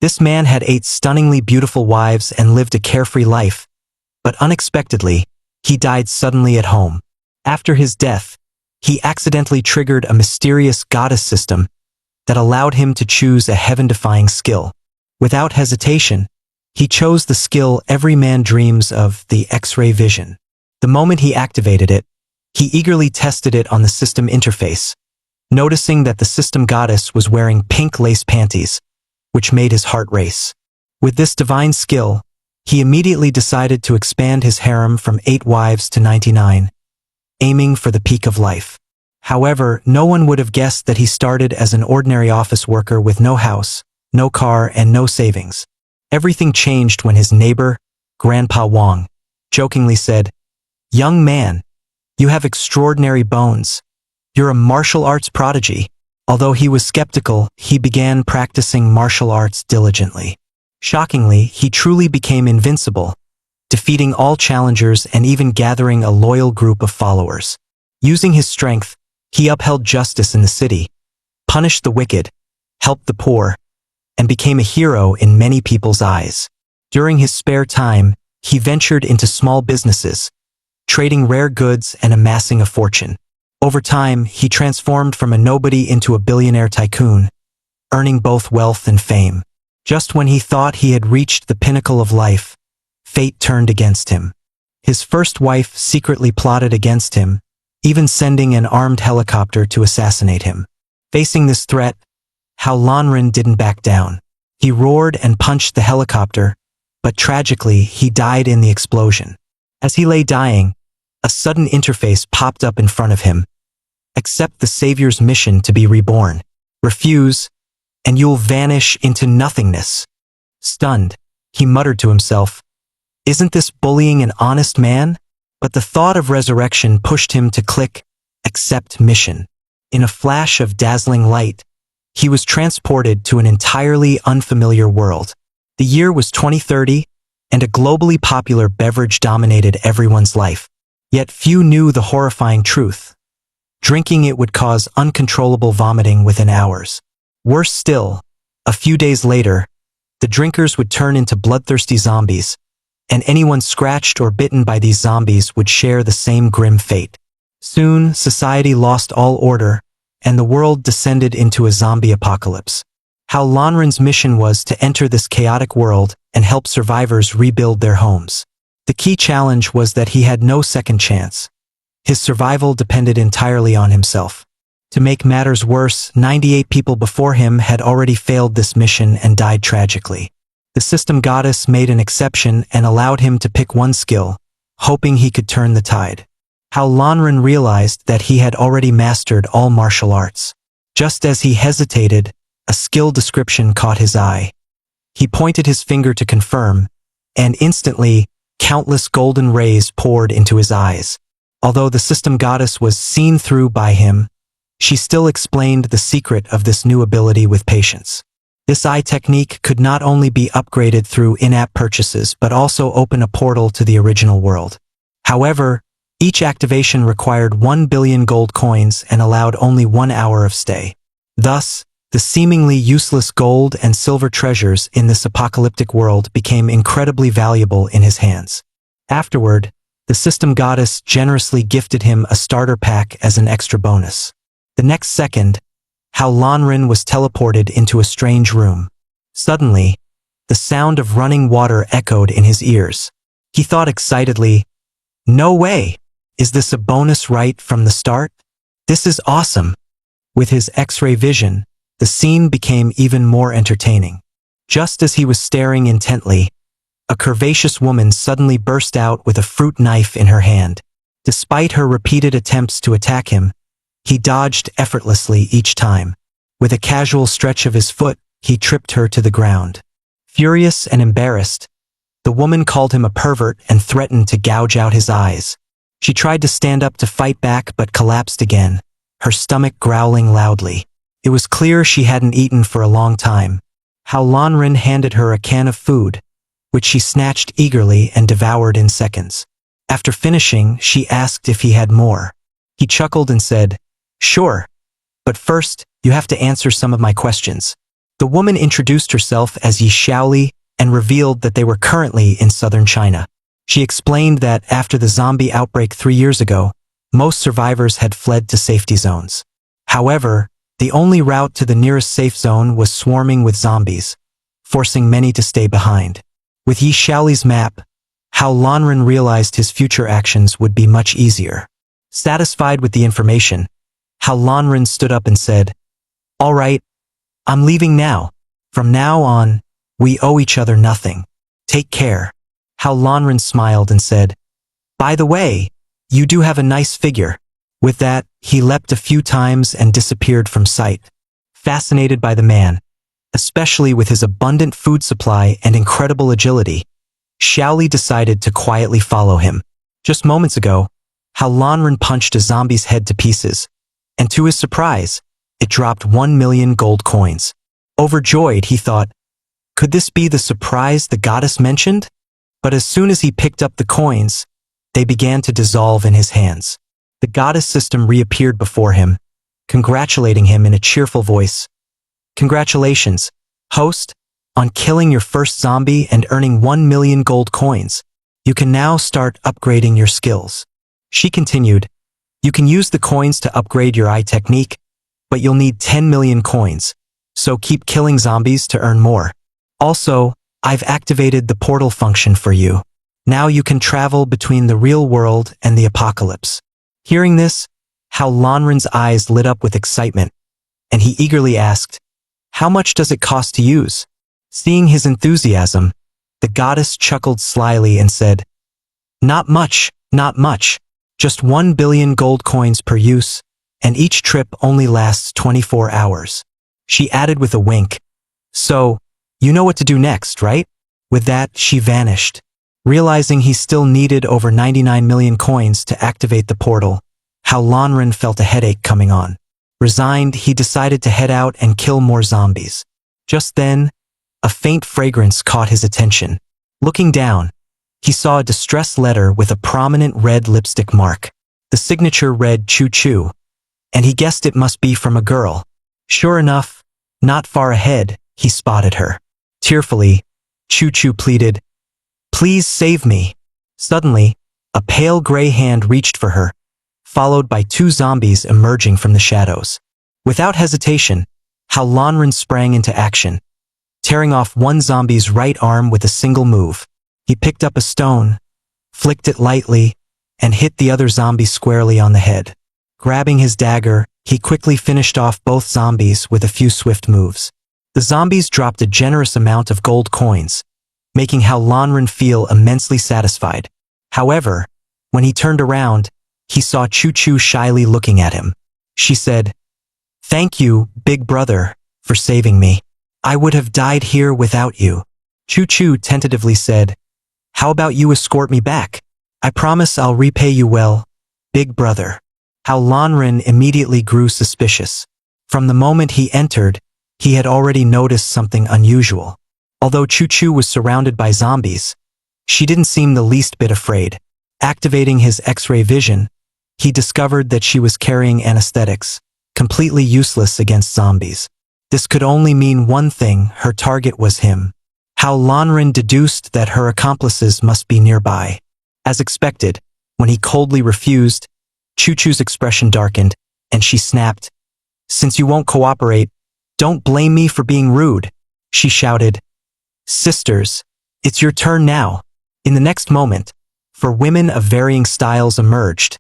This man had 8 stunningly beautiful wives and lived a carefree life, but unexpectedly, he died suddenly at home. After his death, he accidentally triggered a mysterious goddess system that allowed him to choose a heaven-defying skill. Without hesitation, he chose the skill every man dreams of, the X-ray vision. The moment he activated it, he eagerly tested it on the system interface, noticing that the system goddess was wearing pink lace panties, which made his heart race. With this divine skill, he immediately decided to expand his harem from 8 wives to 99, aiming for the peak of life. However, no one would have guessed that he started as an ordinary office worker with no house, no car, and no savings. Everything changed when his neighbor, Grandpa Wong, jokingly said, "Young man, you have extraordinary bones. You're a martial arts prodigy." Although he was skeptical, he began practicing martial arts diligently. Shockingly, he truly became invincible, defeating all challengers and even gathering a loyal group of followers. Using his strength, he upheld justice in the city, punished the wicked, helped the poor, and became a hero in many people's eyes. During his spare time, he ventured into small businesses, trading rare goods and amassing a fortune. Over time, he transformed from a nobody into a billionaire tycoon, earning both wealth and fame. Just when he thought he had reached the pinnacle of life, fate turned against him. His first wife secretly plotted against him, even sending an armed helicopter to assassinate him. Facing this threat, Hao Lanren didn't back down. He roared and punched the helicopter, but tragically, he died in the explosion. As he lay dying, a sudden interface popped up in front of him. Accept the Savior's mission to be reborn. Refuse, and you'll vanish into nothingness. Stunned, he muttered to himself, "Isn't this bullying an honest man?" But the thought of resurrection pushed him to click, "Accept mission." In a flash of dazzling light, he was transported to an entirely unfamiliar world. The year was 2030, and a globally popular beverage dominated everyone's life. Yet few knew the horrifying truth. Drinking it would cause uncontrollable vomiting within hours. Worse still, a few days later, the drinkers would turn into bloodthirsty zombies, and anyone scratched or bitten by these zombies would share the same grim fate. Soon, society lost all order, and the world descended into a zombie apocalypse. Hao Lanren's mission was to enter this chaotic world and help survivors rebuild their homes. The key challenge was that he had no second chance. His survival depended entirely on himself. To make matters worse, 98 people before him had already failed this mission and died tragically. The system goddess made an exception and allowed him to pick one skill, hoping he could turn the tide. Hao Lanren realized that he had already mastered all martial arts. Just as he hesitated, a skill description caught his eye. He pointed his finger to confirm, and instantly, countless golden rays poured into his eyes. Although the system goddess was seen through by him, she still explained the secret of this new ability with patience. This eye technique could not only be upgraded through in-app purchases but also open a portal to the original world. However, each activation required 1 billion gold coins and allowed only 1 hour of stay. Thus, the seemingly useless gold and silver treasures in this apocalyptic world became incredibly valuable in his hands. Afterward, the system goddess generously gifted him a starter pack as an extra bonus. The next second, Hao Lanren was teleported into a strange room. Suddenly, the sound of running water echoed in his ears. He thought excitedly, "No way! Is this a bonus right from the start? This is awesome!" With his X-ray vision, the scene became even more entertaining. Just as he was staring intently, a curvaceous woman suddenly burst out with a fruit knife in her hand. Despite her repeated attempts to attack him, he dodged effortlessly each time. With a casual stretch of his foot, he tripped her to the ground. Furious and embarrassed, the woman called him a pervert and threatened to gouge out his eyes. She tried to stand up to fight back but collapsed again, her stomach growling loudly. It was clear she hadn't eaten for a long time. Hao Lanren handed her a can of food, which she snatched eagerly and devoured in seconds. After finishing, she asked if he had more. He chuckled and said, "Sure, but first, you have to answer some of my questions." The woman introduced herself as Yi Xiaoli and revealed that they were currently in southern China. She explained that after the zombie outbreak 3 years ago, most survivors had fled to safety zones. However, the only route to the nearest safe zone was swarming with zombies, forcing many to stay behind. With Yi Xiaoli's map, Hao Lanren realized his future actions would be much easier. Satisfied with the information, Hao Lanren stood up and said, "All right, I'm leaving now. From now on, we owe each other nothing. Take care." Hao Lanren smiled and said, "By the way, you do have a nice figure." With that, he leapt a few times and disappeared from sight. Fascinated by the man, especially with his abundant food supply and incredible agility, Xiaoli decided to quietly follow him. Just moments ago, Hao Lanren punched a zombie's head to pieces, and to his surprise, it dropped 1 million gold coins. Overjoyed, he thought, could this be the surprise the goddess mentioned? But as soon as he picked up the coins, they began to dissolve in his hands. The goddess system reappeared before him, congratulating him in a cheerful voice. "Congratulations, host, on killing your first zombie and earning 1 million gold coins. You can now start upgrading your skills." She continued, "You can use the coins to upgrade your eye technique, but you'll need 10 million coins, so keep killing zombies to earn more. Also, I've activated the portal function for you. Now you can travel between the real world and the apocalypse." Hearing this, Hao Lanren's eyes lit up with excitement, and he eagerly asked, "How much does it cost to use?" Seeing his enthusiasm, the goddess chuckled slyly and said, "Not much, not much. Just 1 billion gold coins per use, and each trip only lasts 24 hours. She added with a wink, "So, you know what to do next, right?" With that, she vanished. Realizing he still needed over 99 million coins to activate the portal, Hao Lanren felt a headache coming on. Resigned, he decided to head out and kill more zombies. Just then, a faint fragrance caught his attention. Looking down, he saw a distress letter with a prominent red lipstick mark. The signature read "Choo Choo," and he guessed it must be from a girl. Sure enough, not far ahead, he spotted her. Tearfully, Choo Choo pleaded, "Please save me." Suddenly, a pale gray hand reached for her, followed by 2 zombies emerging from the shadows. Without hesitation, Hao Lanren sprang into action, tearing off one zombie's right arm with a single move. He picked up a stone, flicked it lightly, and hit the other zombie squarely on the head. Grabbing his dagger, he quickly finished off both zombies with a few swift moves. The zombies dropped a generous amount of gold coins, making Hao Lanren feel immensely satisfied. However, when he turned around, he saw Choo Choo shyly looking at him. She said, "Thank you, big brother, for saving me. I would have died here without you." Choo Choo tentatively said, "How about you escort me back? I promise I'll repay you well, big brother." Hao Lanren immediately grew suspicious. From the moment he entered, he had already noticed something unusual. Although Choo Choo was surrounded by zombies, she didn't seem the least bit afraid. Activating his X-ray vision, he discovered that she was carrying anesthetics, completely useless against zombies. This could only mean one thing: her target was him. Hao Lanren deduced that her accomplices must be nearby. As expected, when he coldly refused, Choo Choo's expression darkened, and she snapped, "Since you won't cooperate, don't blame me for being rude," she shouted. "Sisters, it's your turn now." In the next moment, 4 women of varying styles emerged,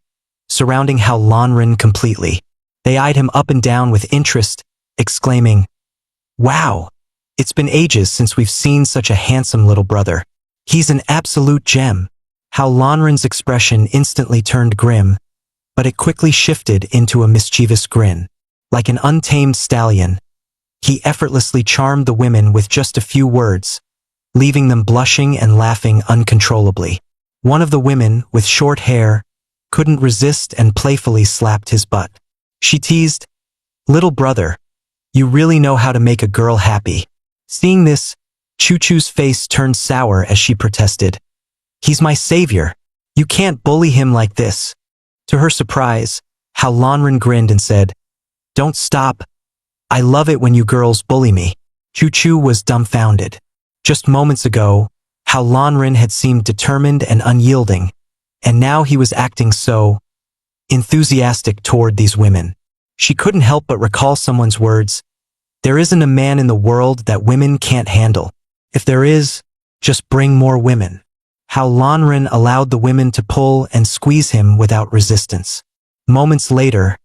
surrounding Hao Lanren completely. They eyed him up and down with interest, exclaiming, "Wow, it's been ages since we've seen such a handsome little brother. He's an absolute gem." Hao Lanren's expression instantly turned grim, but it quickly shifted into a mischievous grin. Like an untamed stallion, he effortlessly charmed the women with just a few words, leaving them blushing and laughing uncontrollably. One of the women, with short hair, couldn't resist and playfully slapped his butt. She teased, "Little brother, you really know how to make a girl happy." Seeing this, Choo Choo's face turned sour as she protested, "He's my savior. You can't bully him like this." To her surprise, Hao Lanren grinned and said, "Don't stop. I love it when you girls bully me." Chu was dumbfounded. Just moments ago, How Lanren had seemed determined and unyielding, and now he was acting so enthusiastic toward these women. She couldn't help but recall someone's words, "There isn't a man in the world that women can't handle. If there is, just bring more women." How Lanren allowed the women to pull and squeeze him without resistance. Moments later,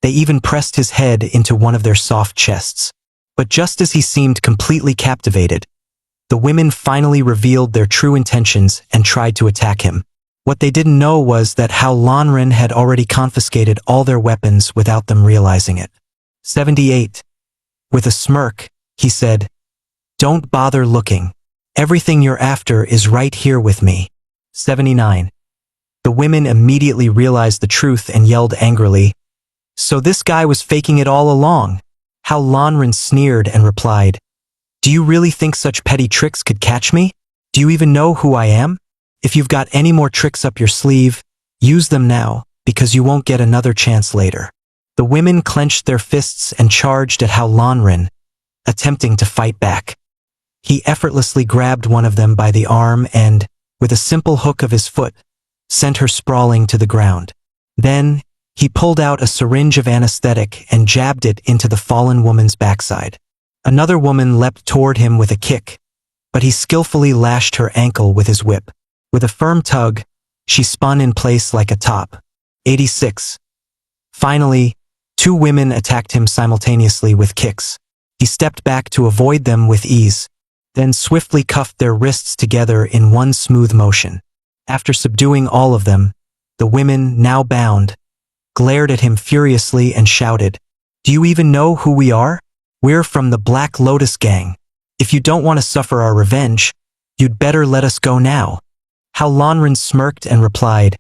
they even pressed his head into one of their soft chests. But just as he seemed completely captivated, the women finally revealed their true intentions and tried to attack him. What they didn't know was that How Lanren had already confiscated all their weapons without them realizing it. 78. With a smirk, he said, "Don't bother looking. Everything you're after is right here with me." 79. The women immediately realized the truth and yelled angrily, "So this guy was faking it all along?" How Lanren sneered and replied, "Do you really think such petty tricks could catch me? Do you even know who I am? If you've got any more tricks up your sleeve, use them now, because you won't get another chance later." The women clenched their fists and charged at How Lanren, attempting to fight back. He effortlessly grabbed one of them by the arm and, with a simple hook of his foot, sent her sprawling to the ground. Then, he pulled out a syringe of anesthetic and jabbed it into the fallen woman's backside. Another woman leapt toward him with a kick, but he skillfully lashed her ankle with his whip. With a firm tug, she spun in place like a top. 86. Finally, two women attacked him simultaneously with kicks. He stepped back to avoid them with ease, then swiftly cuffed their wrists together in one smooth motion. After subduing all of them, the women, now bound, glared at him furiously and shouted, "Do you even know who we are? We're from the Black Lotus Gang. If you don't want to suffer our revenge, you'd better let us go now." How Lanren smirked and replied,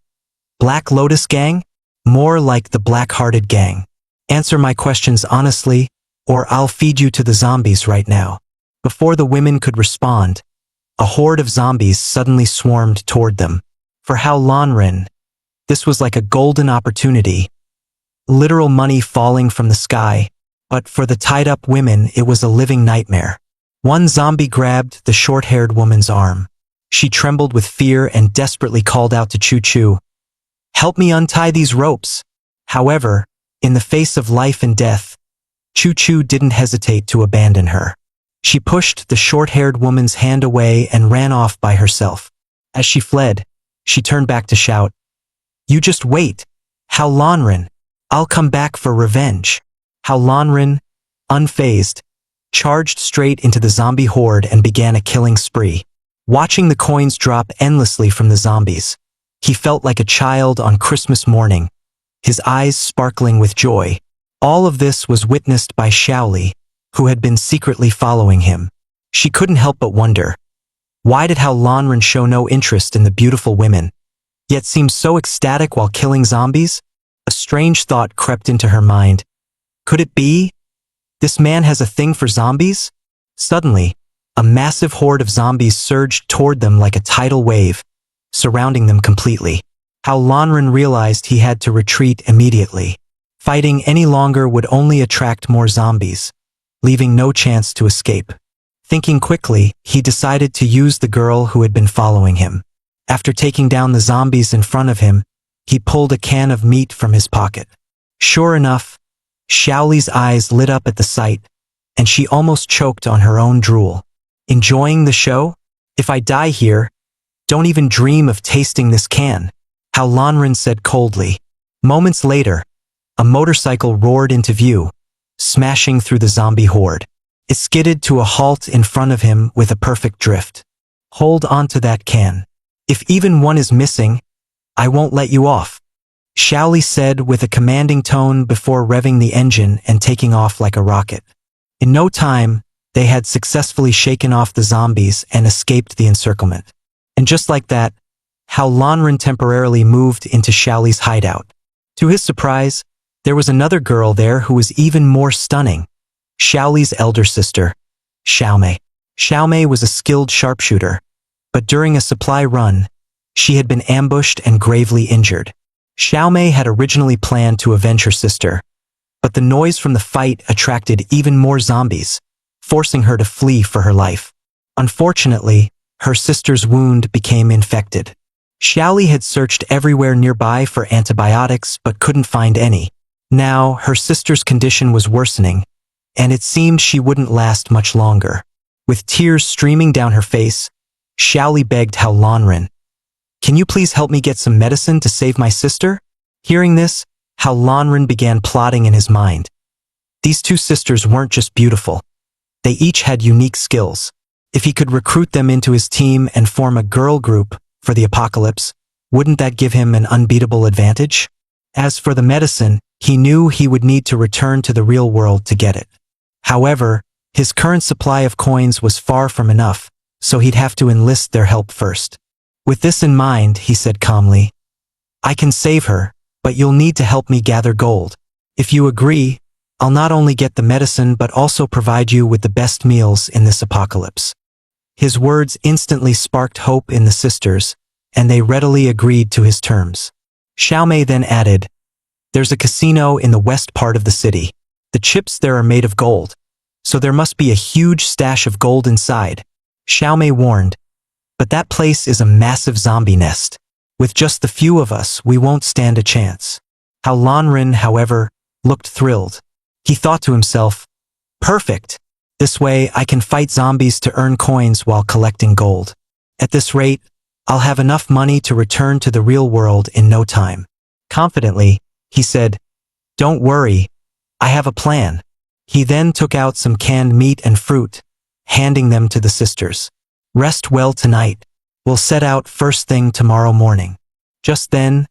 "Black Lotus Gang? More like the Black-Hearted Gang. Answer my questions honestly, or I'll feed you to the zombies right now." Before the women could respond, a horde of zombies suddenly swarmed toward them. For How Lanren, this was like a golden opportunity, literal money falling from the sky, but for the tied-up women it was a living nightmare. One zombie grabbed the short-haired woman's arm. She trembled with fear and desperately called out to Chu, "Help me untie these ropes." However, in the face of life and death, Chu didn't hesitate to abandon her. She pushed the short-haired woman's hand away and ran off by herself. As she fled, she turned back to shout, "You just wait, How Lanren. I'll come back for revenge." How Lanren, unfazed, charged straight into the zombie horde and began a killing spree. Watching the coins drop endlessly from the zombies, he felt like a child on Christmas morning, his eyes sparkling with joy. All of this was witnessed by Xiaoli, who had been secretly following him. She couldn't help but wonder, why did How Lanren show no interest in the beautiful women, yet seem so ecstatic while killing zombies? A strange thought crept into her mind. Could it be? This man has a thing for zombies? Suddenly, a massive horde of zombies surged toward them like a tidal wave, surrounding them completely. How Lanren realized he had to retreat immediately. Fighting any longer would only attract more zombies, leaving no chance to escape. Thinking quickly, he decided to use the girl who had been following him. After taking down the zombies in front of him, he pulled a can of meat from his pocket. Sure enough, Xiaoli's eyes lit up at the sight, and she almost choked on her own drool. "Enjoying the show? If I die here, don't even dream of tasting this can," How Lanren said coldly. Moments later, a motorcycle roared into view, smashing through the zombie horde. It skidded to a halt in front of him with a perfect drift. "Hold on to that can. If even one is missing, I won't let you off," Xiaoli said with a commanding tone before revving the engine and taking off like a rocket. In no time, they had successfully shaken off the zombies and escaped the encirclement. And just like that, How Lanren temporarily moved into Xiaoli's hideout. To his surprise, there was another girl there who was even more stunning. Xiaoli's elder sister, Xiaomei. Xiaomei was a skilled sharpshooter, but during a supply run, she had been ambushed and gravely injured. Xiaomei had originally planned to avenge her sister, but the noise from the fight attracted even more zombies, forcing her to flee for her life. Unfortunately, her sister's wound became infected. Xiaoli had searched everywhere nearby for antibiotics but couldn't find any. Now, her sister's condition was worsening, and it seemed she wouldn't last much longer. With tears streaming down her face, Xiaoli begged Hao Lanren, "Can you please help me get some medicine to save my sister?" Hearing this, Hao Lanren began plotting in his mind. These two sisters weren't just beautiful. They each had unique skills. If he could recruit them into his team and form a girl group for the apocalypse, wouldn't that give him an unbeatable advantage? As for the medicine, he knew he would need to return to the real world to get it. However, his current supply of coins was far from enough, so he'd have to enlist their help first. With this in mind, he said calmly, "I can save her, but you'll need to help me gather gold. If you agree, I'll not only get the medicine but also provide you with the best meals in this apocalypse." His words instantly sparked hope in the sisters, and they readily agreed to his terms. Xiaomei then added, "There's a casino in the west part of the city. The chips there are made of gold, so there must be a huge stash of gold inside." Xiaomei warned, "But that place is a massive zombie nest. With just the few of us, we won't stand a chance." Hao Lanren, however, looked thrilled. He thought to himself, "Perfect! This way I can fight zombies to earn coins while collecting gold. At this rate, I'll have enough money to return to the real world in no time." Confidently, he said, "Don't worry, I have a plan." He then took out some canned meat and fruit, handing them to the sisters. "Rest well tonight. We'll set out first thing tomorrow morning." Just then,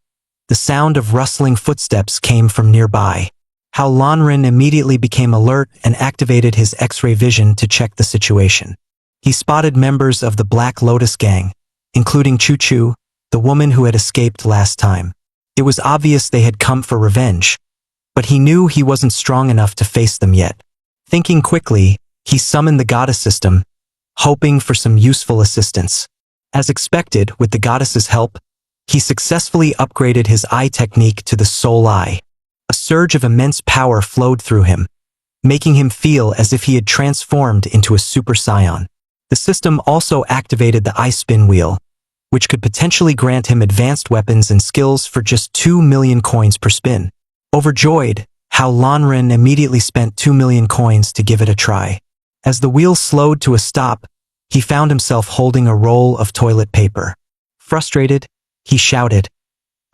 the sound of rustling footsteps came from nearby. Hao Lanren immediately became alert and activated his X-ray vision to check the situation. He spotted members of the Black Lotus gang, including Chu Chu, the woman who had escaped last time. It was obvious they had come for revenge, but he knew he wasn't strong enough to face them yet. Thinking quickly, he summoned the goddess system, hoping for some useful assistance. As expected, with the goddess's help, he successfully upgraded his eye technique to the soul eye. A surge of immense power flowed through him, making him feel as if he had transformed into a super scion. The system also activated the eye spin wheel, which could potentially grant him advanced weapons and skills for just 2 million coins per spin. Overjoyed, Hao Lanren immediately spent 2 million coins to give it a try. As the wheel slowed to a stop, he found himself holding a roll of toilet paper. Frustrated, he shouted,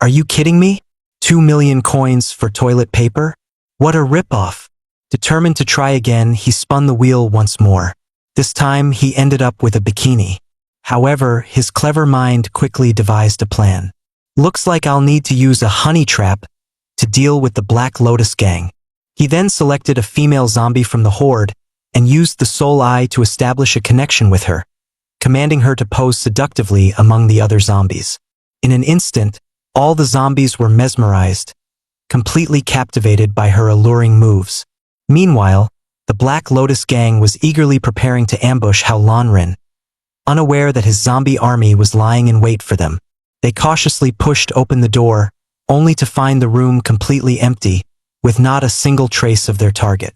"Are you kidding me? 2 million coins for toilet paper? What a ripoff!" Determined to try again, he spun the wheel once more. This time, he ended up with a bikini. However, his clever mind quickly devised a plan. "Looks like I'll need to use a honey trap to deal with the Black Lotus gang." He then selected a female zombie from the horde and used the soul eye to establish a connection with her, commanding her to pose seductively among the other zombies. In an instant, all the zombies were mesmerized, completely captivated by her alluring moves. Meanwhile, the Black Lotus gang was eagerly preparing to ambush Hao Lanren, unaware that his zombie army was lying in wait for them. They cautiously pushed open the door, only to find the room completely empty, with not a single trace of their target.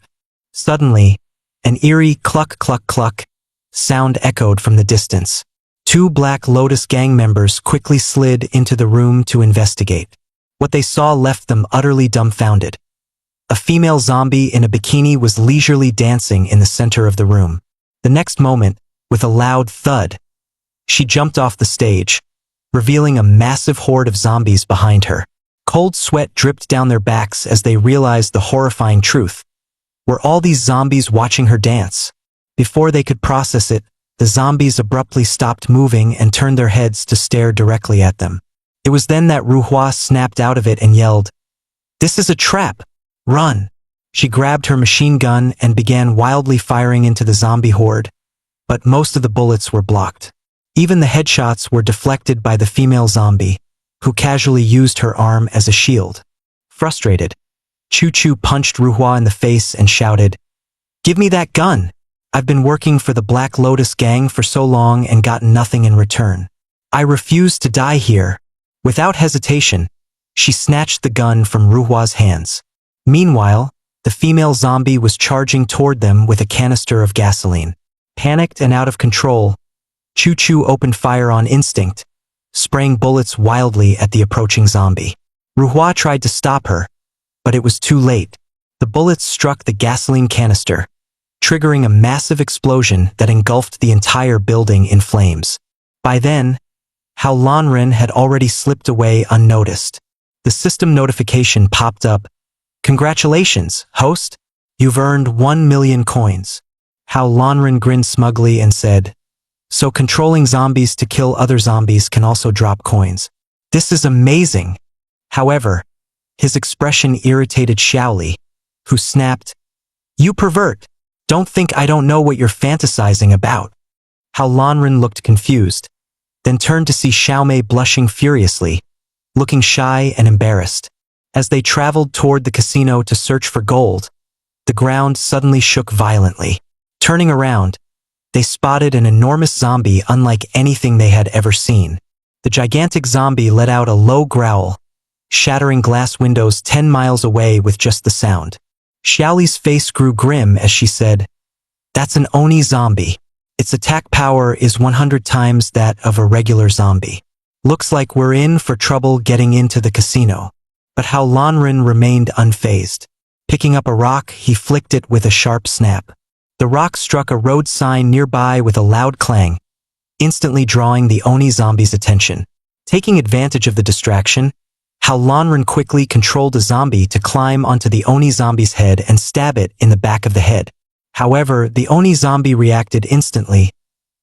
Suddenly, an eerie cluck cluck cluck sound echoed from the distance. 2 Black Lotus gang members quickly slid into the room to investigate. What they saw left them utterly dumbfounded. A female zombie in a bikini was leisurely dancing in the center of the room. The next moment, with a loud thud, she jumped off the stage, revealing a massive horde of zombies behind her. Cold sweat dripped down their backs as they realized the horrifying truth. Were all these zombies watching her dance? Before they could process it, the zombies abruptly stopped moving and turned their heads to stare directly at them. It was then that Ruhua snapped out of it and yelled, "This is a trap! Run!" She grabbed her machine gun and began wildly firing into the zombie horde, but most of the bullets were blocked. Even the headshots were deflected by the female zombie, who casually used her arm as a shield. Frustrated, Chu Chu punched Ruhua in the face and shouted, "Give me that gun! I've been working for the Black Lotus gang for so long and gotten nothing in return. I refuse to die here." Without hesitation, she snatched the gun from Ruhua's hands. Meanwhile, The female zombie was charging toward them with a canister of gasoline. Panicked and out of control, Chu-Chu opened fire on instinct, spraying bullets wildly at the approaching zombie. Ruhua tried to stop her, but it was too late. The bullets struck the gasoline canister, triggering a massive explosion that engulfed the entire building in flames. By then, Hao Lanren had already slipped away unnoticed. The system notification popped up. "Congratulations, host! You've earned 1 million coins." Hao Lanren grinned smugly and said, "So controlling zombies to kill other zombies can also drop coins. This is amazing." However, his expression irritated Xiaoli, who snapped, "You pervert! Don't think I don't know what you're fantasizing about." Hao Lanren looked confused, then turned to see Xiaomei blushing furiously, looking shy and embarrassed. As they traveled toward the casino to search for gold, the ground suddenly shook violently. Turning around, they spotted an enormous zombie unlike anything they had ever seen. The gigantic zombie let out a low growl, shattering glass windows 10 miles away with just the sound. Xiaoli's face grew grim as she said, "That's an Oni zombie. Its attack power is 100 times that of a regular zombie. Looks like we're in for trouble getting into the casino." But Hao Lanren remained unfazed. Picking up a rock, he flicked it with a sharp snap. The rock struck a road sign nearby with a loud clang, instantly drawing the Oni zombie's attention. Taking advantage of the distraction, Hao Lanren quickly controlled a zombie to climb onto the Oni zombie's head and stab it in the back of the head. However, the Oni zombie reacted instantly,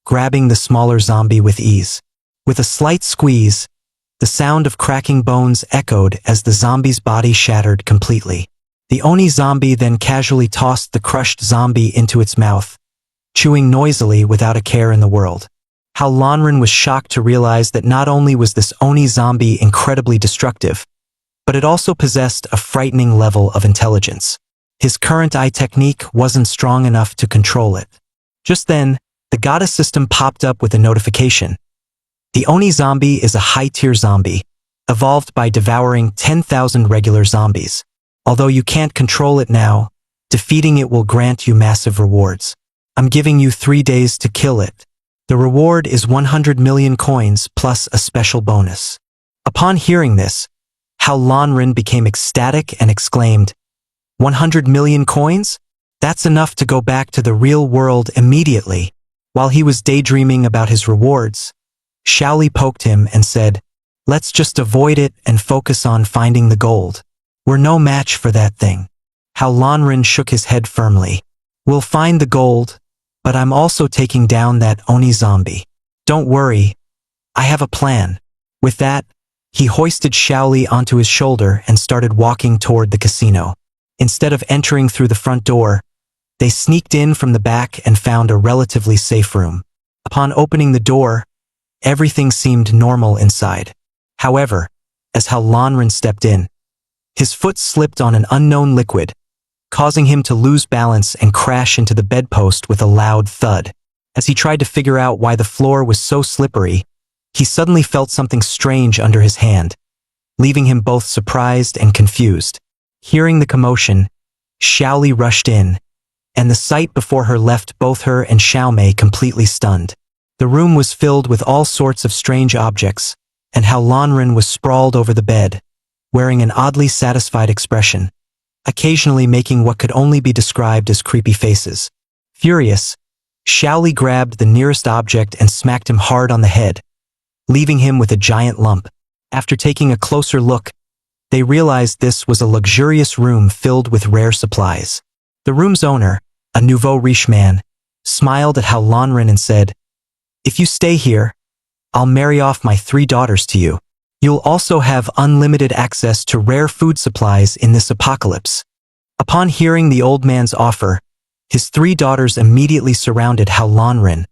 grabbing the smaller zombie with ease. With a slight squeeze, the sound of cracking bones echoed as the zombie's body shattered completely. The Oni zombie then casually tossed the crushed zombie into its mouth, chewing noisily without a care in the world. Hao Lanren was shocked to realize that not only was this Oni zombie incredibly destructive, but it also possessed a frightening level of intelligence. His current eye technique wasn't strong enough to control it. Just then, the goddess system popped up with a notification. The Oni zombie is a high-tier zombie, evolved by devouring 10,000 regular zombies. Although you can't control it now, defeating it will grant you massive rewards. I'm giving you 3 days to kill it. The reward is 100 million coins plus a special bonus. Upon hearing this, Hao Lanren became ecstatic and exclaimed, 100 million coins? That's enough to go back to the real world immediately. While he was daydreaming about his rewards, Xiaoli poked him and said, "Let's just avoid it and focus on finding the gold. We're no match for that thing." Hao Lanren shook his head firmly. "We'll find the gold, but I'm also taking down that Oni zombie. Don't worry, I have a plan." With that, he hoisted Xiaoli onto his shoulder and started walking toward the casino. Instead of entering through the front door, they sneaked in from the back and found a relatively safe room. Upon opening the door, everything seemed normal inside. However, as Hao Lanren stepped in, his foot slipped on an unknown liquid, causing him to lose balance and crash into the bedpost with a loud thud. As he tried to figure out why the floor was so slippery, he suddenly felt something strange under his hand, leaving him both surprised and confused. Hearing the commotion, Xiaoli rushed in, and the sight before her left both her and Xiaomei completely stunned. The room was filled with all sorts of strange objects, and Hao Lanren was sprawled over the bed, wearing an oddly satisfied expression, occasionally making what could only be described as creepy faces. Furious, Xiaoli grabbed the nearest object and smacked him hard on the head, leaving him with a giant lump. After taking a closer look, they realized this was a luxurious room filled with rare supplies. The room's owner, a nouveau riche man, smiled at Hao Lanren and said, "If you stay here, I'll marry off my 3 daughters to you. You'll also have unlimited access to rare food supplies in this apocalypse." Upon hearing the old man's offer, his 3 daughters immediately surrounded Hao Lanren,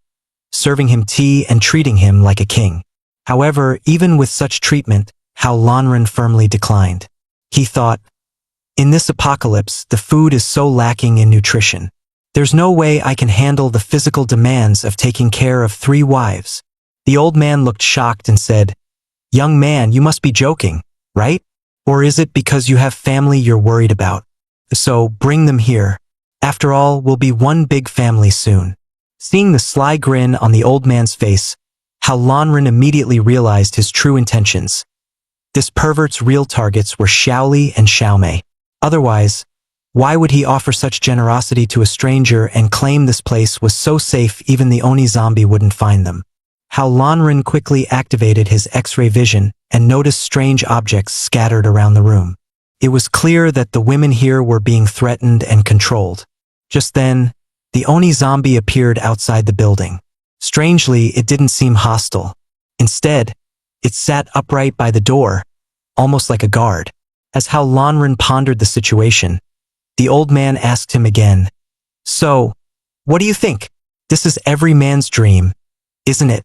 serving him tea and treating him like a king. However, even with such treatment, Hao Lanren firmly declined. He thought, "In this apocalypse, the food is so lacking in nutrition. There's no way I can handle the physical demands of taking care of 3 wives." The old man looked shocked and said, "Young man, you must be joking, right? Or is it because you have family you're worried about?" So bring them here. After all, we'll be one big family soon. Seeing the sly grin on the old man's face, Hao Lanren immediately realized his true intentions. This pervert's real targets were Xiaoli and Xiaomei. Otherwise, why would he offer such generosity to a stranger and claim this place was so safe even the Oni zombie wouldn't find them? Hao Lanren quickly activated his X-ray vision and noticed strange objects scattered around the room. It was clear that the women here were being threatened and controlled. Just then, the Oni zombie appeared outside the building. Strangely, it didn't seem hostile. Instead, it sat upright by the door, almost like a guard. As Hao Lanren pondered the situation, the old man asked him again, "So, what do you think? This is every man's dream, isn't it?"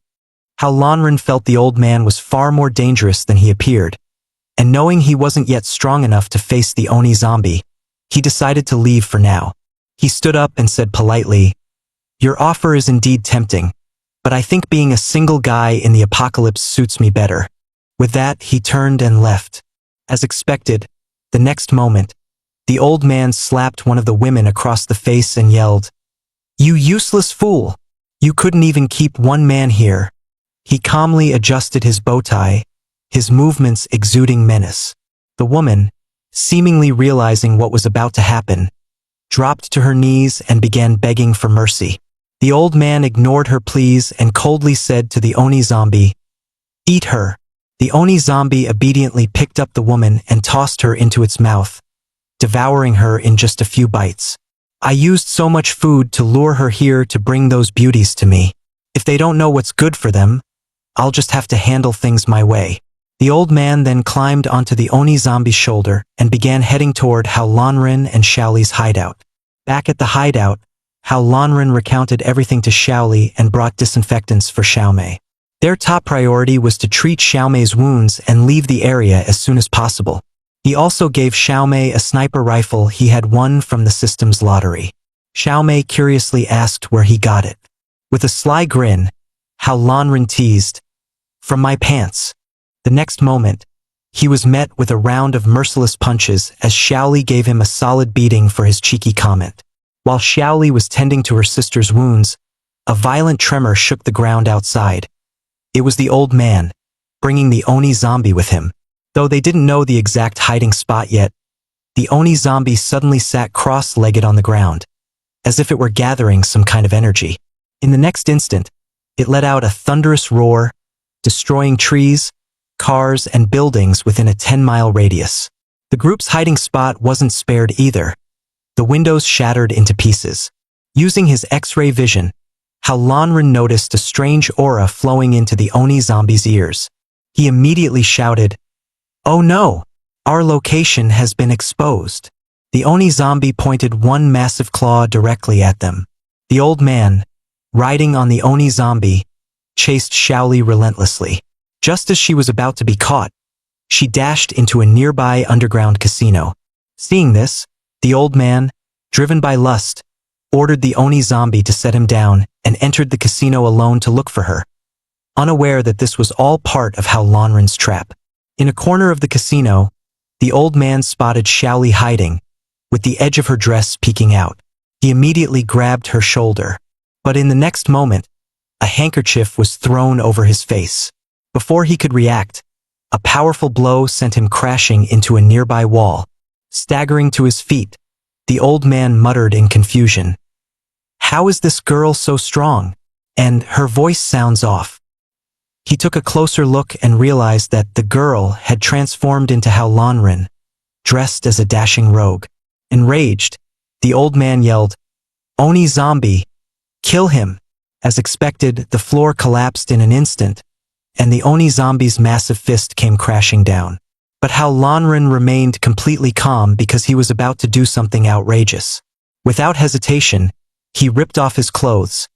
Hao Lanren felt the old man was far more dangerous than he appeared, and knowing he wasn't yet strong enough to face the Oni zombie, he decided to leave for now. He stood up and said politely, "Your offer is indeed tempting, but I think being a single guy in the apocalypse suits me better." With that, he turned and left. As expected, the next moment, the old man slapped one of the women across the face and yelled, "You useless fool! You couldn't even keep one man here." He calmly adjusted his bow tie, his movements exuding menace. The woman, seemingly realizing what was about to happen, dropped to her knees and began begging for mercy. The old man ignored her pleas and coldly said to the Oni zombie, "Eat her." The Oni zombie obediently picked up the woman and tossed her into its mouth, devouring her in just a few bites. "I used so much food to lure her here to bring those beauties to me. If they don't know what's good for them, I'll just have to handle things my way." The old man then climbed onto the Oni zombie's shoulder and began heading toward Hao Lanren and Xiaoli's hideout. Back at the hideout, Hao Lanren recounted everything to Xiaoli and brought disinfectants for Xiaomei. Their top priority was to treat Xiaomei's wounds and leave the area as soon as possible. He also gave Xiaomei a sniper rifle he had won from the system's lottery. Xiaomei curiously asked where he got it. With a sly grin, Hao Lanren teased, "From my pants." The next moment, he was met with a round of merciless punches as Xiaoli gave him a solid beating for his cheeky comment. While Xiaoli was tending to her sister's wounds, a violent tremor shook the ground outside. It was the old man, bringing the Oni zombie with him. Though they didn't know the exact hiding spot yet, the Oni zombie suddenly sat cross-legged on the ground, as if it were gathering some kind of energy. In the next instant, it let out a thunderous roar, destroying trees, cars, and buildings within a 10-mile radius. The group's hiding spot wasn't spared either. The windows shattered into pieces. Using his X-ray vision, Hao Lanren noticed a strange aura flowing into the Oni zombie's ears. He immediately shouted, "Oh no! Our location has been exposed." The Oni zombie pointed one massive claw directly at them. The old man, riding on the Oni zombie, chased Xiaoli relentlessly. Just as she was about to be caught, she dashed into a nearby underground casino. Seeing this, the old man, driven by lust, ordered the Oni zombie to set him down and entered the casino alone to look for her, unaware that this was all part of Hao Lanren's trap. In a corner of the casino, the old man spotted Xiaoli hiding, with the edge of her dress peeking out. He immediately grabbed her shoulder. But in the next moment, a handkerchief was thrown over his face. Before he could react, a powerful blow sent him crashing into a nearby wall. Staggering to his feet, the old man muttered in confusion, "How is this girl so strong? And her voice sounds off." He took a closer look and realized that the girl had transformed into Hao Lanren, dressed as a dashing rogue. Enraged, the old man yelled, "Oni zombie! Kill him!" As expected, the floor collapsed in an instant, and the Oni zombie's massive fist came crashing down. But Hao Lanren remained completely calm because he was about to do something outrageous. Without hesitation, he ripped off his clothes,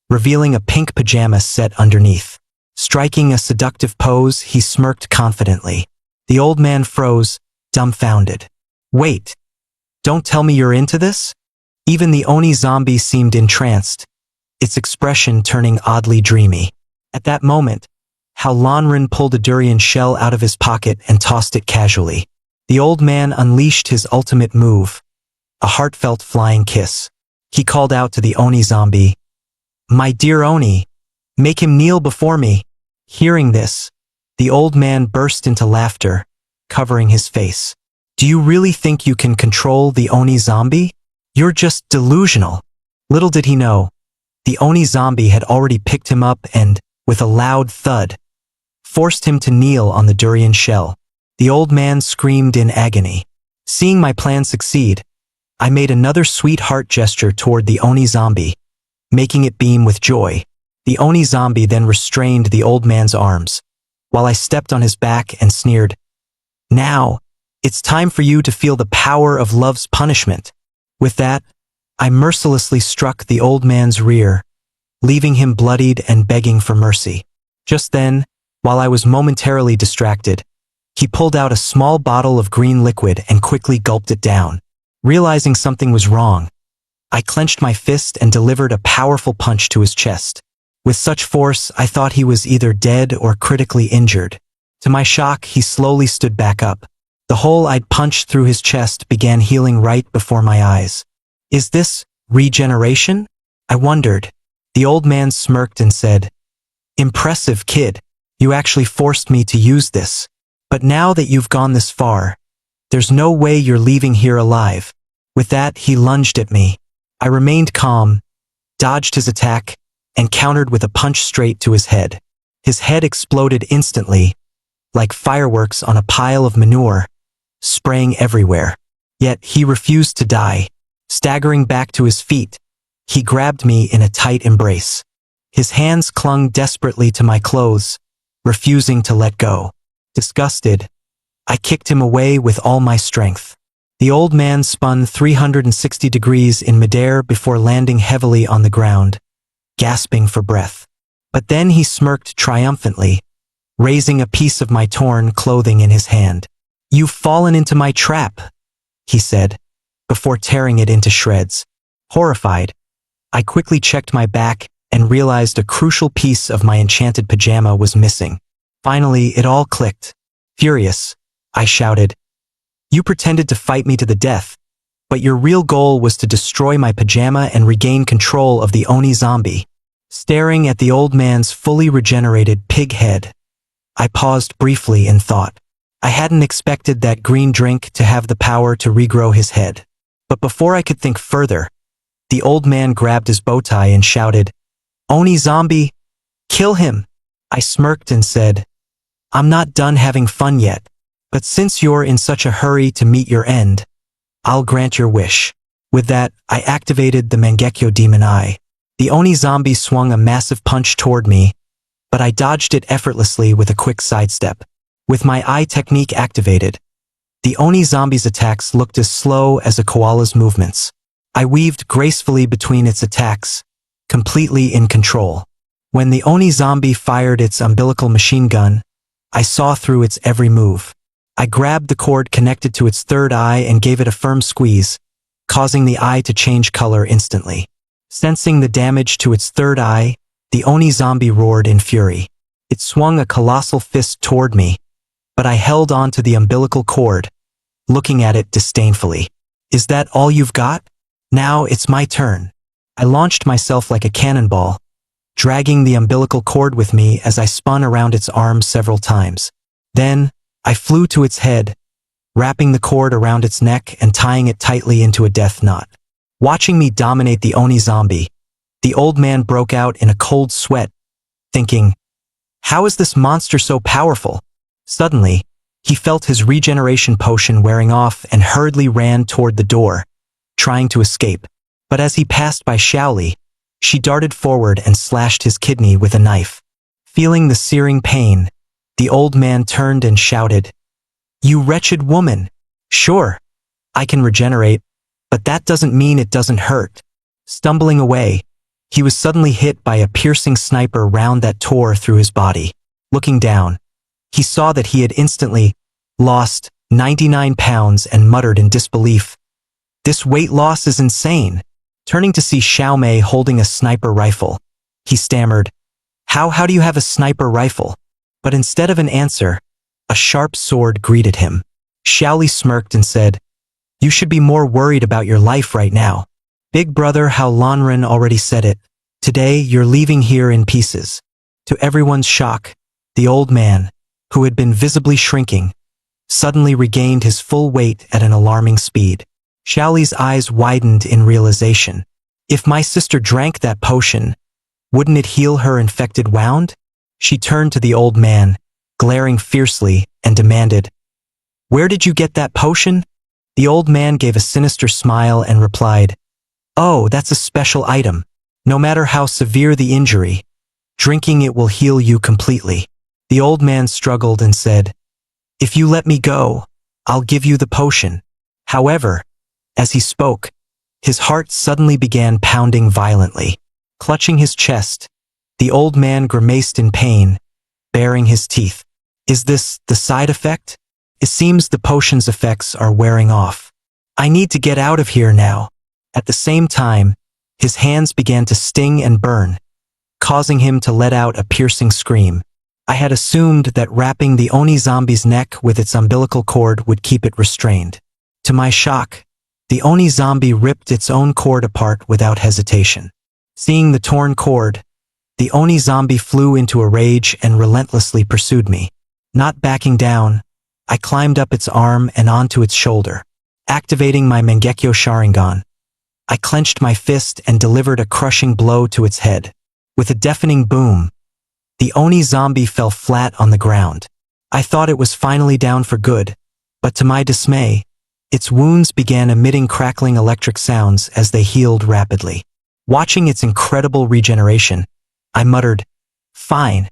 revealing a pink pajama set underneath. Striking a seductive pose, he smirked confidently. The old man froze, dumbfounded. "Wait, don't tell me you're into this?" Even the Oni zombie seemed entranced, its expression turning oddly dreamy. At that moment, Hao Lanren pulled a durian shell out of his pocket and tossed it casually. The old man unleashed his ultimate move, a heartfelt flying kiss. He called out to the Oni zombie, "My dear Oni, make him kneel before me." Hearing this, the old man burst into laughter, covering his face. "Do you really think you can control the Oni zombie? You're just delusional." Little did he know, the Oni zombie had already picked him up and, with a loud thud, forced him to kneel on the durian shell. The old man screamed in agony. Seeing my plan succeed, I made another sweet heart gesture toward the Oni zombie, making it beam with joy. The Oni zombie then restrained the old man's arms, while I stepped on his back and sneered, "Now, it's time for you to feel the power of love's punishment." With that, I mercilessly struck the old man's rear, leaving him bloodied and begging for mercy. Just then, while I was momentarily distracted, he pulled out a small bottle of green liquid and quickly gulped it down. Realizing something was wrong, I clenched my fist and delivered a powerful punch to his chest. With such force, I thought he was either dead or critically injured. To my shock, he slowly stood back up. The hole I'd punched through his chest began healing right before my eyes. "Is this regeneration?" I wondered. The old man smirked and said, "Impressive, kid. You actually forced me to use this. But now that you've gone this far, there's no way you're leaving here alive." With that, he lunged at me. I remained calm, dodged his attack, and countered with a punch straight to his head. His head exploded instantly, like fireworks on a pile of manure, spraying everywhere. Yet he refused to die. Staggering back to his feet, he grabbed me in a tight embrace. His hands clung desperately to my clothes, refusing to let go. Disgusted, I kicked him away with all my strength. The old man spun 360 degrees in midair before landing heavily on the ground, gasping for breath. But then he smirked triumphantly, raising a piece of my torn clothing in his hand. "You've fallen into my trap," he said, before tearing it into shreds. Horrified, I quickly checked my back and realized a crucial piece of my enchanted pajama was missing. Finally, it all clicked. Furious, I shouted, "You pretended to fight me to the death, but your real goal was to destroy my pajama and regain control of the Oni zombie." Staring at the old man's fully regenerated pig head, I paused briefly in thought. I hadn't expected that green drink to have the power to regrow his head. But before I could think further, the old man grabbed his bow tie and shouted, "Oni zombie, kill him!" I smirked and said, "I'm not done having fun yet, but since you're in such a hurry to meet your end, I'll grant your wish." With that, I activated the Mangekyo demon eye. The Oni zombie swung a massive punch toward me, but I dodged it effortlessly with a quick sidestep. With my eye technique activated, the Oni zombie's attacks looked as slow as a koala's movements. I weaved gracefully between its attacks, completely in control. When the Oni zombie fired its umbilical machine gun, I saw through its every move. I grabbed the cord connected to its third eye and gave it a firm squeeze, causing the eye to change color instantly. Sensing the damage to its third eye, the Oni zombie roared in fury. It swung a colossal fist toward me, but I held on to the umbilical cord, looking at it disdainfully. "Is that all you've got? Now it's my turn." I launched myself like a cannonball, dragging the umbilical cord with me as I spun around its arm several times. Then, I flew to its head, wrapping the cord around its neck and tying it tightly into a death knot. Watching me dominate the Oni zombie, the old man broke out in a cold sweat, thinking, "How is this monster so powerful?" Suddenly, he felt his regeneration potion wearing off and hurriedly ran toward the door, trying to escape. But as he passed by Xiaoli, she darted forward and slashed his kidney with a knife. Feeling the searing pain, the old man turned and shouted, "You wretched woman! Sure, I can regenerate, but that doesn't mean it doesn't hurt." Stumbling away, he was suddenly hit by a piercing sniper round that tore through his body. Looking down, he saw that he had instantly lost 99 pounds and muttered in disbelief, "This weight loss is insane." Turning to see Xiaomei holding a sniper rifle, he stammered, How do you have a sniper rifle?" But instead of an answer, a sharp sword greeted him. Xiaoli smirked and said, You should be more worried about your life right now. Big brother How Lanren already said it. Today, you're leaving here in pieces. To everyone's shock, the old man, who had been visibly shrinking, suddenly regained his full weight at an alarming speed. Xiaoli's eyes widened in realization. If my sister drank that potion, wouldn't it heal her infected wound? She turned to the old man, glaring fiercely, and demanded, "Where did you get that potion?" The old man gave a sinister smile and replied, "Oh, that's a special item. No matter how severe the injury, drinking it will heal you completely." The old man struggled and said, "If you let me go, I'll give you the potion." However, as he spoke, his heart suddenly began pounding violently. Clutching his chest, the old man grimaced in pain, baring his teeth. Is this the side effect? It seems the potion's effects are wearing off. I need to get out of here now. At the same time, his hands began to sting and burn, causing him to let out a piercing scream. I had assumed that wrapping the Oni zombie's neck with its umbilical cord would keep it restrained. To my shock, the Oni zombie ripped its own cord apart without hesitation. Seeing the torn cord, the Oni zombie flew into a rage and relentlessly pursued me. Not backing down, I climbed up its arm and onto its shoulder. Activating my Mangekyo Sharingan, I clenched my fist and delivered a crushing blow to its head. With a deafening boom, the Oni zombie fell flat on the ground. I thought it was finally down for good, but to my dismay, its wounds began emitting crackling electric sounds as they healed rapidly. Watching its incredible regeneration, I muttered, "Fine.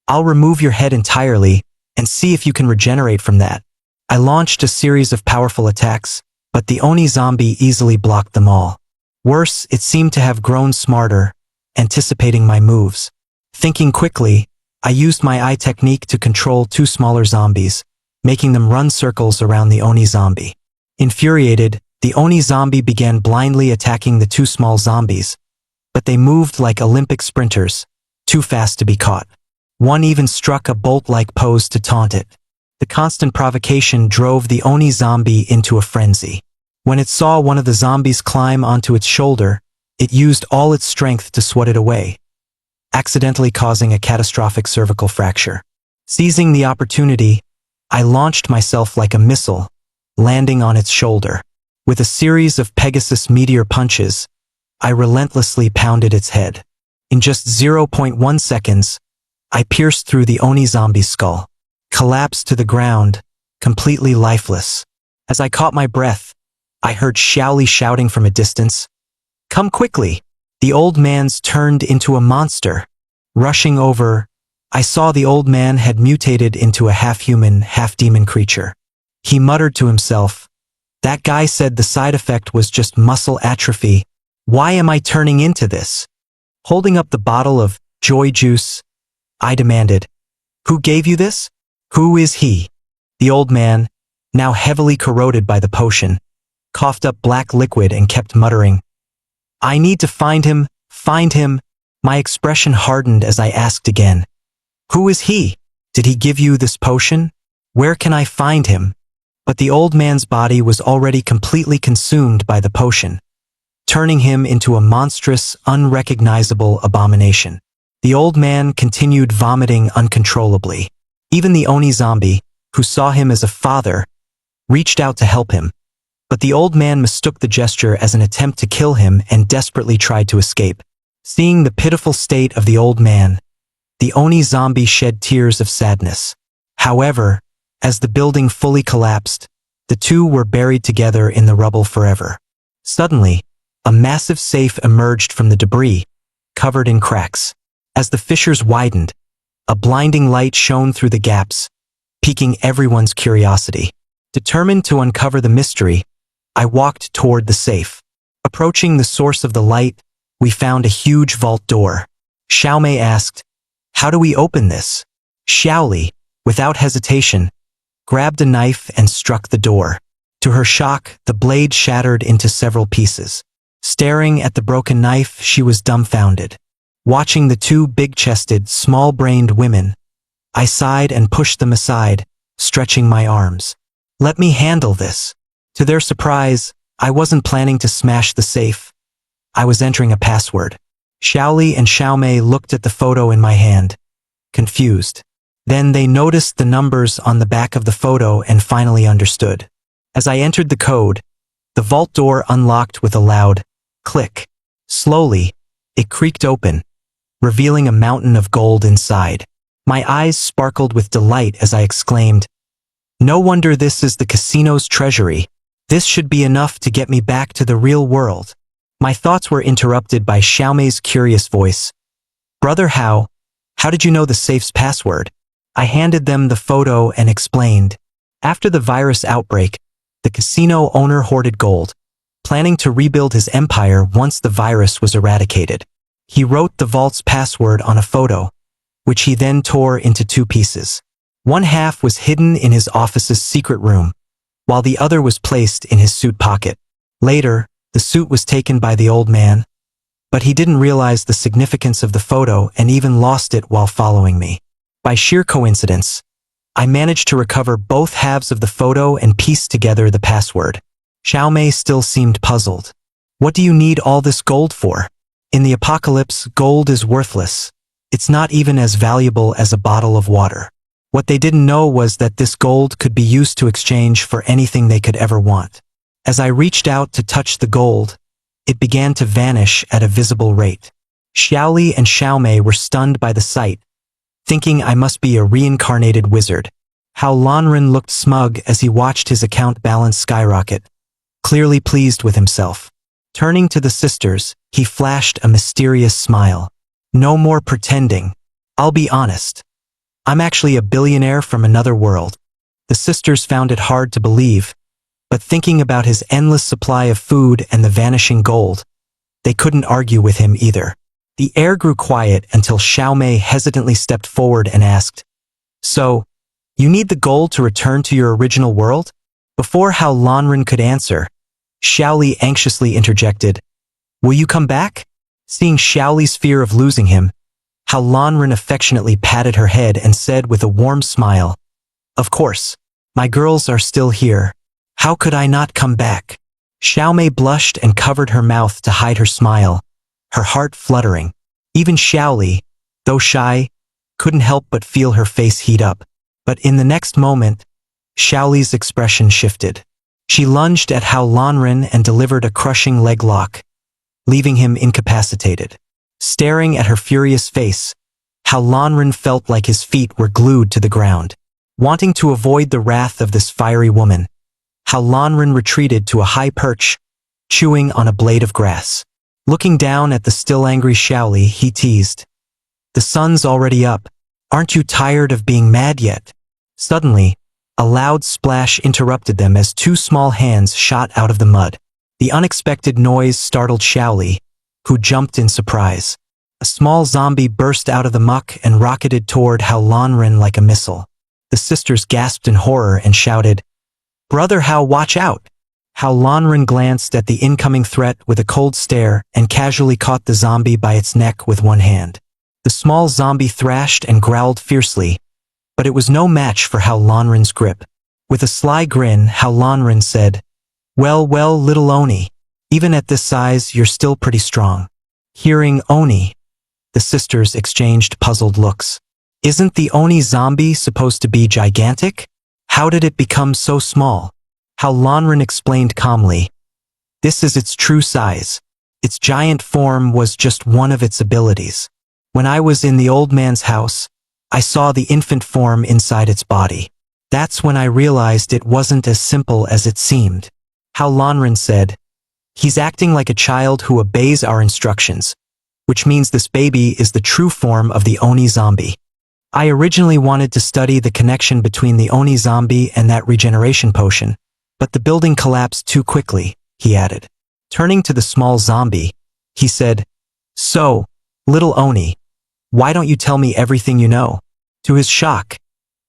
I'll remove your head entirely and see if you can regenerate from that." I launched a series of powerful attacks, but the Oni zombie easily blocked them all. Worse, it seemed to have grown smarter, anticipating my moves. Thinking quickly, I used my eye technique to control two smaller zombies, making them run circles around the Oni zombie. Infuriated, the Oni zombie began blindly attacking the two small zombies, but they moved like Olympic sprinters, too fast to be caught. One even struck a bolt-like pose to taunt it. The constant provocation drove the Oni zombie into a frenzy. When it saw one of the zombies climb onto its shoulder, it used all its strength to swat it away, accidentally causing a catastrophic cervical fracture. Seizing the opportunity, I launched myself like a missile, landing on its shoulder. With a series of Pegasus meteor punches, I relentlessly pounded its head. In just 0.1 seconds, I pierced through the Oni zombie's skull, collapsed to the ground, completely lifeless. As I caught my breath, I heard Xiaoli shouting from a distance, "Come quickly!" The old man's turned into a monster. Rushing over, I saw the old man had mutated into a half-human, half-demon creature. He muttered to himself, "That guy said the side effect was just muscle atrophy. Why am I turning into this?" Holding up the bottle of joy juice, I demanded, "Who gave you this? Who is he?" The old man, now heavily corroded by the potion, coughed up black liquid and kept muttering, "I need to find him, find him." My expression hardened as I asked again, "Who is he? Did he give you this potion? Where can I find him?" But the old man's body was already completely consumed by the potion, turning him into a monstrous, unrecognizable abomination. The old man continued vomiting uncontrollably. Even the Oni zombie, who saw him as a father, reached out to help him. But the old man mistook the gesture as an attempt to kill him and desperately tried to escape. Seeing the pitiful state of the old man, the Oni zombie shed tears of sadness. However, as the building fully collapsed, the two were buried together in the rubble forever. Suddenly, a massive safe emerged from the debris, covered in cracks. As the fissures widened, a blinding light shone through the gaps, piquing everyone's curiosity. Determined to uncover the mystery, I walked toward the safe. Approaching the source of the light, we found a huge vault door. Xiaomei asked, "How do we open this?" Xiaoli, without hesitation, grabbed a knife and struck the door. To her shock, the blade shattered into several pieces. Staring at the broken knife, she was dumbfounded. Watching the two big-chested, small-brained women, I sighed and pushed them aside, stretching my arms. "Let me handle this." To their surprise, I wasn't planning to smash the safe. I was entering a password. Xiaoli and Xiaomei looked at the photo in my hand, confused. Then they noticed the numbers on the back of the photo and finally understood. As I entered the code, the vault door unlocked with a loud click. Slowly, it creaked open, revealing a mountain of gold inside. My eyes sparkled with delight as I exclaimed, "No wonder this is the casino's treasury. This should be enough to get me back to the real world." My thoughts were interrupted by Xiaomei's curious voice. "Brother how did you know the safe's password?" I handed them the photo and explained. After the virus outbreak, the casino owner hoarded gold, planning to rebuild his empire once the virus was eradicated. He wrote the vault's password on a photo, which he then tore into 2 pieces. One half was hidden in his office's secret room, while the other was placed in his suit pocket. Later, the suit was taken by the old man, but he didn't realize the significance of the photo and even lost it while following me. By sheer coincidence, I managed to recover both halves of the photo and piece together the password. Xiaomei still seemed puzzled. "What do you need all this gold for? In the apocalypse, gold is worthless. It's not even as valuable as a bottle of water." What they didn't know was that this gold could be used to exchange for anything they could ever want. As I reached out to touch the gold, it began to vanish at a visible rate. Xiaoli and Xiaomei were stunned by the sight, thinking I must be a reincarnated wizard. Hao Lanren looked smug as he watched his account balance skyrocket, clearly pleased with himself. Turning to the sisters, he flashed a mysterious smile. "No more pretending. I'll be honest. I'm actually a billionaire from another world." The sisters found it hard to believe, but thinking about his endless supply of food and the vanishing gold, they couldn't argue with him either. The air grew quiet until Xiaomei hesitantly stepped forward and asked, "So, you need the gold to return to your original world?" Before Hao Lanren could answer, Xiaoli anxiously interjected, "Will you come back?" Seeing Xiaoli's fear of losing him, Hao Lanren affectionately patted her head and said with a warm smile, "Of course, my girls are still here. How could I not come back?" Xiaomei blushed and covered her mouth to hide her smile, her heart fluttering. Even Xiaoli, though shy, couldn't help but feel her face heat up. But in the next moment, Xiaoli's expression shifted. She lunged at Hao Lanren and delivered a crushing leg lock, leaving him incapacitated. Staring at her furious face, Hao Lanren felt like his feet were glued to the ground. Wanting to avoid the wrath of this fiery woman, Hao Lanren retreated to a high perch, chewing on a blade of grass. Looking down at the still angry Xiaoli, he teased, "The sun's already up. Aren't you tired of being mad yet?" Suddenly, a loud splash interrupted them as 2 small hands shot out of the mud. The unexpected noise startled Xiaoli, who jumped in surprise. A small zombie burst out of the muck and rocketed toward Hao Lanren like a missile. The sisters gasped in horror and shouted, "Brother Hao, watch out!" Hao Lanren glanced at the incoming threat with a cold stare and casually caught the zombie by its neck with one hand. The small zombie thrashed and growled fiercely, but it was no match for Hao Lanren's grip. With a sly grin, Hao Lanren said, Well, little Oni, even at this size, you're still pretty strong." Hearing Oni, the sisters exchanged puzzled looks. Isn't the Oni zombie supposed to be gigantic? How did it become so small? Hao Lanren explained calmly, "This is its true size. Its giant form was just one of its abilities. When I was in the old man's house, I saw the infant form inside its body. That's when I realized it wasn't as simple as it seemed." Hao Lanren said, "He's acting like a child who obeys our instructions, which means this baby is the true form of the Oni zombie. I originally wanted to study the connection between the Oni zombie and that regeneration potion, but the building collapsed too quickly," he added. Turning to the small zombie, he said, "So, little Oni, why don't you tell me everything you know?" To his shock,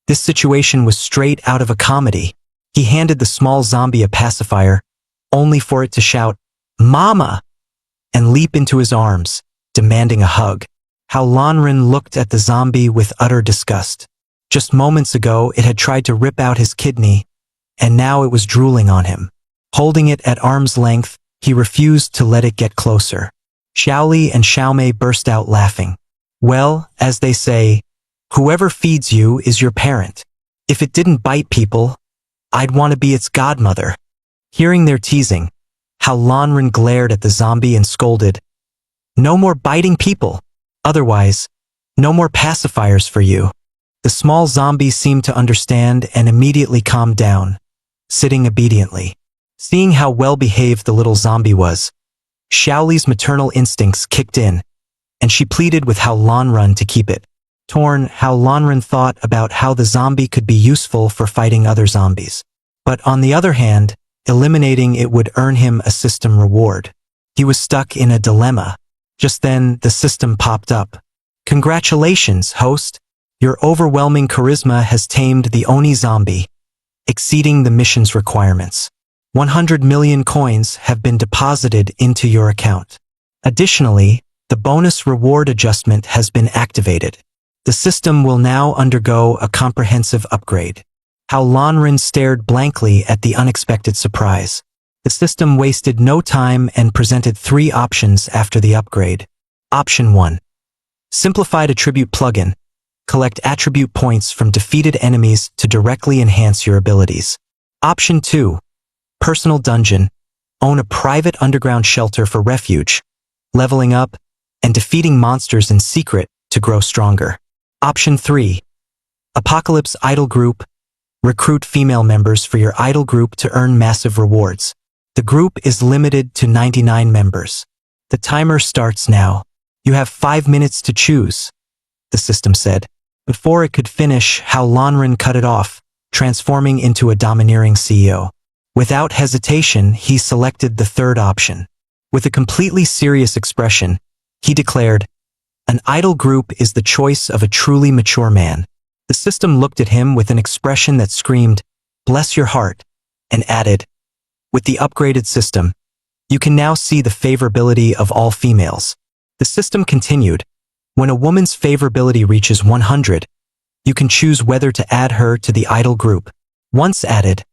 this situation was straight out of a comedy. He handed the small zombie a pacifier, only for it to shout, "Mama!" and leap into his arms, demanding a hug. Hao Lanren looked at the zombie with utter disgust. Just moments ago, it had tried to rip out his kidney, and now it was drooling on him. Holding it at arm's length, he refused to let it get closer. Xiaoli and Xiaomei burst out laughing. Well, as they say, whoever feeds you is your parent. If it didn't bite people, I'd want to be its godmother. Hearing their teasing, Hao Lanren glared at the zombie and scolded, "No more biting people. Otherwise, no more pacifiers for you." The small zombie seemed to understand and immediately calmed down, sitting obediently. Seeing how well-behaved the little zombie was, Xiaoli's maternal instincts kicked in, and she pleaded with Hao Lanren to keep it. Torn, Hao Lanren thought about how the zombie could be useful for fighting other zombies. But on the other hand, eliminating it would earn him a system reward. He was stuck in a dilemma. Just then, the system popped up. "Congratulations, host! Your overwhelming charisma has tamed the Oni zombie, exceeding the mission's requirements. 100 million coins have been deposited into your account. Additionally, the bonus reward adjustment has been activated. The system will now undergo a comprehensive upgrade." Hao Lanren stared blankly at the unexpected surprise. The system wasted no time and presented 3 options after the upgrade. Option 1. Simplified Attribute Plugin. Collect attribute points from defeated enemies to directly enhance your abilities. Option 2. Personal Dungeon. Own a private underground shelter for refuge, leveling up, and defeating monsters in secret to grow stronger. Option 3. Apocalypse Idol Group. Recruit female members for your idol group to earn massive rewards. The group is limited to 99 members. The timer starts now. You have 5 minutes to choose, the system said. Before it could finish, Hao Lanren cut it off, transforming into a domineering CEO. Without hesitation, he selected the third option. With a completely serious expression, he declared, "An idol group is the choice of a truly mature man." The system looked at him with an expression that screamed, "Bless your heart," and added, "With the upgraded system, you can now see the favorability of all females." The system continued, "When a woman's favorability reaches 100, you can choose whether to add her to the idol group. Once added,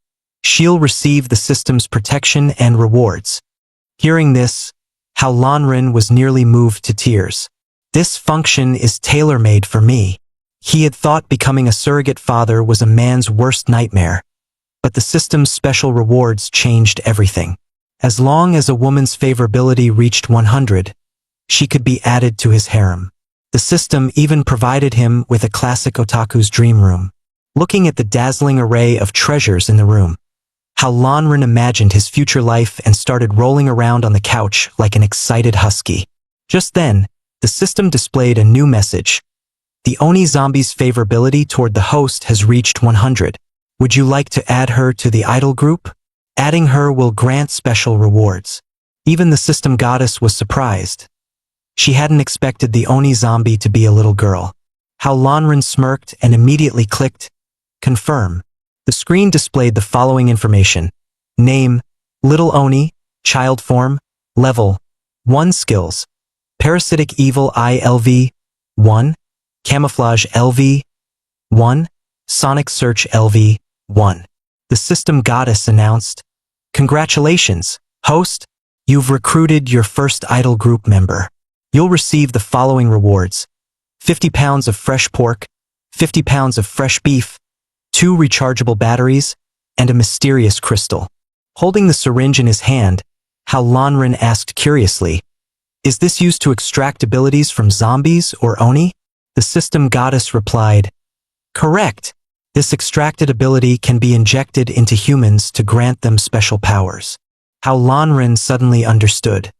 she'll receive the system's protection and rewards." Hearing this, Hao Lanren was nearly moved to tears. "This function is tailor-made for me." He had thought becoming a surrogate father was a man's worst nightmare, but the system's special rewards changed everything. As long as a woman's favorability reached 100, she could be added to his harem. The system even provided him with a classic otaku's dream room. Looking at the dazzling array of treasures in the room, Hao Lanren imagined his future life and started rolling around on the couch like an excited husky. Just then, the system displayed a new message. "The Oni zombie's favorability toward the host has reached 100. Would you like to add her to the idol group? Adding her will grant special rewards." Even the system goddess was surprised. She hadn't expected the Oni zombie to be a little girl. Hao Lanren smirked and immediately clicked, "Confirm." The screen displayed the following information. Name, Little Oni, child form, level, 1 skills, Parasitic Evil ILV, 1, Camouflage LV, 1, Sonic Search LV, 1. The system goddess announced, "Congratulations, host, you've recruited your first idol group member. You'll receive the following rewards: 50 pounds of fresh pork, 50 pounds of fresh beef, 2 rechargeable batteries, and a mysterious crystal." Holding the syringe in his hand, Hao Lanren asked curiously, "Is this used to extract abilities from zombies or Oni?" The system goddess replied, "Correct. This extracted ability can be injected into humans to grant them special powers." Hao Lanren suddenly understood.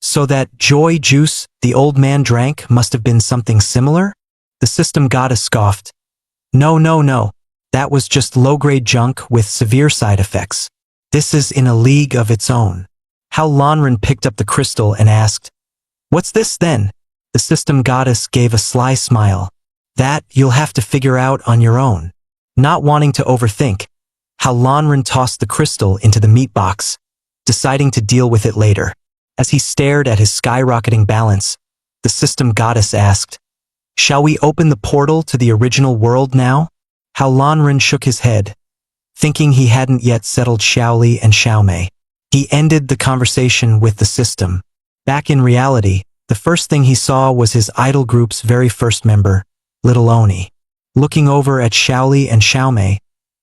So that joy juice the old man drank must have been something similar? The system goddess scoffed. No. That was just low-grade junk with severe side effects. This is in a league of its own." Hao Lanren picked up the crystal and asked, "What's this then?" The system goddess gave a sly smile. "That you'll have to figure out on your own." Not wanting to overthink, Hao Lanren tossed the crystal into the meat box, deciding to deal with it later. As he stared at his skyrocketing balance, the system goddess asked, "Shall we open the portal to the original world now?" Hao Lanren shook his head, thinking he hadn't yet settled Xiaoli and Xiaomei. He ended the conversation with the system. Back in reality, the first thing he saw was his idol group's very first member, Little Oni. Looking over at Xiaoli and Xiaomei,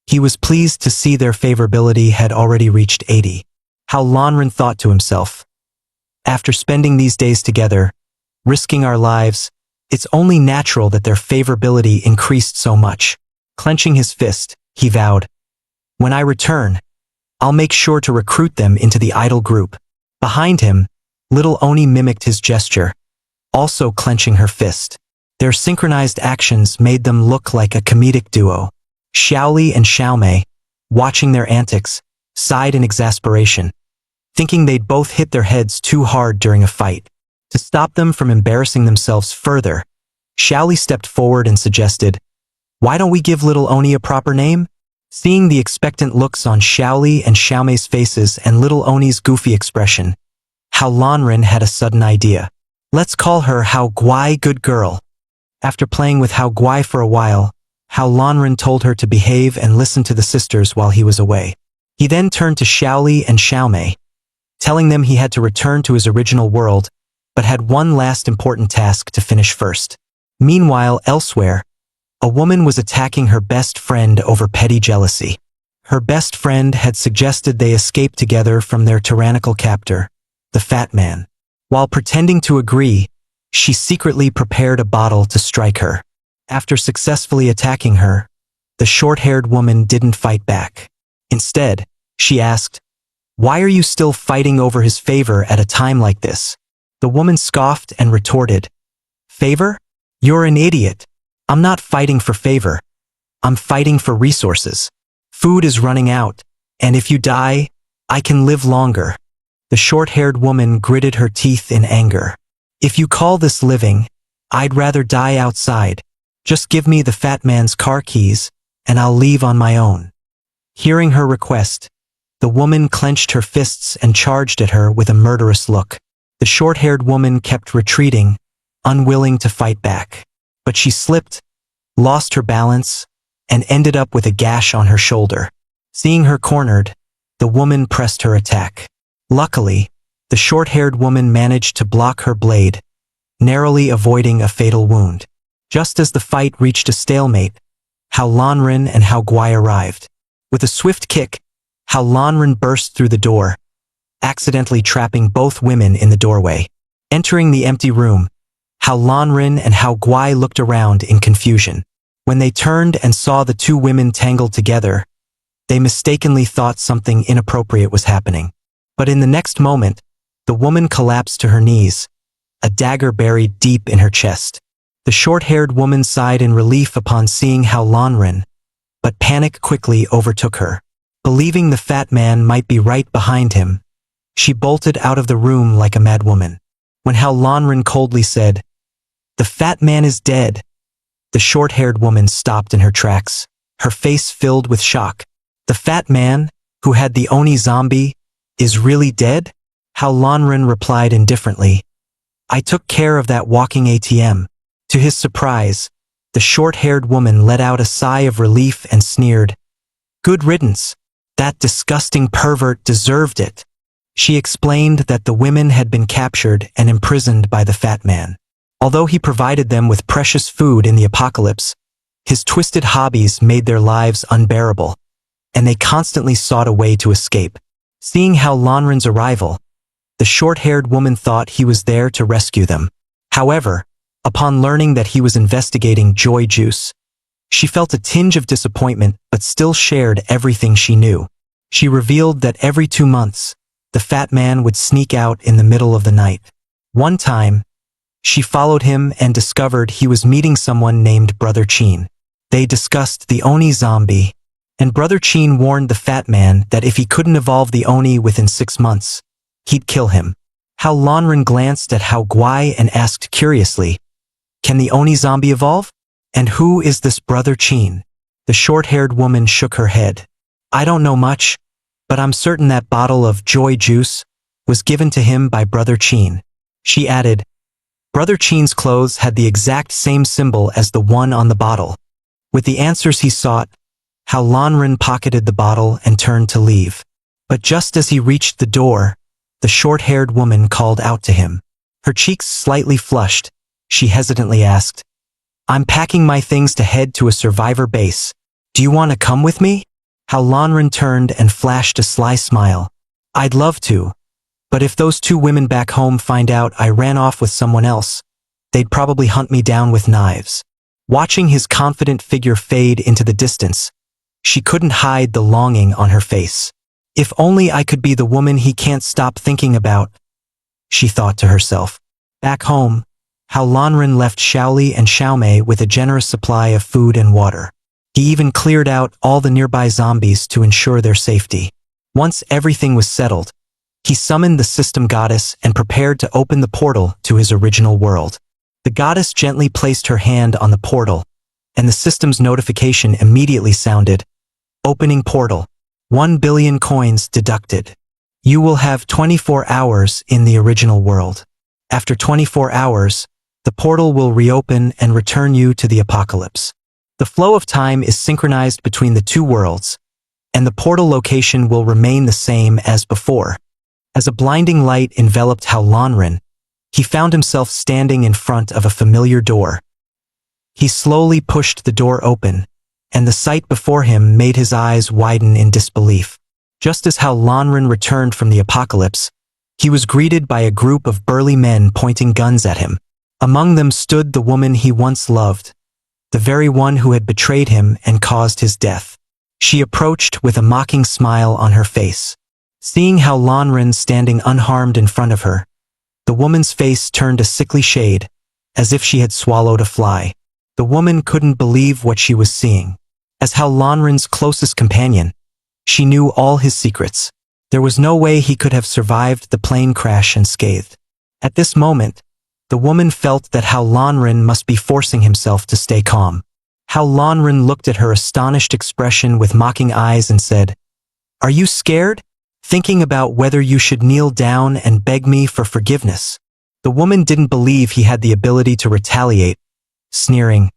he was pleased to see their favorability had already reached 80. How Lanren thought to himself. After spending these days together, risking our lives, it's only natural that their favorability increased so much. Clenching his fist, he vowed, "When I return, I'll make sure to recruit them into the idol group." Behind him, Little Oni mimicked his gesture, also clenching her fist. Their synchronized actions made them look like a comedic duo. Xiaoli and Xiaomei, watching their antics, sighed in exasperation, thinking they'd both hit their heads too hard during a fight. To stop them from embarrassing themselves further, Xiaoli stepped forward and suggested, "Why don't we give Little Oni a proper name?" Seeing the expectant looks on Xiaoli and Xiaomei's faces and Little Oni's goofy expression, Hao Lanren had a sudden idea. "Let's call her Hao Guai, good girl." After playing with Hao Guai for a while, Hao Lanren told her to behave and listen to the sisters while he was away. He then turned to Xiaoli and Xiaomei, telling them he had to return to his original world, but had one last important task to finish first. Meanwhile, elsewhere, a woman was attacking her best friend over petty jealousy. Her best friend had suggested they escape together from their tyrannical captor, the Fat Man. While pretending to agree, she secretly prepared a bottle to strike her. After successfully attacking her, the short-haired woman didn't fight back. Instead, she asked, "Why are you still fighting over his favor at a time like this?" The woman scoffed and retorted, "Favor? You're an idiot. I'm not fighting for favor. I'm fighting for resources. Food is running out, and if you die, I can live longer." The short-haired woman gritted her teeth in anger. "If you call this living, I'd rather die outside. Just give me the Fat Man's car keys, and I'll leave on my own." Hearing her request, the woman clenched her fists and charged at her with a murderous look. The short-haired woman kept retreating, unwilling to fight back. But she slipped, lost her balance, and ended up with a gash on her shoulder. Seeing her cornered, the woman pressed her attack. Luckily, the short-haired woman managed to block her blade, narrowly avoiding a fatal wound. Just as the fight reached a stalemate, Hao Lanren and Hao Guai arrived. With a swift kick, Hao Lanren burst through the door, accidentally trapping both women in the doorway. Entering the empty room, Hao Lanren and Hao Guai looked around in confusion. When they turned and saw the two women tangled together, they mistakenly thought something inappropriate was happening. But in the next moment, the woman collapsed to her knees, a dagger buried deep in her chest. The short-haired woman sighed in relief upon seeing Hao Lanren, but panic quickly overtook her. Believing the Fat Man might be right behind him, she bolted out of the room like a madwoman. When Hao Lanren coldly said, "The Fat Man is dead," the short-haired woman stopped in her tracks, her face filled with shock. "The Fat Man, who had the Oni zombie, is really dead?" Hao Lanren replied indifferently, "I took care of that walking ATM." To his surprise, the short-haired woman let out a sigh of relief and sneered, "Good riddance. That disgusting pervert deserved it." She explained that the women had been captured and imprisoned by the Fat Man. Although he provided them with precious food in the apocalypse, his twisted hobbies made their lives unbearable, and they constantly sought a way to escape. Seeing Hao Lanren's arrival, the short-haired woman thought he was there to rescue them. However, upon learning that he was investigating Joy Juice, she felt a tinge of disappointment but still shared everything she knew. She revealed that every 2 months, the Fat Man would sneak out in the middle of the night. One time, she followed him and discovered he was meeting someone named Brother Chin. They discussed the Oni zombie, and Brother Chin warned the Fat Man that if he couldn't evolve the Oni within 6 months, he'd kill him. Hao Lanren glanced at Hao Guai and asked curiously, "Can the Oni zombie evolve? And who is this Brother Chin?" The short-haired woman shook her head. "I don't know much, but I'm certain that bottle of Joy Juice was given to him by Brother Chin." She added, "Brother Chin's clothes had the exact same symbol as the one on the bottle." With the answers he sought, Hao Lanren pocketed the bottle and turned to leave. But just as he reached the door, the short-haired woman called out to him. Her cheeks slightly flushed, she hesitantly asked, "I'm packing my things to head to a survivor base. Do you want to come with me?" How Lanren turned and flashed a sly smile. "I'd love to. But if those two women back home find out I ran off with someone else, they'd probably hunt me down with knives." Watching his confident figure fade into the distance, she couldn't hide the longing on her face. If only I could be the woman he can't stop thinking about, she thought to herself. Back home, How Lanren left Xiaoli and Xiaomei with a generous supply of food and water. He even cleared out all the nearby zombies to ensure their safety. Once everything was settled, he summoned the system goddess and prepared to open the portal to his original world. The goddess gently placed her hand on the portal, and the system's notification immediately sounded. Opening portal. 1 billion coins deducted. You will have 24 hours in the original world. After 24 hours, the portal will reopen and return you to the apocalypse. The flow of time is synchronized between the two worlds, and the portal location will remain the same as before. As a blinding light enveloped How Lanren, he found himself standing in front of a familiar door. He slowly pushed the door open, and the sight before him made his eyes widen in disbelief. Just as How Lanren returned from the apocalypse, he was greeted by a group of burly men pointing guns at him. Among them stood the woman he once loved, the very one who had betrayed him and caused his death. She approached with a mocking smile on her face. Seeing How Lanren standing unharmed in front of her, the woman's face turned a sickly shade, as if she had swallowed a fly. The woman couldn't believe what she was seeing. As How Lanren's closest companion, she knew all his secrets. There was no way he could have survived the plane crash unscathed. At this moment, the woman felt that How Lanren must be forcing himself to stay calm. How Lanren looked at her astonished expression with mocking eyes and said, "Are you scared? Thinking about whether you should kneel down and beg me for forgiveness?" The woman didn't believe he had the ability to retaliate, sneering,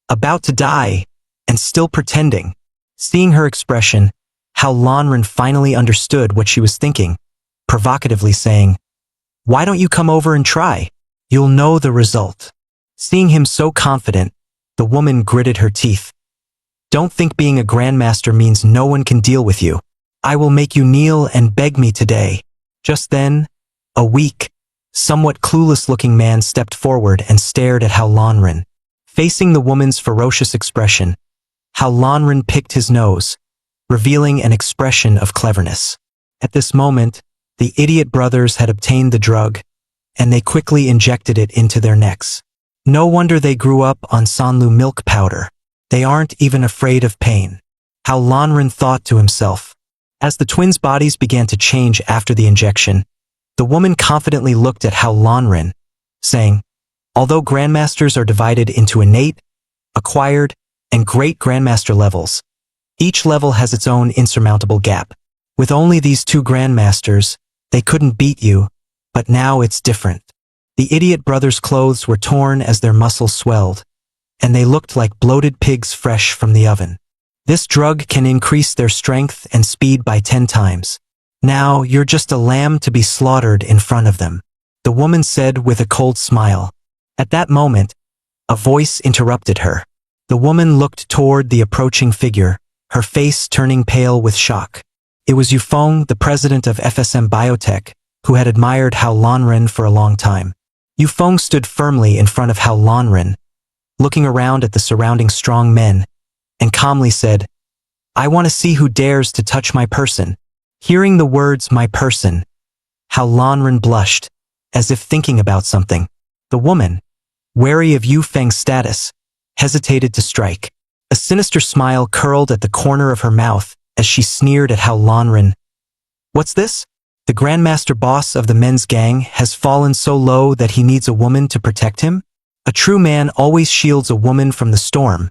"About to die, and still pretending." Seeing her expression, How Lanren finally understood what she was thinking, provocatively saying, "Why don't you come over and try? You'll know the result." Seeing him so confident, the woman gritted her teeth. "Don't think being a grandmaster means no one can deal with you. I will make you kneel and beg me today." Just then, a weak, somewhat clueless-looking man stepped forward and stared at How Lanren. Facing the woman's ferocious expression, How Lanren picked his nose, revealing an expression of cleverness. At this moment, the idiot brothers had obtained the drug, and they quickly injected it into their necks. No wonder they grew up on Sanlu milk powder. They aren't even afraid of pain. How Lanren thought to himself. As the twins' bodies began to change after the injection, the woman confidently looked at How Lanren, saying, "Although grandmasters are divided into innate, acquired, and great grandmaster levels, each level has its own insurmountable gap. With only these two grandmasters, they couldn't beat you, but now it's different." The idiot brothers' clothes were torn as their muscles swelled, and they looked like bloated pigs fresh from the oven. This drug can increase their strength and speed by 10 times. Now you're just a lamb to be slaughtered in front of them, the woman said with a cold smile. At that moment, a voice interrupted her. The woman looked toward the approaching figure, her face turning pale with shock. It was Yufeng, the president of FSM Biotech, who had admired How Lanren for a long time. Yufeng stood firmly in front of How Lanren, looking around at the surrounding strong men, and calmly said, "I want to see who dares to touch my person." Hearing the words "my person," How Lanren blushed, as if thinking about something. The woman, wary of Yufeng's status, hesitated to strike. A sinister smile curled at the corner of her mouth as she sneered at How Lanren. "What's this? The grandmaster boss of the men's gang has fallen so low that he needs a woman to protect him? A true man always shields a woman from the storm,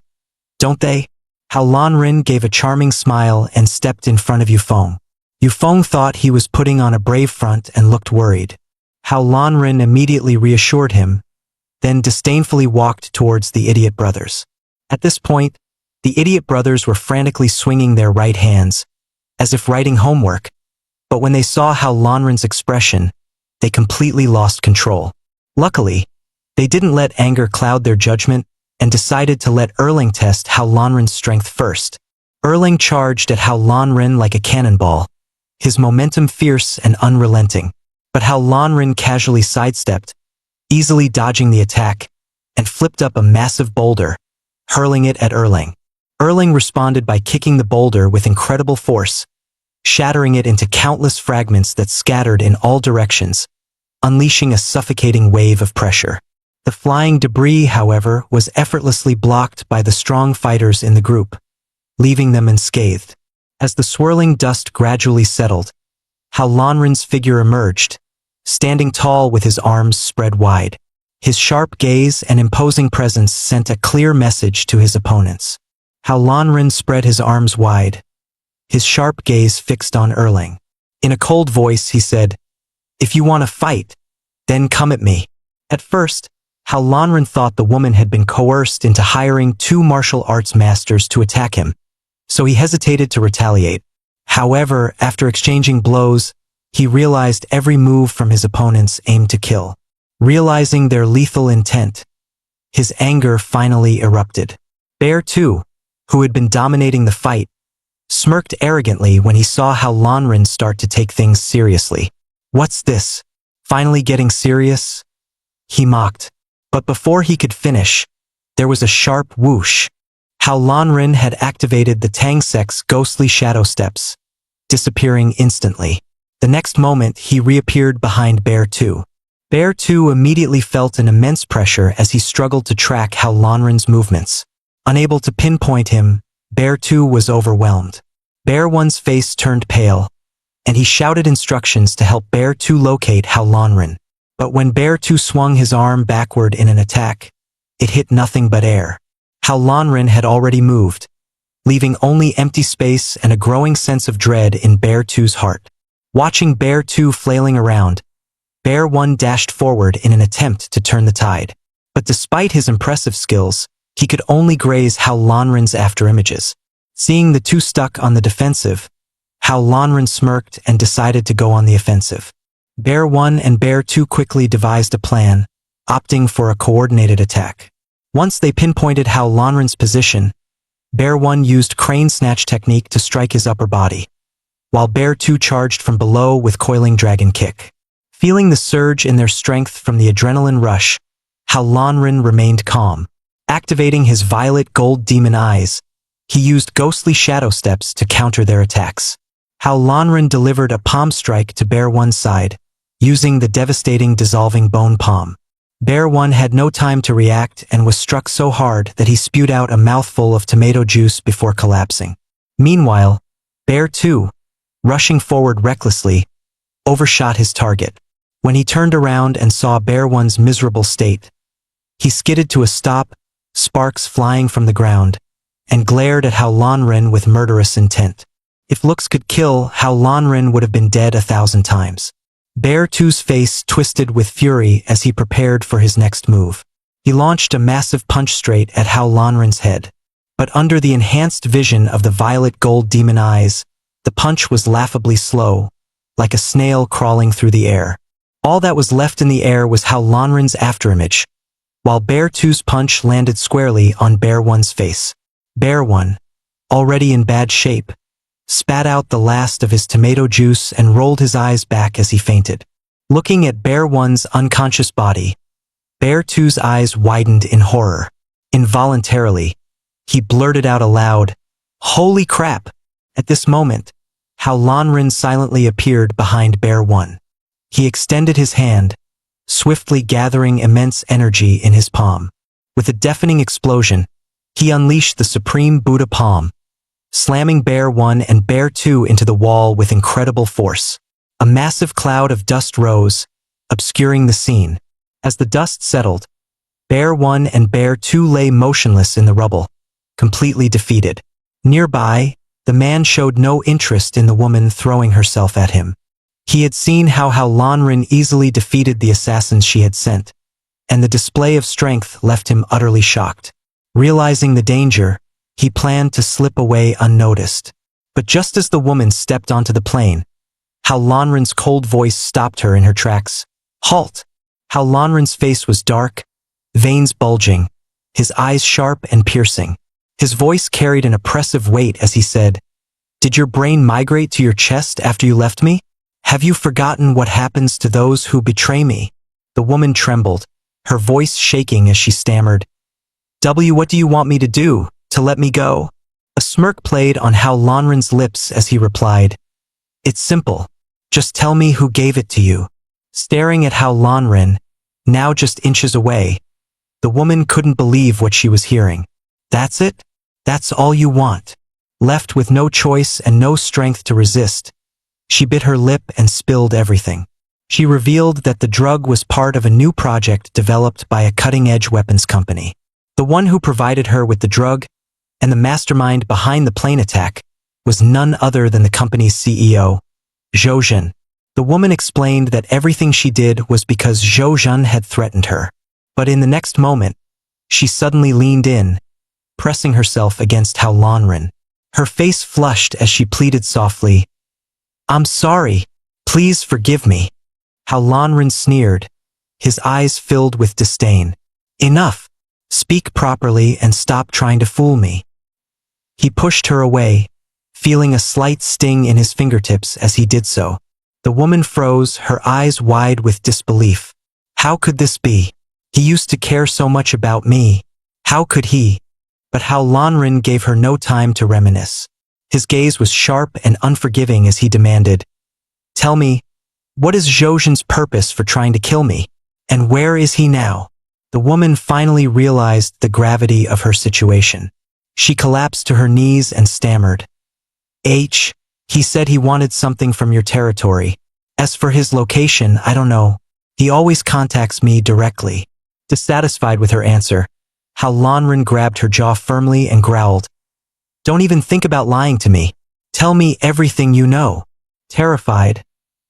don't they?" How Lanren gave a charming smile and stepped in front of Yufeng. Yufeng thought he was putting on a brave front and looked worried. How Lanren immediately reassured him, then disdainfully walked towards the idiot brothers. At this point, the idiot brothers were frantically swinging their right hands, as if writing homework, But when they saw Hao Lanren's expression, they completely lost control. Luckily, they didn't let anger cloud their judgment and decided to let Erling test Hao Lanren's strength first. Erling charged at Hao Lanren like a cannonball, his momentum fierce and unrelenting. But Hao Lanren casually sidestepped, easily dodging the attack, and flipped up a massive boulder, hurling it at Erling. Erling responded by kicking the boulder with incredible force, shattering it into countless fragments that scattered in all directions, unleashing a suffocating wave of pressure. The flying debris, however, was effortlessly blocked by the strong fighters in the group, leaving them unscathed. As the swirling dust gradually settled, Hao Lanren's figure emerged, standing tall with his arms spread wide. His sharp gaze and imposing presence sent a clear message to his opponents. Hao Lanren spread his arms wide, his sharp gaze fixed on Erling. In a cold voice, he said, "If you want to fight, then come at me." At first, Hao Lanren thought the woman had been coerced into hiring 2 martial arts masters to attack him, so he hesitated to retaliate. However, after exchanging blows, he realized every move from his opponents aimed to kill. Realizing their lethal intent, his anger finally erupted. Bear, too, who had been dominating the fight, smirked arrogantly when he saw Hao Lanren start to take things seriously. "What's this? Finally getting serious?" he mocked. But before he could finish, there was a sharp whoosh. Hao Lanren had activated the Tangsek's ghostly shadow steps, disappearing instantly. The next moment, he reappeared behind Bear 2. Bear 2 immediately felt an immense pressure as he struggled to track Hao Lanren's movements. Unable to pinpoint him, Bear 2 was overwhelmed. Bear 1's face turned pale, and he shouted instructions to help Bear 2 locate Hao Lanren. But when Bear 2 swung his arm backward in an attack, it hit nothing but air. Hao Lanren had already moved, leaving only empty space and a growing sense of dread in Bear 2's heart. Watching Bear 2 flailing around, Bear 1 dashed forward in an attempt to turn the tide. But despite his impressive skills, he could only graze Hao Lanren's afterimages. Seeing the two stuck on the defensive, Hao Lanren smirked and decided to go on the offensive. Bear 1 and Bear 2 quickly devised a plan, opting for a coordinated attack. Once they pinpointed Hao Lanren's position, Bear 1 used crane snatch technique to strike his upper body, while Bear 2 charged from below with coiling dragon kick. Feeling the surge in their strength from the adrenaline rush, Hao Lanren remained calm. Activating his violet gold demon eyes, he used ghostly shadow steps to counter their attacks. Hao Lanren delivered a palm strike to Bear 1's side, using the devastating dissolving bone palm. Bear 1 had no time to react and was struck so hard that he spewed out a mouthful of tomato juice before collapsing. Meanwhile, Bear 2, rushing forward recklessly, overshot his target. When he turned around and saw Bear 1's miserable state, he skidded to a stop, sparks flying from the ground, and glared at Hao Lanren with murderous intent. If looks could kill, Hao Lanren would have been dead 1,000 times. Bear 2's face twisted with fury as he prepared for his next move. He launched a massive punch straight at Hao Lanren's head. But under the enhanced vision of the violet gold demon eyes, the punch was laughably slow, like a snail crawling through the air. All that was left in the air was Hao Lanren's afterimage, while Bear 2's punch landed squarely on Bear 1's face. Bear 1, already in bad shape, spat out the last of his tomato juice and rolled his eyes back as he fainted. Looking at Bear 1's unconscious body, Bear 2's eyes widened in horror. Involuntarily, he blurted out aloud, "Holy crap!" At this moment, Hao Lanren silently appeared behind Bear 1. He extended his hand, swiftly gathering immense energy in his palm. With a deafening explosion, he unleashed the supreme Buddha palm, slamming Bear 1 and Bear 2 into the wall with incredible force. A massive cloud of dust rose, obscuring the scene. As the dust settled, Bear 1 and Bear 2 lay motionless in the rubble, completely defeated. Nearby, the man showed no interest in the woman throwing herself at him. He had seen how Hao Lanren easily defeated the assassins she had sent, and the display of strength left him utterly shocked. Realizing the danger, he planned to slip away unnoticed. But just as the woman stepped onto the plane, How Lanren's cold voice stopped her in her tracks. Halt! How Lanren's face was dark, veins bulging, his eyes sharp and piercing. His voice carried an oppressive weight as he said, "Did your brain migrate to your chest after you left me? Have you forgotten what happens to those who betray me?" The woman trembled, her voice shaking as she stammered, What do you want me to do, to let me go?" A smirk played on How Lanren's lips as he replied, "It's simple. Just tell me who gave it to you." Staring at How Lanren, now just inches away, the woman couldn't believe what she was hearing. "That's it? That's all you want?" Left with no choice and no strength to resist, she bit her lip and spilled everything. She revealed that the drug was part of a new project developed by a cutting-edge weapons company. The one who provided her with the drug and the mastermind behind the plane attack was none other than the company's CEO, Zhou Jun. The woman explained that everything she did was because Zhou Jun had threatened her. But in the next moment, she suddenly leaned in, pressing herself against How Lanren. Her face flushed as she pleaded softly, "I'm sorry. Please forgive me." How Lanren sneered, his eyes filled with disdain. "Enough. Speak properly and stop trying to fool me." He pushed her away, feeling a slight sting in his fingertips as he did so. The woman froze, her eyes wide with disbelief. How could this be? He used to care so much about me. How could he? But How Lanren gave her no time to reminisce. His gaze was sharp and unforgiving as he demanded, "Tell me, what is Zhou Jun's purpose for trying to kill me? And where is he now?" The woman finally realized the gravity of her situation. She collapsed to her knees and stammered, He said he wanted something from your territory. As for his location, I don't know. He always contacts me directly." Dissatisfied with her answer, How Lanren grabbed her jaw firmly and growled, "Don't even think about lying to me. Tell me everything you know." Terrified,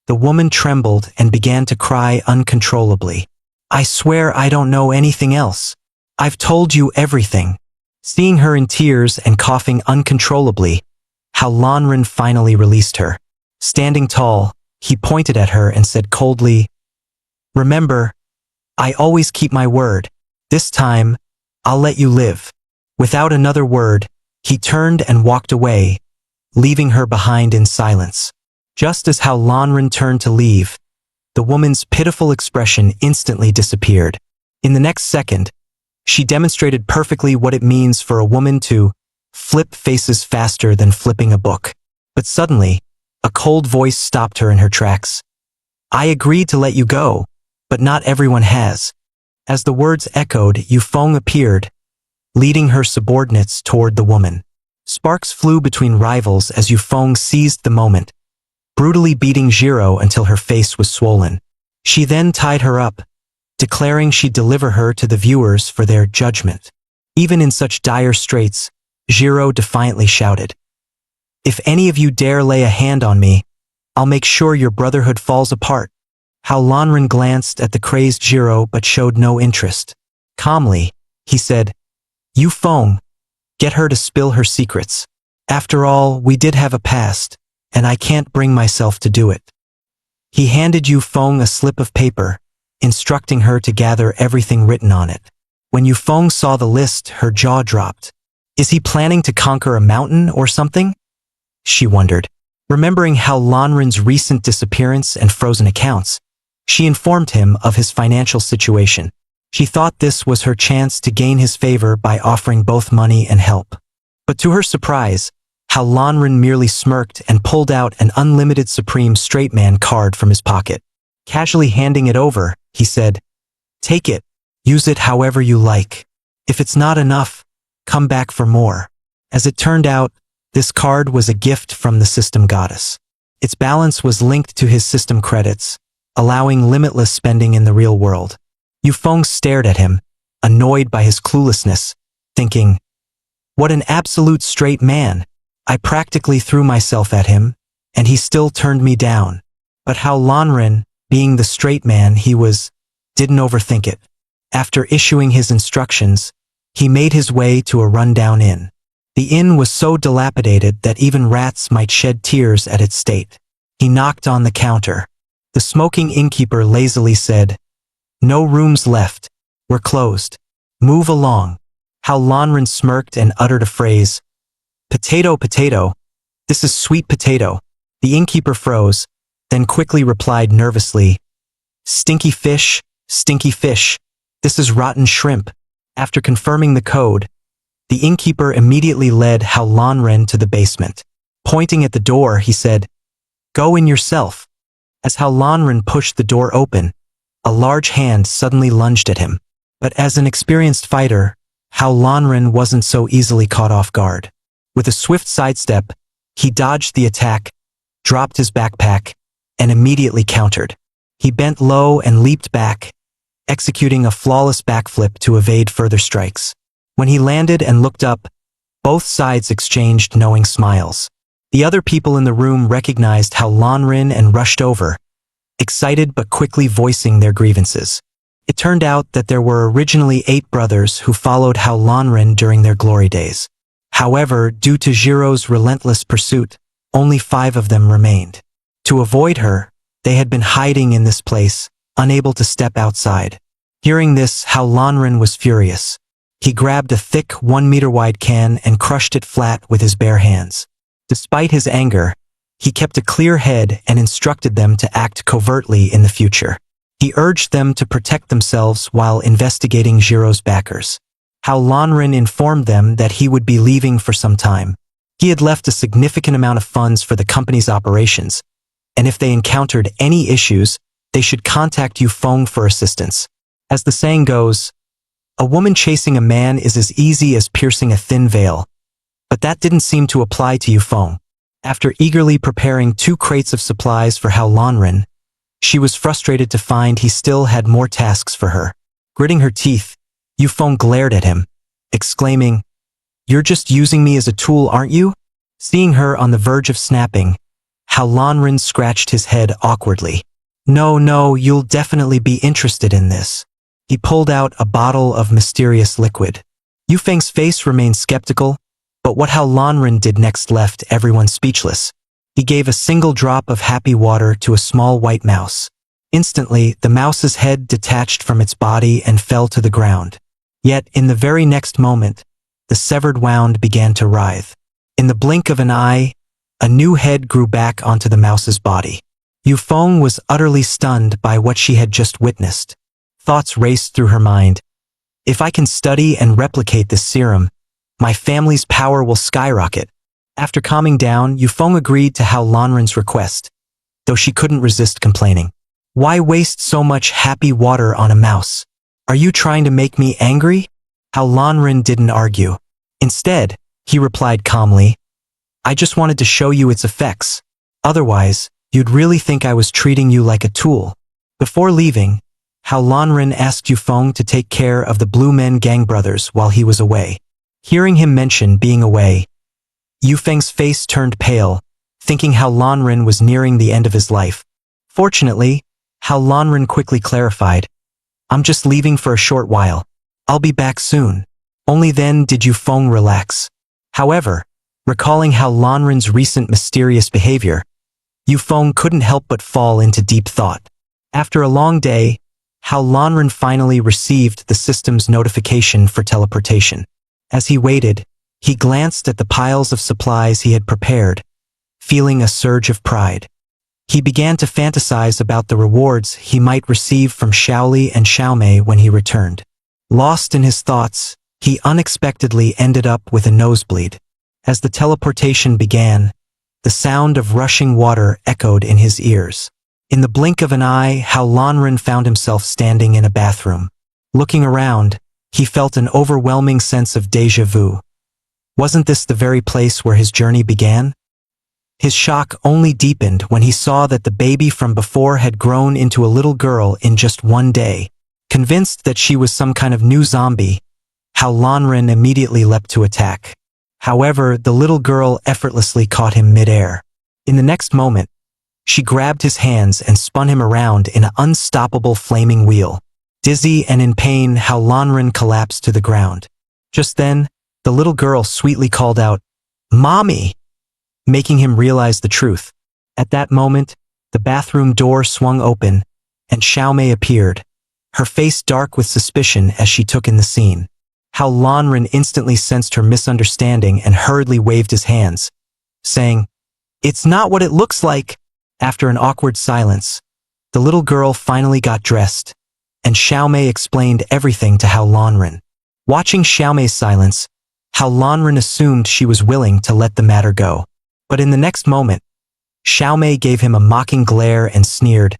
the woman trembled and began to cry uncontrollably. "I swear I don't know anything else. I've told you everything." Seeing her in tears and coughing uncontrollably, How Lanren finally released her. Standing tall, he pointed at her and said coldly, "Remember, I always keep my word. This time, I'll let you live." Without another word, he turned and walked away, leaving her behind in silence. Just as How Lanren turned to leave, the woman's pitiful expression instantly disappeared. In the next second, she demonstrated perfectly what it means for a woman to flip faces faster than flipping a book. But suddenly, a cold voice stopped her in her tracks. "I agreed to let you go, but not everyone has." As the words echoed, Yufeng appeared, leading her subordinates toward the woman. Sparks flew between rivals as Yufeng seized the moment, brutally beating Jiro until her face was swollen. She then tied her up, declaring she'd deliver her to the viewers for their judgment. Even in such dire straits, Jiro defiantly shouted, "If any of you dare lay a hand on me, I'll make sure your brotherhood falls apart." How Lanren glanced at the crazed Jiro but showed no interest. Calmly, he said, "Yufeng, get her to spill her secrets. After all, we did have a past, and I can't bring myself to do it." He handed Yufeng a slip of paper, instructing her to gather everything written on it. When Yufeng saw the list, her jaw dropped. Is he planning to conquer a mountain or something? She wondered. Remembering How Lanren's recent disappearance and frozen accounts, she informed him of his financial situation. She thought this was her chance to gain his favor by offering both money and help. But to her surprise, How Lanren merely smirked and pulled out an unlimited Supreme Straight Man card from his pocket. Casually handing it over, he said, "Take it. Use it however you like. If it's not enough, come back for more." As it turned out, this card was a gift from the system goddess. Its balance was linked to his system credits, allowing limitless spending in the real world. Yufeng stared at him, annoyed by his cluelessness, thinking, "What an absolute straight man. I practically threw myself at him, and he still turned me down." But How Lanren, being the straight man he was, didn't overthink it. After issuing his instructions, he made his way to a rundown inn. The inn was so dilapidated that even rats might shed tears at its state. He knocked on the counter. The smoking innkeeper lazily said, "No rooms left. We're closed. Move along." How Lanren smirked and uttered a phrase, "Potato, potato. This is sweet potato." The innkeeper froze, then quickly replied nervously, "Stinky fish, stinky fish. This is rotten shrimp." After confirming the code, the innkeeper immediately led How Lanren to the basement. Pointing at the door, he said, "Go in yourself." As How Lanren pushed the door open, a large hand suddenly lunged at him. But as an experienced fighter, How Lanren wasn't so easily caught off guard. With a swift sidestep, he dodged the attack, dropped his backpack, and immediately countered. He bent low and leaped back, executing a flawless backflip to evade further strikes. When he landed and looked up, both sides exchanged knowing smiles. The other people in the room recognized How Lanren and rushed over, excited but quickly voicing their grievances. It turned out that there were originally 8 brothers who followed How Lanren during their glory days. However, due to Jiro's relentless pursuit, only 5 of them remained. To avoid her, they had been hiding in this place, unable to step outside. Hearing this, How Lanren was furious. He grabbed a thick 1-meter-wide can and crushed it flat with his bare hands. Despite his anger, he kept a clear head and instructed them to act covertly in the future. He urged them to protect themselves while investigating Jiro's backers. How Lanren informed them that he would be leaving for some time. He had left a significant amount of funds for the company's operations, and if they encountered any issues, they should contact Yufeng for assistance. As the saying goes, a woman chasing a man is as easy as piercing a thin veil. But that didn't seem to apply to Yufeng. After eagerly preparing 2 crates of supplies for How Lanren, she was frustrated to find he still had more tasks for her. Gritting her teeth, Yufeng glared at him, exclaiming, "You're just using me as a tool, aren't you?" Seeing her on the verge of snapping, How Lanren scratched his head awkwardly. No, you'll definitely be interested in this." He pulled out a bottle of mysterious liquid. Yufeng's face remained skeptical, but what How Lanren did next left everyone speechless. He gave a single drop of happy water to a small white mouse. Instantly, the mouse's head detached from its body and fell to the ground. Yet, in the very next moment, the severed wound began to writhe. In the blink of an eye, a new head grew back onto the mouse's body. Yufeng was utterly stunned by what she had just witnessed. Thoughts raced through her mind. If I can study and replicate this serum, my family's power will skyrocket. After calming down, Yufeng agreed to How Lanren's request, though she couldn't resist complaining. "Why waste so much happy water on a mouse? Are you trying to make me angry?" How Lanren didn't argue. Instead, he replied calmly, "I just wanted to show you its effects. Otherwise, you'd really think I was treating you like a tool." Before leaving, How Lanren asked Yufeng to take care of the Blue Men gang brothers while he was away. Hearing him mention being away, Yufeng's face turned pale, thinking How Lanren was nearing the end of his life. Fortunately, How Lanren quickly clarified, "I'm just leaving for a short while. I'll be back soon." Only then did Yufeng relax. However, recalling How Lanren's recent mysterious behavior, Yufeng couldn't help but fall into deep thought. After a long day, How Lanren finally received the system's notification for teleportation. As he waited, he glanced at the piles of supplies he had prepared, feeling a surge of pride. He began to fantasize about the rewards he might receive from Xiaoli and Xiaomei when he returned. Lost in his thoughts, he unexpectedly ended up with a nosebleed. As the teleportation began, the sound of rushing water echoed in his ears. In the blink of an eye, How Lanren found himself standing in a bathroom. Looking around, he felt an overwhelming sense of déjà vu. Wasn't this the very place where his journey began? His shock only deepened when he saw that the baby from before had grown into a little girl in just one day. Convinced that she was some kind of new zombie, How Lanren immediately leapt to attack. However, the little girl effortlessly caught him mid-air. In the next moment, she grabbed his hands and spun him around in an unstoppable flaming wheel. Dizzy and in pain, How Lanren collapsed to the ground. Just then, the little girl sweetly called out, "Mommy!" making him realize the truth. At that moment, the bathroom door swung open, and Xiaomei appeared, her face dark with suspicion as she took in the scene. How Lanren instantly sensed her misunderstanding and hurriedly waved his hands, saying, "It's not what it looks like." After an awkward silence, the little girl finally got dressed, and Xiaomei explained everything to Hao Lanren. Watching Xiaomei's silence, Hao Lanren assumed she was willing to let the matter go. But in the next moment, Xiaomei gave him a mocking glare and sneered,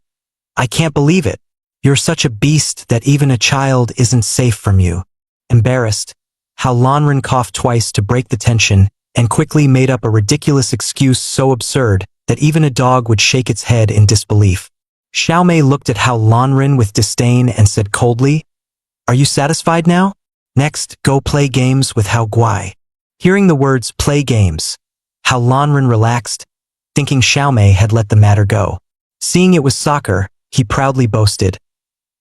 "I can't believe it. You're such a beast that even a child isn't safe from you." Embarrassed, Hao Lanren coughed twice to break the tension and quickly made up a ridiculous excuse so absurd that even a dog would shake its head in disbelief. Xiaomei looked at Hao Lanren with disdain and said coldly, "Are you satisfied now? Next, go play games with Hao Guai." Hearing the words "play games," Hao Lanren relaxed, thinking Xiaomei had let the matter go. Seeing it was soccer, he proudly boasted,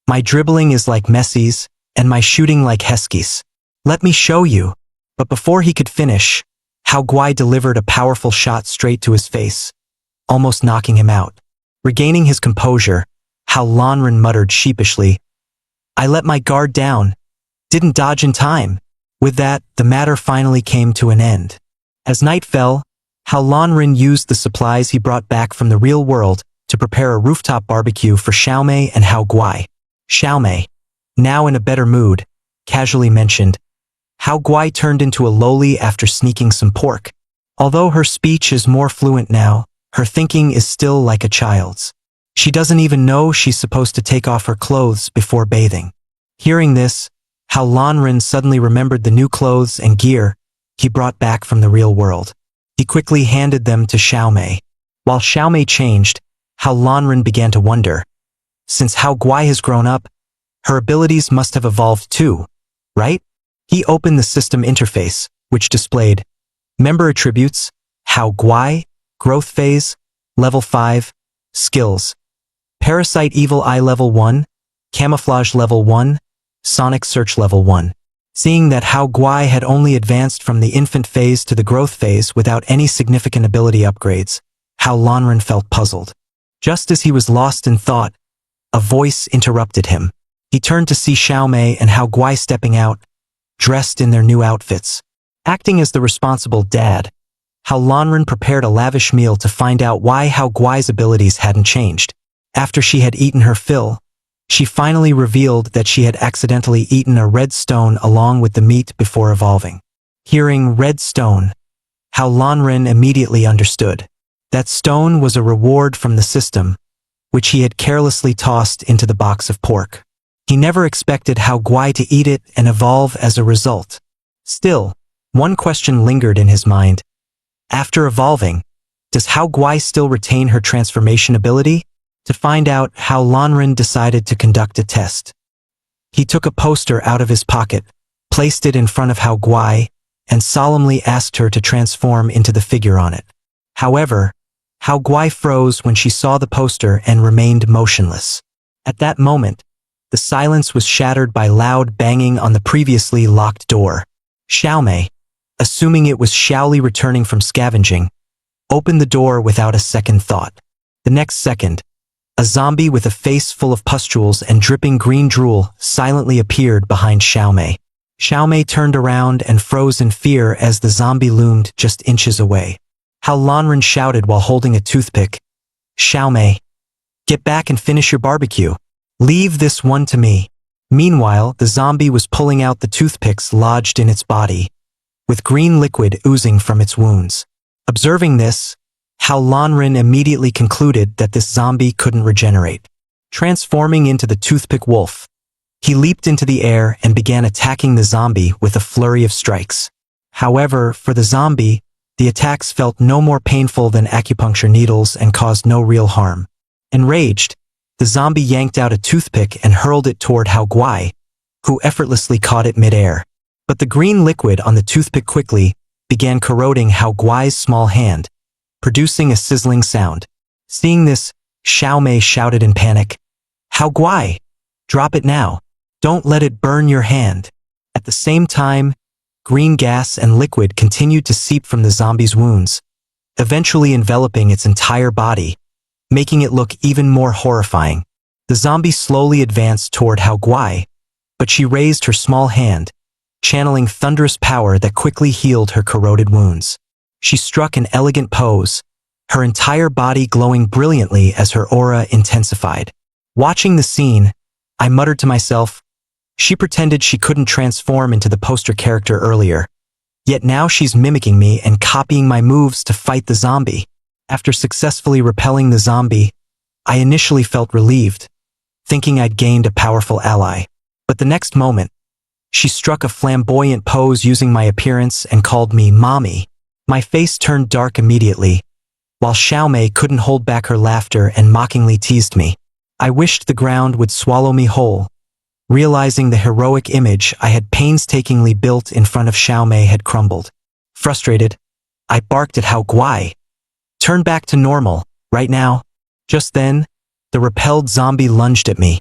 "My dribbling is like Messi's, and my shooting like Heskey's. Let me show you." But before he could finish, Hao Guai delivered a powerful shot straight to his face, almost knocking him out. Regaining his composure, Hao Lanren muttered sheepishly, "I let my guard down. Didn't dodge in time." With that, the matter finally came to an end. As night fell, Hao Lanren used the supplies he brought back from the real world to prepare a rooftop barbecue for Xiaomei and Hao Guai. Xiaomei, now in a better mood, casually mentioned, "Hao Guai turned into a loli after sneaking some pork. Although her speech is more fluent now, her thinking is still like a child's. She doesn't even know she's supposed to take off her clothes before bathing." Hearing this, Hao Lanren suddenly remembered the new clothes and gear he brought back from the real world. He quickly handed them to Xiaomei. While Xiaomei changed, Hao Lanren began to wonder, since Hao Guai has grown up, her abilities must have evolved too, right? He opened the system interface, which displayed member attributes, Hao Guai, growth phase, level 5, skills, parasite evil eye level 1, camouflage level 1, sonic search level 1. Seeing that Hao Guai had only advanced from the infant phase to the growth phase without any significant ability upgrades, Hao Lanren felt puzzled. Just as he was lost in thought, a voice interrupted him. He turned to see Xiaomei and Hao Guai stepping out, dressed in their new outfits. Acting as the responsible dad, Hao Lanren prepared a lavish meal to find out why Hao Guai's abilities hadn't changed. After she had eaten her fill, she finally revealed that she had accidentally eaten a red stone along with the meat before evolving. Hearing red stone, Hao Lanren immediately understood. That stone was a reward from the system, which he had carelessly tossed into the box of pork. He never expected Hao Guai to eat it and evolve as a result. Still, one question lingered in his mind. After evolving, does Hao Guai still retain her transformation ability? To find out, Hao Lanren decided to conduct a test. He took a poster out of his pocket, placed it in front of Hao Guai, and solemnly asked her to transform into the figure on it. However, Hao Guai froze when she saw the poster and remained motionless. At that moment, the silence was shattered by loud banging on the previously locked door. Xiaomei, assuming it was Xiaoli returning from scavenging, opened the door without a second thought. The next second, a zombie with a face full of pustules and dripping green drool silently appeared behind Xiaomei. Xiaomei turned around and froze in fear as the zombie loomed just inches away. Hao Lanren shouted while holding a toothpick, "Xiaomei, get back and finish your barbecue. Leave this one to me." Meanwhile, the zombie was pulling out the toothpicks lodged in its body, with green liquid oozing from its wounds. Observing this, Hao Lanren immediately concluded that this zombie couldn't regenerate. Transforming into the toothpick wolf, he leaped into the air and began attacking the zombie with a flurry of strikes. However, for the zombie, the attacks felt no more painful than acupuncture needles and caused no real harm. Enraged, the zombie yanked out a toothpick and hurled it toward Hao Guai, who effortlessly caught it mid-air. But the green liquid on the toothpick quickly began corroding Hao Guai's small hand, producing a sizzling sound. Seeing this, Xiaomei shouted in panic, "Hao Guai, drop it now. Don't let it burn your hand." At the same time, green gas and liquid continued to seep from the zombie's wounds, eventually enveloping its entire body, making it look even more horrifying. The zombie slowly advanced toward Hao Guai, but she raised her small hand, channeling thunderous power that quickly healed her corroded wounds. She struck an elegant pose, her entire body glowing brilliantly as her aura intensified. Watching the scene, I muttered to myself, she pretended she couldn't transform into the poster character earlier, yet now she's mimicking me and copying my moves to fight the zombie. After successfully repelling the zombie, I initially felt relieved, thinking I'd gained a powerful ally. But the next moment, she struck a flamboyant pose using my appearance and called me Mommy. My face turned dark immediately, while Xiaomei couldn't hold back her laughter and mockingly teased me. I wished the ground would swallow me whole, realizing the heroic image I had painstakingly built in front of Xiaomei had crumbled. Frustrated, I barked at Hao Guai. Turn back to normal, right now. Just then, the repelled zombie lunged at me,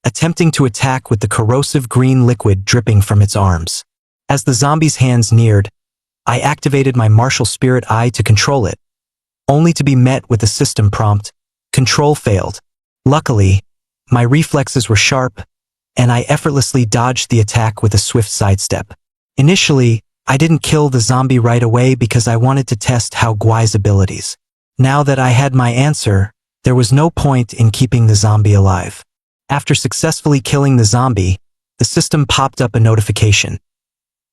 attempting to attack with the corrosive green liquid dripping from its arms. As the zombie's hands neared, I activated my martial spirit eye to control it, only to be met with a system prompt, control failed. Luckily, my reflexes were sharp, and I effortlessly dodged the attack with a swift sidestep. Initially, I didn't kill the zombie right away because I wanted to test Hao Guai's abilities. Now that I had my answer, there was no point in keeping the zombie alive. After successfully killing the zombie, the system popped up a notification.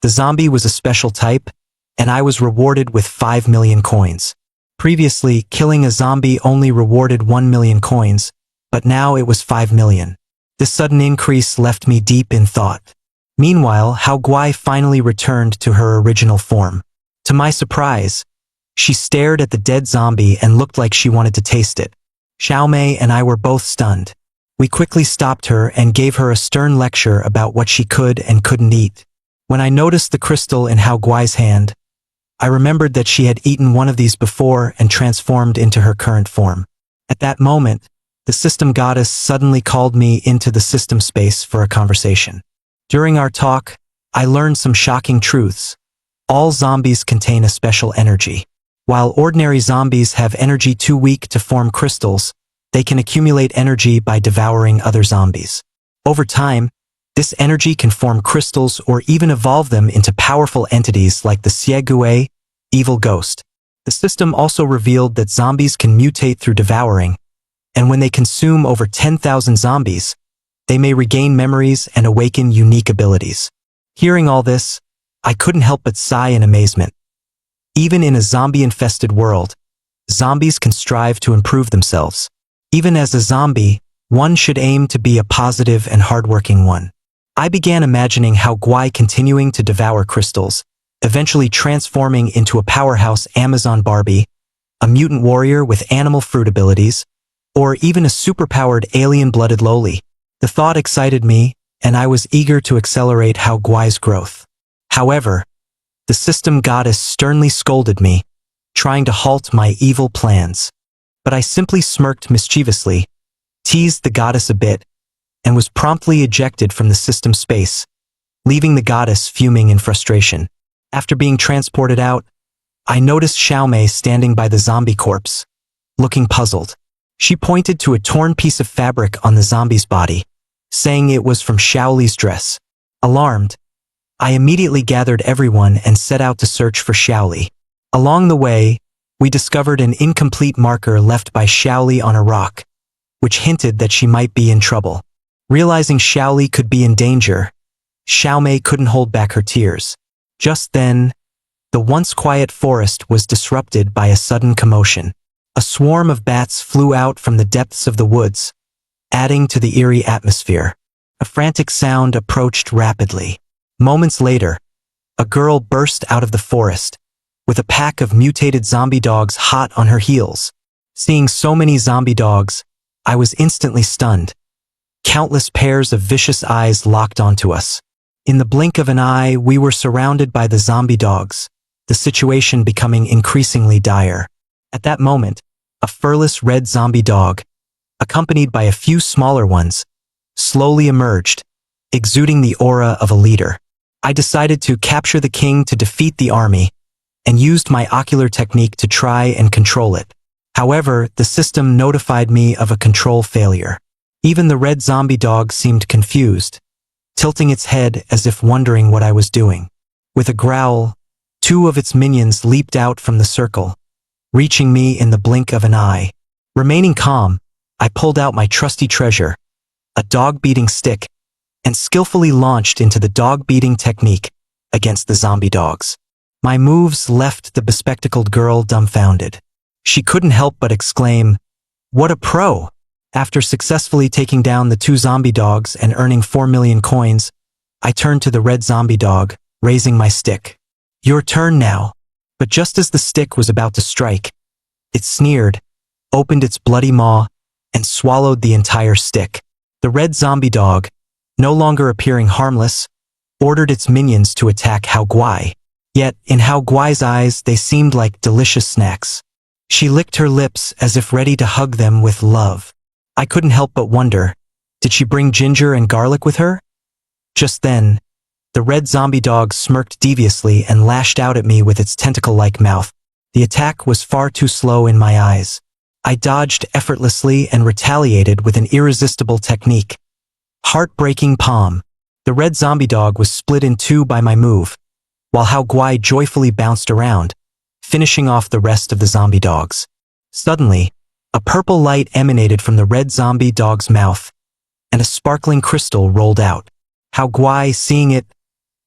The zombie was a special type, and I was rewarded with 5 million coins. Previously, killing a zombie only rewarded 1 million coins, but now it was 5 million. This sudden increase left me deep in thought. Meanwhile, Hao Guai finally returned to her original form. To my surprise, she stared at the dead zombie and looked like she wanted to taste it. Xiaomei and I were both stunned. We quickly stopped her and gave her a stern lecture about what she could and couldn't eat. When I noticed the crystal in Hao Guai's hand, I remembered that she had eaten one of these before and transformed into her current form. At that moment, the system goddess suddenly called me into the system space for a conversation. During our talk, I learned some shocking truths. All zombies contain a special energy. While ordinary zombies have energy too weak to form crystals, they can accumulate energy by devouring other zombies. Over time, this energy can form crystals or even evolve them into powerful entities like the Xiegue, evil ghost. The system also revealed that zombies can mutate through devouring, and when they consume over 10,000 zombies, they may regain memories and awaken unique abilities. Hearing all this, I couldn't help but sigh in amazement. Even in a zombie-infested world, zombies can strive to improve themselves. Even as a zombie, one should aim to be a positive and hardworking one. I began imagining Hao Guai continuing to devour crystals, eventually transforming into a powerhouse Amazon Barbie, a mutant warrior with animal fruit abilities, or even a superpowered alien-blooded loli. The thought excited me, and I was eager to accelerate Hao Guai's growth. However, the system goddess sternly scolded me, trying to halt my evil plans. But I simply smirked mischievously, teased the goddess a bit, and was promptly ejected from the system space, leaving the goddess fuming in frustration. After being transported out, I noticed Xiaomei standing by the zombie corpse, looking puzzled. She pointed to a torn piece of fabric on the zombie's body, saying it was from Xiaoli's dress. Alarmed, I immediately gathered everyone and set out to search for Xiaoli. Along the way, we discovered an incomplete marker left by Xiaoli on a rock, which hinted that she might be in trouble. Realizing Xiaoli could be in danger, Xiaomei couldn't hold back her tears. Just then, the once quiet forest was disrupted by a sudden commotion. A swarm of bats flew out from the depths of the woods, adding to the eerie atmosphere. A frantic sound approached rapidly. Moments later, a girl burst out of the forest, with a pack of mutated zombie dogs hot on her heels. Seeing so many zombie dogs, I was instantly stunned. Countless pairs of vicious eyes locked onto us. In the blink of an eye, we were surrounded by the zombie dogs, the situation becoming increasingly dire. At that moment, a furless red zombie dog, accompanied by a few smaller ones, slowly emerged, exuding the aura of a leader. I decided to capture the king to defeat the army, and used my ocular technique to try and control it. However, the system notified me of a control failure. Even the red zombie dog seemed confused, tilting its head as if wondering what I was doing. With a growl, two of its minions leaped out from the circle, reaching me in the blink of an eye. Remaining calm, I pulled out my trusty treasure, a dog-beating stick, and skillfully launched into the dog-beating technique against the zombie dogs. My moves left the bespectacled girl dumbfounded. She couldn't help but exclaim, "What a pro!" After successfully taking down the two zombie dogs and earning 4 million coins, I turned to the red zombie dog, raising my stick. "Your turn now." But just as the stick was about to strike, it sneered, opened its bloody maw, and swallowed the entire stick. The red zombie dog, no longer appearing harmless, ordered its minions to attack Hao Guai. Yet, in Hao Guai's eyes, they seemed like delicious snacks. She licked her lips as if ready to hug them with love. I couldn't help but wonder, did she bring ginger and garlic with her? Just then, the red zombie dog smirked deviously and lashed out at me with its tentacle-like mouth. The attack was far too slow in my eyes. I dodged effortlessly and retaliated with an irresistible technique. Heartbreaking palm. The red zombie dog was split in two by my move, while Hao Guai joyfully bounced around, finishing off the rest of the zombie dogs. Suddenly, a purple light emanated from the red zombie dog's mouth, and a sparkling crystal rolled out. Hao Guai, seeing it,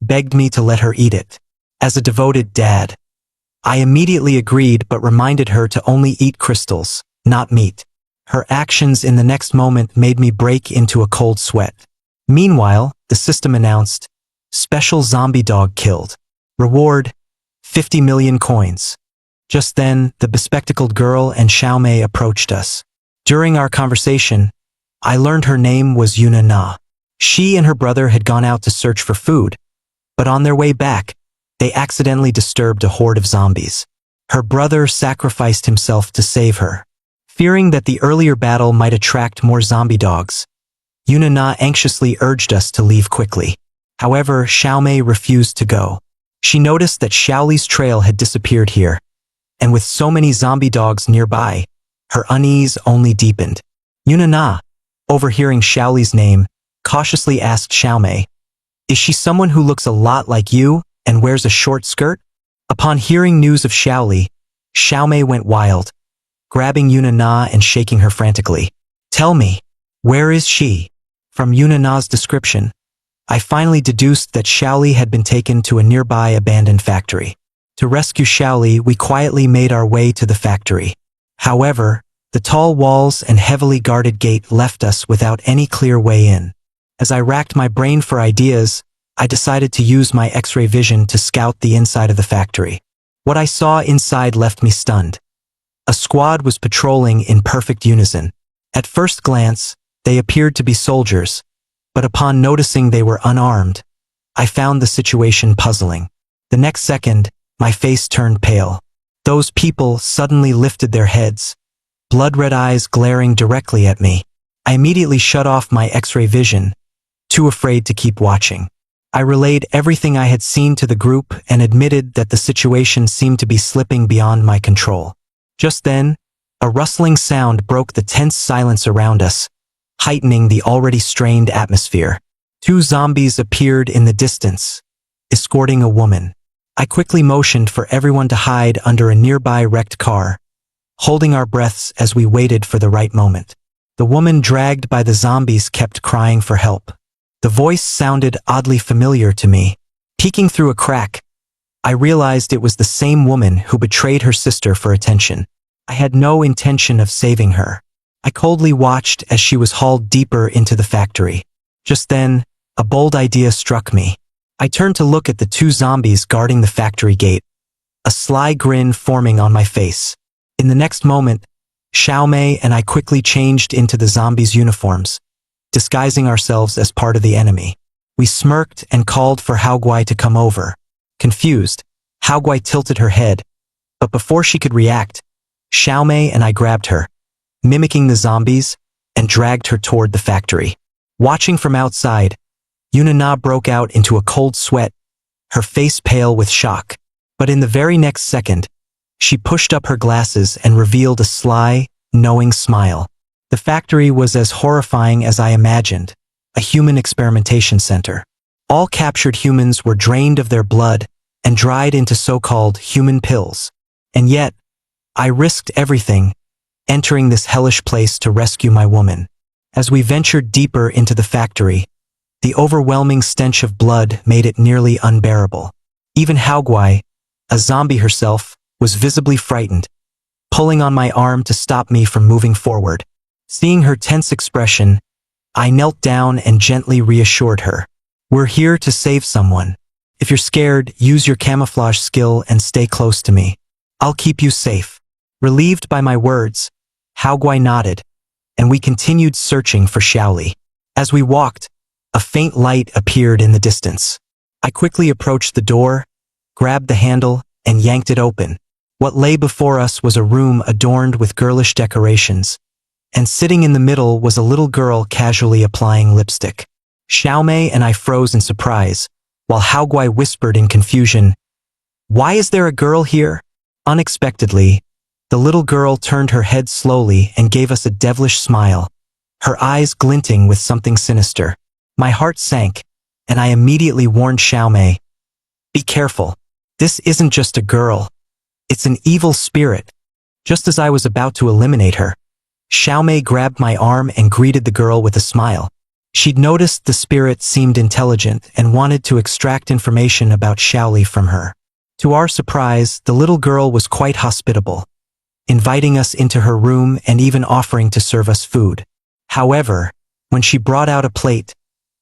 begged me to let her eat it. As a devoted dad, I immediately agreed but reminded her to only eat crystals, not meat. Her actions in the next moment made me break into a cold sweat. Meanwhile, the system announced, "Special zombie dog killed. Reward, 50 million coins." Just then, the bespectacled girl and Xiaomei approached us. During our conversation, I learned her name was Yuna Na. She and her brother had gone out to search for food, but on their way back, they accidentally disturbed a horde of zombies. Her brother sacrificed himself to save her. Fearing that the earlier battle might attract more zombie dogs, Yuna Na anxiously urged us to leave quickly. However, Xiaomei refused to go. She noticed that Xiaoli's trail had disappeared here, and with so many zombie dogs nearby, her unease only deepened. Yuna Na, overhearing Xiaoli's name, cautiously asked Xiaomei, "Is she someone who looks a lot like you and wears a short skirt?" Upon hearing news of Xiaoli, Xiaomei went wild, grabbing Yuna Na and shaking her frantically. "Tell me, where is she?" From Yuna Na's description, I finally deduced that Xiaoli had been taken to a nearby abandoned factory. To rescue Xiaoli, we quietly made our way to the factory. However, the tall walls and heavily guarded gate left us without any clear way in. As I racked my brain for ideas, I decided to use my X-ray vision to scout the inside of the factory. What I saw inside left me stunned. A squad was patrolling in perfect unison. At first glance, they appeared to be soldiers, but upon noticing they were unarmed, I found the situation puzzling. The next second, my face turned pale. Those people suddenly lifted their heads, blood-red eyes glaring directly at me. I immediately shut off my X-ray vision, too afraid to keep watching. I relayed everything I had seen to the group and admitted that the situation seemed to be slipping beyond my control. Just then, a rustling sound broke the tense silence around us, heightening the already strained atmosphere. Two zombies appeared in the distance, escorting a woman. I quickly motioned for everyone to hide under a nearby wrecked car, holding our breaths as we waited for the right moment. The woman dragged by the zombies kept crying for help. The voice sounded oddly familiar to me. Peeking through a crack, I realized it was the same woman who betrayed her sister for attention. I had no intention of saving her. I coldly watched as she was hauled deeper into the factory. Just then, a bold idea struck me. I turned to look at the two zombies guarding the factory gate, a sly grin forming on my face. In the next moment, Xiaomei and I quickly changed into the zombies' uniforms, disguising ourselves as part of the enemy. We smirked and called for Hao Guai to come over. Confused, Hao Guai tilted her head, but before she could react, Xiaomei and I grabbed her, mimicking the zombies, and dragged her toward the factory. Watching from outside, Yuna Na broke out into a cold sweat, her face pale with shock. But in the very next second, she pushed up her glasses and revealed a sly, knowing smile. The factory was as horrifying as I imagined, a human experimentation center. All captured humans were drained of their blood and dried into so-called human pills. And yet, I risked everything, entering this hellish place to rescue my woman. As we ventured deeper into the factory, the overwhelming stench of blood made it nearly unbearable. Even Haogwai, a zombie herself, was visibly frightened, pulling on my arm to stop me from moving forward. Seeing her tense expression, I knelt down and gently reassured her. "We're here to save someone. If you're scared, use your camouflage skill and stay close to me. I'll keep you safe." Relieved by my words, Haogwai nodded, and we continued searching for Xiaoli. As we walked, a faint light appeared in the distance. I quickly approached the door, grabbed the handle, and yanked it open. What lay before us was a room adorned with girlish decorations, and sitting in the middle was a little girl casually applying lipstick. Xiaomei and I froze in surprise, while Haogwai whispered in confusion, "Why is there a girl here?" Unexpectedly, the little girl turned her head slowly and gave us a devilish smile, her eyes glinting with something sinister. My heart sank, and I immediately warned Xiaomei, "Be careful. This isn't just a girl. It's an evil spirit." Just as I was about to eliminate her, Xiaomei grabbed my arm and greeted the girl with a smile. She'd noticed the spirit seemed intelligent and wanted to extract information about Xiaoli from her. To our surprise, the little girl was quite hospitable, inviting us into her room and even offering to serve us food. However, when she brought out a plate,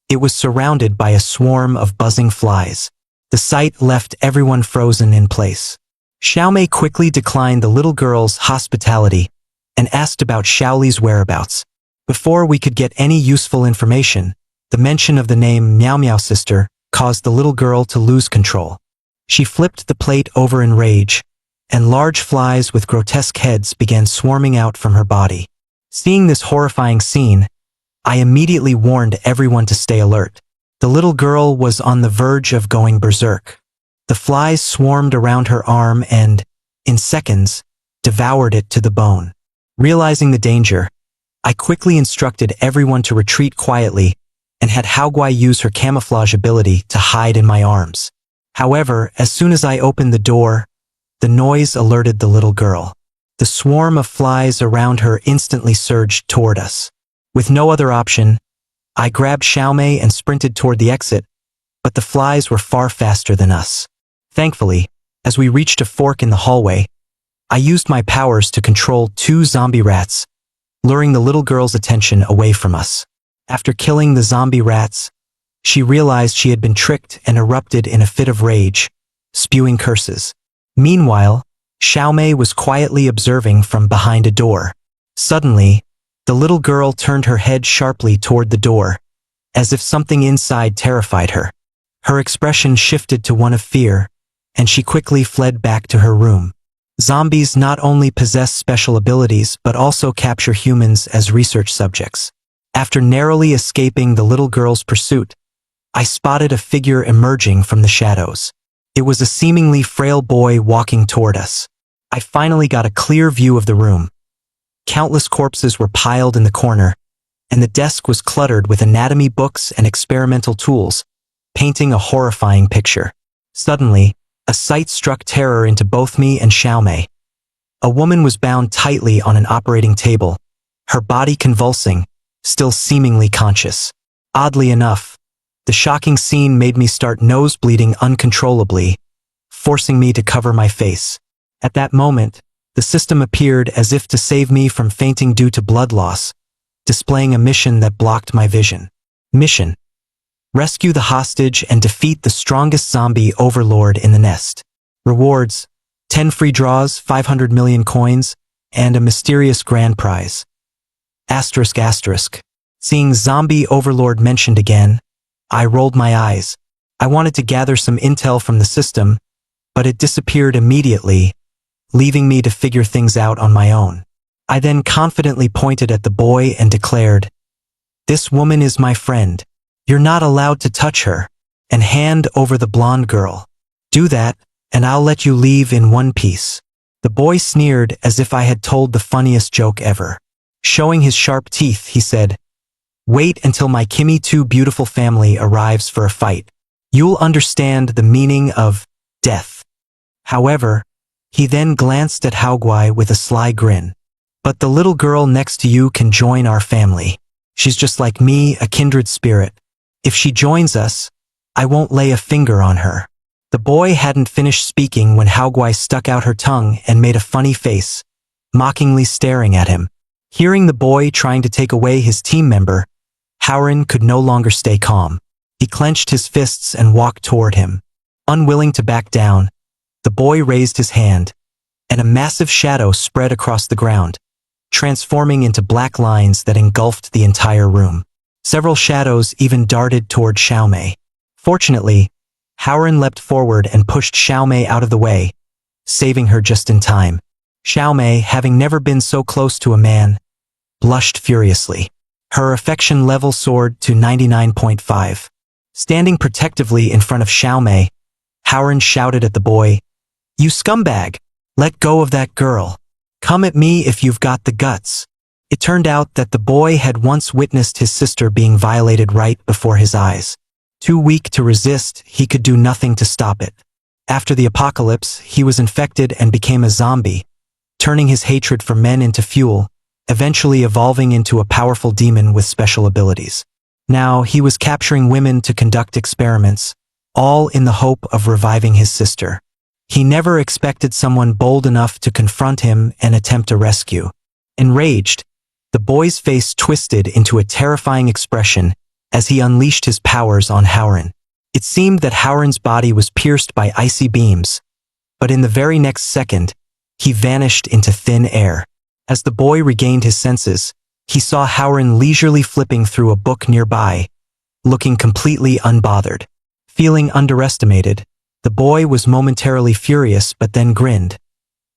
it was surrounded by a swarm of buzzing flies. The sight left everyone frozen in place. Xiaomei quickly declined the little girl's hospitality and asked about Xiaoli's whereabouts. Before we could get any useful information, the mention of the name Meow Meow Sister caused the little girl to lose control. She flipped the plate over in rage, and large flies with grotesque heads began swarming out from her body. Seeing this horrifying scene, I immediately warned everyone to stay alert. The little girl was on the verge of going berserk. The flies swarmed around her arm and, in seconds, devoured it to the bone. Realizing the danger, I quickly instructed everyone to retreat quietly and had Haogwai use her camouflage ability to hide in my arms. However, as soon as I opened the door, the noise alerted the little girl. The swarm of flies around her instantly surged toward us. With no other option, I grabbed Xiaomei and sprinted toward the exit, but the flies were far faster than us. Thankfully, as we reached a fork in the hallway, I used my powers to control 2 zombie rats, luring the little girl's attention away from us. After killing the zombie rats, she realized she had been tricked and erupted in a fit of rage, spewing curses. Meanwhile, Xiaomei was quietly observing from behind a door. Suddenly, the little girl turned her head sharply toward the door, as if something inside terrified her. Her expression shifted to one of fear, and she quickly fled back to her room. Zombies not only possess special abilities but also capture humans as research subjects. After narrowly escaping the little girl's pursuit, I spotted a figure emerging from the shadows. It was a seemingly frail boy walking toward us. I finally got a clear view of the room. Countless corpses were piled in the corner, and the desk was cluttered with anatomy books and experimental tools, painting a horrifying picture. Suddenly, a sight struck terror into both me and Xiaomei. A woman was bound tightly on an operating table, her body convulsing, still seemingly conscious. Oddly enough, the shocking scene made me start nosebleeding uncontrollably, forcing me to cover my face. At that moment, the system appeared as if to save me from fainting due to blood loss, displaying a mission that blocked my vision. Mission: rescue the hostage and defeat the strongest zombie overlord in the nest. Rewards: 10 free draws, 500 million coins, and a mysterious grand prize. Asterisk asterisk. Seeing zombie overlord mentioned again, I rolled my eyes. I wanted to gather some intel from the system, but it disappeared immediately, leaving me to figure things out on my own. I then confidently pointed at the boy and declared, "This woman is my friend. You're not allowed to touch her," and hand over the blonde girl. "Do that," and I'll let you leave in one piece." The boy sneered as if I had told the funniest joke ever. Showing his sharp teeth, he said, "Wait until my Kimi 2 beautiful family arrives for a fight. You'll understand the meaning of death." However, he then glanced at Haogwai with a sly grin. "But the little girl next to you can join our family. She's just like me, a kindred spirit. If she joins us, I won't lay a finger on her." The boy hadn't finished speaking when Haogwai stuck out her tongue and made a funny face, mockingly staring at him. Hearing the boy trying to take away his team member, Howren could no longer stay calm. He clenched his fists and walked toward him. Unwilling to back down, the boy raised his hand, and a massive shadow spread across the ground, transforming into black lines that engulfed the entire room. Several shadows even darted toward Xiaomei. Fortunately, Howren leapt forward and pushed Xiaomei out of the way, saving her just in time. Xiaomei, having never been so close to a man, blushed furiously. Her affection level soared to 99.5. Standing protectively in front of Xiaomei, Howren shouted at the boy, "You scumbag! Let go of that girl. Come at me if you've got the guts." It turned out that the boy had once witnessed his sister being violated right before his eyes. Too weak to resist, he could do nothing to stop it. After the apocalypse, he was infected and became a zombie, turning his hatred for men into fuel, eventually evolving into a powerful demon with special abilities. Now, he was capturing women to conduct experiments, all in the hope of reviving his sister. He never expected someone bold enough to confront him and attempt a rescue. Enraged, the boy's face twisted into a terrifying expression as he unleashed his powers on Howren. It seemed that Howren's body was pierced by icy beams, but in the very next second, he vanished into thin air. As the boy regained his senses, he saw Howren leisurely flipping through a book nearby, looking completely unbothered. Feeling underestimated, the boy was momentarily furious but then grinned,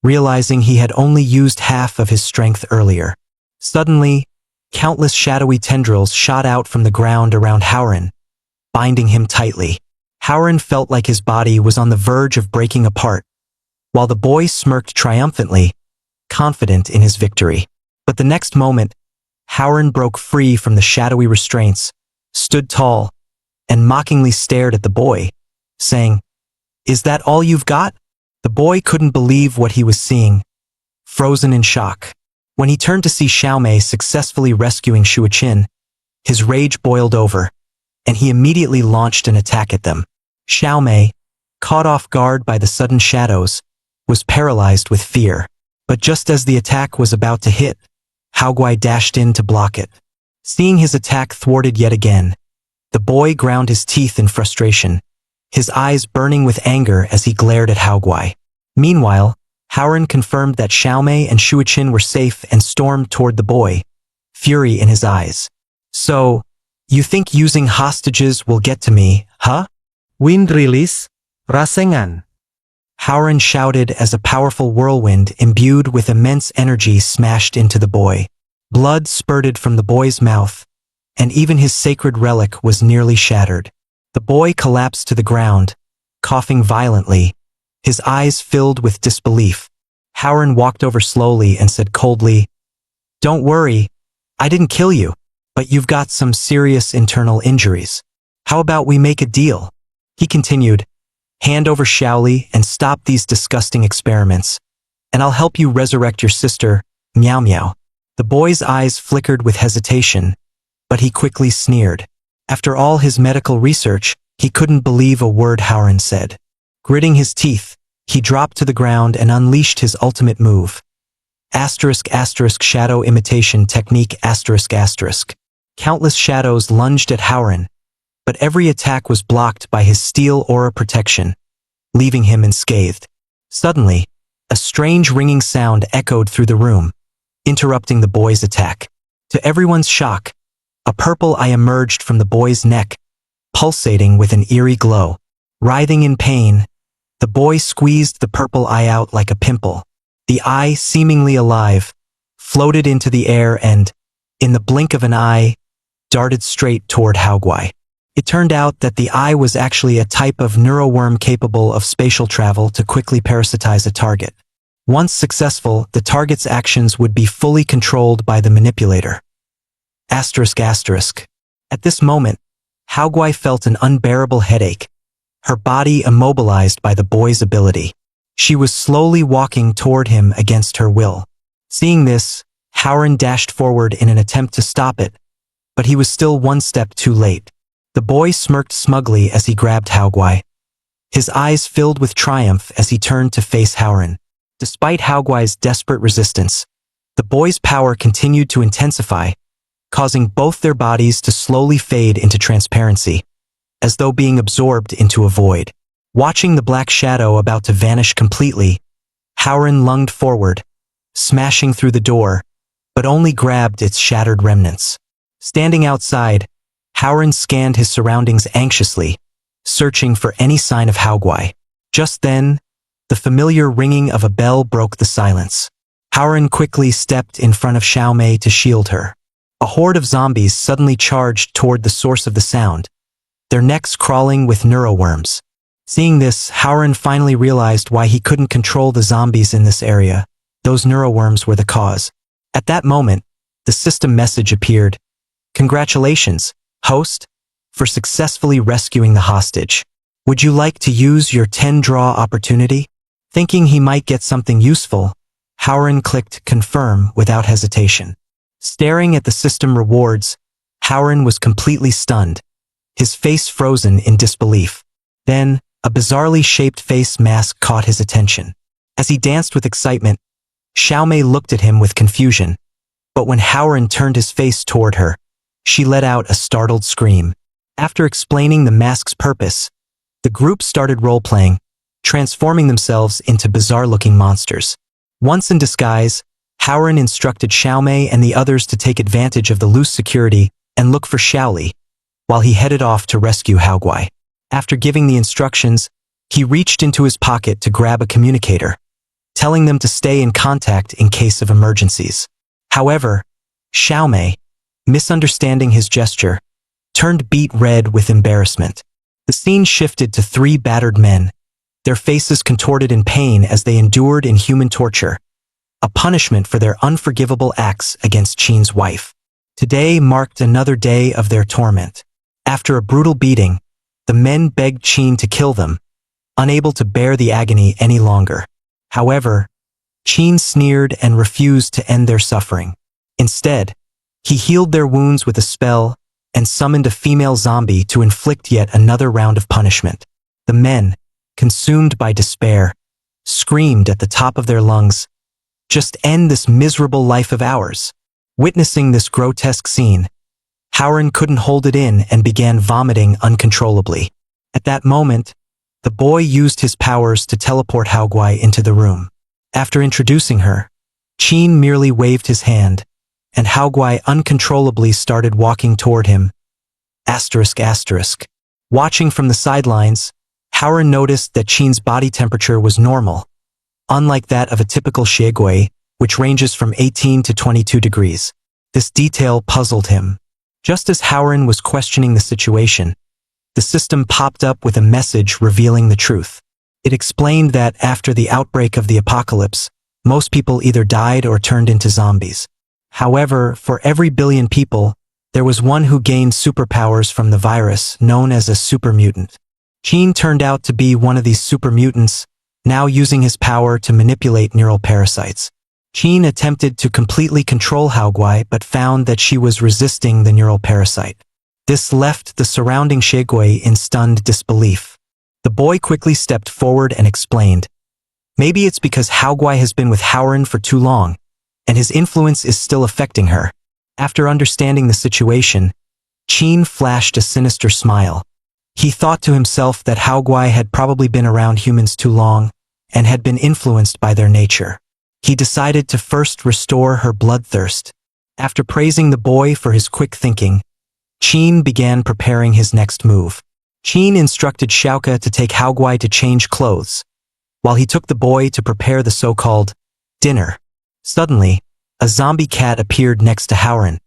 realizing he had only used half of his strength earlier. Suddenly, countless shadowy tendrils shot out from the ground around Howren, binding him tightly. Howren felt like his body was on the verge of breaking apart, while the boy smirked triumphantly, confident in his victory. But the next moment, Howren broke free from the shadowy restraints, stood tall, and mockingly stared at the boy, saying, "Is that all you've got?" The boy couldn't believe what he was seeing, frozen in shock. When he turned to see Xiaomei successfully rescuing Shuiqin, his rage boiled over, and he immediately launched an attack at them. Xiaomei, caught off guard by the sudden shadows, was paralyzed with fear. But just as the attack was about to hit, Haogwai dashed in to block it. Seeing his attack thwarted yet again, the boy ground his teeth in frustration, his eyes burning with anger as he glared at Haogwai. Meanwhile, Howren confirmed that Xiaomei and Shuiqin were safe and stormed toward the boy, fury in his eyes. "So, you think using hostages will get to me, huh? Wind release? Rasengan." Howren shouted as a powerful whirlwind imbued with immense energy smashed into the boy. Blood spurted from the boy's mouth, and even his sacred relic was nearly shattered. The boy collapsed to the ground, coughing violently, his eyes filled with disbelief. Howren walked over slowly and said coldly, "Don't worry, I didn't kill you, but you've got some serious internal injuries. How about we make a deal?" He continued, "Hand over Xiaoli and stop these disgusting experiments, and I'll help you resurrect your sister, Miao Miao." The boy's eyes flickered with hesitation, but he quickly sneered. After all his medical research, he couldn't believe a word Howren said. Gritting his teeth, he dropped to the ground and unleashed his ultimate move. *** shadow imitation technique ***. Countless shadows lunged at Howren, but every attack was blocked by his steel aura protection, leaving him unscathed. Suddenly, a strange ringing sound echoed through the room, interrupting the boy's attack. To everyone's shock, a purple eye emerged from the boy's neck, pulsating with an eerie glow. Writhing in pain, the boy squeezed the purple eye out like a pimple. The eye, seemingly alive, floated into the air and, in the blink of an eye, darted straight toward Haogwai. It turned out that the eye was actually a type of neuroworm capable of spatial travel to quickly parasitize a target. Once successful, the target's actions would be fully controlled by the manipulator. Asterisk asterisk. At this moment, Haoguai felt an unbearable headache, her body immobilized by the boy's ability. She was slowly walking toward him against her will. Seeing this, Haoran dashed forward in an attempt to stop it, but he was still one step too late. The boy smirked smugly as he grabbed Haoguai. His eyes filled with triumph as he turned to face Haoran. Despite Haoguai's desperate resistance, the boy's power continued to intensify, causing both their bodies to slowly fade into transparency, as though being absorbed into a void. Watching the black shadow about to vanish completely, Haoran lunged forward, smashing through the door, but only grabbed its shattered remnants. Standing outside, Haoran scanned his surroundings anxiously, searching for any sign of Haoguai. Just then, the familiar ringing of a bell broke the silence. Haoran quickly stepped in front of Xiaomei to shield her. A horde of zombies suddenly charged toward the source of the sound, their necks crawling with neuroworms. Seeing this, Haoran finally realized why he couldn't control the zombies in this area. Those neuroworms were the cause. At that moment, the system message appeared. Congratulations, host, for successfully rescuing the hostage. Would you like to use your 10-draw opportunity? Thinking he might get something useful, Haoran clicked confirm without hesitation. Staring at the system rewards, Haoran was completely stunned, his face frozen in disbelief. Then, a bizarrely shaped face mask caught his attention. As he danced with excitement, Xiaomei looked at him with confusion, but when Haoran turned his face toward her, she let out a startled scream. After explaining the mask's purpose, the group started role-playing, transforming themselves into bizarre-looking monsters. Once in disguise, Haoran instructed Xiaomei and the others to take advantage of the loose security and look for Xiaoli, while he headed off to rescue Haoguai. After giving the instructions, he reached into his pocket to grab a communicator, telling them to stay in contact in case of emergencies. However, Xiaomei, misunderstanding his gesture, turned beet red with embarrassment. The scene shifted to three battered men, their faces contorted in pain as they endured inhuman torture, a punishment for their unforgivable acts against Qin's wife. Today marked another day of their torment. After a brutal beating, the men begged Qin to kill them, unable to bear the agony any longer. However, Qin sneered and refused to end their suffering. Instead, he healed their wounds with a spell and summoned a female zombie to inflict yet another round of punishment. The men, consumed by despair, screamed at the top of their lungs, "Just end this miserable life of ours." Witnessing this grotesque scene, Haoran couldn't hold it in and began vomiting uncontrollably. At that moment, the boy used his powers to teleport Haoguai into the room. After introducing her, Qin merely waved his hand, and Haoguai uncontrollably started walking toward him. Asterisk asterisk. Watching from the sidelines, Haoran noticed that Qin's body temperature was normal, unlike that of a typical Shiegui, which ranges from 18 to 22 degrees. This detail puzzled him. Just as Haoran was questioning the situation, the system popped up with a message revealing the truth. It explained that after the outbreak of the apocalypse, most people either died or turned into zombies. However, for every billion people, there was one who gained superpowers from the virus, known as a super mutant. Qin turned out to be one of these super mutants, now using his power to manipulate neural parasites. Qin attempted to completely control Haoguai but found that she was resisting the neural parasite. This left the surrounding Shiegui in stunned disbelief. The boy quickly stepped forward and explained, "Maybe it's because Haoguai has been with Haoran for too long, and his influence is still affecting her." After understanding the situation, Qin flashed a sinister smile. He thought to himself that Haoguai had probably been around humans too long and had been influenced by their nature. He decided to first restore her bloodthirst. After praising the boy for his quick thinking, Qin began preparing his next move. Qin instructed Xiaoka to take Haoguai to change clothes, while he took the boy to prepare the so-called dinner. Suddenly, a zombie cat appeared next to Haoran,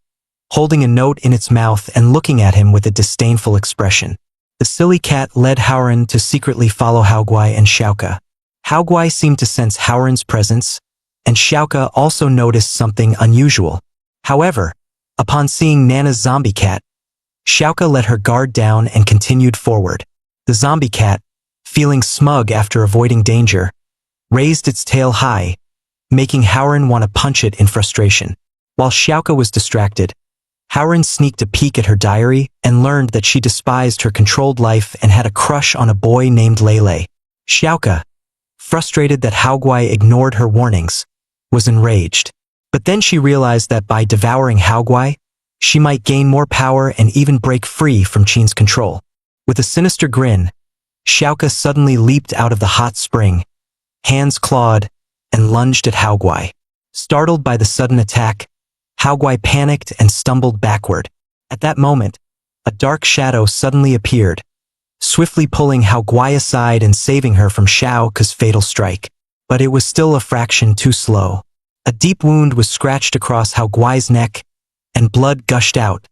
holding a note in its mouth and looking at him with a disdainful expression. The silly cat led Howren to secretly follow Haoguai and Xiaoka. Haoguai seemed to sense Howren's presence, and Xiaoka also noticed something unusual. However, upon seeing Nana's zombie cat, Xiaoka let her guard down and continued forward. The zombie cat, feeling smug after avoiding danger, raised its tail high, making Howren want to punch it in frustration. While Xiaoka was distracted, Howren sneaked a peek at her diary and learned that she despised her controlled life and had a crush on a boy named Lele. Xiaoka, frustrated that Haoguai ignored her warnings, was enraged. But then she realized that by devouring Haoguai, she might gain more power and even break free from Qin's control. With a sinister grin, Xiaoka suddenly leaped out of the hot spring, hands clawed, and lunged at Haoguai. Startled by the sudden attack, Haoguai panicked and stumbled backward. At that moment, a dark shadow suddenly appeared, swiftly pulling Haoguai aside and saving her from Xiaoka's fatal strike. But it was still a fraction too slow. A deep wound was scratched across Haoguai's neck, and blood gushed out,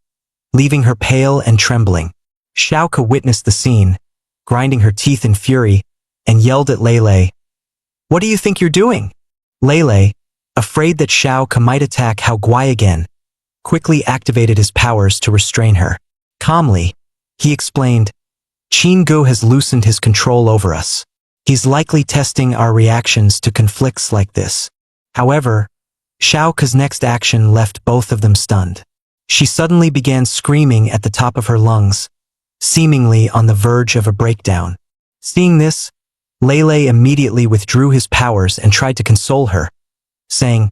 leaving her pale and trembling. Xiaoka witnessed the scene, grinding her teeth in fury, and yelled at Lele, "What do you think you're doing?" Lele, afraid that Xiaoka might attack Haoguai again, quickly activated his powers to restrain her. Calmly, he explained, "Qin Gu has loosened his control over us. He's likely testing our reactions to conflicts like this." However, Xiaoka's next action left both of them stunned. She suddenly began screaming at the top of her lungs, seemingly on the verge of a breakdown. Seeing this, Lele immediately withdrew his powers and tried to console her, saying,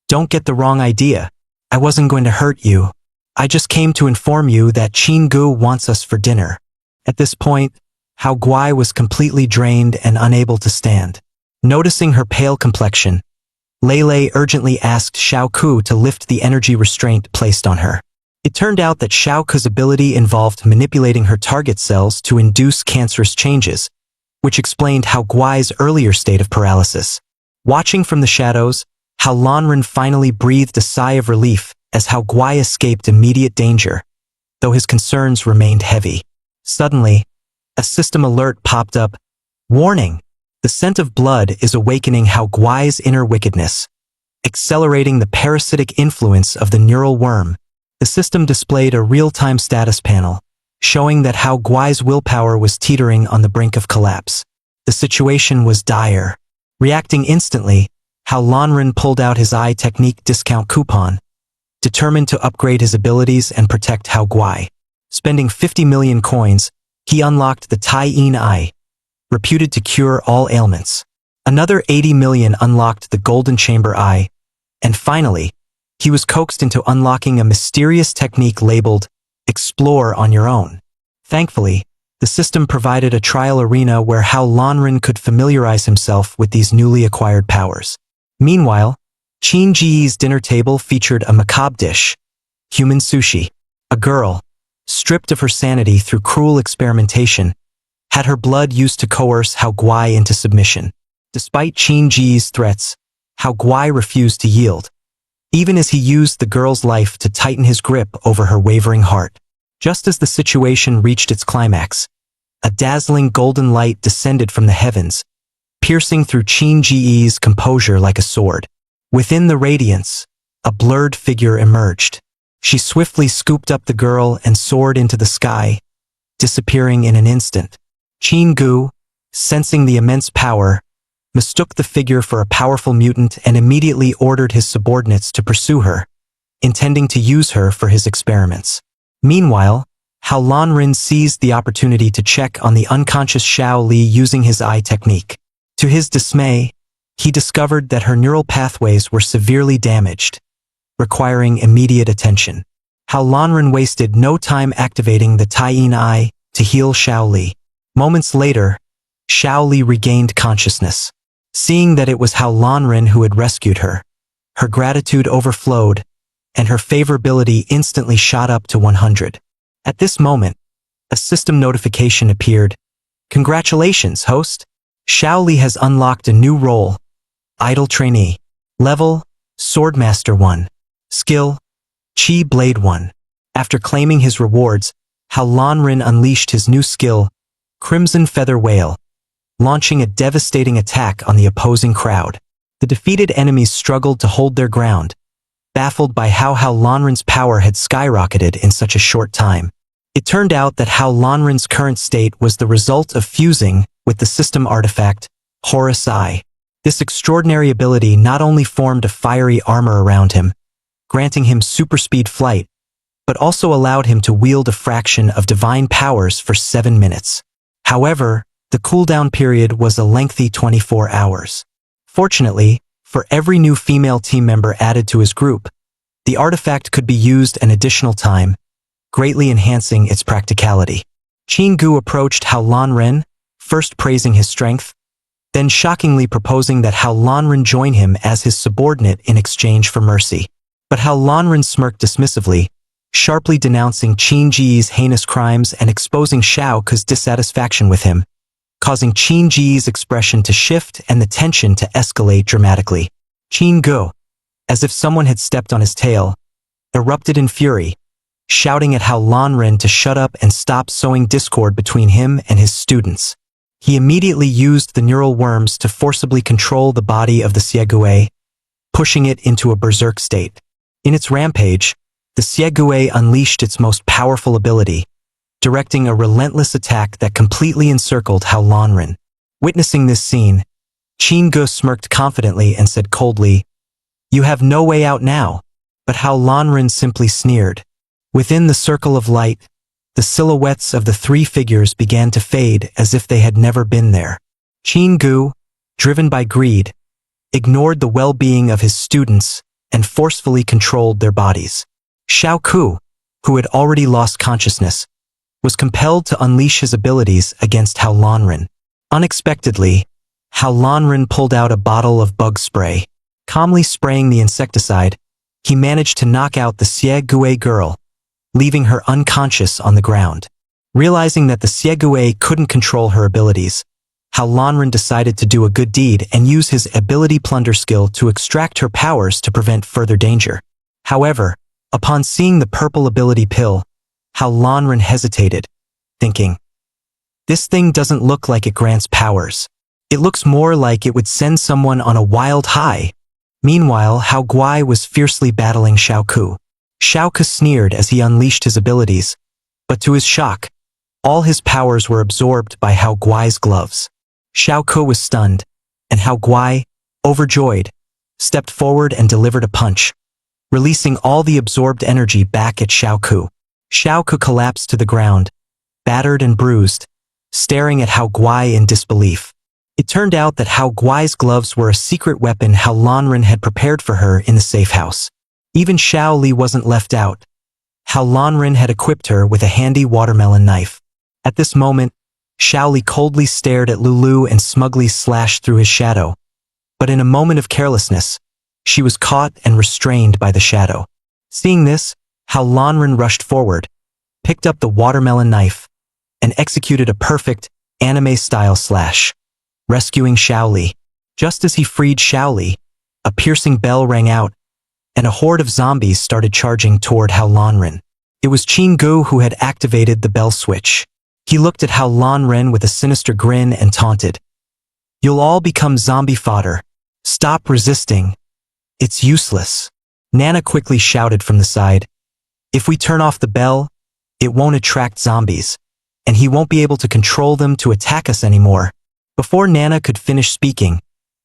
"Don't get the wrong idea. I wasn't going to hurt you. I just came to inform you that Qin Gu wants us for dinner." At this point, Haoguai was completely drained and unable to stand. Noticing her pale complexion, Lele urgently asked Xiaoku to lift the energy restraint placed on her. It turned out that Xiaoku's ability involved manipulating her target cells to induce cancerous changes, which explained Haoguai's earlier state of paralysis. Watching from the shadows, Lanren finally breathed a sigh of relief as Haoguai escaped immediate danger, though his concerns remained heavy. Suddenly, a system alert popped up. "Warning! The scent of blood is awakening Haoguai's inner wickedness, accelerating the parasitic influence of the neural worm." The system displayed a real-time status panel, showing that Haoguai's willpower was teetering on the brink of collapse. The situation was dire. Reacting instantly, Lanren pulled out his eye technique discount coupon, determined to upgrade his abilities and protect Haoguai. Spending 50 million coins, he unlocked the Tai Yin Eye, reputed to cure all ailments. Another 80 million unlocked the Golden Chamber Eye, and finally, he was coaxed into unlocking a mysterious technique labeled Explore on Your Own. Thankfully, the system provided a trial arena where Lanren could familiarize himself with these newly acquired powers. Meanwhile, Qin Ji's dinner table featured a macabre dish, human sushi. A girl, stripped of her sanity through cruel experimentation, had her blood used to coerce Haoguai into submission. Despite Qin Ji's threats, Haoguai refused to yield, even as he used the girl's life to tighten his grip over her wavering heart. Just as the situation reached its climax, a dazzling golden light descended from the heavens, piercing through Qin Ji's composure like a sword. Within the radiance, a blurred figure emerged. She swiftly scooped up the girl and soared into the sky, disappearing in an instant. Qin Gu, sensing the immense power, mistook the figure for a powerful mutant and immediately ordered his subordinates to pursue her, intending to use her for his experiments. Meanwhile, Lanren seized the opportunity to check on the unconscious Xiao Li using his eye technique. To his dismay, he discovered that her neural pathways were severely damaged, requiring immediate attention. Lanren wasted no time activating the Tai Yin Eye to heal Xiao Li. Moments later, Xiao Li regained consciousness. Seeing that it was Lanren who had rescued her, her gratitude overflowed, and her favorability instantly shot up to 100. At this moment, a system notification appeared. "Congratulations, host! Xiao Li has unlocked a new role, Idol Trainee. Level, Swordmaster 1. Skill, Chi Blade 1. After claiming his rewards, Hao Lanren unleashed his new skill, Crimson Feather Whale, launching a devastating attack on the opposing crowd. The defeated enemies struggled to hold their ground, baffled by how Hao Lanren's power had skyrocketed in such a short time. It turned out that Hao Lanren's current state was the result of fusing with the system artifact, Horus Eye. This extraordinary ability not only formed a fiery armor around him, granting him superspeed flight, but also allowed him to wield a fraction of divine powers for 7 minutes. However, the cooldown period was a lengthy 24 hours. Fortunately, for every new female team member added to his group, the artifact could be used an additional time, greatly enhancing its practicality. Qin Gu approached Hao Lanren, first praising his strength, then shockingly proposing that Hao Lanren join him as his subordinate in exchange for mercy. But Hao Lanren smirked dismissively, sharply denouncing Qin Ji's heinous crimes and exposing Xiao Ke's dissatisfaction with him, causing Qin Ji's expression to shift and the tension to escalate dramatically. Qin Gu, as if someone had stepped on his tail, erupted in fury, shouting at Hao Lanren to shut up and stop sowing discord between him and his students. He immediately used the neural worms to forcibly control the body of the Xiegui, pushing it into a berserk state. In its rampage, the Xiegui unleashed its most powerful ability, directing a relentless attack that completely encircled Hao Lanren. Witnessing this scene, Qin Gu smirked confidently and said coldly, "You have no way out now." But Hao Lanren simply sneered. Within the circle of light, the silhouettes of the three figures began to fade as if they had never been there. Qin Gu, driven by greed, ignored the well-being of his students and forcefully controlled their bodies. Xiao Ke, who had already lost consciousness, was compelled to unleash his abilities against Hao Lanren. Unexpectedly, Hao Lanren pulled out a bottle of bug spray. Calmly spraying the insecticide, he managed to knock out the Xiegui girl, leaving her unconscious on the ground. Realizing that the Xiegui couldn't control her abilities, Hao Lanren decided to do a good deed and use his ability plunder skill to extract her powers to prevent further danger. However, upon seeing the purple ability pill, Hao Lanren hesitated, thinking, "This thing doesn't look like it grants powers. It looks more like it would send someone on a wild high." Meanwhile, Hao Guai was fiercely battling Xiao Ke. Xiao Ke sneered as he unleashed his abilities, but to his shock, all his powers were absorbed by Hao Guai's gloves. Xiao Ke was stunned, and Hao Guai, overjoyed, stepped forward and delivered a punch, releasing all the absorbed energy back at Xiao Ke. Xiao Ke collapsed to the ground, battered and bruised, staring at Hao Guai in disbelief. It turned out that Hao Guai's gloves were a secret weapon Hao Lanren had prepared for her in the safe house. Even Xiao Li wasn't left out. Hao Lanren had equipped her with a handy watermelon knife. At this moment, Xiao Li coldly stared at Lulu and smugly slashed through his shadow. But in a moment of carelessness, she was caught and restrained by the shadow. Seeing this, Hao Lanren rushed forward, picked up the watermelon knife, and executed a perfect, anime-style slash, rescuing Xiao Li. Just as he freed Xiao Li, a piercing bell rang out, and a horde of zombies started charging toward Hao Lanren. It was Qin Gu who had activated the bell switch. He looked at Hao Lanren with a sinister grin and taunted, "You'll all become zombie fodder. Stop resisting. It's useless." Nana quickly shouted from the side, "If we turn off the bell, it won't attract zombies, and he won't be able to control them to attack us anymore." Before Nana could finish speaking,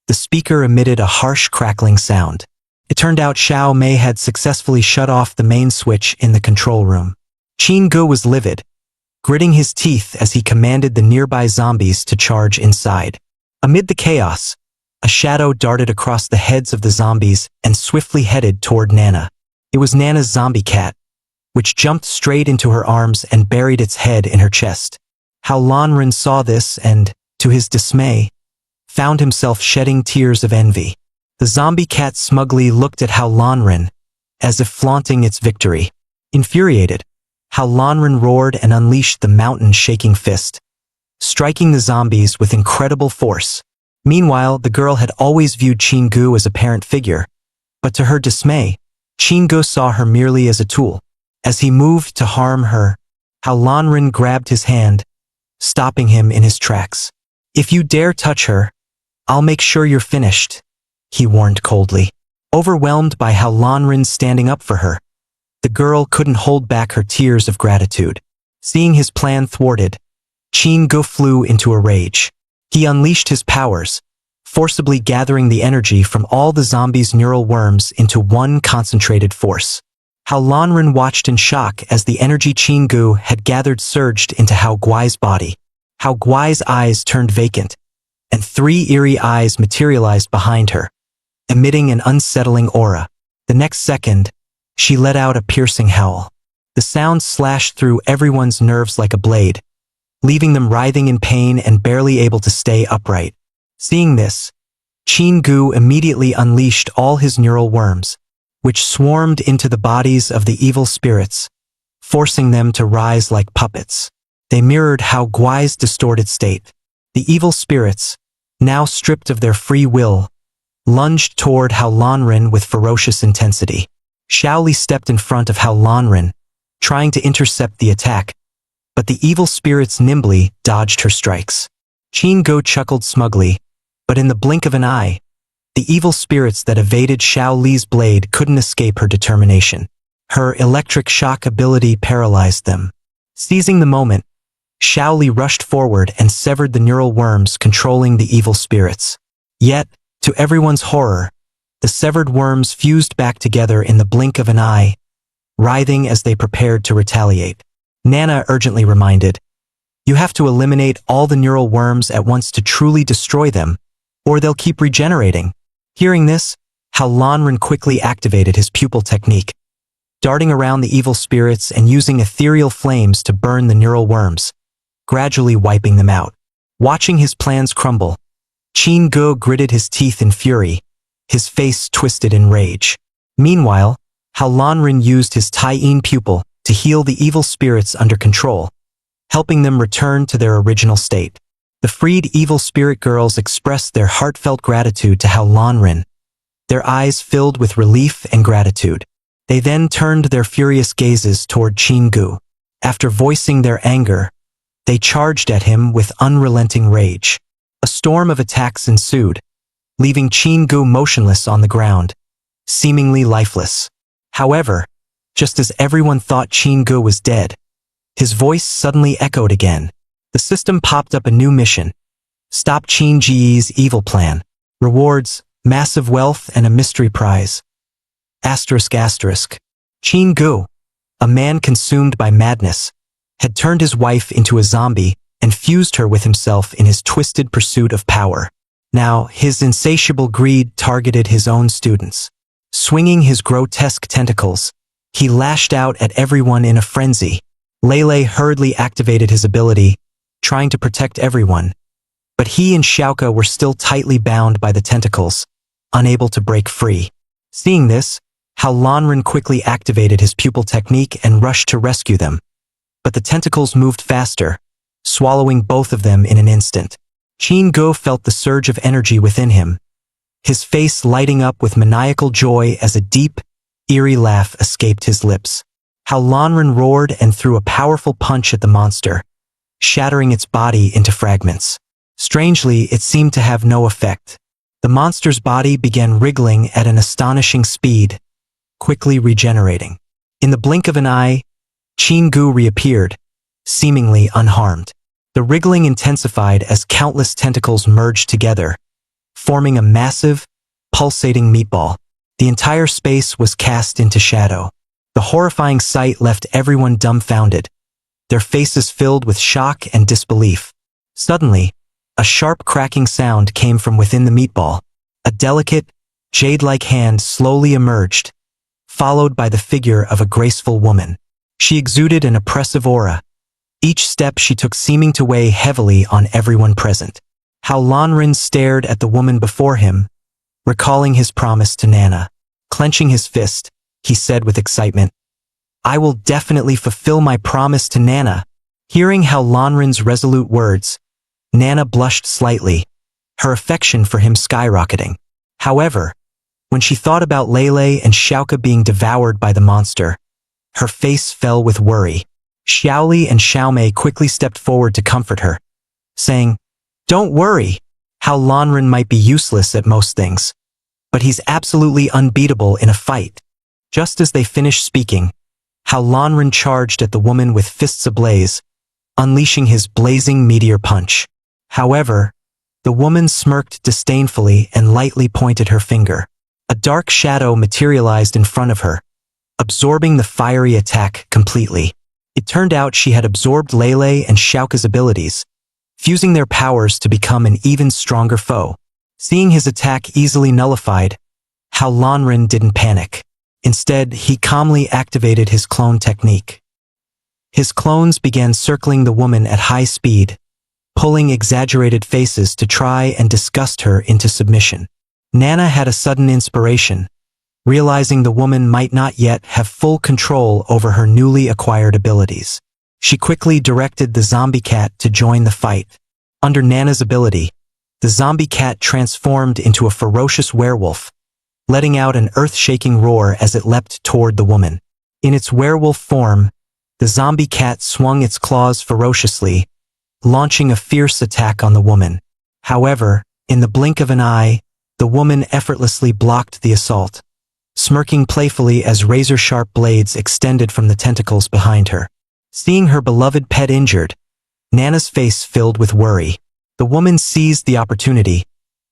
the speaker emitted a harsh crackling sound. It turned out Xiao Mei had successfully shut off the main switch in the control room. Qin Gu was livid, gritting his teeth as he commanded the nearby zombies to charge inside. Amid the chaos, a shadow darted across the heads of the zombies and swiftly headed toward Nana. It was Nana's zombie cat, which jumped straight into her arms and buried its head in her chest. Hao Lanren saw this and, to his dismay, found himself shedding tears of envy. The zombie cat smugly looked at Hao Lanren, as if flaunting its victory. Infuriated, Hao Lanren roared and unleashed the mountain-shaking fist, striking the zombies with incredible force. Meanwhile, the girl had always viewed Qin Gu as a parent figure, but to her dismay, Chingo saw her merely as a tool. As he moved to harm her, Hao Lanren grabbed his hand, stopping him in his tracks. "If you dare touch her, I'll make sure you're finished," he warned coldly. Overwhelmed by Hao Lanren standing up for her, the girl couldn't hold back her tears of gratitude. Seeing his plan thwarted, Chingo flew into a rage. He unleashed his powers, forcibly gathering the energy from all the zombies' neural worms into one concentrated force. Hao Lanren watched in shock as the energy Chingu had gathered surged into Hao Guai's body. Hao Guai's eyes turned vacant, and 3 eerie eyes materialized behind her, emitting an unsettling aura. The next second, she let out a piercing howl. The sound slashed through everyone's nerves like a blade, leaving them writhing in pain and barely able to stay upright. Seeing this, Chingu immediately unleashed all his neural worms, which swarmed into the bodies of the evil spirits, forcing them to rise like puppets. They mirrored Hao Guai's distorted state. The evil spirits, now stripped of their free will, lunged toward Hao Lanren with ferocious intensity. Shaoli stepped in front of Hao Lanren, trying to intercept the attack, but the evil spirits nimbly dodged her strikes. Chingo chuckled smugly, but in the blink of an eye, the evil spirits that evaded Shaoli's blade couldn't escape her determination. Her electric shock ability paralyzed them. Seizing the moment, Shaoli rushed forward and severed the neural worms controlling the evil spirits. Yet, to everyone's horror, the severed worms fused back together in the blink of an eye, writhing as they prepared to retaliate. Nana urgently reminded, "You have to eliminate all the neural worms at once to truly destroy them, or they'll keep regenerating." Hearing this, Hao Lanren quickly activated his pupil technique, darting around the evil spirits and using ethereal flames to burn the neural worms, gradually wiping them out. Watching his plans crumble, Chingu gritted his teeth in fury, his face twisted in rage. Meanwhile, Hao Lanren used his Tai-in pupil to heal the evil spirits under control, helping them return to their original state. The freed evil spirit girls expressed their heartfelt gratitude to Hao Lanren, their eyes filled with relief and gratitude. They then turned their furious gazes toward Chingu. After voicing their anger, they charged at him with unrelenting rage. A storm of attacks ensued, leaving Chingu motionless on the ground, seemingly lifeless. However, just as everyone thought Chingu was dead, his voice suddenly echoed again. The system popped up a new mission: stop Chingu's evil plan. Rewards, massive wealth and a mystery prize. Chingu, a man consumed by madness, had turned his wife into a zombie and fused her with himself in his twisted pursuit of power. Now, his insatiable greed targeted his own students. Swinging his grotesque tentacles, he lashed out at everyone in a frenzy. Lele hurriedly activated his ability, trying to protect everyone, but he and Xiaoka were still tightly bound by the tentacles, unable to break free. Seeing this, Hao Lanren quickly activated his pupil technique and rushed to rescue them. But the tentacles moved faster, swallowing both of them in an instant. Chingu felt the surge of energy within him, his face lighting up with maniacal joy as a deep, eerie laugh escaped his lips. Hao Lanren roared and threw a powerful punch at the monster, shattering its body into fragments. Strangely, it seemed to have no effect. The monster's body began wriggling at an astonishing speed, quickly regenerating. In the blink of an eye, Chingu reappeared, seemingly unharmed. The wriggling intensified as countless tentacles merged together, forming a massive, pulsating meatball. The entire space was cast into shadow. The horrifying sight left everyone dumbfounded, their faces filled with shock and disbelief. Suddenly, a sharp cracking sound came from within the meatball. A delicate, jade-like hand slowly emerged, followed by the figure of a graceful woman. She exuded an oppressive aura, each step she took seeming to weigh heavily on everyone present. Hao Lanren stared at the woman before him, recalling his promise to Nana. Clenching his fist, he said with excitement, "I will definitely fulfill my promise to Nana." Hearing Hao Lanren's resolute words, Nana blushed slightly, her affection for him skyrocketing. However, When she thought about Lele and Xiaoka being devoured by the monster, her face fell with worry. Xiaoli and Xiaomei quickly stepped forward to comfort her, saying, "Don't worry. Hao Lanren might be useless at most things, but he's absolutely unbeatable in a fight." Just as they finished speaking, Hao Lanren charged at the woman with fists ablaze, unleashing his blazing meteor punch. However, the woman smirked disdainfully and lightly pointed her finger. A dark shadow materialized in front of her, absorbing the fiery attack completely. It turned out she had absorbed Lele and Xiaoka's abilities, fusing their powers to become an even stronger foe. Seeing his attack easily nullified, Hao Lanren didn't panic. Instead, he calmly activated his clone technique. His clones began circling the woman at high speed, pulling exaggerated faces to try and disgust her into submission. Nana had a sudden inspiration, realizing the woman might not yet have full control over her newly acquired abilities. She quickly directed the zombie cat to join the fight. Under Nana's ability, the zombie cat transformed into a ferocious werewolf, letting out an earth-shaking roar as it leapt toward the woman. In its werewolf form, the zombie cat swung its claws ferociously, launching a fierce attack on the woman. However, in the blink of an eye, the woman effortlessly blocked the assault, smirking playfully as razor-sharp blades extended from the tentacles behind her. Seeing her beloved pet injured, Nana's face filled with worry. The woman seized the opportunity,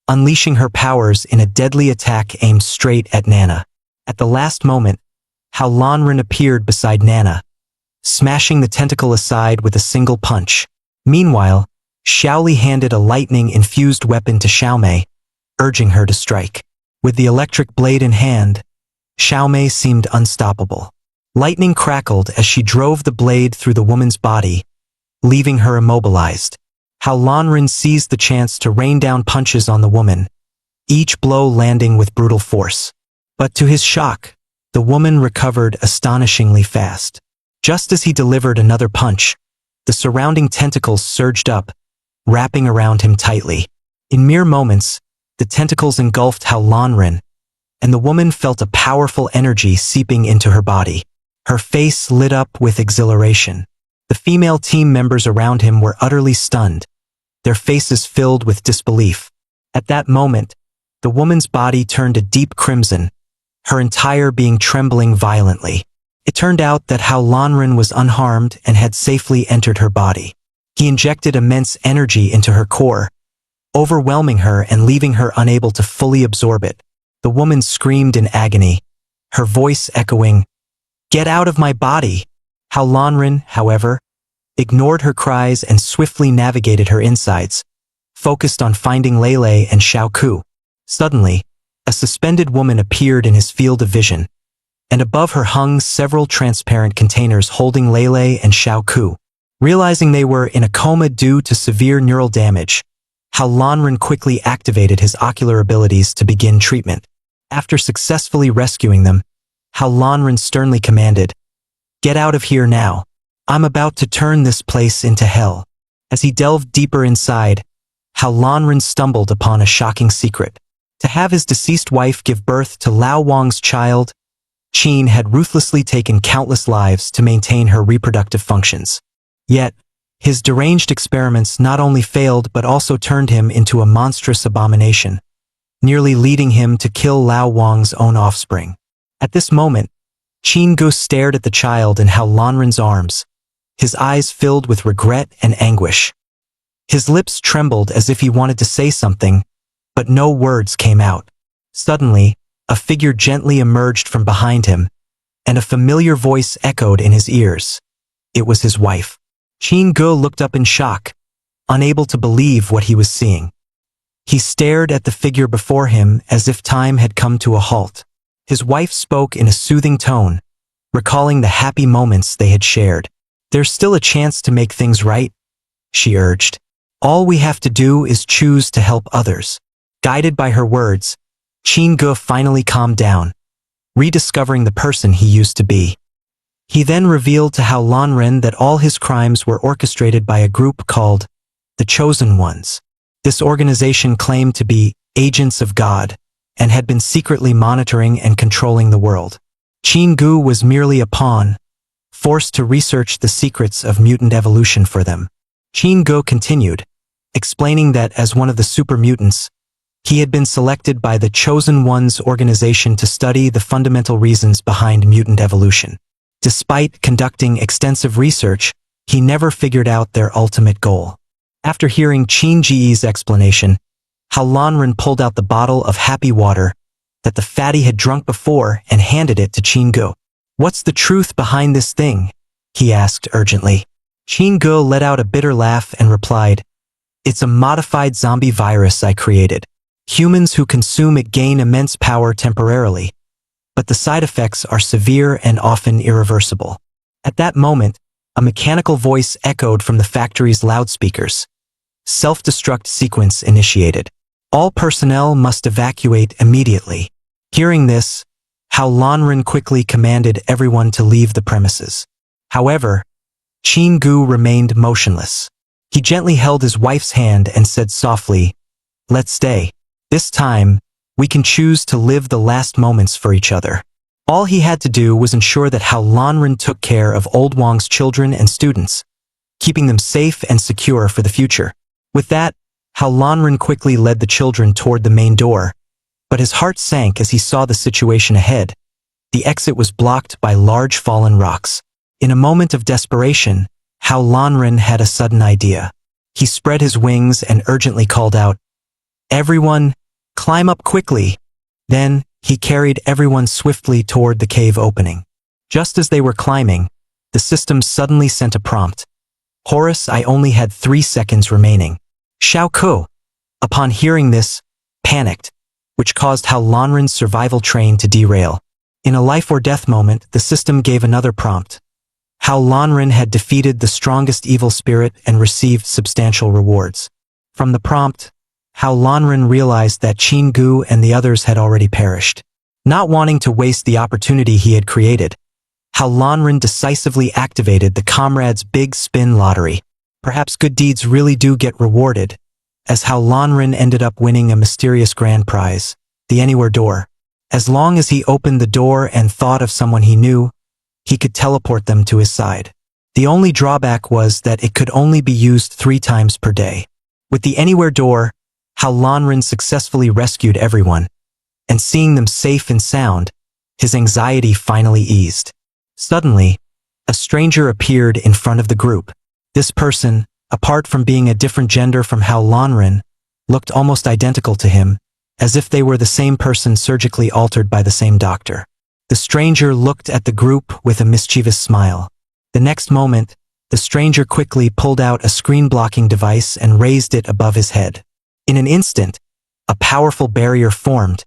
unleashing her powers in a deadly attack aimed straight at Nana. At the last moment, Hao Lanren appeared beside Nana, smashing the tentacle aside with a single punch. Meanwhile, Xiaoli handed a lightning-infused weapon to Xiaomei, urging her to strike. With the electric blade in hand, Xiaomei seemed unstoppable. Lightning crackled as she drove the blade through the woman's body, leaving her immobilized. Hao Lanren seized the chance to rain down punches on the woman, each blow landing with brutal force. But to his shock, the woman recovered astonishingly fast. Just as he delivered another punch, the surrounding tentacles surged up, wrapping around him tightly. In mere moments, the tentacles engulfed Hao Lanren, and the woman felt a powerful energy seeping into her body. Her face lit up with exhilaration. The female team members around him were utterly stunned, their faces filled with disbelief. At that moment, the woman's body turned a deep crimson, her entire being trembling violently. It turned out that Hao Lanren was unharmed and had safely entered her body. He injected immense energy into her core, overwhelming her and leaving her unable to fully absorb it. The woman screamed in agony, her voice echoing, "Get out of my body!" Hao Lanren, however, ignored her cries and swiftly navigated her insides, focused on finding Lele and Xiaoku. Suddenly, a suspended woman appeared in his field of vision, and above her hung several transparent containers holding Lele and Xiaoku. Realizing they were in a coma due to severe neural damage, Hao Lanren quickly activated his ocular abilities to begin treatment. After successfully rescuing them, Hao Lanren sternly commanded, "Get out of here now. I'm about to turn this place into hell." As he delved deeper inside, Hao Lanren stumbled upon a shocking secret. To have his deceased wife give birth to Lao Wang's child, Qin had ruthlessly taken countless lives to maintain her reproductive functions. Yet, his deranged experiments not only failed but also turned him into a monstrous abomination, nearly leading him to kill Lao Wang's own offspring. At this moment, Qin Gu stared at the child in Hao Lanren's arms, his eyes filled with regret and anguish. His lips trembled as if he wanted to say something, but no words came out. Suddenly, a figure gently emerged from behind him, and a familiar voice echoed in his ears. It was his wife. Qin Gu looked up in shock, unable to believe what he was seeing. He stared at the figure before him as if time had come to a halt. His wife spoke in a soothing tone, recalling the happy moments they had shared. "There's still a chance to make things right," she urged. "All we have to do is choose to help others." Guided by her words, Qin Gu finally calmed down, rediscovering the person he used to be. He then revealed to Hao Lanren that all his crimes were orchestrated by a group called the Chosen Ones. This organization claimed to be agents of God, and had been secretly monitoring and controlling the world. Qin Gu was merely a pawn, forced to research the secrets of mutant evolution for them. Qin Gu continued, explaining that as one of the super mutants, he had been selected by the Chosen Ones organization to study the fundamental reasons behind mutant evolution. Despite conducting extensive research, he never figured out their ultimate goal. After hearing Qin Ji's explanation, Hao Lanren pulled out the bottle of happy water that the fatty had drunk before and handed it to Qin Gu. "What's the truth behind this thing?" he asked urgently. Qin Gu let out a bitter laugh and replied, "It's a modified zombie virus I created. Humans who consume it gain immense power temporarily, but the side effects are severe and often irreversible." At that moment, a mechanical voice echoed from the factory's loudspeakers. "Self-destruct sequence initiated. All personnel must evacuate immediately." Hearing this, Hao Lanren quickly commanded everyone to leave the premises. However, Qin Gu remained motionless. He gently held his wife's hand and said softly, "Let's stay. This time, we can choose to live the last moments for each other." All he had to do was ensure that Hao Lanren took care of Old Wang's children and students, keeping them safe and secure for the future. With that, Hao Lanren quickly led the children toward the main door, but his heart sank as he saw the situation ahead. The exit was blocked by large fallen rocks. In a moment of desperation, Hao Lanren had a sudden idea. He spread his wings and urgently called out, "Everyone, climb up quickly!" Then, he carried everyone swiftly toward the cave opening. Just as they were climbing, the system suddenly sent a prompt. "Horace, I only had 3 seconds remaining." Xiao Ku, upon hearing this, panicked, which caused Hao Lanren's survival train to derail. In a life-or-death moment, the system gave another prompt. Hao Lanren had defeated the strongest evil spirit and received substantial rewards. From the prompt, Hao Lanren realized that Qin Gu and the others had already perished. Not wanting to waste the opportunity he had created, Hao Lanren decisively activated the Comrades' Big Spin Lottery. Perhaps good deeds really do get rewarded, as Hao Lanren ended up winning a mysterious grand prize, the Anywhere Door. As long as he opened the door and thought of someone he knew, he could teleport them to his side. The only drawback was that it could only be used 3 times per day. With the Anywhere Door, Hao Lanren successfully rescued everyone, and seeing them safe and sound, his anxiety finally eased. Suddenly, a stranger appeared in front of the group. This person, apart from being a different gender from Hao Lanren, looked almost identical to him, as if they were the same person surgically altered by the same doctor. The stranger looked at the group with a mischievous smile. The next moment, the stranger quickly pulled out a screen-blocking device and raised it above his head. In an instant, a powerful barrier formed,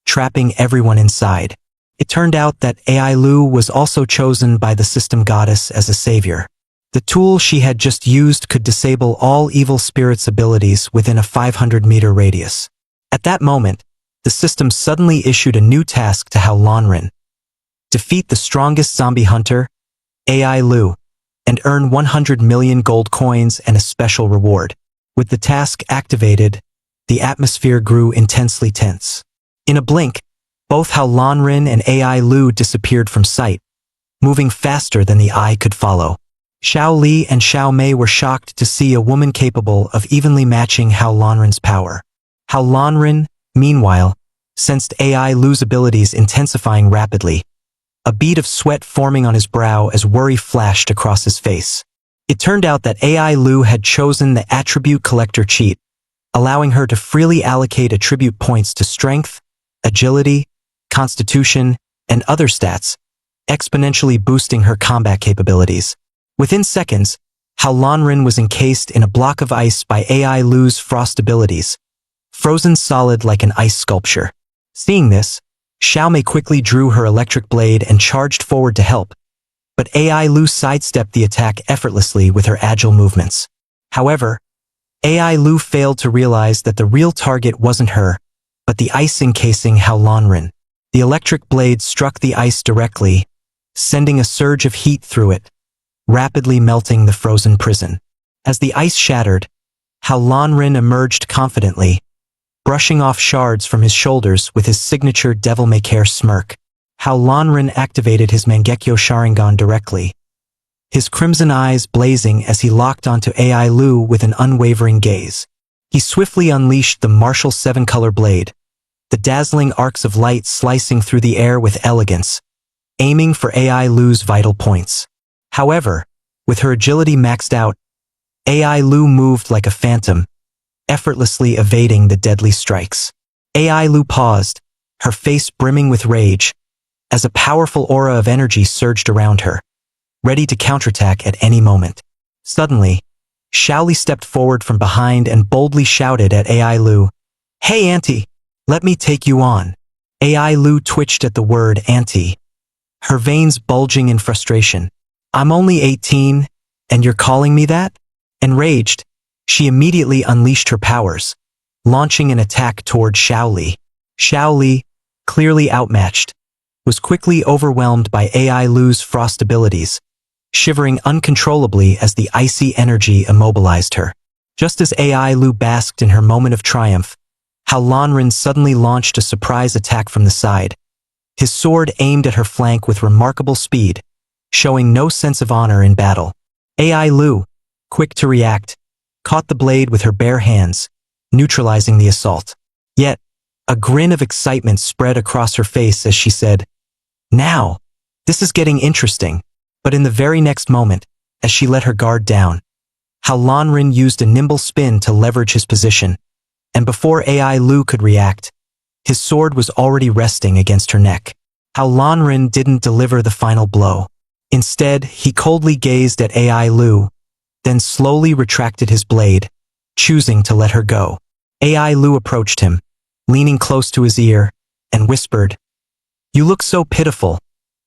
trapping everyone inside. It turned out that Ai Lu was also chosen by the system goddess as a savior. The tool she had just used could disable all evil spirits' abilities within a 500-meter radius. At that moment, the system suddenly issued a new task to Hao Lanren. Defeat the strongest zombie hunter, Ai Lu, and earn 100 million gold coins and a special reward. With the task activated, the atmosphere grew intensely tense. In a blink, both Hao Lanren and Ai Lu disappeared from sight, moving faster than the eye could follow. Xiao Li and Xiao Mei were shocked to see a woman capable of evenly matching Hao Lanren's power. Hao Lanren, meanwhile, sensed Ai Lu's abilities intensifying rapidly, a bead of sweat forming on his brow as worry flashed across his face. It turned out that Ai Lu had chosen the Attribute Collector cheat, allowing her to freely allocate attribute points to strength, agility, constitution, and other stats, exponentially boosting her combat capabilities. Within seconds, Hao Lanren was encased in a block of ice by Ai Lu's frost abilities, frozen solid like an ice sculpture. Seeing this, Xiao Mei quickly drew her electric blade and charged forward to help, but Ai Lu sidestepped the attack effortlessly with her agile movements. However, Ai Lu failed to realize that the real target wasn't her, but the ice encasing Hao Lanren. The electric blade struck the ice directly, sending a surge of heat through it, rapidly melting the frozen prison. As the ice shattered, Hao Lanren emerged confidently, brushing off shards from his shoulders with his signature devil-may-care smirk. How Lanren activated his Mangekyo Sharingan directly, his crimson eyes blazing as he locked onto AI Lu with an unwavering gaze. He swiftly unleashed the martial seven-color blade, the dazzling arcs of light slicing through the air with elegance, aiming for AI Lu's vital points. However, with her agility maxed out, AI Lu moved like a phantom, effortlessly evading the deadly strikes. AI Lu paused, her face brimming with rage, as a powerful aura of energy surged around her, ready to counterattack at any moment. Suddenly, Shaoli stepped forward from behind and boldly shouted at AI Lu, "Hey Auntie, let me take you on." AI Lu twitched at the word auntie, her veins bulging in frustration. "I'm only 18, and you're calling me that?" Enraged, she immediately unleashed her powers, launching an attack toward Shaoli. Shaoli, clearly outmatched, was quickly overwhelmed by AI Lu's frost abilities, shivering uncontrollably as the icy energy immobilized her. Just as AI Lu basked in her moment of triumph, How Lanren suddenly launched a surprise attack from the side, his sword aimed at her flank with remarkable speed, showing no sense of honor in battle. AI Lu, quick to react, caught the blade with her bare hands, neutralizing the assault. Yet, a grin of excitement spread across her face as she said, "Now, this is getting interesting." But in the very next moment, as she let her guard down, How Lanren used a nimble spin to leverage his position, and before AI Lu could react, his sword was already resting against her neck. How Lanren didn't deliver the final blow. Instead, he coldly gazed at AI Lu, then slowly retracted his blade, choosing to let her go. AI Lu approached him, leaning close to his ear, and whispered, "You look so pitiful,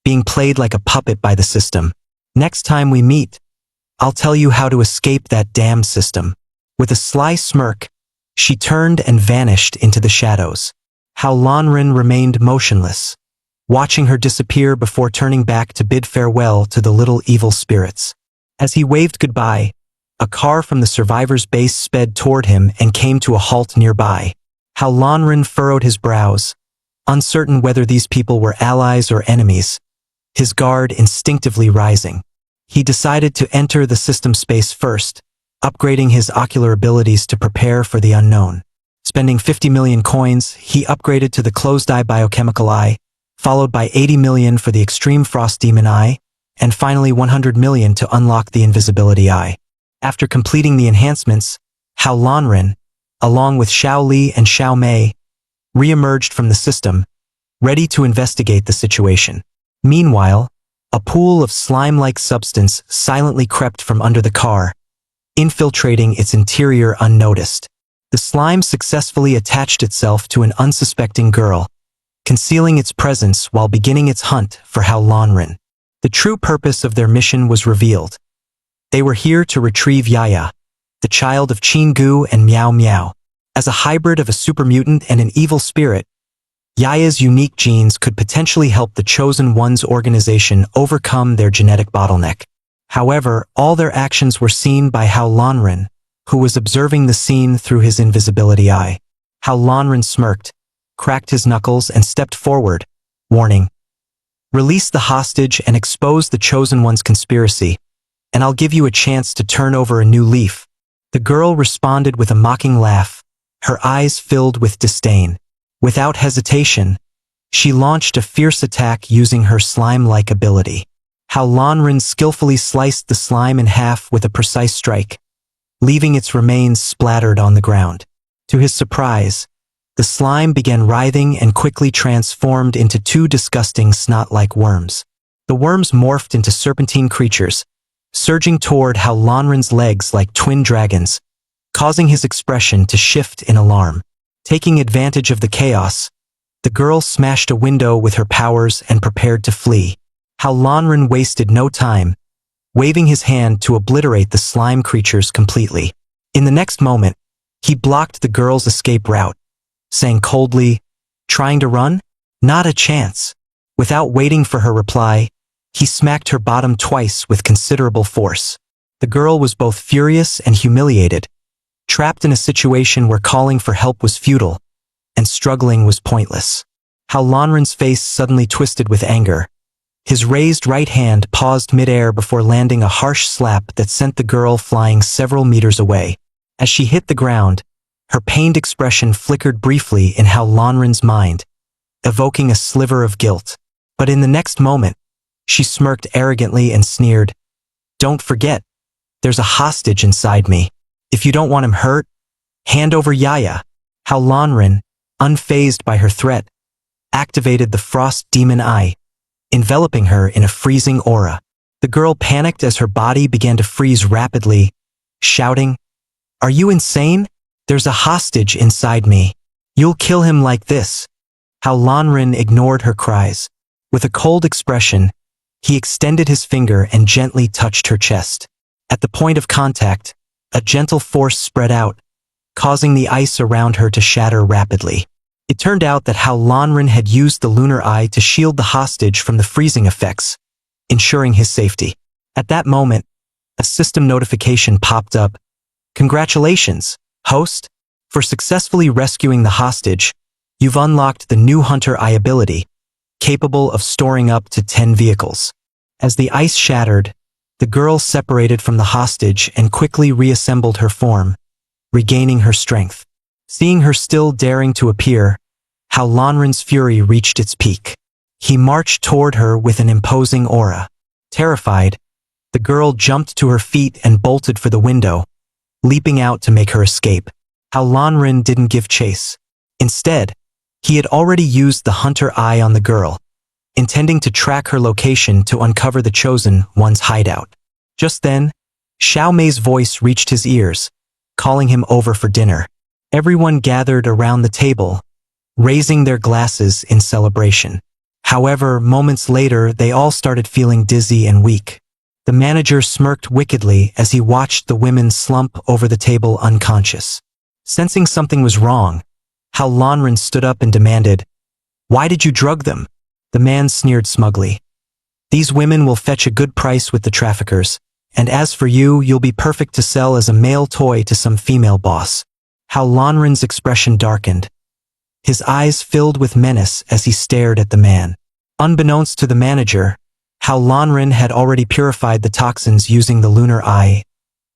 being played like a puppet by the system. Next time we meet, I'll tell you how to escape that damned system." With a sly smirk, she turned and vanished into the shadows. How Lanren remained motionless, watching her disappear before turning back to bid farewell to the little evil spirits. As he waved goodbye, a car from the survivor's base sped toward him and came to a halt nearby. How Lanren furrowed his brows, uncertain whether these people were allies or enemies, his guard instinctively rising. He decided to enter the system space first, upgrading his ocular abilities to prepare for the unknown. Spending 50 million coins, he upgraded to the closed-eye biochemical eye, followed by 80 million for the extreme frost demon eye, and finally 100 million to unlock the invisibility eye. After completing the enhancements, How Lanren, along with Xiao Li and Xiao Mei, re-emerged from the system, ready to investigate the situation. Meanwhile, a pool of slime-like substance silently crept from under the car, infiltrating its interior unnoticed. The slime successfully attached itself to an unsuspecting girl, concealing its presence while beginning its hunt for How Lanren. The true purpose of their mission was revealed. They were here to retrieve Yaya, the child of Chingu and Miao Miao. As a hybrid of a super mutant and an evil spirit, Yaya's unique genes could potentially help the Chosen One's organization overcome their genetic bottleneck. However, all their actions were seen by How Lanren, who was observing the scene through his invisibility eye. How Lanren smirked, cracked his knuckles and stepped forward, warning, "Release the hostage and expose the Chosen One's conspiracy, and I'll give you a chance to turn over a new leaf." The girl responded with a mocking laugh, her eyes filled with disdain. Without hesitation, she launched a fierce attack using her slime-like ability. How Lanren skillfully sliced the slime in half with a precise strike, leaving its remains splattered on the ground. To his surprise, the slime began writhing and quickly transformed into two disgusting snot-like worms. The worms morphed into serpentine creatures, surging toward How Lanren's legs like twin dragons, causing his expression to shift in alarm. Taking advantage of the chaos, the girl smashed a window with her powers and prepared to flee. How Lanren wasted no time, waving his hand to obliterate the slime creatures completely. In the next moment, he blocked the girl's escape route, saying coldly, "Trying to run? Not a chance." Without waiting for her reply, he smacked her bottom twice with considerable force. The girl was both furious and humiliated, trapped in a situation where calling for help was futile. and struggling was pointless. How Lanren's face suddenly twisted with anger. His raised right hand paused midair before landing a harsh slap that sent the girl flying several meters away. As she hit the ground, her pained expression flickered briefly in How Lanren's mind, evoking a sliver of guilt. But in the next moment, she smirked arrogantly and sneered, "Don't forget, there's a hostage inside me. If you don't want him hurt, hand over Yaya." How Lanren, unfazed by her threat, activated the Frost Demon Eye, enveloping her in a freezing aura. The girl panicked as her body began to freeze rapidly, shouting, "Are you insane? There's a hostage inside me. You'll kill him like this." How Lanren ignored her cries. With a cold expression, he extended his finger and gently touched her chest. At the point of contact, a gentle force spread out, causing the ice around her to shatter rapidly. It turned out that How Lanren had used the lunar eye to shield the hostage from the freezing effects, ensuring his safety. At that moment, a system notification popped up. "Congratulations, host, for successfully rescuing the hostage. You've unlocked the new Hunter Eye ability, capable of storing up to 10 vehicles." As the ice shattered, the girl separated from the hostage and quickly reassembled her form, regaining her strength. Seeing her still daring to appear, How Lanren's fury reached its peak. He marched toward her with an imposing aura. Terrified, the girl jumped to her feet and bolted for the window, leaping out to make her escape. How Lanren didn't give chase. Instead, he had already used the Hunter Eye on the girl, intending to track her location to uncover the Chosen One's hideout. Just then, Xiao Mei's voice reached his ears, calling him over for dinner. Everyone gathered around the table, raising their glasses in celebration. However, moments later, they all started feeling dizzy and weak. The manager smirked wickedly as he watched the women slump over the table unconscious. Sensing something was wrong, How Lanren stood up and demanded, "Why did you drug them?" The man sneered smugly. "These women will fetch a good price with the traffickers, and as for you, you'll be perfect to sell as a male toy to some female boss." How Lanren's expression darkened. His eyes filled with menace as he stared at the man. Unbeknownst to the manager, How Lanren had already purified the toxins using the lunar eye,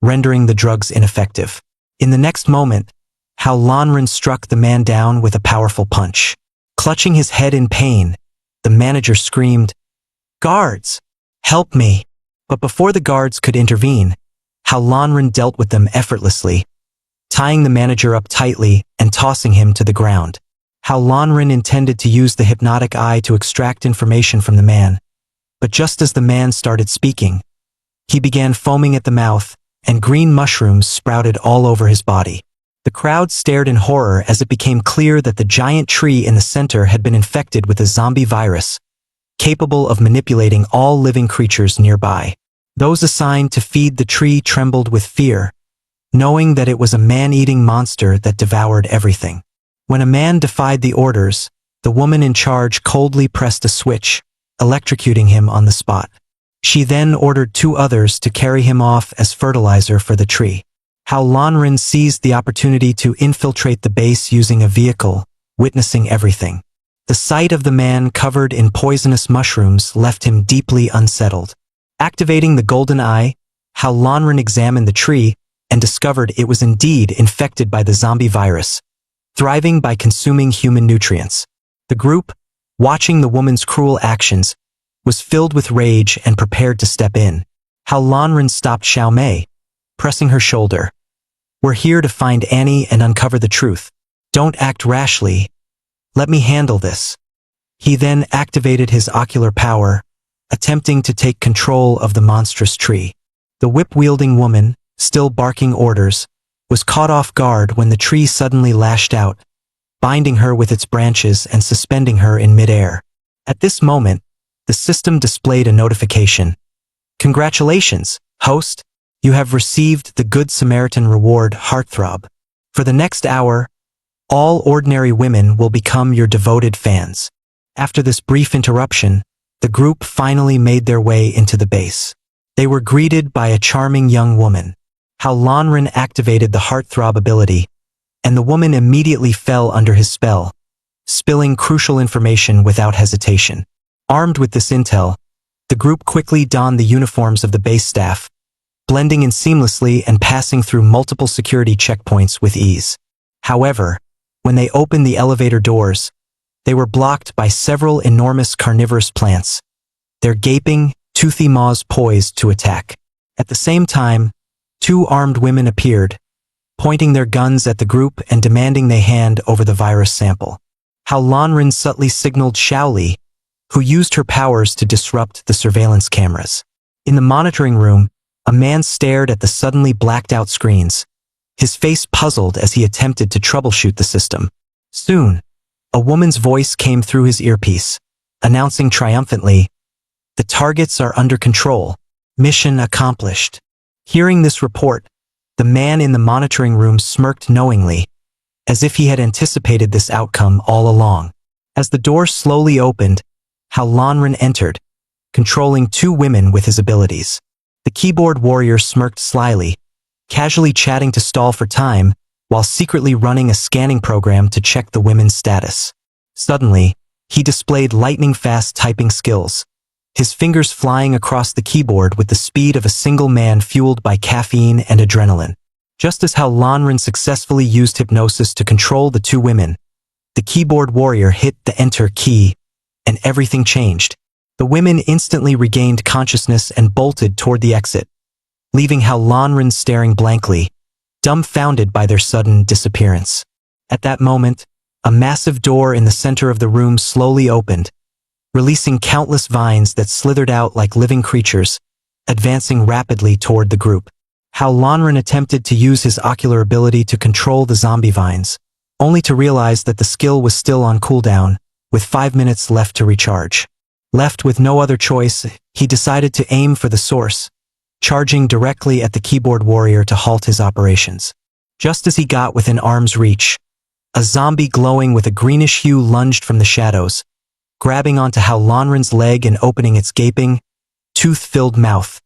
rendering the drugs ineffective. In the next moment, How Lanren struck the man down with a powerful punch. Clutching his head in pain, the manager screamed, "Guards, help me!" But before the guards could intervene, How Lanren dealt with them effortlessly, tying the manager up tightly and tossing him to the ground. How Lanren intended to use the hypnotic eye to extract information from the man, but just as the man started speaking, he began foaming at the mouth, and green mushrooms sprouted all over his body. The crowd stared in horror as it became clear that the giant tree in the center had been infected with a zombie virus, capable of manipulating all living creatures nearby. Those assigned to feed the tree trembled with fear, knowing that it was a man-eating monster that devoured everything. When a man defied the orders, the woman in charge coldly pressed a switch, electrocuting him on the spot. She then ordered 2 others to carry him off as fertilizer for the tree. How Lanren seized the opportunity to infiltrate the base using a vehicle, witnessing everything. The sight of the man covered in poisonous mushrooms left him deeply unsettled. Activating the golden eye, How Lanren examined the tree and discovered it was indeed infected by the zombie virus, thriving by consuming human nutrients. The group, watching the woman's cruel actions, was filled with rage and prepared to step in. How Lanren stopped Xiao Mei, pressing her shoulder. "We're here to find Annie and uncover the truth. Don't act rashly. Let me handle this." He then activated his ocular power, attempting to take control of the monstrous tree. The whip-wielding woman, still barking orders, was caught off guard when the tree suddenly lashed out, binding her with its branches and suspending her in midair. At this moment, the system displayed a notification. "Congratulations, host! You have received the Good Samaritan reward Heartthrob. For the next hour, all ordinary women will become your devoted fans." After this brief interruption, the group finally made their way into the base. They were greeted by a charming young woman. How Lanren activated the Heartthrob ability, and the woman immediately fell under his spell, spilling crucial information without hesitation. Armed with this intel, the group quickly donned the uniforms of the base staff, blending in seamlessly and passing through multiple security checkpoints with ease. However, when they opened the elevator doors, they were blocked by several enormous carnivorous plants, their gaping, toothy maws poised to attack. At the same time, two armed women appeared, pointing their guns at the group and demanding they hand over the virus sample. How Lanren subtly signaled Xiaoli, who used her powers to disrupt the surveillance cameras. In the monitoring room, a man stared at the suddenly blacked-out screens, his face puzzled as he attempted to troubleshoot the system. Soon, a woman's voice came through his earpiece, announcing triumphantly, "The targets are under control. Mission accomplished." Hearing this report, the man in the monitoring room smirked knowingly, as if he had anticipated this outcome all along. As the door slowly opened, How Lanren entered, controlling two women with his abilities. The keyboard warrior smirked slyly, casually chatting to stall for time, while secretly running a scanning program to check the women's status. Suddenly, he displayed lightning-fast typing skills, his fingers flying across the keyboard with the speed of a single man fueled by caffeine and adrenaline. Just as How Lanren successfully used hypnosis to control the two women, the keyboard warrior hit the enter key, and everything changed. The women instantly regained consciousness and bolted toward the exit, leaving How Lanren staring blankly, dumbfounded by their sudden disappearance. At that moment, a massive door in the center of the room slowly opened, releasing countless vines that slithered out like living creatures, advancing rapidly toward the group. How Lanren attempted to use his ocular ability to control the zombie vines, only to realize that the skill was still on cooldown, with 5 minutes left to recharge. Left with no other choice, he decided to aim for the source, charging directly at the keyboard warrior to halt his operations. Just as he got within arm's reach, a zombie glowing with a greenish hue lunged from the shadows, grabbing onto How Lanren's leg and opening its gaping, tooth-filled mouth,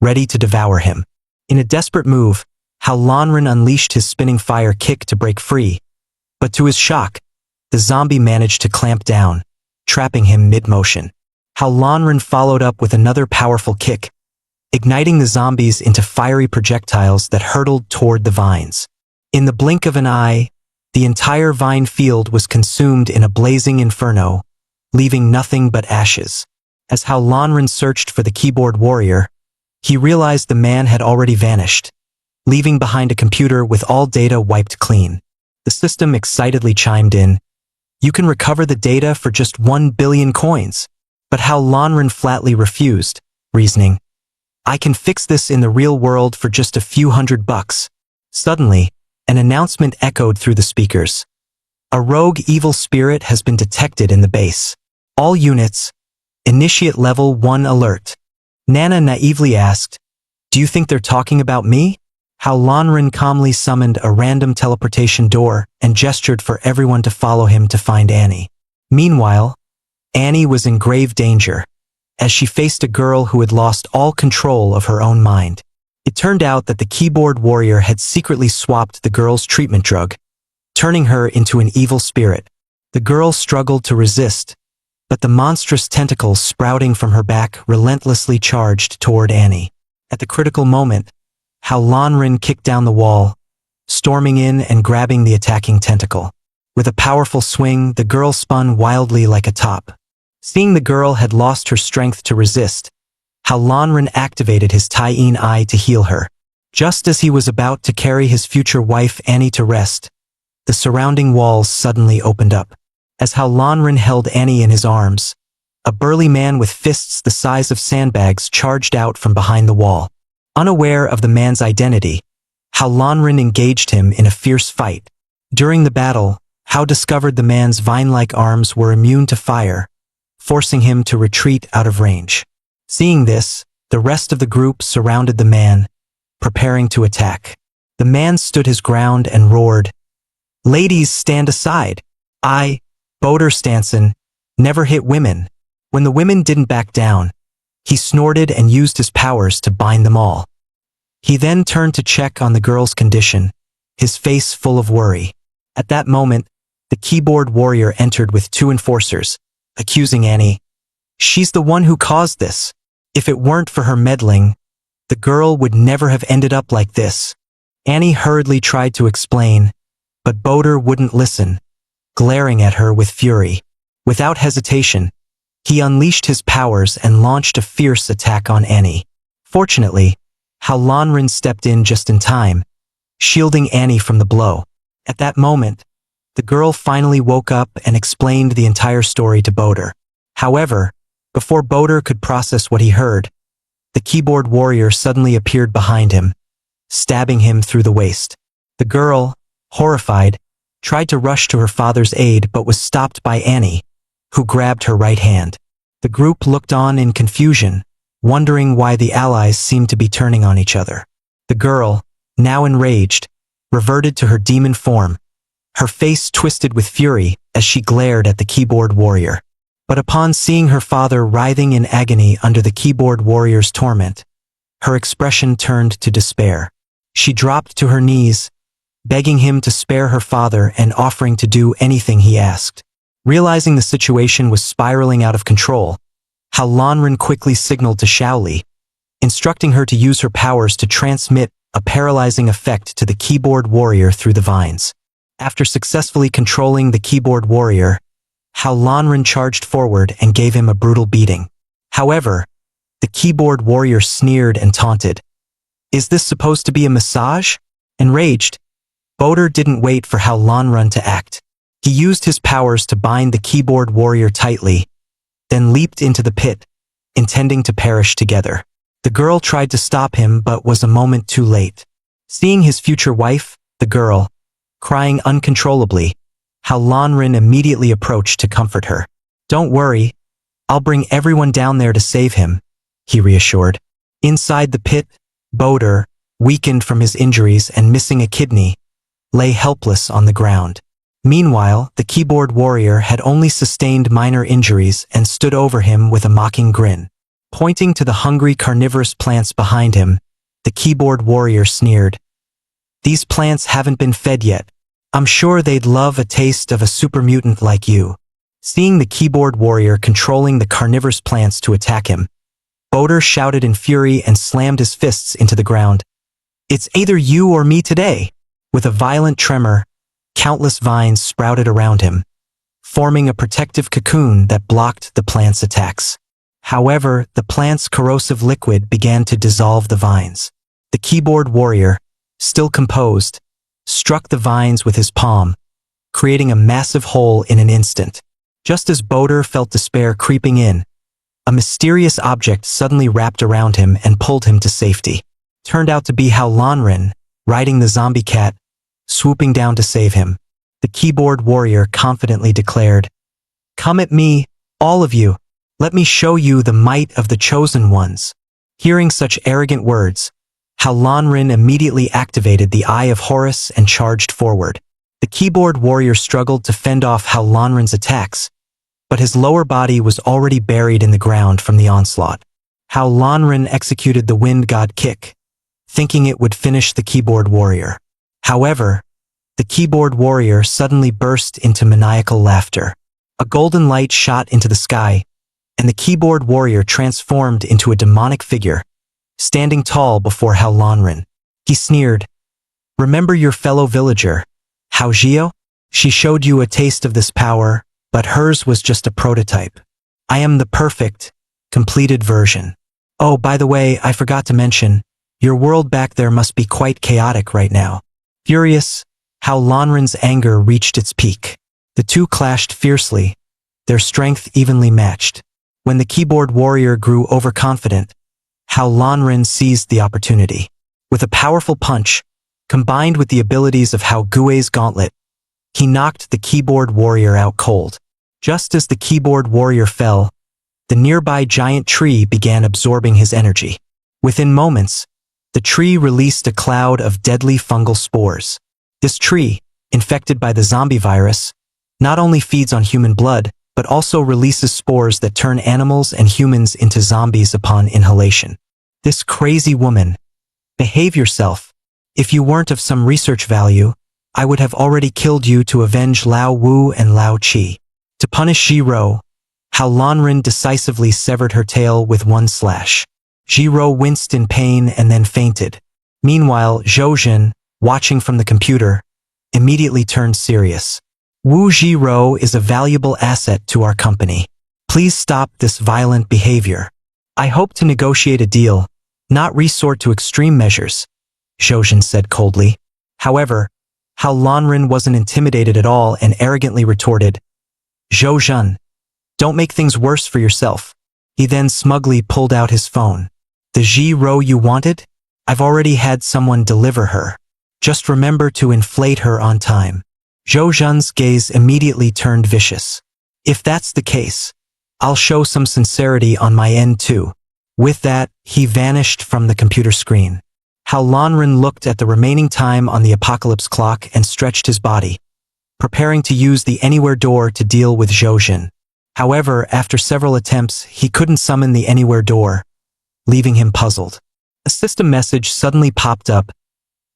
ready to devour him. In a desperate move, How Lanren unleashed his spinning fire kick to break free, but to his shock, the zombie managed to clamp down, trapping him mid-motion. How Lanren followed up with another powerful kick, igniting the zombies into fiery projectiles that hurtled toward the vines. In the blink of an eye, the entire vine field was consumed in a blazing inferno, leaving nothing but ashes. As How Lanren searched for the keyboard warrior, he realized the man had already vanished, leaving behind a computer with all data wiped clean. The system excitedly chimed in, "You can recover the data for just 1 billion coins." But How Lanren flatly refused, reasoning, "I can fix this in the real world for just a few $100. Suddenly, an announcement echoed through the speakers. "A rogue evil spirit has been detected in the base. All units, initiate level 1 alert." Nana naively asked, "Do you think they're talking about me?" How Lanren calmly summoned a random teleportation door and gestured for everyone to follow him to find Annie. Meanwhile, Annie was in grave danger, as she faced a girl who had lost all control of her own mind. It turned out that the keyboard warrior had secretly swapped the girl's treatment drug, turning her into an evil spirit. The girl struggled to resist, but the monstrous tentacles sprouting from her back relentlessly charged toward Annie. At the critical moment, How Lanren kicked down the wall, storming in and grabbing the attacking tentacle. With a powerful swing, the girl spun wildly like a top. Seeing the girl had lost her strength to resist, How Lanren activated his tie-in eye to heal her. Just as he was about to carry his future wife Annie to rest, the surrounding walls suddenly opened up. As How Lanren held Annie in his arms, a burly man with fists the size of sandbags charged out from behind the wall. Unaware of the man's identity, How Lanren engaged him in a fierce fight. During the battle, How discovered the man's vine-like arms were immune to fire, forcing him to retreat out of range. Seeing this, the rest of the group surrounded the man, preparing to attack. The man stood his ground and roared, "Ladies, stand aside. I, Boder Stanson, never hit women." When the women didn't back down, he snorted and used his powers to bind them all. He then turned to check on the girl's condition, his face full of worry. At that moment, the keyboard warrior entered with two enforcers, accusing Annie. She's the one who caused this. If it weren't for her meddling, the girl would never have ended up like this. Annie hurriedly tried to explain, but Boder wouldn't listen, glaring at her with fury. Without hesitation, he unleashed his powers and launched a fierce attack on Annie. Fortunately, Lanren stepped in just in time, shielding Annie from the blow. At that moment, the girl finally woke up and explained the entire story to Boder. However, before Boder could process what he heard, the keyboard warrior suddenly appeared behind him, stabbing him through the waist. The girl, horrified, tried to rush to her father's aid but was stopped by Annie, who grabbed her right hand. The group looked on in confusion, wondering why the allies seemed to be turning on each other. The girl, now enraged, reverted to her demon form, her face twisted with fury as she glared at the keyboard warrior. But upon seeing her father writhing in agony under the keyboard warrior's torment, her expression turned to despair. She dropped to her knees, begging him to spare her father and offering to do anything he asked. Realizing the situation was spiraling out of control, Lanren quickly signaled to Xiaoli, instructing her to use her powers to transmit a paralyzing effect to the keyboard warrior through the vines. After successfully controlling the keyboard warrior, Lanren charged forward and gave him a brutal beating. However, the keyboard warrior sneered and taunted. "Is this supposed to be a massage?" Enraged, Boder didn't wait for Lanren to act. He used his powers to bind the keyboard warrior tightly, then leaped into the pit, intending to perish together. The girl tried to stop him but was a moment too late. Seeing his future wife, the girl, crying uncontrollably, Lanren immediately approached to comfort her. "Don't worry, I'll bring everyone down there to save him," he reassured. Inside the pit, Boder, weakened from his injuries and missing a kidney, lay helpless on the ground. Meanwhile, the keyboard warrior had only sustained minor injuries and stood over him with a mocking grin. Pointing to the hungry carnivorous plants behind him, the keyboard warrior sneered. "These plants haven't been fed yet. I'm sure they'd love a taste of a super mutant like you." Seeing the keyboard warrior controlling the carnivorous plants to attack him, Boder shouted in fury and slammed his fists into the ground. "It's either you or me today." With a violent tremor, countless vines sprouted around him, forming a protective cocoon that blocked the plant's attacks. However, the plant's corrosive liquid began to dissolve the vines. The keyboard warrior, still composed, struck the vines with his palm, creating a massive hole in an instant. Just as Boder felt despair creeping in, a mysterious object suddenly wrapped around him and pulled him to safety. Turned out to be Lanren, riding the zombie cat, swooping down to save him. The keyboard warrior confidently declared, "Come at me, all of you. Let me show you the might of the chosen ones." Hearing such arrogant words, Lanren immediately activated the Eye of Horus and charged forward. The keyboard warrior struggled to fend off Lanren's attacks, but his lower body was already buried in the ground from the onslaught. Lanren executed the wind god kick, thinking it would finish the keyboard warrior. However, the keyboard warrior suddenly burst into maniacal laughter. A golden light shot into the sky, and the keyboard warrior transformed into a demonic figure, standing tall before Lanren. He sneered, "Remember your fellow villager, Haojio? She showed you a taste of this power, but hers was just a prototype. I am the perfect, completed version. Oh, by the way, I forgot to mention, your world back there must be quite chaotic right now." Furious, Lanren's anger reached its peak. The two clashed fiercely, their strength evenly matched. When the keyboard warrior grew overconfident, Lanren seized the opportunity. With a powerful punch, combined with the abilities of Gui's gauntlet, he knocked the keyboard warrior out cold. Just as the keyboard warrior fell, the nearby giant tree began absorbing his energy. Within moments, the tree released a cloud of deadly fungal spores. This tree, infected by the zombie virus, not only feeds on human blood, but also releases spores that turn animals and humans into zombies upon inhalation. This crazy woman. Behave yourself. If you weren't of some research value, I would have already killed you to avenge Lao Wu and Lao Qi. To punish Jiro, Hao Lanren decisively severed her tail with one slash. Jiro winced in pain and then fainted. Meanwhile, Zhou, watching from the computer, immediately turned serious. Wu Jiro is a valuable asset to our company. Please stop this violent behavior. I hope to negotiate a deal, not resort to extreme measures, Zhou said coldly. However, Hao Lanren wasn't intimidated at all and arrogantly retorted, Zhou, don't make things worse for yourself. He then smugly pulled out his phone. The Jiro you wanted? I've already had someone deliver her. Just remember to inflate her on time. Zhou's gaze immediately turned vicious. If that's the case, I'll show some sincerity on my end too. With that, he vanished from the computer screen. Hao Lanren looked at the remaining time on the apocalypse clock and stretched his body, preparing to use the anywhere door to deal with Zhou. However, after several attempts, he couldn't summon the anywhere door, leaving him puzzled. A system message suddenly popped up.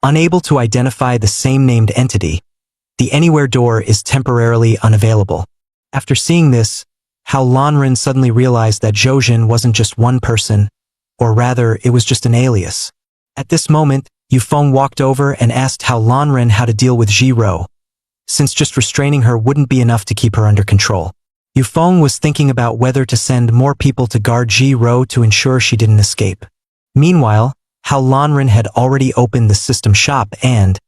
Unable to identify the same named entity, the anywhere door is temporarily unavailable. After seeing this, Hao Lanren suddenly realized that Zhou wasn't just one person, or rather, it was just an alias. At this moment, Yufeng walked over and asked Hao Lanren how to deal with Jiro, since just restraining her wouldn't be enough to keep her under control. Yufeng was thinking about whether to send more people to guard Jiro to ensure she didn't escape. Meanwhile, Hao Lanren had already opened the system shop and,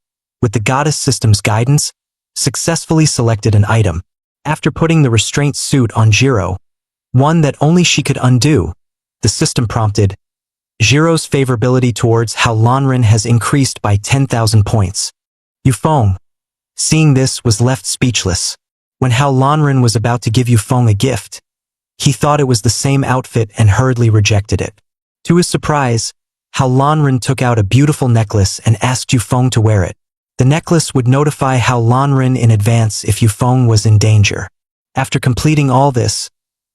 with the goddess system's guidance, successfully selected an item. After putting the restraint suit on Jiro, one that only she could undo, the system prompted, Jiro's favorability towards Hao Lanren has increased by 10,000 points. Yufeng, seeing this, was left speechless. When Hao Lanren was about to give Yufeng a gift, he thought it was the same outfit and hurriedly rejected it. To his surprise, Hao Lanren took out a beautiful necklace and asked Yufeng to wear it. The necklace would notify Hao Lanren in advance if Yufeng was in danger. After completing all this,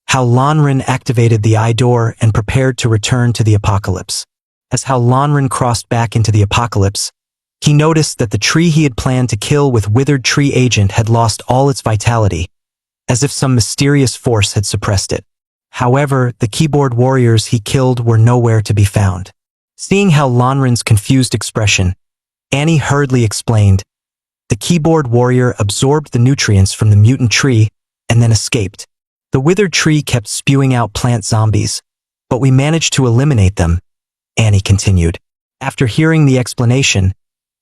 Hao Lanren activated the eye door and prepared to return to the apocalypse. As Hao Lanren crossed back into the apocalypse, he noticed that the tree he had planned to kill with Withered Tree Agent had lost all its vitality, as if some mysterious force had suppressed it. However, the keyboard warriors he killed were nowhere to be found. Seeing Hao Lanren's confused expression, Annie hurriedly explained, the keyboard warrior absorbed the nutrients from the mutant tree and then escaped. The withered tree kept spewing out plant zombies, but we managed to eliminate them, Annie continued. After hearing the explanation,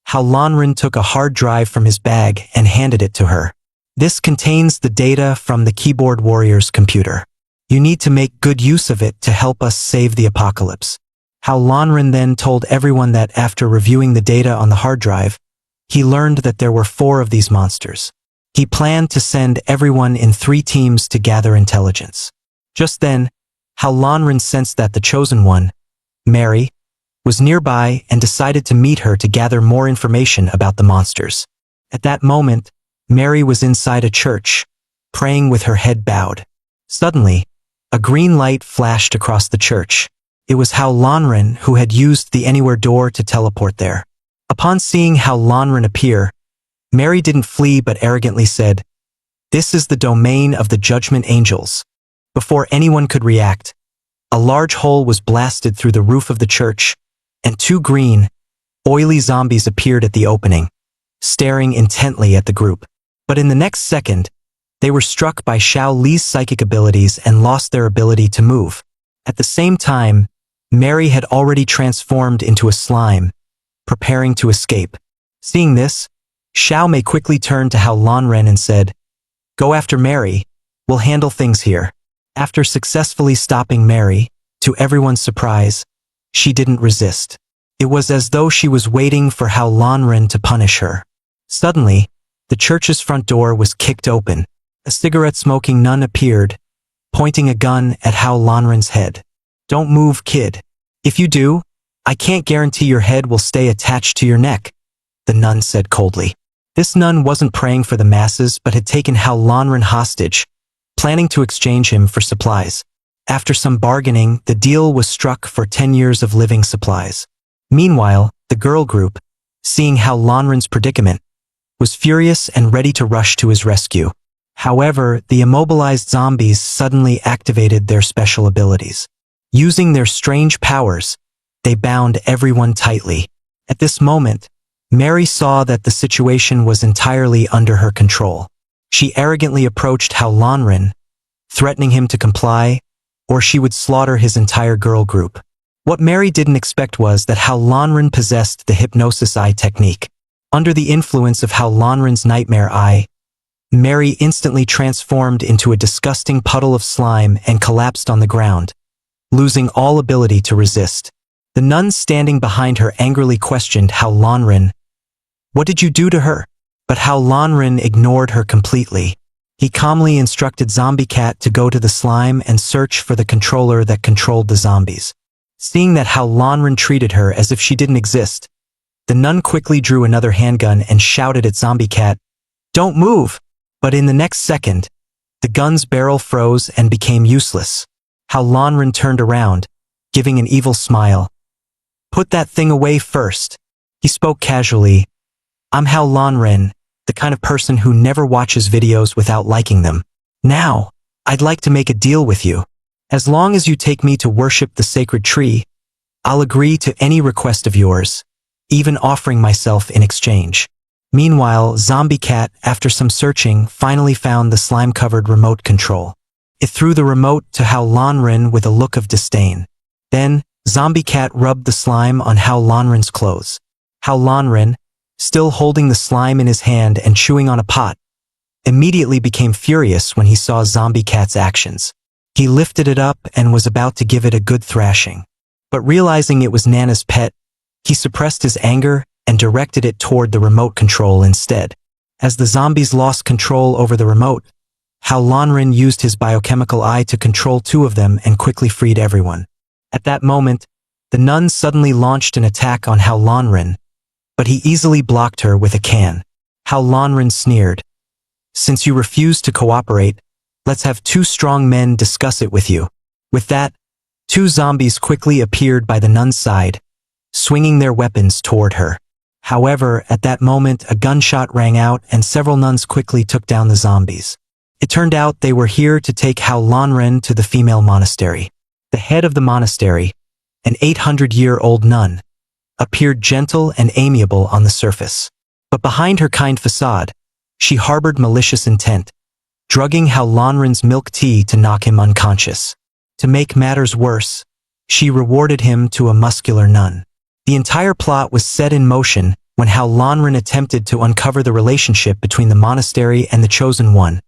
Hao Lanren took a hard drive from his bag and handed it to her. This contains the data from the keyboard warrior's computer. You need to make good use of it to help us save the apocalypse. Hao Lanren then told everyone that after reviewing the data on the hard drive, he learned that there were 4 of these monsters. He planned to send everyone in 3 teams to gather intelligence. Just then, Hao Lanren sensed that the chosen one, Mary, was nearby and decided to meet her to gather more information about the monsters. At that moment, Mary was inside a church, praying with her head bowed. Suddenly, a green light flashed across the church. It was Hao Lanren who had used the anywhere door to teleport there. Upon seeing Hao Lanren appear, Mary didn't flee but arrogantly said, "This is the domain of the judgment angels." Before anyone could react, a large hole was blasted through the roof of the church, and 2 green, oily zombies appeared at the opening, staring intently at the group. But in the next second, they were struck by Xiao Li's psychic abilities and lost their ability to move. At the same time, Mary had already transformed into a slime, preparing to escape. Seeing this, Xiao Mei quickly turned to Hao Lanren and said, "Go after Mary, we'll handle things here." After successfully stopping Mary, to everyone's surprise, she didn't resist. It was as though she was waiting for Hao Lanren to punish her. Suddenly, the church's front door was kicked open. A cigarette-smoking nun appeared, pointing a gun at Hao Lanren's head. "Don't move, kid. If you do, I can't guarantee your head will stay attached to your neck," the nun said coldly. This nun wasn't praying for the masses but had taken Hao Lanren hostage, planning to exchange him for supplies. After some bargaining, the deal was struck for 10 years of living supplies. Meanwhile, the girl group, seeing Hao Lanren's predicament, was furious and ready to rush to his rescue. However, the immobilized zombies suddenly activated their special abilities. Using their strange powers, they bound everyone tightly. At this moment, Mary saw that the situation was entirely under her control. She arrogantly approached Hao Lanren, threatening him to comply, or she would slaughter his entire girl group. What Mary didn't expect was that Hao Lanren possessed the hypnosis eye technique. Under the influence of Hao Lanren's nightmare eye, Mary instantly transformed into a disgusting puddle of slime and collapsed on the ground, losing all ability to resist. The nuns standing behind her angrily questioned Hao Lanren. "What did you do to her?" But Hao Lanren ignored her completely. He calmly instructed Zombie Cat to go to the slime and search for the controller that controlled the zombies. Seeing that Hao Lanren treated her as if she didn't exist, the nun quickly drew another handgun and shouted at Zombie Cat, "Don't move!" But in the next second, the gun's barrel froze and became useless. Hao Lanren turned around, giving an evil smile. "Put that thing away first." He spoke casually. "I'm Hao Lanren, the kind of person who never watches videos without liking them. Now, I'd like to make a deal with you. As long as you take me to worship the sacred tree, I'll agree to any request of yours, even offering myself in exchange." Meanwhile, Zombie Cat, after some searching, finally found the slime-covered remote control. It threw the remote to Hao Lanren with a look of disdain. Then, Zombie Cat rubbed the slime on Hao Lanren's clothes. Hao Lanren, still holding the slime in his hand and chewing on a pot, immediately became furious when he saw Zombie Cat's actions. He lifted it up and was about to give it a good thrashing. But realizing it was Nana's pet, he suppressed his anger and directed it toward the remote control instead. As the zombies lost control over the remote, Hao Lanren used his biochemical eye to control two of them and quickly freed everyone. At that moment, the nun suddenly launched an attack on Hao Lanren, but he easily blocked her with a can. Hao Lanren sneered, "Since you refuse to cooperate, let's have two strong men discuss it with you." With that, two zombies quickly appeared by the nun's side, swinging their weapons toward her. However, at that moment a gunshot rang out and several nuns quickly took down the zombies. It turned out they were here to take Hao Lanren to the female monastery. The head of the monastery, an 800-year-old nun, appeared gentle and amiable on the surface. But behind her kind facade, she harbored malicious intent, drugging Hao Lanren's milk tea to knock him unconscious. To make matters worse, she rewarded him to a muscular nun. The entire plot was set in motion when Hao Lanren attempted to uncover the relationship between the monastery and the Chosen One,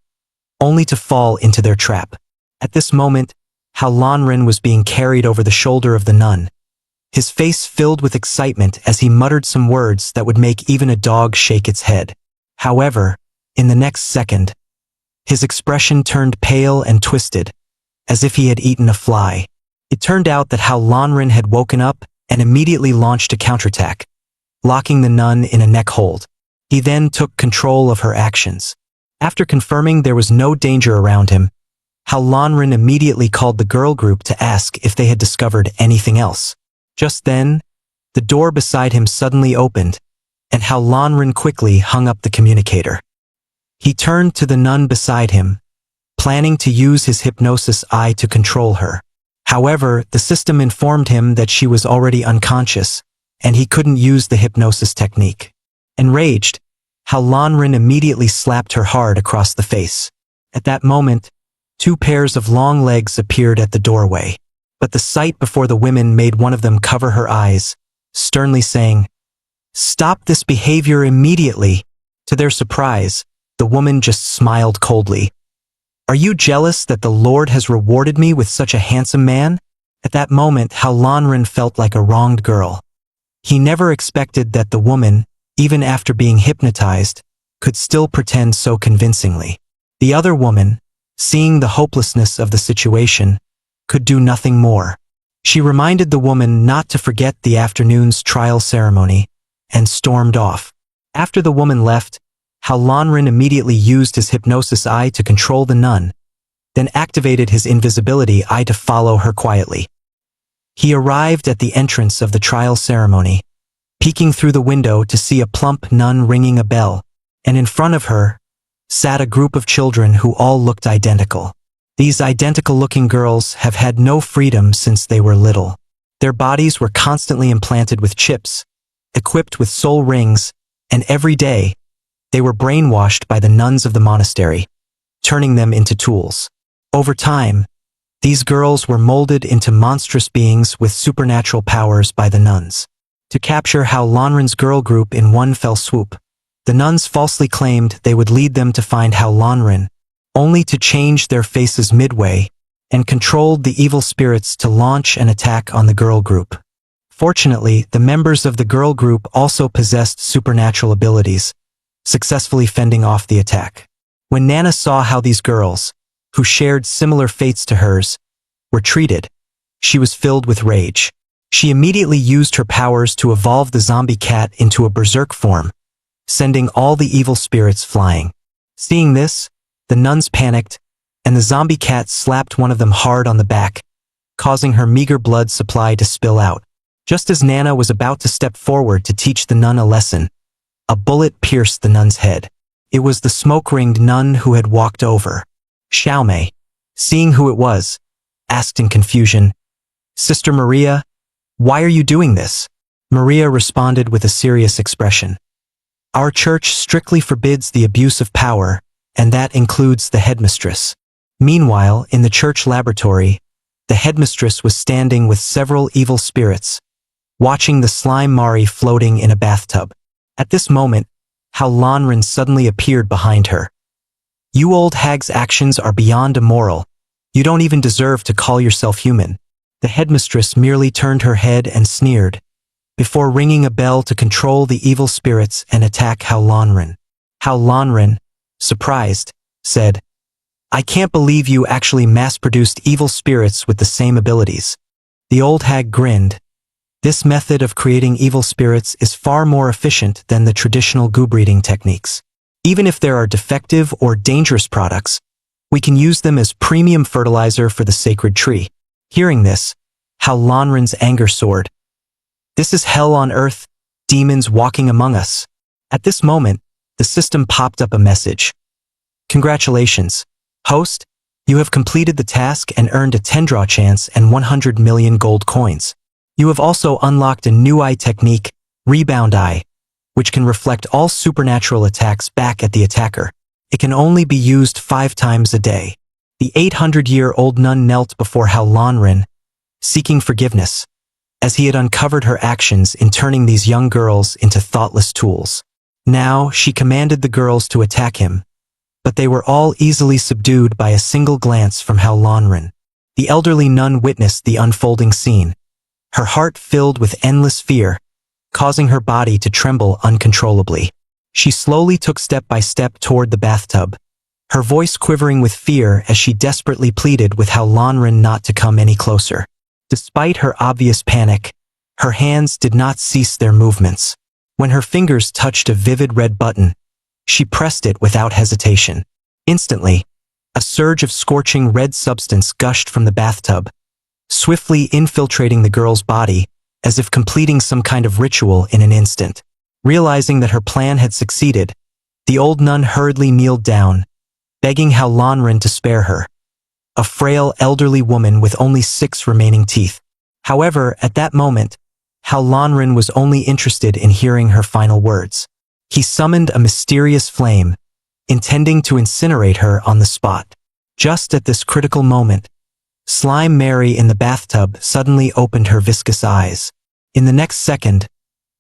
only to fall into their trap. At this moment, Hao Lanren was being carried over the shoulder of the nun, his face filled with excitement as he muttered some words that would make even a dog shake its head. However, in the next second, his expression turned pale and twisted, as if he had eaten a fly. It turned out that Hao Lanren had woken up and immediately launched a counterattack, locking the nun in a neck hold. He then took control of her actions. After confirming there was no danger around him, Hao Lanren immediately called the girl group to ask if they had discovered anything else. Just then, the door beside him suddenly opened, and Hao Lanren quickly hung up the communicator. He turned to the nun beside him, planning to use his hypnosis eye to control her. However, the system informed him that she was already unconscious, and he couldn't use the hypnosis technique. Enraged, Hao Lanren immediately slapped her hard across the face. At that moment, two pairs of long legs appeared at the doorway. But the sight before the women made one of them cover her eyes, sternly saying, "Stop this behavior immediately." To their surprise, the woman just smiled coldly. "Are you jealous that the Lord has rewarded me with such a handsome man?" At that moment, Hao Lanren felt like a wronged girl. He never expected that the woman, even after being hypnotized, could still pretend so convincingly. The other woman, seeing the hopelessness of the situation, could do nothing more. She reminded the woman not to forget the afternoon's trial ceremony, and stormed off. After the woman left, Hao Lanren immediately used his hypnosis eye to control the nun, then activated his invisibility eye to follow her quietly. He arrived at the entrance of the trial ceremony, peeking through the window to see a plump nun ringing a bell. and in front of her sat a group of children who all looked identical. These identical-looking girls have had no freedom since they were little. Their bodies were constantly implanted with chips, equipped with soul rings, and every day, they were brainwashed by the nuns of the monastery, turning them into tools. Over time, these girls were molded into monstrous beings with supernatural powers by the nuns. To capture Hao Lanren's girl group in one fell swoop, the nuns falsely claimed they would lead them to find Hao Lanren, only to change their faces midway, and controlled the evil spirits to launch an attack on the girl group. Fortunately, the members of the girl group also possessed supernatural abilities, successfully fending off the attack. When Nana saw how these girls, who shared similar fates to hers, were treated, she was filled with rage. She immediately used her powers to evolve the zombie cat into a berserk form, sending all the evil spirits flying. Seeing this, the nuns panicked, and the zombie cat slapped one of them hard on the back, causing her meager blood supply to spill out. Just as Nana was about to step forward to teach the nun a lesson, a bullet pierced the nun's head. It was the smoke-ringed nun who had walked over. Xiaomei, seeing who it was, asked in confusion, "Sister Maria, why are you doing this?" Maria responded with a serious expression. "Our church strictly forbids the abuse of power, and that includes the headmistress." Meanwhile, in the church laboratory, the headmistress was standing with several evil spirits, watching the slime Mari floating in a bathtub. At this moment, Hao Lanren suddenly appeared behind her. "You old hag's actions are beyond immoral. You don't even deserve to call yourself human." The headmistress merely turned her head and sneered, before ringing a bell to control the evil spirits and attack Hao Lanren. Hao Lanren, surprised, said, "I can't believe you actually mass-produced evil spirits with the same abilities." The old hag grinned. "This method of creating evil spirits is far more efficient than the traditional goo-breeding techniques. Even if there are defective or dangerous products, we can use them as premium fertilizer for the sacred tree." Hearing this, Hao Lanren's anger soared. "This is hell on earth, demons walking among us." At this moment, the system popped up a message. "Congratulations, host, you have completed the task and earned a 10-draw chance and 100 million gold coins. You have also unlocked a new eye technique, Rebound Eye, which can reflect all supernatural attacks back at the attacker. It can only be used 5 times a day." The 800-year-old nun knelt before Hao Lanren, seeking forgiveness, as he had uncovered her actions in turning these young girls into thoughtless tools. Now, she commanded the girls to attack him, but they were all easily subdued by a single glance from Hao Lanren. The elderly nun witnessed the unfolding scene, her heart filled with endless fear, causing her body to tremble uncontrollably. She slowly took step by step toward the bathtub, her voice quivering with fear as she desperately pleaded with Hao Lanren not to come any closer. Despite her obvious panic, her hands did not cease their movements. When her fingers touched a vivid red button, she pressed it without hesitation. Instantly, a surge of scorching red substance gushed from the bathtub, swiftly infiltrating the girl's body, as if completing some kind of ritual in an instant. Realizing that her plan had succeeded, the old nun hurriedly kneeled down, begging Hao Lanren to spare her, a frail elderly woman with only 6 remaining teeth. However, at that moment, Hao Lanren was only interested in hearing her final words. He summoned a mysterious flame, intending to incinerate her on the spot. Just at this critical moment, Slime Mary in the bathtub suddenly opened her viscous eyes. In the next second,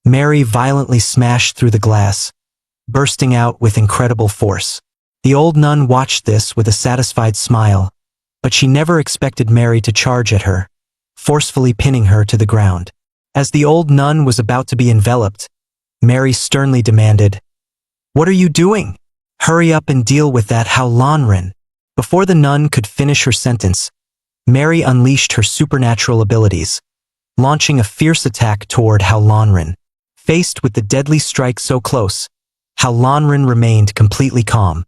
Mary violently smashed through the glass, bursting out with incredible force. The old nun watched this with a satisfied smile, but she never expected Mary to charge at her, forcefully pinning her to the ground. As the old nun was about to be enveloped, Mary sternly demanded, "What are you doing? Hurry up and deal with that Hao Lanren." Before the nun could finish her sentence, Mary unleashed her supernatural abilities, launching a fierce attack toward Hao Lanren. Faced with the deadly strike so close, Hao Lanren remained completely calm.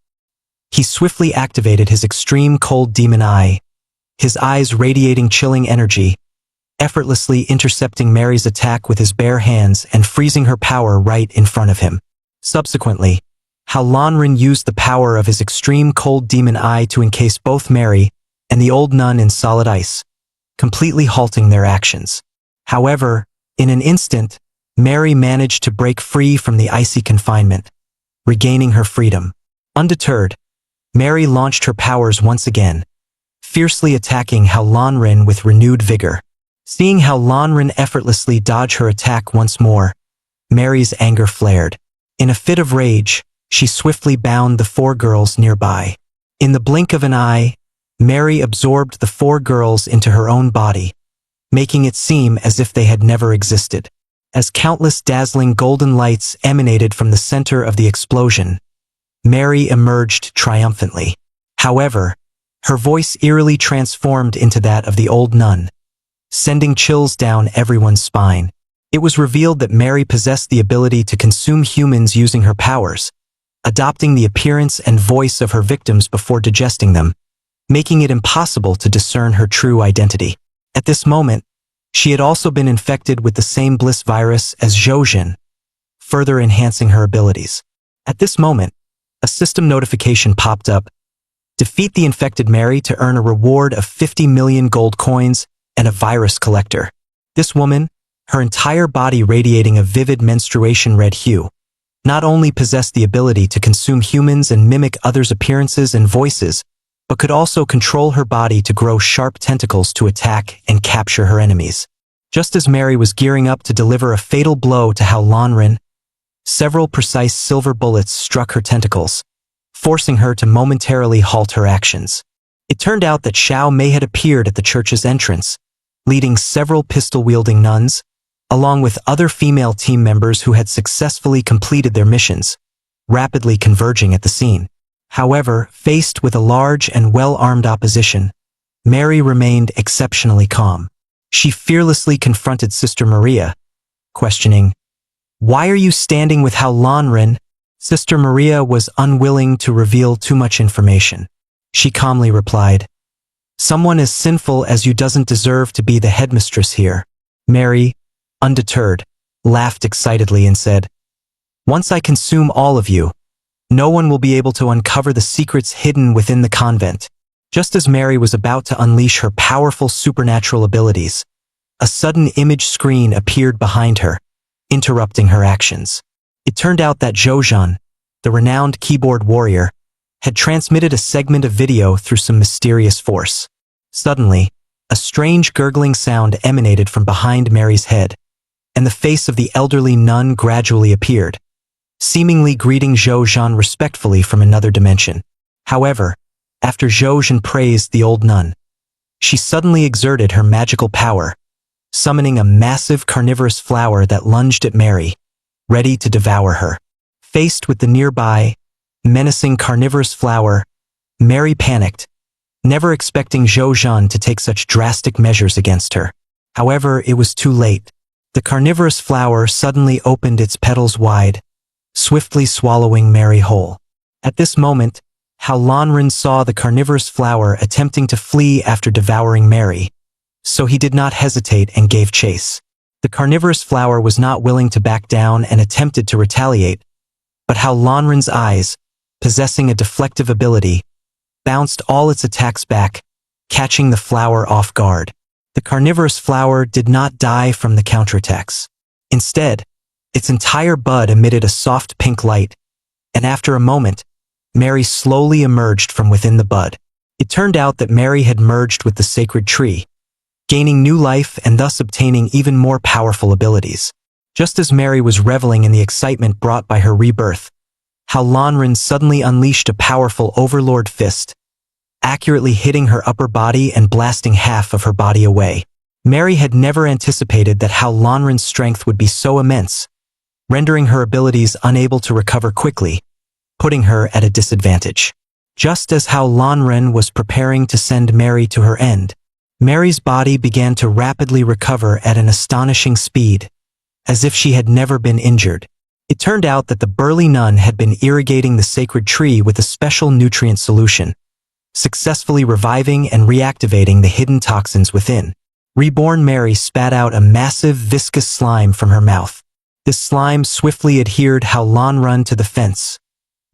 He swiftly activated his extreme cold demon eye, his eyes radiating chilling energy, effortlessly intercepting Mary's attack with his bare hands and freezing her power right in front of him. Subsequently, how Lanren used the power of his extreme cold demon eye to encase both Mary and the old nun in solid ice, completely halting their actions. However, in an instant, Mary managed to break free from the icy confinement, regaining her freedom. Undeterred, Mary launched her powers once again, fiercely attacking Hao Lanren with renewed vigor. Seeing Hao Lanren effortlessly dodge her attack once more, Mary's anger flared. In a fit of rage, she swiftly bound the 4 girls nearby. In the blink of an eye, Mary absorbed the 4 girls into her own body, making it seem as if they had never existed. As countless dazzling golden lights emanated from the center of the explosion, Mary emerged triumphantly. However, her voice eerily transformed into that of the old nun, sending chills down everyone's spine. It was revealed that Mary possessed the ability to consume humans using her powers, adopting the appearance and voice of her victims before digesting them, making it impossible to discern her true identity. At this moment, she had also been infected with the same bliss virus as Zhojin, further enhancing her abilities. At this moment, a system notification popped up. Defeat the infected Mary to earn a reward of 50 million gold coins and a virus collector. This woman, her entire body radiating a vivid menstruation red hue, not only possessed the ability to consume humans and mimic others' appearances and voices, but could also control her body to grow sharp tentacles to attack and capture her enemies. Just as Mary was gearing up to deliver a fatal blow to Hao Lanren, several precise silver bullets struck her tentacles, forcing her to momentarily halt her actions. It turned out that Xiao Mei had appeared at the church's entrance, leading several pistol-wielding nuns, along with other female team members who had successfully completed their missions, rapidly converging at the scene. However, faced with a large and well-armed opposition, Mary remained exceptionally calm. She fearlessly confronted Sister Maria, questioning, "Why are you standing with Hao Lanren?" Sister Maria was unwilling to reveal too much information. She calmly replied, "Someone as sinful as you doesn't deserve to be the headmistress here." Mary, undeterred, laughed excitedly and said, "Once I consume all of you, no one will be able to uncover the secrets hidden within the convent." Just as Mary was about to unleash her powerful supernatural abilities, a sudden image screen appeared behind her, interrupting her actions. It turned out that Zhojin, the renowned keyboard warrior, had transmitted a segment of video through some mysterious force. Suddenly, a strange gurgling sound emanated from behind Mary's head, and the face of the elderly nun gradually appeared, seemingly greeting Zhojin respectfully from another dimension. However, after Zhojin praised the old nun, she suddenly exerted her magical power, summoning a massive carnivorous flower that lunged at Mary, ready to devour her. Faced with the nearby, menacing carnivorous flower, Mary panicked, never expecting Zhojin to take such drastic measures against her. However, it was too late. The carnivorous flower suddenly opened its petals wide, swiftly swallowing Mary whole. At this moment, Hao Lanren saw the carnivorous flower attempting to flee after devouring Mary, so he did not hesitate and gave chase. The carnivorous flower was not willing to back down and attempted to retaliate, but Hao Lanren's eyes, possessing a deflective ability, bounced all its attacks back, catching the flower off guard. The carnivorous flower did not die from the counterattacks. Instead, its entire bud emitted a soft pink light, and after a moment, Mary slowly emerged from within the bud. It turned out that Mary had merged with the sacred tree, gaining new life and thus obtaining even more powerful abilities. Just as Mary was reveling in the excitement brought by her rebirth, Hao Lanren suddenly unleashed a powerful overlord fist, accurately hitting her upper body and blasting half of her body away. Mary had never anticipated that Hao Lanren's strength would be so immense, rendering her abilities unable to recover quickly, putting her at a disadvantage. Just as Hao Lanren was preparing to send Mary to her end, Mary's body began to rapidly recover at an astonishing speed, as if she had never been injured. It turned out that the burly nun had been irrigating the sacred tree with a special nutrient solution, successfully reviving and reactivating the hidden toxins within. Reborn Mary spat out a massive viscous slime from her mouth. This slime swiftly adhered Hao Lanren to the fence,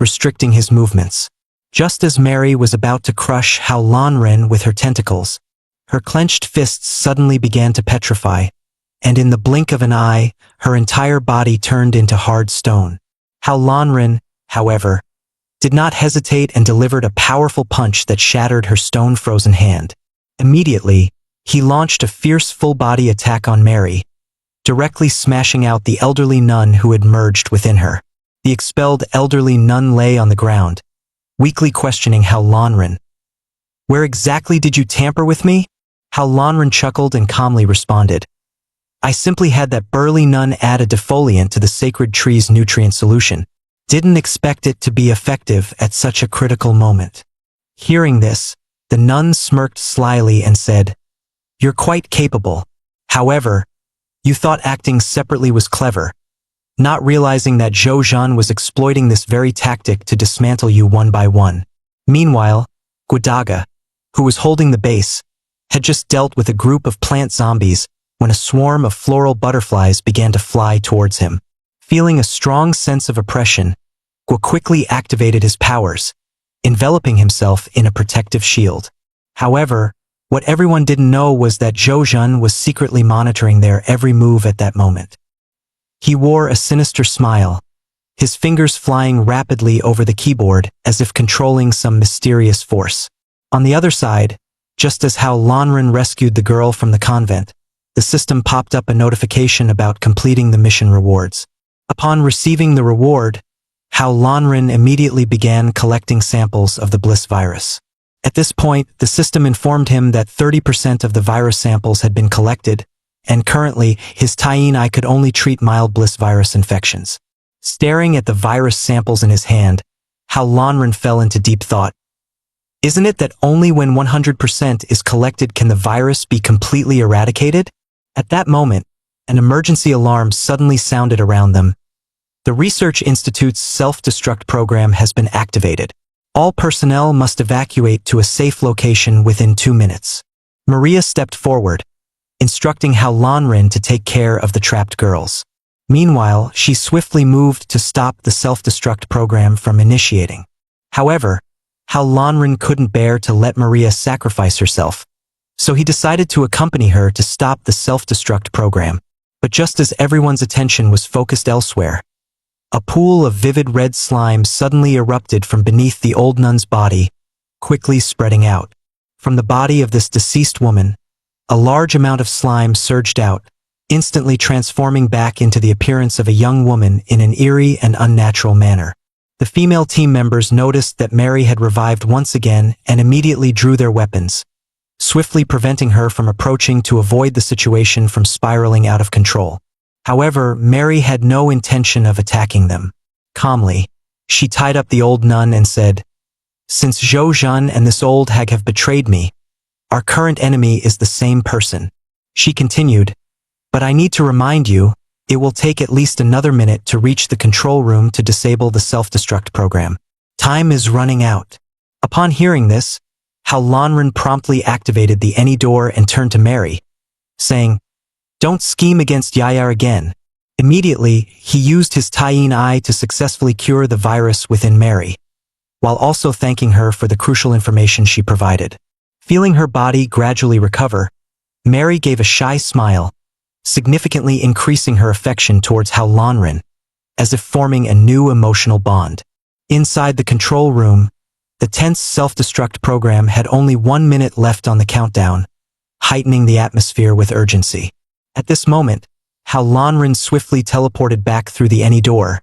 restricting his movements. Just as Mary was about to crush Hao Lanren with her tentacles, her clenched fists suddenly began to petrify, and in the blink of an eye, her entire body turned into hard stone. Hao Lanren, however, did not hesitate and delivered a powerful punch that shattered her stone-frozen hand. Immediately, he launched a fierce full-body attack on Mary, directly smashing out the elderly nun who had merged within her. The expelled elderly nun lay on the ground, weakly questioning Hao Lanren. "Where exactly did you tamper with me?" Hao Lanren chuckled and calmly responded. "I simply had that burly nun add a defoliant to the sacred tree's nutrient solution. Didn't expect it to be effective at such a critical moment." Hearing this, the nun smirked slyly and said, "You're quite capable. However, you thought acting separately was clever, not realizing that Zhou Zhan was exploiting this very tactic to dismantle you one by one." Meanwhile, Guadaga, who was holding the base, had just dealt with a group of plant zombies when a swarm of floral butterflies began to fly towards him. Feeling a strong sense of oppression, Gua quickly activated his powers, enveloping himself in a protective shield. However, what everyone didn't know was that Zhou Zhan was secretly monitoring their every move at that moment. He wore a sinister smile, his fingers flying rapidly over the keyboard as if controlling some mysterious force. On the other side, just as Hao Lanren rescued the girl from the convent, the system popped up a notification about completing the mission rewards. Upon receiving the reward, Hao Lanren immediately began collecting samples of the Bliss virus. At this point, the system informed him that 30% of the virus samples had been collected, and currently, his Taiyin eye could only treat mild Bliss virus infections. Staring at the virus samples in his hand, Hao Lanren fell into deep thought. Isn't it that only when 100% is collected can the virus be completely eradicated? At that moment, an emergency alarm suddenly sounded around them. The Research Institute's self-destruct program has been activated. All personnel must evacuate to a safe location within 2 minutes. Maria stepped forward, instructing Hao Lanren to take care of the trapped girls. Meanwhile, she swiftly moved to stop the self-destruct program from initiating. However, Hao Lanren couldn't bear to let Maria sacrifice herself, so he decided to accompany her to stop the self-destruct program. But just as everyone's attention was focused elsewhere, a pool of vivid red slime suddenly erupted from beneath the old nun's body, quickly spreading out. From the body of this deceased woman, a large amount of slime surged out, instantly transforming back into the appearance of a young woman in an eerie and unnatural manner. The female team members noticed that Mary had revived once again and immediately drew their weapons, swiftly preventing her from approaching to avoid the situation from spiraling out of control. However, Mary had no intention of attacking them. Calmly, she tied up the old nun and said, "Since Zhou Zhan and this old hag have betrayed me, our current enemy is the same person." She continued, "But I need to remind you, it will take at least another minute to reach the control room to disable the self-destruct program. Time is running out." Upon hearing this, Hao Lanren promptly activated the any door and turned to Mary, saying, "Don't scheme against Yaya again." Immediately, he used his Taiyin eye to successfully cure the virus within Mary, while also thanking her for the crucial information she provided. Feeling her body gradually recover, Mary gave a shy smile, significantly increasing her affection towards Hao Lanren, as if forming a new emotional bond. Inside the control room, the tense self-destruct program had only 1 minute left on the countdown, heightening the atmosphere with urgency. At this moment, Hao Lanren swiftly teleported back through the any door,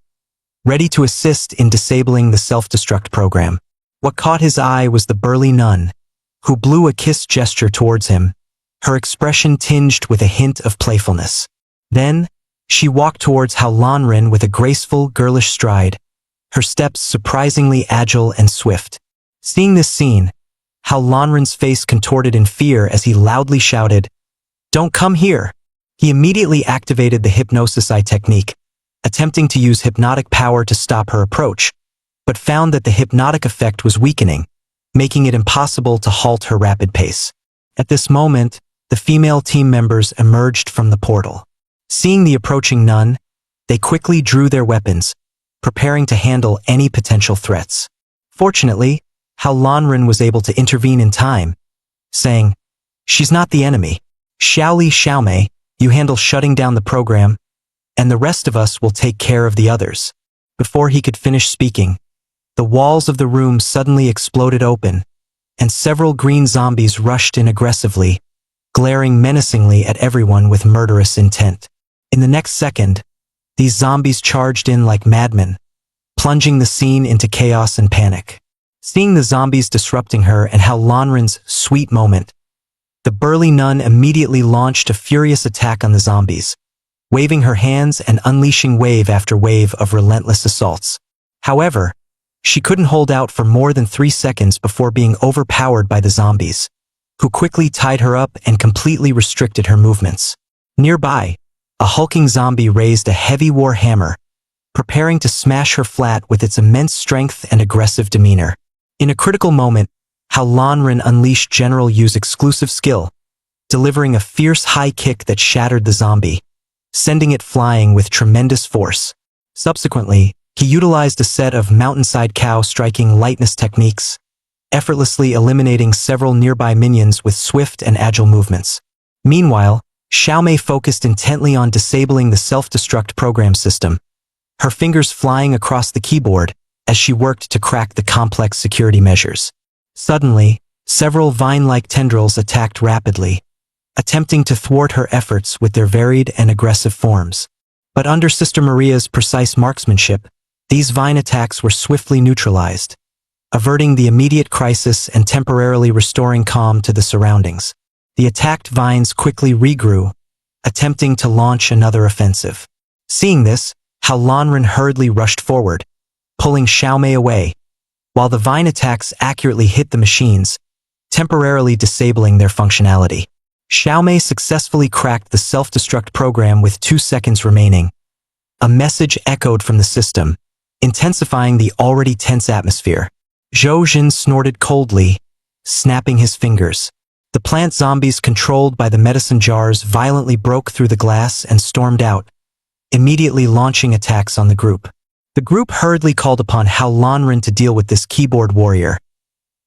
ready to assist in disabling the self-destruct program. What caught his eye was the burly nun, who blew a kiss gesture towards him, her expression tinged with a hint of playfulness. Then, she walked towards Hao Lanren with a graceful, girlish stride, her steps surprisingly agile and swift. Seeing this scene, Hao Lanren's face contorted in fear as he loudly shouted, "Don't come here!" He immediately activated the hypnosis eye technique, attempting to use hypnotic power to stop her approach, but found that the hypnotic effect was weakening, making it impossible to halt her rapid pace. At this moment, the female team members emerged from the portal. Seeing the approaching nun, they quickly drew their weapons, preparing to handle any potential threats. Fortunately, Hao Lanren was able to intervene in time, saying, "She's not the enemy. Xiaoli Xiaomei, you handle shutting down the program, and the rest of us will take care of the others." Before he could finish speaking, the walls of the room suddenly exploded open, and several green zombies rushed in aggressively, glaring menacingly at everyone with murderous intent. In the next second, these zombies charged in like madmen, plunging the scene into chaos and panic. Seeing the zombies disrupting her and Hao Lanren's sweet moment, the burly nun immediately launched a furious attack on the zombies, waving her hands and unleashing wave after wave of relentless assaults. However, she couldn't hold out for more than 3 seconds before being overpowered by the zombies, who quickly tied her up and completely restricted her movements. Nearby, a hulking zombie raised a heavy war hammer, preparing to smash her flat with its immense strength and aggressive demeanor. In a critical moment, Hao Lanren unleashed General Yu's exclusive skill, delivering a fierce high kick that shattered the zombie, sending it flying with tremendous force. Subsequently, he utilized a set of mountainside cow striking lightness techniques, effortlessly eliminating several nearby minions with swift and agile movements. Meanwhile, Xiaomei focused intently on disabling the self-destruct program system, her fingers flying across the keyboard as she worked to crack the complex security measures. Suddenly, several vine-like tendrils attacked rapidly, attempting to thwart her efforts with their varied and aggressive forms. But under Sister Maria's precise marksmanship, these vine attacks were swiftly neutralized, averting the immediate crisis and temporarily restoring calm to the surroundings. The attacked vines quickly regrew, attempting to launch another offensive. Seeing this, Hao Lanren hurriedly rushed forward, pulling Xiaomei away, while the vine attacks accurately hit the machines, temporarily disabling their functionality. Xiaomei successfully cracked the self-destruct program with 2 seconds remaining. A message echoed from the system, intensifying the already tense atmosphere. Zhou Jin snorted coldly, snapping his fingers. The plant zombies controlled by the medicine jars violently broke through the glass and stormed out, immediately launching attacks on the group. The group hurriedly called upon Hao Lanren to deal with this keyboard warrior,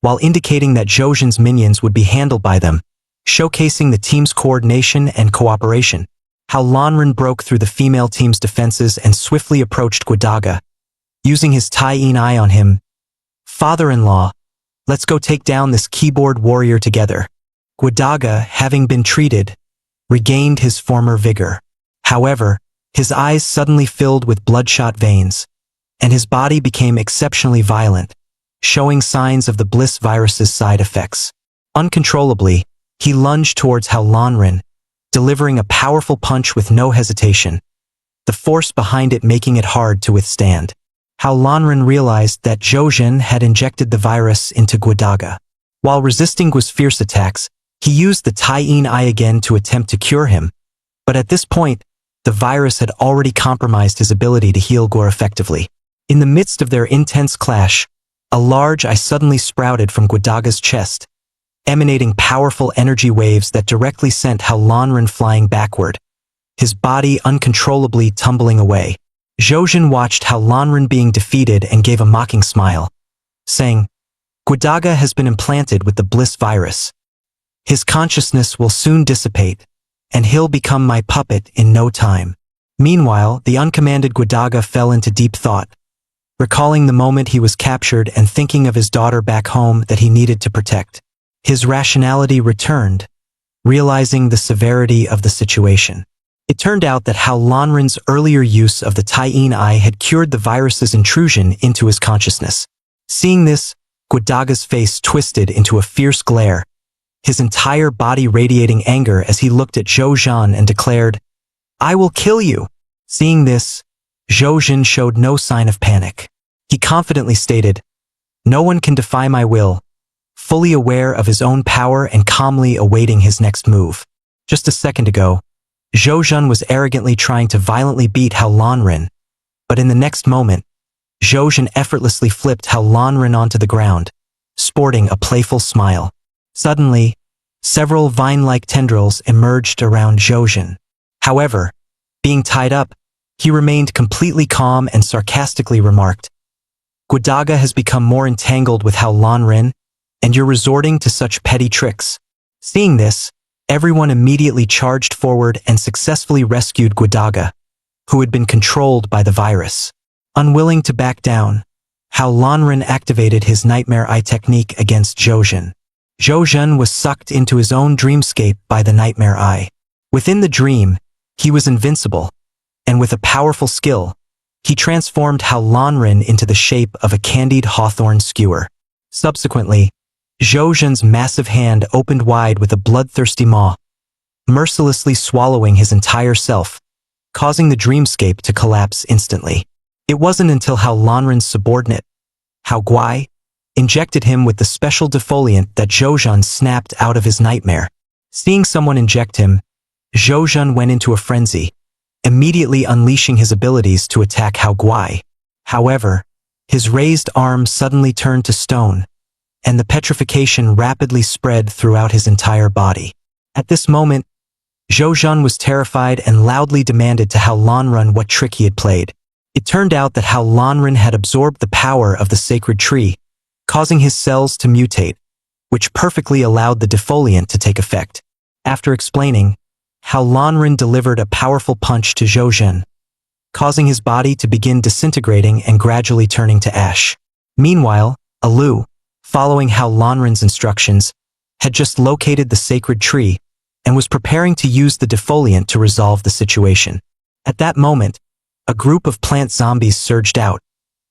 while indicating that Zhou Jin's minions would be handled by them, showcasing the team's coordination and cooperation. Hao Lanren broke through the female team's defenses and swiftly approached Guadaga, using his Tai-in eye on him. "Father-in-law, let's go take down this keyboard warrior together." Guadaga, having been treated, regained his former vigor. However, his eyes suddenly filled with bloodshot veins, and his body became exceptionally violent, showing signs of the Bliss virus's side effects. Uncontrollably, he lunged towards Hao Lanren, delivering a powerful punch with no hesitation, the force behind it making it hard to withstand. Hao Lanren realized that Zhou Jin had injected the virus into Guadaga. While resisting Gu's fierce attacks, he used the Tai-in eye again to attempt to cure him, but at this point, the virus had already compromised his ability to heal Gu effectively. In the midst of their intense clash, a large eye suddenly sprouted from Guadaga's chest, emanating powerful energy waves that directly sent Hao Lanren flying backward, his body uncontrollably tumbling away. Zhou Jin watched Hao Lanren being defeated and gave a mocking smile, saying, "Guadaga has been implanted with the Bliss virus. His consciousness will soon dissipate, and he'll become my puppet in no time." Meanwhile, the uncommanded Guadaga fell into deep thought, recalling the moment he was captured and thinking of his daughter back home that he needed to protect. His rationality returned, realizing the severity of the situation. It turned out that Hao Lanren's earlier use of the Tai-in eye had cured the virus's intrusion into his consciousness. Seeing this, Guadaga's face twisted into a fierce glare, his entire body radiating anger as he looked at Zhou Jin and declared, "I will kill you." Seeing this, Zhou Jin showed no sign of panic. He confidently stated, "No one can defy my will," fully aware of his own power and calmly awaiting his next move. Just a second ago, Zhou Jin was arrogantly trying to violently beat Hao Lanren, but in the next moment, Zhou Jin effortlessly flipped Hao Lanren onto the ground, sporting a playful smile. Suddenly, several vine-like tendrils emerged around Zhou Jin. However, being tied up, He remained completely calm and sarcastically remarked, "Guadaga has become more entangled with Hao Lanrin, and you're resorting to such petty tricks." Seeing this, everyone immediately charged forward and successfully rescued Guadaga, who had been controlled by the virus. Unwilling to back down, Hao Lanrin activated his Nightmare Eye technique against Zhou. Zhou was sucked into his own dreamscape by the Nightmare Eye. Within the dream, he was invincible, and with a powerful skill, he transformed Hao Lanrin into the shape of a candied hawthorn skewer. Subsequently, Zhou massive hand opened wide with a bloodthirsty maw, mercilessly swallowing his entire self, causing the dreamscape to collapse instantly. It wasn't until Hao Lanrin's subordinate, Hao Guai, injected him with the special defoliant that Zhou snapped out of his nightmare. Seeing someone inject him, Zhou went into a frenzy, immediately unleashing his abilities to attack Hao Guai. However, his raised arm suddenly turned to stone, and the petrification rapidly spread throughout his entire body. At this moment, Zhou was terrified and loudly demanded to Hao Lanrin what trick he had played. It turned out that Hao Lanrin had absorbed the power of the sacred tree, causing his cells to mutate, which perfectly allowed the defoliant to take effect. After explaining, Hao Lanrin delivered a powerful punch to Zhou, causing his body to begin disintegrating and gradually turning to ash. Meanwhile, Alu, following Hao Lanrin's instructions, had just located the sacred tree and was preparing to use the defoliant to resolve the situation. At that moment, a group of plant zombies surged out,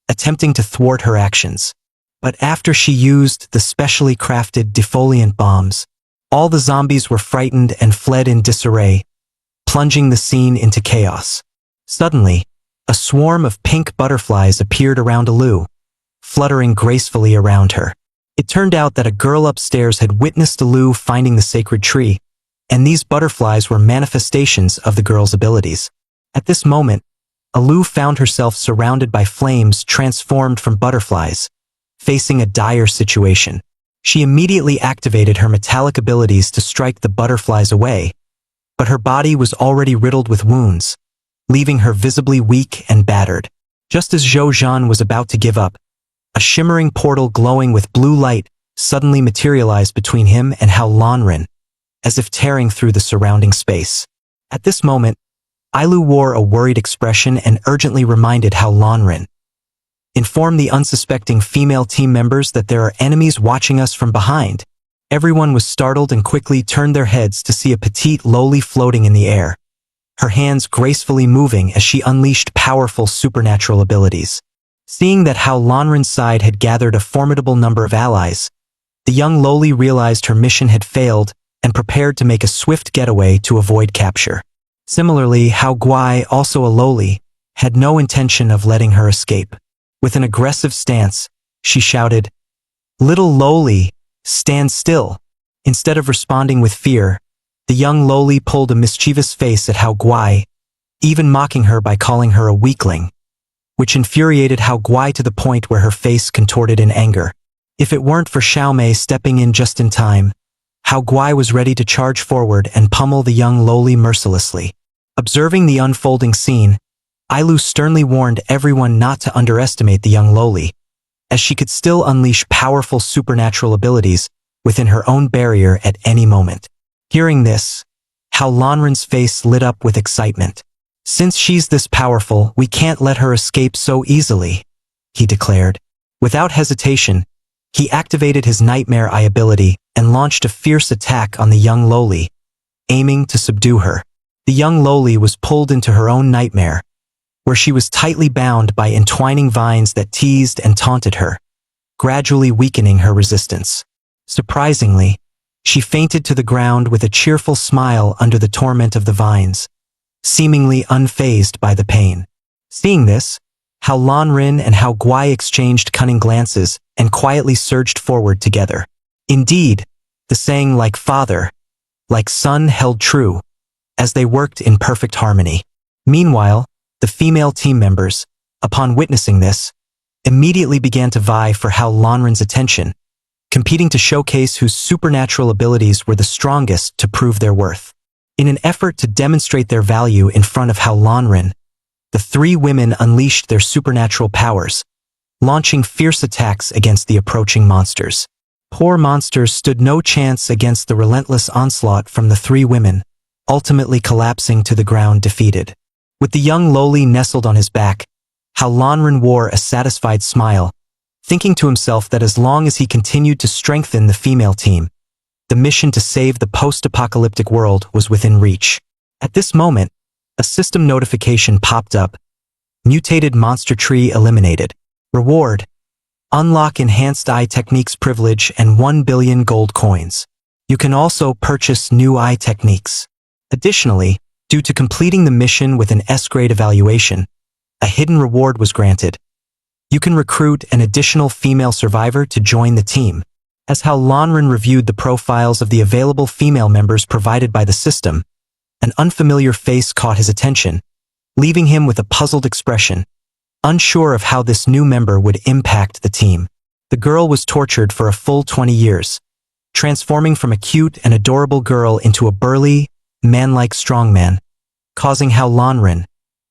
attempting to thwart her actions. But after she used the specially crafted defoliant bombs, all the zombies were frightened and fled in disarray, plunging the scene into chaos. Suddenly, a swarm of pink butterflies appeared around Alu, fluttering gracefully around her. It turned out that a girl upstairs had witnessed Alu finding the sacred tree, and these butterflies were manifestations of the girl's abilities. At this moment, Alu found herself surrounded by flames transformed from butterflies, facing a dire situation. She immediately activated her metallic abilities to strike the butterflies away, but her body was already riddled with wounds, leaving her visibly weak and battered. Just as Zhou was about to give up, a shimmering portal glowing with blue light suddenly materialized between him and Hao Lanrin, as if tearing through the surrounding space. At this moment, Ailu wore a worried expression and urgently reminded Hao Lanrin, "Inform the unsuspecting female team members that there are enemies watching us from behind." Everyone was startled and quickly turned their heads to see a petite loli floating in the air, her hands gracefully moving as she unleashed powerful supernatural abilities. Seeing that Hao Lanrin's side had gathered a formidable number of allies, the young loli realized her mission had failed and prepared to make a swift getaway to avoid capture. Similarly, Hao Guai, also a loli, had no intention of letting her escape. With an aggressive stance, she shouted, "Little loli, stand still." Instead of responding with fear, the young loli pulled a mischievous face at Hao Guai, even mocking her by calling her a weakling, which infuriated Hao Guai to the point where her face contorted in anger. If it weren't for Xiaomei stepping in just in time, Hao Guai was ready to charge forward and pummel the young loli mercilessly. Observing the unfolding scene, Ailu sternly warned everyone not to underestimate the young loli, as she could still unleash powerful supernatural abilities within her own barrier at any moment. Hearing this, Hao Lanrin's face lit up with excitement. "Since she's this powerful, we can't let her escape so easily," he declared. Without hesitation, he activated his Nightmare Eye ability and launched a fierce attack on the young loli, aiming to subdue her. The young loli was pulled into her own nightmare, where she was tightly bound by entwining vines that teased and taunted her, gradually weakening her resistance. Surprisingly, she fainted to the ground with a cheerful smile under the torment of the vines, seemingly unfazed by the pain. Seeing this, Hao Lanrin and Hao Guai exchanged cunning glances and quietly surged forward together. Indeed, the saying "like father, like son" held true, as they worked in perfect harmony. Meanwhile, the female team members, upon witnessing this, immediately began to vie for Hao Lanrin's attention, competing to showcase whose supernatural abilities were the strongest to prove their worth. In an effort to demonstrate their value in front of Hao Lanrin, the three women unleashed their supernatural powers, launching fierce attacks against the approaching monsters. Poor monsters stood no chance against the relentless onslaught from the three women, ultimately collapsing to the ground defeated. With the young lowly nestled on his back, Hao Lanren wore a satisfied smile, thinking to himself that as long as he continued to strengthen the female team, the mission to save the post-apocalyptic world was within reach. At this moment, a system notification popped up. Mutated monster tree eliminated. Reward: unlock enhanced eye techniques privilege and 1 billion gold coins. You can also purchase new eye techniques. Additionally, due to completing the mission with an S-grade evaluation, a hidden reward was granted. You can recruit an additional female survivor to join the team. As Hao Lanren reviewed the profiles of the available female members provided by the system, an unfamiliar face caught his attention, leaving him with a puzzled expression, unsure of how this new member would impact the team. The girl was tortured for a full 20 years, transforming from a cute and adorable girl into a burly, man-like strongman, causing Hao Lanren,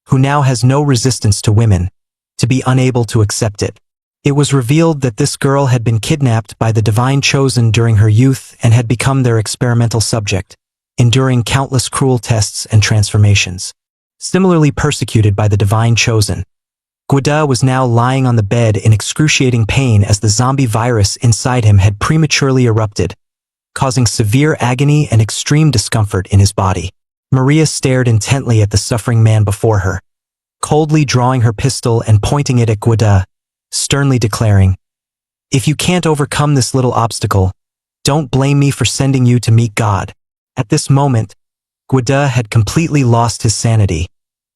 who now has no resistance to women, to be unable to accept it. It was revealed that this girl had been kidnapped by the Divine Chosen during her youth and had become their experimental subject, enduring countless cruel tests and transformations. Similarly persecuted by the Divine Chosen, Guida was now lying on the bed in excruciating pain as the zombie virus inside him had prematurely erupted, causing severe agony and extreme discomfort in his body. Maria stared intently at the suffering man before her, coldly drawing her pistol and pointing it at Guida, sternly declaring, "If you can't overcome this little obstacle, don't blame me for sending you to meet God." At this moment, Guida had completely lost his sanity,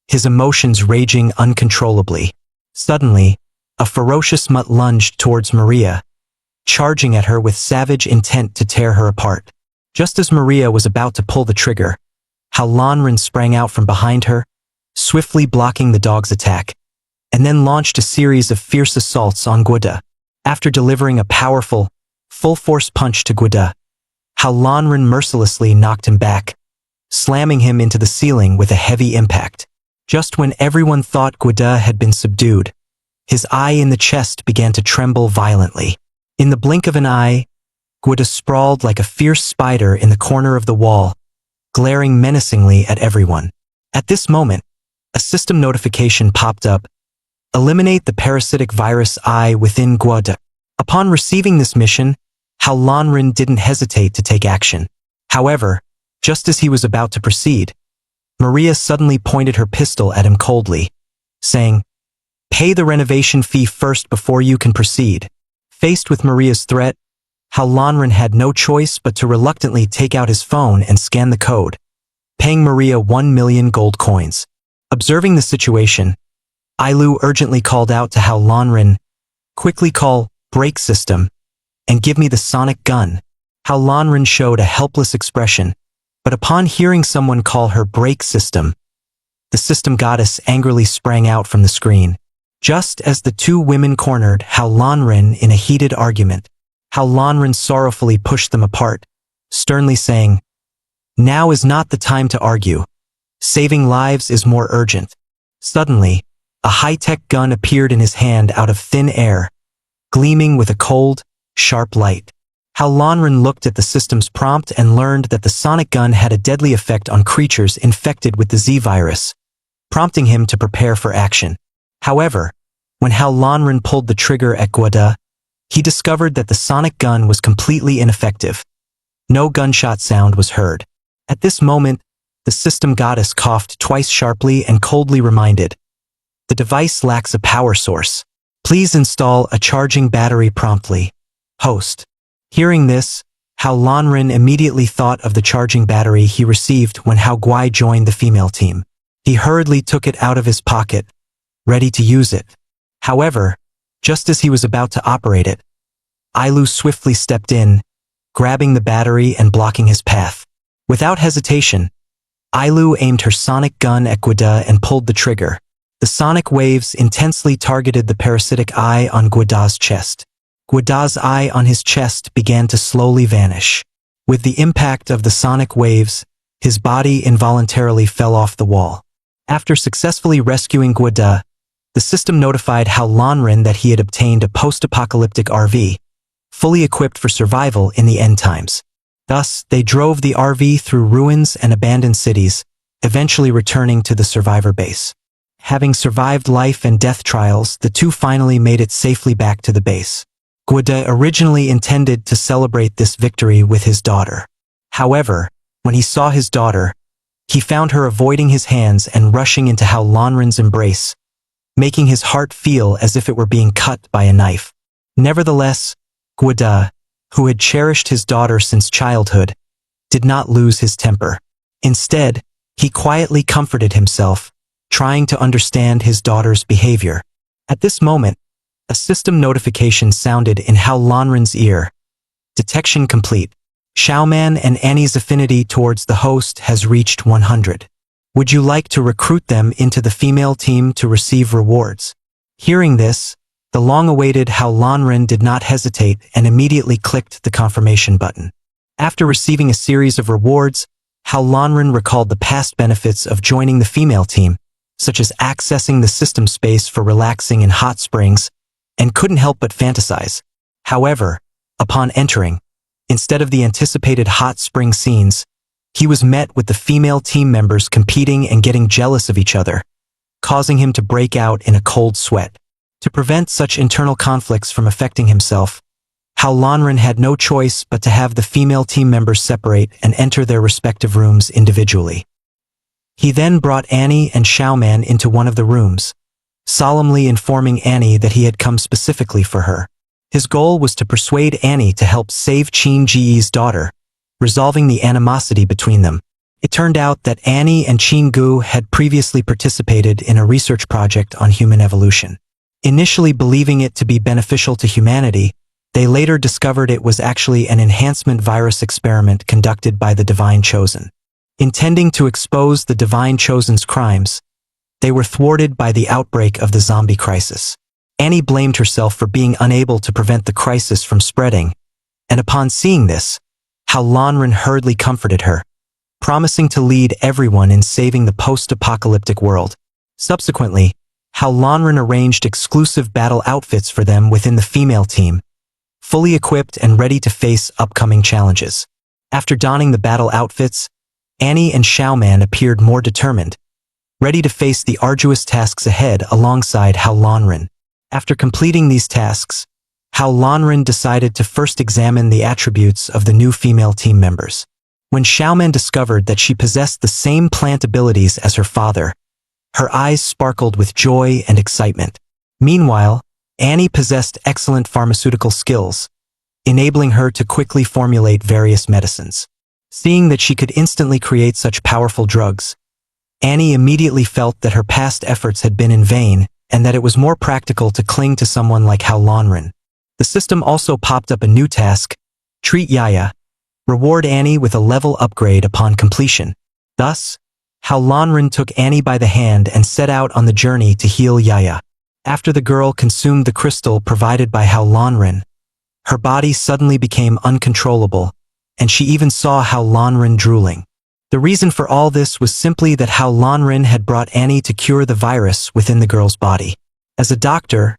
his emotions raging uncontrollably. Suddenly, a ferocious mutt lunged towards Maria, charging at her with savage intent to tear her apart. Just as Maria was about to pull the trigger, Hao Lanren sprang out from behind her, swiftly blocking the dog's attack, and then launched a series of fierce assaults on Guida. After delivering a powerful, full-force punch to Guida, Hao Lanren mercilessly knocked him back, slamming him into the ceiling with a heavy impact. Just when everyone thought Guida had been subdued, his eye in the chest began to tremble violently. In the blink of an eye, Guida sprawled like a fierce spider in the corner of the wall, glaring menacingly at everyone. At this moment, a system notification popped up. Eliminate the parasitic virus eye within Guida. Upon receiving this mission, Hao Lanren didn't hesitate to take action. However, just as he was about to proceed, Maria suddenly pointed her pistol at him coldly, saying, "Pay the renovation fee first before you can proceed." Faced with Maria's threat, Hao Lanren had no choice but to reluctantly take out his phone and scan the code, paying Maria 1 million gold coins. Observing the situation, Ailu urgently called out to Hao Lanren, "Quickly call brake system and give me the sonic gun." Hao Lanren showed a helpless expression, but upon hearing someone call her brake system, the system goddess angrily sprang out from the screen. Just as the two women cornered Hao Lanren in a heated argument, Hao Lanren sorrowfully pushed them apart, sternly saying, "Now is not the time to argue. Saving lives is more urgent." Suddenly, a high-tech gun appeared in his hand out of thin air, gleaming with a cold, sharp light. Hao Lanren looked at the system's prompt and learned that the sonic gun had a deadly effect on creatures infected with the Z-virus, prompting him to prepare for action. However, when Hao Lanren pulled the trigger at Guida, he discovered that the sonic gun was completely ineffective. No gunshot sound was heard. At this moment, the system goddess coughed twice sharply and coldly reminded, "The device lacks a power source. Please install a charging battery promptly." Host. Hearing this, Hao Lanren immediately thought of the charging battery he received when Hao Guai joined the female team. He hurriedly took it out of his pocket, ready to use it. However, just as he was about to operate it, Ailu swiftly stepped in, grabbing the battery and blocking his path. Without hesitation, Ailu aimed her sonic gun at Guida and pulled the trigger. The sonic waves intensely targeted the parasitic eye on Guida's chest. Guida's eye on his chest began to slowly vanish. With the impact of the sonic waves, his body involuntarily fell off the wall. After successfully rescuing Guada, the system notified Hao Lanren that he had obtained a post-apocalyptic RV, fully equipped for survival in the end times. Thus, they drove the RV through ruins and abandoned cities, eventually returning to the survivor base. Having survived life and death trials, the two finally made it safely back to the base. Guada originally intended to celebrate this victory with his daughter. However, when he saw his daughter, he found her avoiding his hands and rushing into Hao Lanren's embrace, making his heart feel as if it were being cut by a knife. Nevertheless, Guada, who had cherished his daughter since childhood, did not lose his temper. Instead, he quietly comforted himself, trying to understand his daughter's behavior. At this moment, a system notification sounded in Hao Lanren's ear. Detection complete. Xiaoman and Annie's affinity towards the host has reached 100. Would you like to recruit them into the female team to receive rewards? Hearing this, the long-awaited Hao Lanren did not hesitate and immediately clicked the confirmation button. After receiving a series of rewards, Hao Lanren recalled the past benefits of joining the female team, such as accessing the system space for relaxing in hot springs, and couldn't help but fantasize. However, upon entering, instead of the anticipated hot spring scenes, he was met with the female team members competing and getting jealous of each other, causing him to break out in a cold sweat. To prevent such internal conflicts from affecting himself, Hao Lanren had no choice but to have the female team members separate and enter their respective rooms individually. He then brought Annie and Xiaoman into one of the rooms, solemnly informing Annie that he had come specifically for her. His goal was to persuade Annie to help save Qin Ji's daughter, resolving the animosity between them. It turned out that Annie and Qin Gu had previously participated in a research project on human evolution. Initially believing it to be beneficial to humanity, they later discovered it was actually an enhancement virus experiment conducted by the Divine Chosen. Intending to expose the Divine Chosen's crimes, they were thwarted by the outbreak of the zombie crisis. Annie blamed herself for being unable to prevent the crisis from spreading, and upon seeing this, Hao Lanren hurriedly comforted her, promising to lead everyone in saving the post-apocalyptic world. Subsequently, Hao Lanren arranged exclusive battle outfits for them within the female team, fully equipped and ready to face upcoming challenges. After donning the battle outfits, Annie and Xiaoman appeared more determined, ready to face the arduous tasks ahead alongside Hao Lanren. After completing these tasks, Hao Lanren decided to first examine the attributes of the new female team members. When Xiaoman discovered that she possessed the same plant abilities as her father, her eyes sparkled with joy and excitement. Meanwhile, Annie possessed excellent pharmaceutical skills, enabling her to quickly formulate various medicines. Seeing that she could instantly create such powerful drugs, Annie immediately felt that her past efforts had been in vain and that it was more practical to cling to someone like Hao Lanren. The system also popped up a new task: treat Yaya, reward Annie with a level upgrade upon completion. Thus, Hao Lanren took Annie by the hand and set out on the journey to heal Yaya. After the girl consumed the crystal provided by Hao Lanren, her body suddenly became uncontrollable, and she even saw Hao Lanren drooling. The reason for all this was simply that Hao Lanren had brought Annie to cure the virus within the girl's body. As a doctor,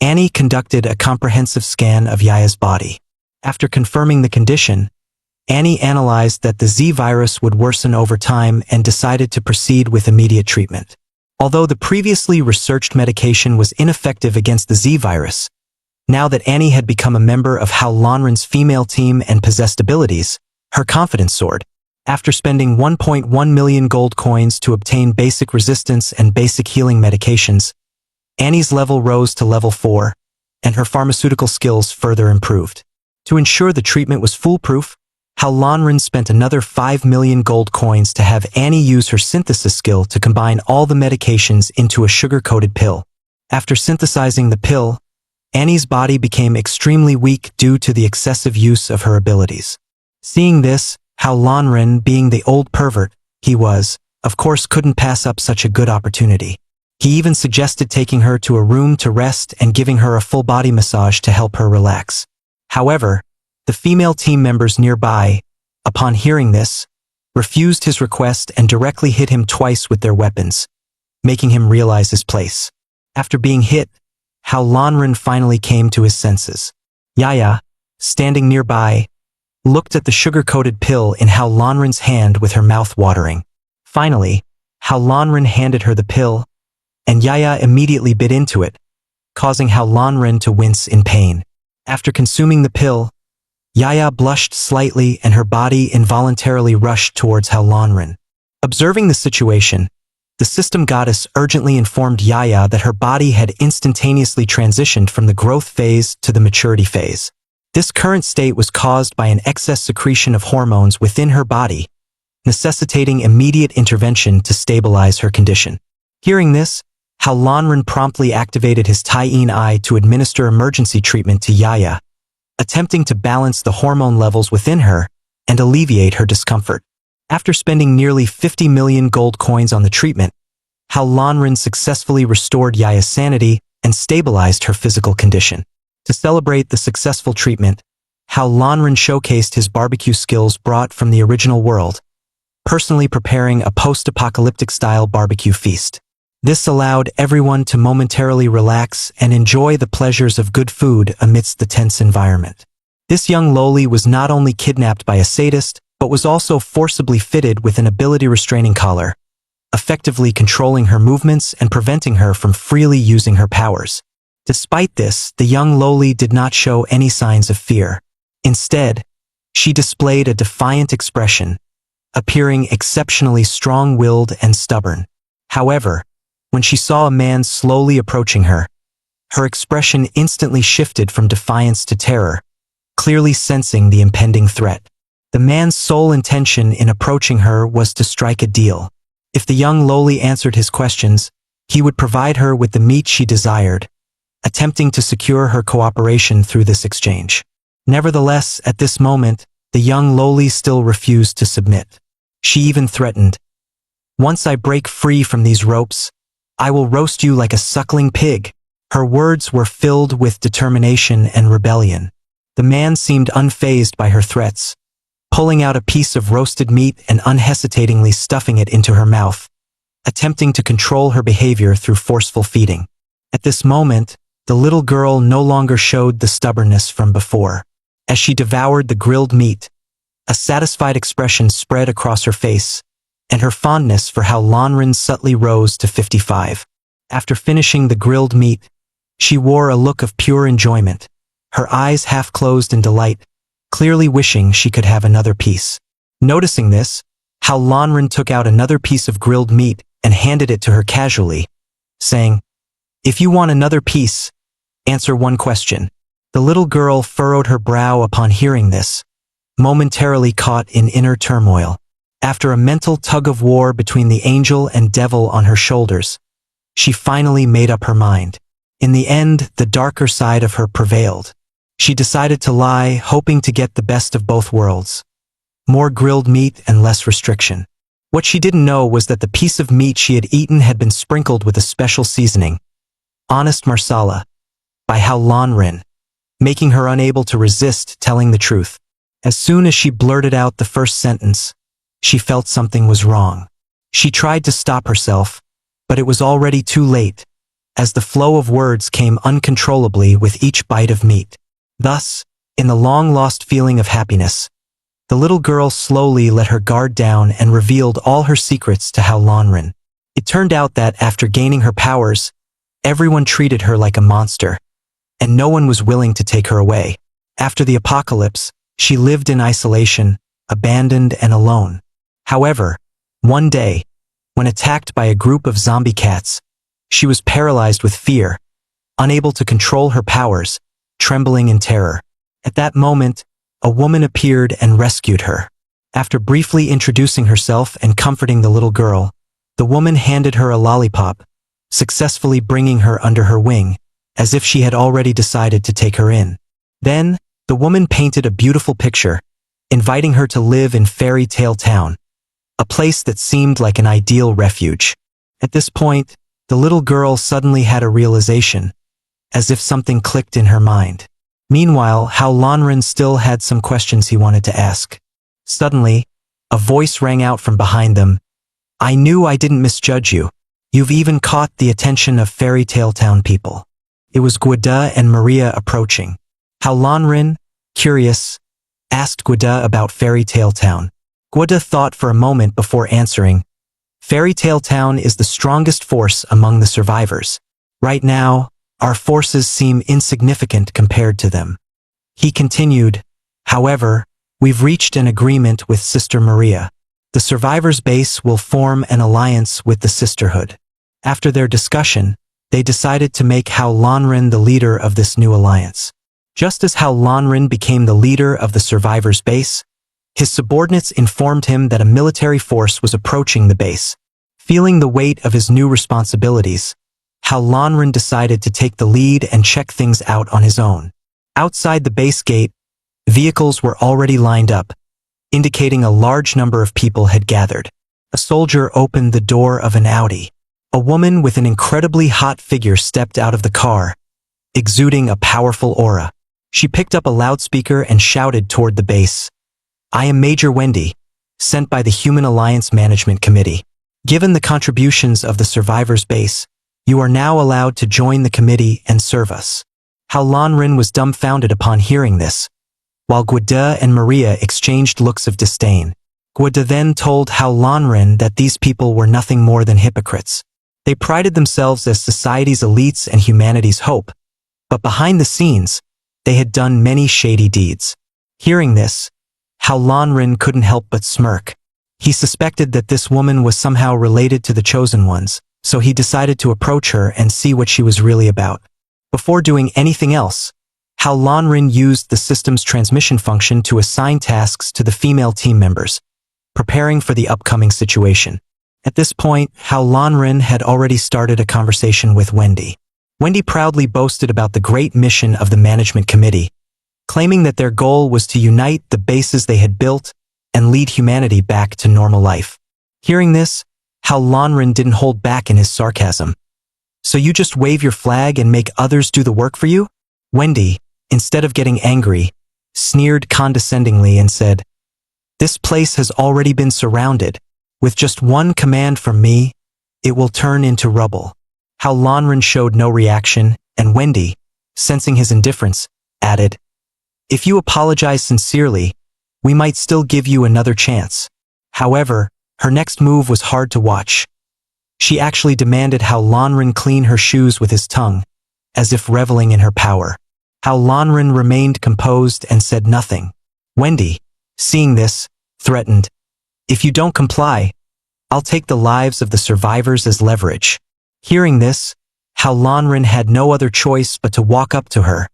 Annie conducted a comprehensive scan of Yaya's body. After confirming the condition, Annie analyzed that the Z virus would worsen over time and decided to proceed with immediate treatment. Although the previously researched medication was ineffective against the Z virus, now that Annie had become a member of Hao Lanren's female team and possessed abilities, her confidence soared. After spending 1.1 million gold coins to obtain basic resistance and basic healing medications, Annie's level rose to level 4, and her pharmaceutical skills further improved. To ensure the treatment was foolproof, Hao Lanren spent another 5 million gold coins to have Annie use her synthesis skill to combine all the medications into a sugar-coated pill. After synthesizing the pill, Annie's body became extremely weak due to the excessive use of her abilities. Seeing this, Hao Lanren, being the old pervert he was, of course couldn't pass up such a good opportunity. He even suggested taking her to a room to rest and giving her a full body massage to help her relax. However, the female team members nearby, upon hearing this, refused his request and directly hit him twice with their weapons, making him realize his place. After being hit, Hao Lanren finally came to his senses. Yaya, standing nearby, looked at the sugar-coated pill in Hao Lanren's hand with her mouth watering. Finally, Hao Lanren handed her the pill, and Yaya immediately bit into it, causing Hao Lanren to wince in pain. After consuming the pill, Yaya blushed slightly and her body involuntarily rushed towards Hao Lanren. Observing the situation, the system goddess urgently informed Yaya that her body had instantaneously transitioned from the growth phase to the maturity phase. This current state was caused by an excess secretion of hormones within her body, necessitating immediate intervention to stabilize her condition. Hearing this, Hao Lanren promptly activated his Tai-in eye to administer emergency treatment to Yaya, attempting to balance the hormone levels within her and alleviate her discomfort. After spending nearly 50 million gold coins on the treatment, Hao Lanren successfully restored Yaya's sanity and stabilized her physical condition. To celebrate the successful treatment, Hao Lanren showcased his barbecue skills brought from the original world, personally preparing a post-apocalyptic style barbecue feast. This allowed everyone to momentarily relax and enjoy the pleasures of good food amidst the tense environment. This young loli was not only kidnapped by a sadist, but was also forcibly fitted with an ability restraining collar, effectively controlling her movements and preventing her from freely using her powers. Despite this, the young loli did not show any signs of fear. Instead, she displayed a defiant expression, appearing exceptionally strong-willed and stubborn. However, when she saw a man slowly approaching her, her expression instantly shifted from defiance to terror, clearly sensing the impending threat. The man's sole intention in approaching her was to strike a deal. If the young loli answered his questions, he would provide her with the meat she desired, attempting to secure her cooperation through this exchange. Nevertheless, at this moment, the young loli still refused to submit. She even threatened, "Once I break free from these ropes, I will roast you like a suckling pig." Her words were filled with determination and rebellion. The man seemed unfazed by her threats, pulling out a piece of roasted meat and unhesitatingly stuffing it into her mouth, attempting to control her behavior through forceful feeding. At this moment, the little girl no longer showed the stubbornness from before. As she devoured the grilled meat, a satisfied expression spread across her face, and her fondness for Hao Lanren subtly rose to 55. After finishing the grilled meat, she wore a look of pure enjoyment, her eyes half closed in delight, clearly wishing she could have another piece. Noticing this, Hao Lanren took out another piece of grilled meat and handed it to her casually, saying, "If you want another piece, answer one question." The little girl furrowed her brow upon hearing this, momentarily caught in inner turmoil. After a mental tug-of-war between the angel and devil on her shoulders, she finally made up her mind. In the end, the darker side of her prevailed. She decided to lie, hoping to get the best of both worlds. More grilled meat and less restriction. What she didn't know was that the piece of meat she had eaten had been sprinkled with a special seasoning, Honest Marsala, by Hao Lanren, making her unable to resist telling the truth. As soon as she blurted out the first sentence, she felt something was wrong. She tried to stop herself, but it was already too late, as the flow of words came uncontrollably with each bite of meat. Thus, in the long-lost feeling of happiness, the little girl slowly let her guard down and revealed all her secrets to Hao Lanren. It turned out that after gaining her powers, everyone treated her like a monster, and no one was willing to take her away. After the apocalypse, she lived in isolation, abandoned and alone. However, one day, when attacked by a group of zombie cats, she was paralyzed with fear, unable to control her powers, trembling in terror. At that moment, a woman appeared and rescued her. After briefly introducing herself and comforting the little girl, the woman handed her a lollipop, successfully bringing her under her wing, as if she had already decided to take her in. Then, the woman painted a beautiful picture, inviting her to live in Fairy Tale Town, a place that seemed like an ideal refuge. At this point, the little girl suddenly had a realization, as if something clicked in her mind. Meanwhile, Hao Lanren still had some questions he wanted to ask. Suddenly, a voice rang out from behind them. "I knew I didn't misjudge you." You've even caught the attention of Fairy Tale Town people. It was Guada and Maria approaching. How Lanrin, curious, asked Guada about Fairy Tale Town. Guada thought for a moment before answering. Fairy Tale Town is the strongest force among the survivors. Right now, our forces seem insignificant compared to them. He continued, however, we've reached an agreement with Sister Maria. The survivors' base will form an alliance with the Sisterhood. After their discussion, they decided to make Hao Lanrin the leader of this new alliance. Just as Hao Lanrin became the leader of the survivors' base, his subordinates informed him that a military force was approaching the base. Feeling the weight of his new responsibilities, Hao Lanrin decided to take the lead and check things out on his own. Outside the base gate, vehicles were already lined up, indicating a large number of people had gathered. A soldier opened the door of an Audi. A woman with an incredibly hot figure stepped out of the car, exuding a powerful aura. She picked up a loudspeaker and shouted toward the base. I am Major Wendy, sent by the Human Alliance Management Committee. Given the contributions of the survivors' base, you are now allowed to join the committee and serve us. Hao Lanrin was dumbfounded upon hearing this, while Guada and Maria exchanged looks of disdain. Guada then told Hao Lanrin that these people were nothing more than hypocrites. They prided themselves as society's elites and humanity's hope, but behind the scenes, they had done many shady deeds. Hearing this, Hao Lanrin couldn't help but smirk. He suspected that this woman was somehow related to the Chosen Ones, so he decided to approach her and see what she was really about. Before doing anything else, Hao Lanrin used the system's transmission function to assign tasks to the female team members, preparing for the upcoming situation. At this point, Hao Lanrin had already started a conversation with Wendy. Wendy proudly boasted about the great mission of the management committee, claiming that their goal was to unite the bases they had built and lead humanity back to normal life. Hearing this, Hao Lanrin didn't hold back in his sarcasm. So you just wave your flag and make others do the work for you? Wendy, instead of getting angry, sneered condescendingly and said, This place has already been surrounded. With just one command from me, it will turn into rubble. Hao Lanrin showed no reaction, and Wendy, sensing his indifference, added, If you apologize sincerely, we might still give you another chance. However, her next move was hard to watch. She actually demanded Hao Lanrin clean her shoes with his tongue, as if reveling in her power. Hao Lanrin remained composed and said nothing. Wendy, seeing this, threatened, If you don't comply, I'll take the lives of the survivors as leverage. Hearing this, Hao Lanrin had no other choice but to walk up to her,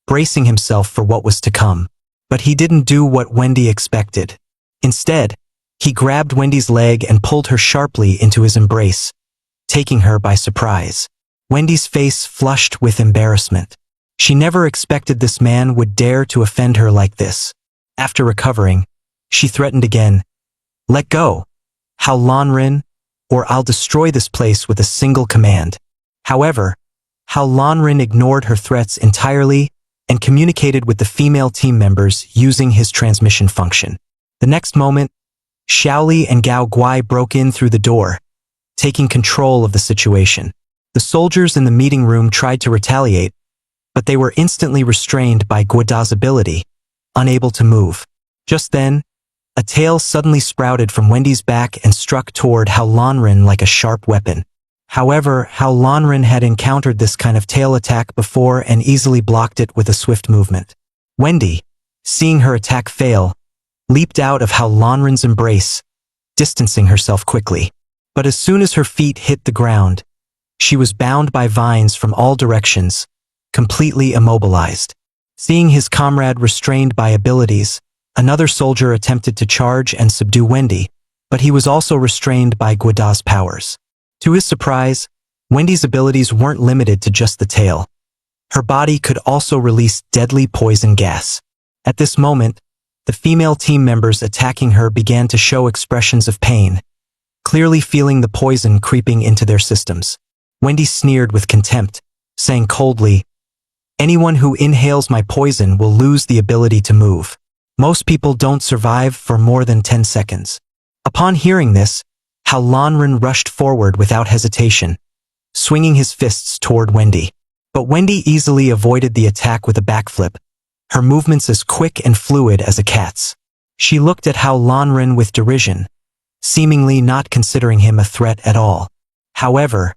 bracing himself for what was to come. But he didn't do what Wendy expected. Instead, he grabbed Wendy's leg and pulled her sharply into his embrace, taking her by surprise. Wendy's face flushed with embarrassment. She never expected this man would dare to offend her like this. After recovering, she threatened again, Let go, Hao Lanrin, or I'll destroy this place with a single command. However, Hao Lanrin ignored her threats entirely and communicated with the female team members using his transmission function. The next moment, Xiaoli and Gao Guai broke in through the door, taking control of the situation. The soldiers in the meeting room tried to retaliate, but they were instantly restrained by Guada's ability, unable to move. Just then, a tail suddenly sprouted from Wendy's back and struck toward Hao Lanrin like a sharp weapon. However, Hao Lanrin had encountered this kind of tail attack before and easily blocked it with a swift movement. Wendy, seeing her attack fail, leaped out of Hao Lanrin's embrace, distancing herself quickly. But as soon as her feet hit the ground, she was bound by vines from all directions, completely immobilized. Seeing his comrade restrained by abilities, another soldier attempted to charge and subdue Wendy, but he was also restrained by Guada's powers. To his surprise, Wendy's abilities weren't limited to just the tail. Her body could also release deadly poison gas. At this moment, the female team members attacking her began to show expressions of pain, clearly feeling the poison creeping into their systems. Wendy sneered with contempt, saying coldly, Anyone who inhales my poison will lose the ability to move. Most people don't survive for more than 10 seconds. Upon hearing this, How Lanren rushed forward without hesitation, swinging his fists toward Wendy. But Wendy easily avoided the attack with a backflip, her movements as quick and fluid as a cat's. She looked at How Lanren with derision, seemingly not considering him a threat at all. However,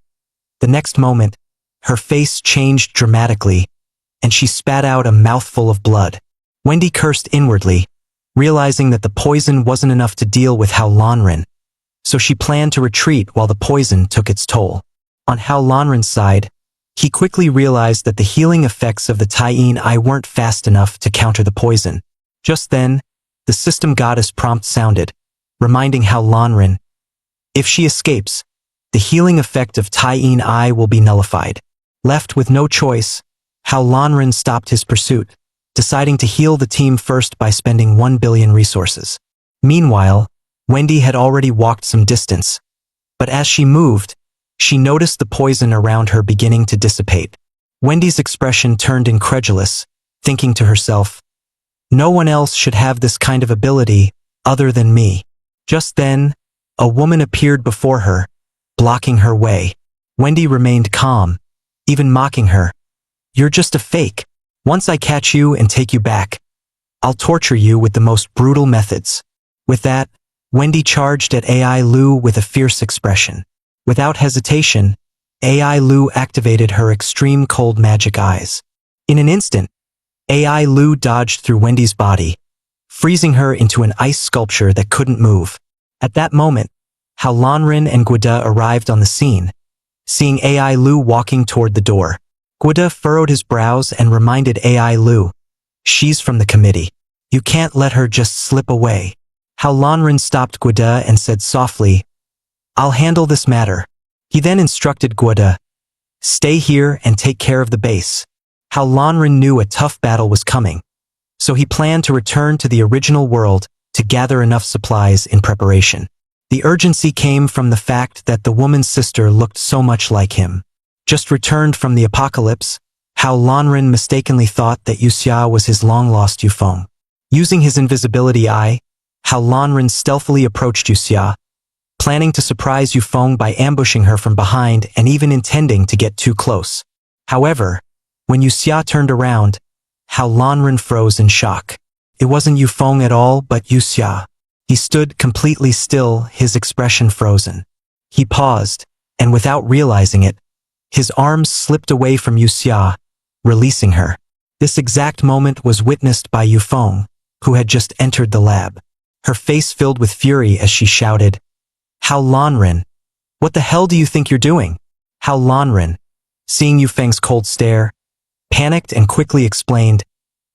the next moment, her face changed dramatically, and she spat out a mouthful of blood. Wendy cursed inwardly, realizing that the poison wasn't enough to deal with How Lanren, so she planned to retreat while the poison took its toll. On How Lanren's side, he quickly realized that the healing effects of the Tyene Eye weren't fast enough to counter the poison. Just then, the system goddess prompt sounded, reminding How Lanren, if she escapes, the healing effect of Tyene Eye will be nullified. Left with no choice, How Lanren stopped his pursuit, deciding to heal the team first by spending 1 billion resources. Meanwhile, Wendy had already walked some distance, but as she moved, she noticed the poison around her beginning to dissipate. Wendy's expression turned incredulous, thinking to herself, no one else should have this kind of ability other than me. Just then, a woman appeared before her, blocking her way. Wendy remained calm, even mocking her. You're just a fake. Once I catch you and take you back, I'll torture you with the most brutal methods. With that, Wendy charged at AI Lu with a fierce expression. Without hesitation, AI Lu activated her extreme cold magic eyes. In an instant, AI Lu dodged through Wendy's body, freezing her into an ice sculpture that couldn't move. At that moment, How Lanren and Guida arrived on the scene, seeing AI Lu walking toward the door. Guida furrowed his brows and reminded AI Lu, she's from the committee. You can't let her just slip away. How Lanren stopped Guida and said softly, I'll handle this matter. He then instructed Guida, stay here and take care of the base. How Lanren knew a tough battle was coming, so he planned to return to the original world to gather enough supplies in preparation. The urgency came from the fact that the woman's sister looked so much like him. Just returned from the apocalypse, How Lanren mistakenly thought that Yuxia was his long-lost Yufeng. Using his invisibility eye, How Lanren stealthily approached Yuxia, planning to surprise Yufeng by ambushing her from behind and even intending to get too close. However, when Yuxia turned around, How Lanren froze in shock. It wasn't Yufeng at all but Yuxia. He stood completely still, his expression frozen. He paused, and without realizing it, his arms slipped away from Yuxia, releasing her. This exact moment was witnessed by Yufeng, who had just entered the lab. Her face filled with fury as she shouted, How Lanren, what the hell do you think you're doing? How Lanren, seeing Yufeng's cold stare, panicked and quickly explained,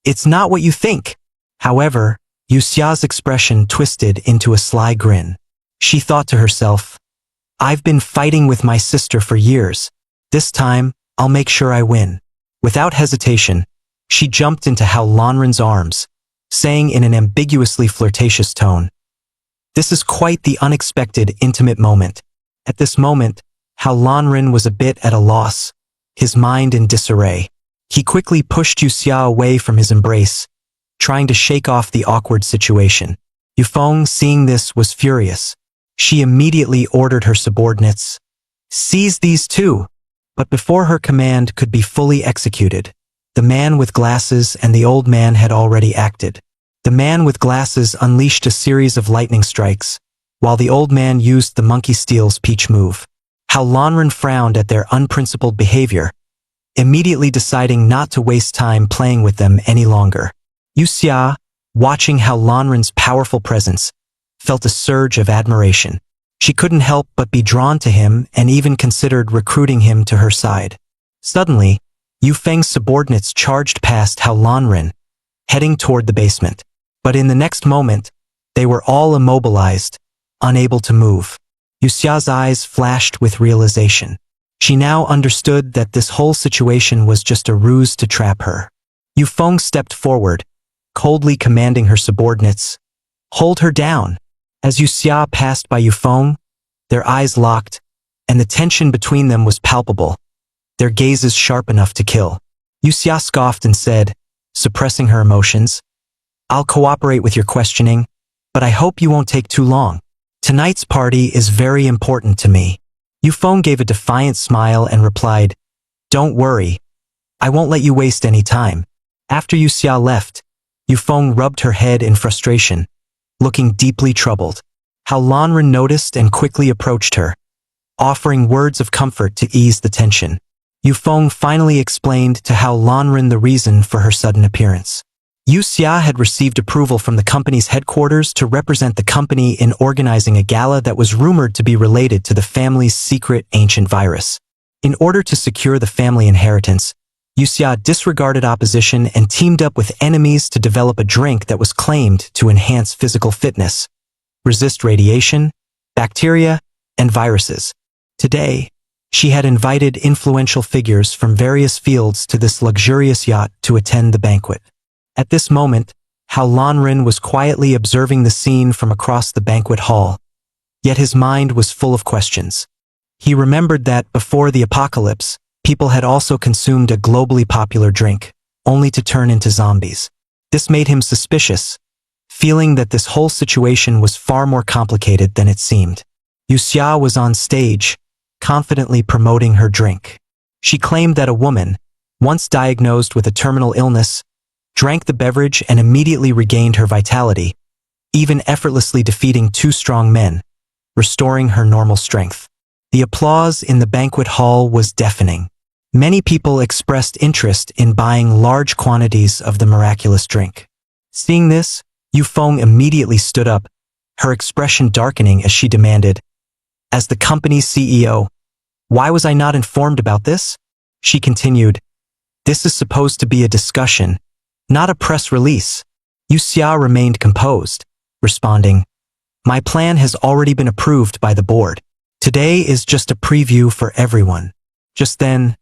it's not what you think. However, Yuxia's expression twisted into a sly grin. She thought to herself, I've been fighting with my sister for years. This time, I'll make sure I win. Without hesitation, she jumped into How Lanren's arms, saying in an ambiguously flirtatious tone, this is quite the unexpected, intimate moment. At this moment, How Lanren was a bit at a loss, his mind in disarray. He quickly pushed Yuxia away from his embrace, trying to shake off the awkward situation. Yufeng, seeing this, was furious. She immediately ordered her subordinates, seize these two. But before her command could be fully executed, the man with glasses and the old man had already acted. The man with glasses unleashed a series of lightning strikes, while the old man used the monkey steals peach move. How Lanren frowned at their unprincipled behavior, immediately deciding not to waste time playing with them any longer. Yuxia, watching How Lanren's powerful presence, felt a surge of admiration. She couldn't help but be drawn to him and even considered recruiting him to her side. Suddenly, Yufeng's subordinates charged past How Lanren, heading toward the basement. But in the next moment, they were all immobilized, unable to move. Yuxia's eyes flashed with realization. She now understood that this whole situation was just a ruse to trap her. Yufeng stepped forward, coldly commanding her subordinates, hold her down. As Yuxia passed by Yufeng, their eyes locked, and the tension between them was palpable, their gazes sharp enough to kill. Yuxia scoffed and said, suppressing her emotions, I'll cooperate with your questioning, but I hope you won't take too long. Tonight's party is very important to me. Yufeng gave a defiant smile and replied, "Don't worry. I won't let you waste any time." After Yuxia left, Yufeng rubbed her head in frustration, looking deeply troubled. How Lanren noticed and quickly approached her, offering words of comfort to ease the tension. Yufeng finally explained to How Lanren the reason for her sudden appearance. Yuxia had received approval from the company's headquarters to represent the company in organizing a gala that was rumored to be related to the family's secret ancient virus. In order to secure the family inheritance, Yuxia disregarded opposition and teamed up with enemies to develop a drink that was claimed to enhance physical fitness, resist radiation, bacteria, and viruses. Today, she had invited influential figures from various fields to this luxurious yacht to attend the banquet. At this moment, How Lanren was quietly observing the scene from across the banquet hall, yet his mind was full of questions. He remembered that before the apocalypse, people had also consumed a globally popular drink, only to turn into zombies. This made him suspicious, feeling that this whole situation was far more complicated than it seemed. Yuxia was on stage, confidently promoting her drink. She claimed that a woman, once diagnosed with a terminal illness, drank the beverage and immediately regained her vitality, even effortlessly defeating two strong men, restoring her normal strength. The applause in the banquet hall was deafening. Many people expressed interest in buying large quantities of the miraculous drink. Seeing this, Yufeng immediately stood up, her expression darkening as she demanded, "As the company's CEO, why was I not informed about this?" She continued, "This is supposed to be a discussion, not a press release." Yuxia remained composed, responding, "My plan has already been approved by the board. Today is just a preview for everyone." Just then,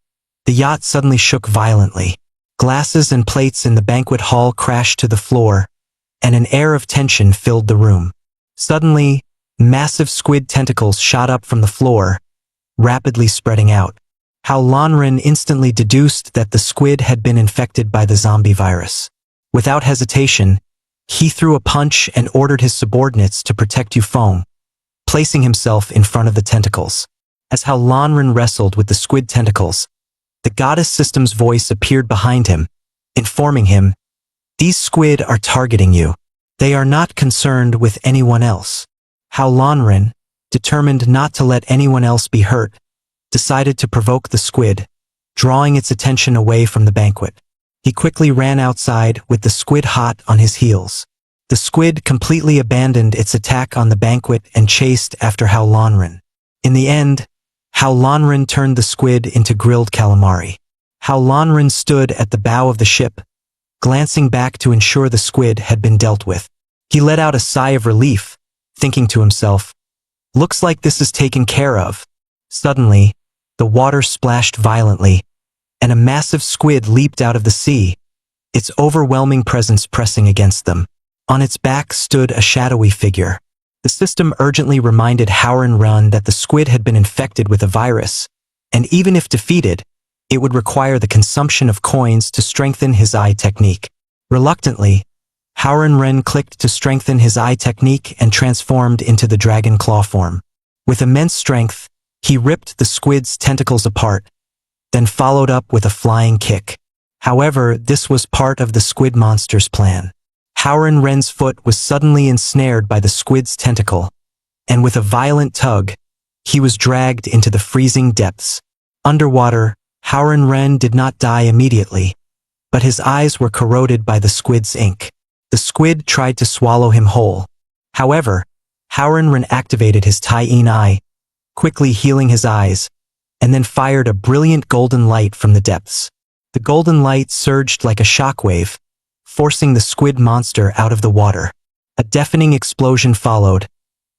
the yacht suddenly shook violently. Glasses and plates in the banquet hall crashed to the floor, and an air of tension filled the room. Suddenly, massive squid tentacles shot up from the floor, rapidly spreading out. How Lanren instantly deduced that the squid had been infected by the zombie virus. Without hesitation, he threw a punch and ordered his subordinates to protect Yufeng, placing himself in front of the tentacles. As How Lanren wrestled with the squid tentacles, the goddess system's voice appeared behind him, informing him, "These squid are targeting you. They are not concerned with anyone else." How Lanren, determined not to let anyone else be hurt, decided to provoke the squid, drawing its attention away from the banquet. He quickly ran outside with the squid hot on his heels. The squid completely abandoned its attack on the banquet and chased after How Lanren. In the end, How Lanren turned the squid into grilled calamari. How Lanren stood at the bow of the ship, glancing back to ensure the squid had been dealt with. He let out a sigh of relief, thinking to himself, "Looks like this is taken care of." Suddenly, the water splashed violently, and a massive squid leaped out of the sea, its overwhelming presence pressing against them. On its back stood a shadowy figure. The system urgently reminded Howren Run that the squid had been infected with a virus, and even if defeated, it would require the consumption of coins to strengthen his eye technique. Reluctantly, Howren Ren clicked to strengthen his eye technique and transformed into the dragon claw form. With immense strength, he ripped the squid's tentacles apart, then followed up with a flying kick. However, this was part of the squid monster's plan. Howren Ren's foot was suddenly ensnared by the squid's tentacle, and with a violent tug, he was dragged into the freezing depths. Underwater, Howren Ren did not die immediately, but his eyes were corroded by the squid's ink. The squid tried to swallow him whole. However, Howren Ren activated his Tai-in eye, quickly healing his eyes, and then fired a brilliant golden light from the depths. The golden light surged like a shockwave, forcing the squid monster out of the water. A deafening explosion followed,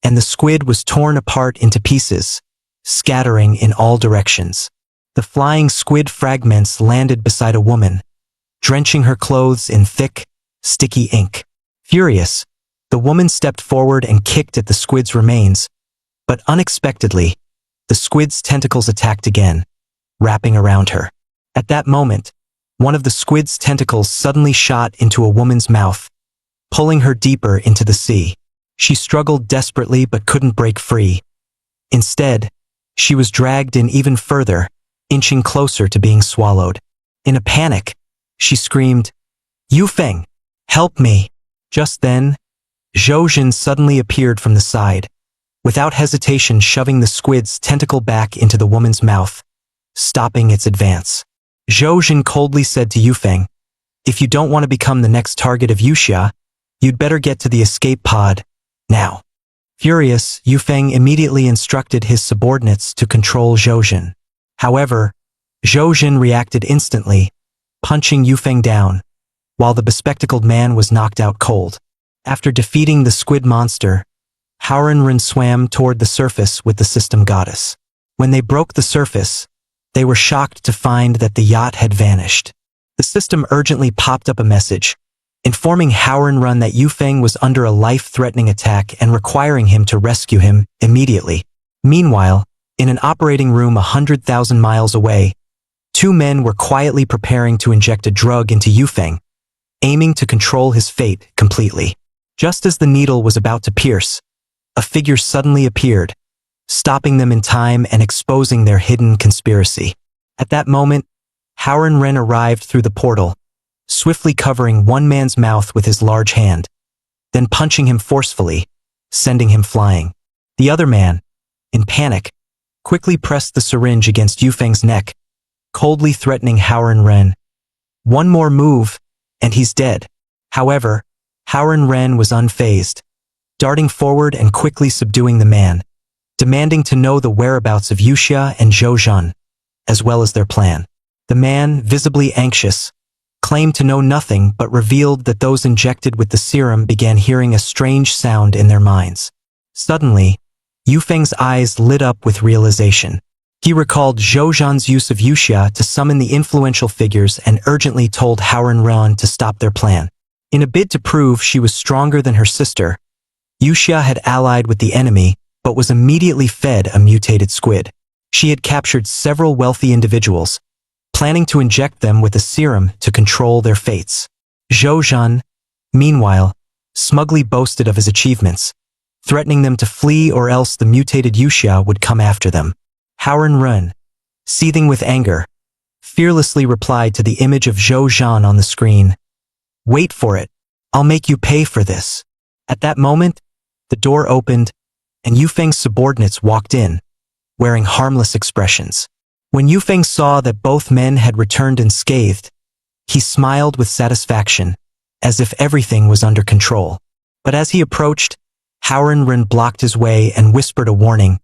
and the squid was torn apart into pieces, scattering in all directions. The flying squid fragments landed beside a woman, drenching her clothes in thick, sticky ink. Furious, the woman stepped forward and kicked at the squid's remains, but unexpectedly, the squid's tentacles attacked again, wrapping around her. At that moment, one of the squid's tentacles suddenly shot into a woman's mouth, pulling her deeper into the sea. She struggled desperately but couldn't break free. Instead, she was dragged in even further, inching closer to being swallowed. In a panic, she screamed, "Yufeng, help me!" Just then, Zhou Jin suddenly appeared from the side, without hesitation shoving the squid's tentacle back into the woman's mouth, stopping its advance. Zhou Jin coldly said to Yufeng, "If you don't want to become the next target of Yuxia, you'd better get to the escape pod, now." Furious, Yufeng immediately instructed his subordinates to control Zhou Jin. However, Zhou Jin reacted instantly, punching Yufeng down, while the bespectacled man was knocked out cold. After defeating the squid monster, Haoran swam toward the surface with the system goddess. When they broke the surface, they were shocked to find that the yacht had vanished. The system urgently popped up a message, informing Haoran that Yufeng was under a life-threatening attack and requiring him to rescue him immediately. Meanwhile, in an operating room 100,000 miles away, two men were quietly preparing to inject a drug into Yufeng, aiming to control his fate completely. Just as the needle was about to pierce, a figure suddenly appeared, stopping them in time and exposing their hidden conspiracy. At that moment, Haoran arrived through the portal, swiftly covering one man's mouth with his large hand, then punching him forcefully, sending him flying. The other man, in panic, quickly pressed the syringe against Yufeng's neck, coldly threatening Haoran. "One more move, and he's dead." However, Haoran was unfazed, darting forward and quickly subduing the man, demanding to know the whereabouts of Yuxia and Zhou Jin, as well as their plan. The man, visibly anxious, claimed to know nothing but revealed that those injected with the serum began hearing a strange sound in their minds. Suddenly, Yufeng's eyes lit up with realization. He recalled Zhou Jin's use of Yuxia to summon the influential figures and urgently told Haoran to stop their plan. In a bid to prove she was stronger than her sister, Yuxia had allied with the enemy but was immediately fed a mutated squid. She had captured several wealthy individuals, planning to inject them with a serum to control their fates. Zhou Jin, meanwhile, smugly boasted of his achievements, threatening them to flee or else the mutated Yuxia would come after them. Haoran, seething with anger, fearlessly replied to the image of Zhou Jin on the screen, "Wait for it. I'll make you pay for this." At that moment, the door opened, and Yufeng's subordinates walked in, wearing harmless expressions. When Yufeng saw that both men had returned unscathed, he smiled with satisfaction, as if everything was under control. But as he approached, Haoran blocked his way and whispered a warning,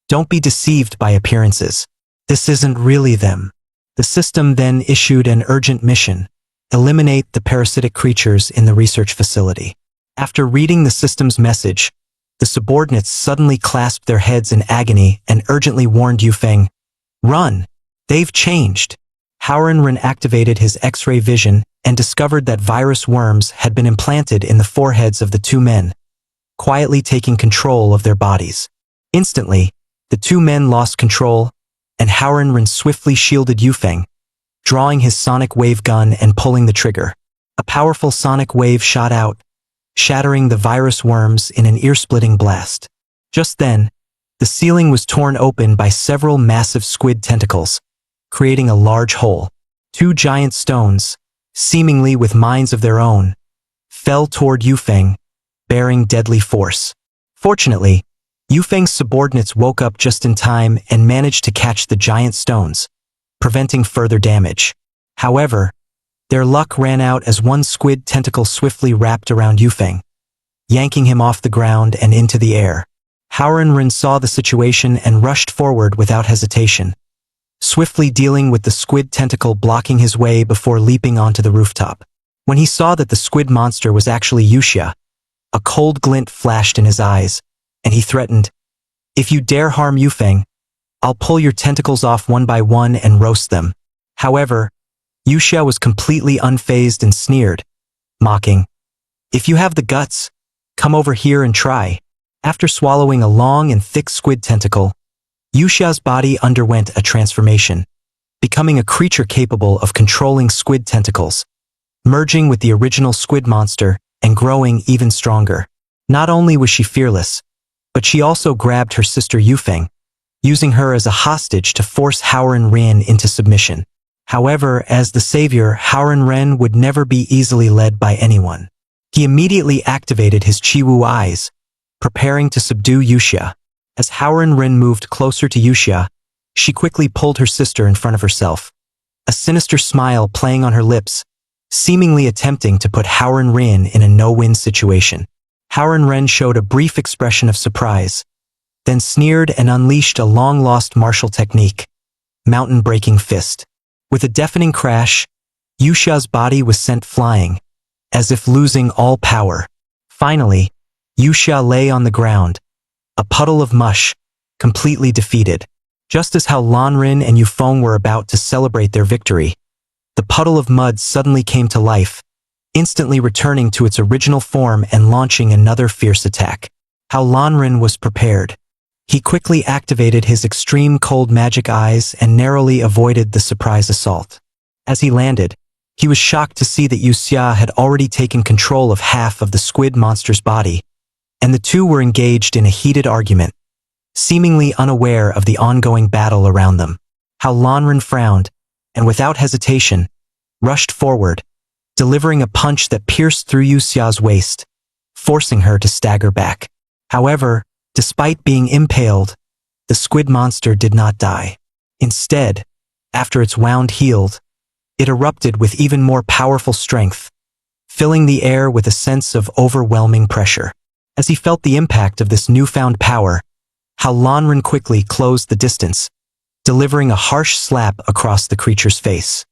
"Don't be deceived by appearances. This isn't really them." The system then issued an urgent mission: eliminate the parasitic creatures in the research facility. After reading the system's message, the subordinates suddenly clasped their heads in agony and urgently warned Yufeng, "Run! They've changed." Haoran activated his X-ray vision and discovered that virus worms had been implanted in the foreheads of the two men, quietly taking control of their bodies. Instantly, the two men lost control, and Haoran swiftly shielded Yufeng, drawing his sonic wave gun and pulling the trigger. A powerful sonic wave shot out, shattering the virus worms in an ear-splitting blast. Just then, the ceiling was torn open by several massive squid tentacles, creating a large hole. Two giant stones, seemingly with minds of their own, fell toward Yufeng, bearing deadly force. Fortunately, Yufeng's subordinates woke up just in time and managed to catch the giant stones, preventing further damage. However, their luck ran out as one squid tentacle swiftly wrapped around Yufeng, yanking him off the ground and into the air. Haoran saw the situation and rushed forward without hesitation, swiftly dealing with the squid tentacle blocking his way before leaping onto the rooftop. When he saw that the squid monster was actually Yuxia, a cold glint flashed in his eyes, and he threatened, "If you dare harm Yufeng, I'll pull your tentacles off one by one and roast them." However, Yuxia was completely unfazed and sneered, mocking, "If you have the guts, come over here and try." After swallowing a long and thick squid tentacle, Yuxia's body underwent a transformation, becoming a creature capable of controlling squid tentacles, merging with the original squid monster and growing even stronger. Not only was she fearless, but she also grabbed her sister Yufeng, using her as a hostage to force Howren Ren into submission. However, as the savior, Howren Ren would never be easily led by anyone. He immediately activated his Chi-Wu eyes, preparing to subdue Yuxia. As Howren Ren moved closer to Yuxia, she quickly pulled her sister in front of herself, a sinister smile playing on her lips, seemingly attempting to put Howren Ren in a no-win situation. Howren Ren showed a brief expression of surprise, then sneered and unleashed a long-lost martial technique, mountain-breaking fist. With a deafening crash, Yuxia's body was sent flying, as if losing all power. Finally, Yuxia lay on the ground, a puddle of mush, completely defeated. Just as Hao Lanren and Yufeng were about to celebrate their victory, the puddle of mud suddenly came to life, instantly returning to its original form and launching another fierce attack. Hao Lanren was prepared. He quickly activated his extreme cold magic eyes and narrowly avoided the surprise assault. As he landed, he was shocked to see that Yuxia had already taken control of half of the squid monster's body, and the two were engaged in a heated argument, seemingly unaware of the ongoing battle around them. Hao Lanren frowned, and without hesitation, rushed forward, delivering a punch that pierced through Yuxia's waist, forcing her to stagger back. However, despite being impaled, the squid monster did not die. Instead, after its wound healed, it erupted with even more powerful strength, filling the air with a sense of overwhelming pressure. As he felt the impact of this newfound power, Hao Lanren quickly closed the distance, delivering a harsh slap across the creature's face.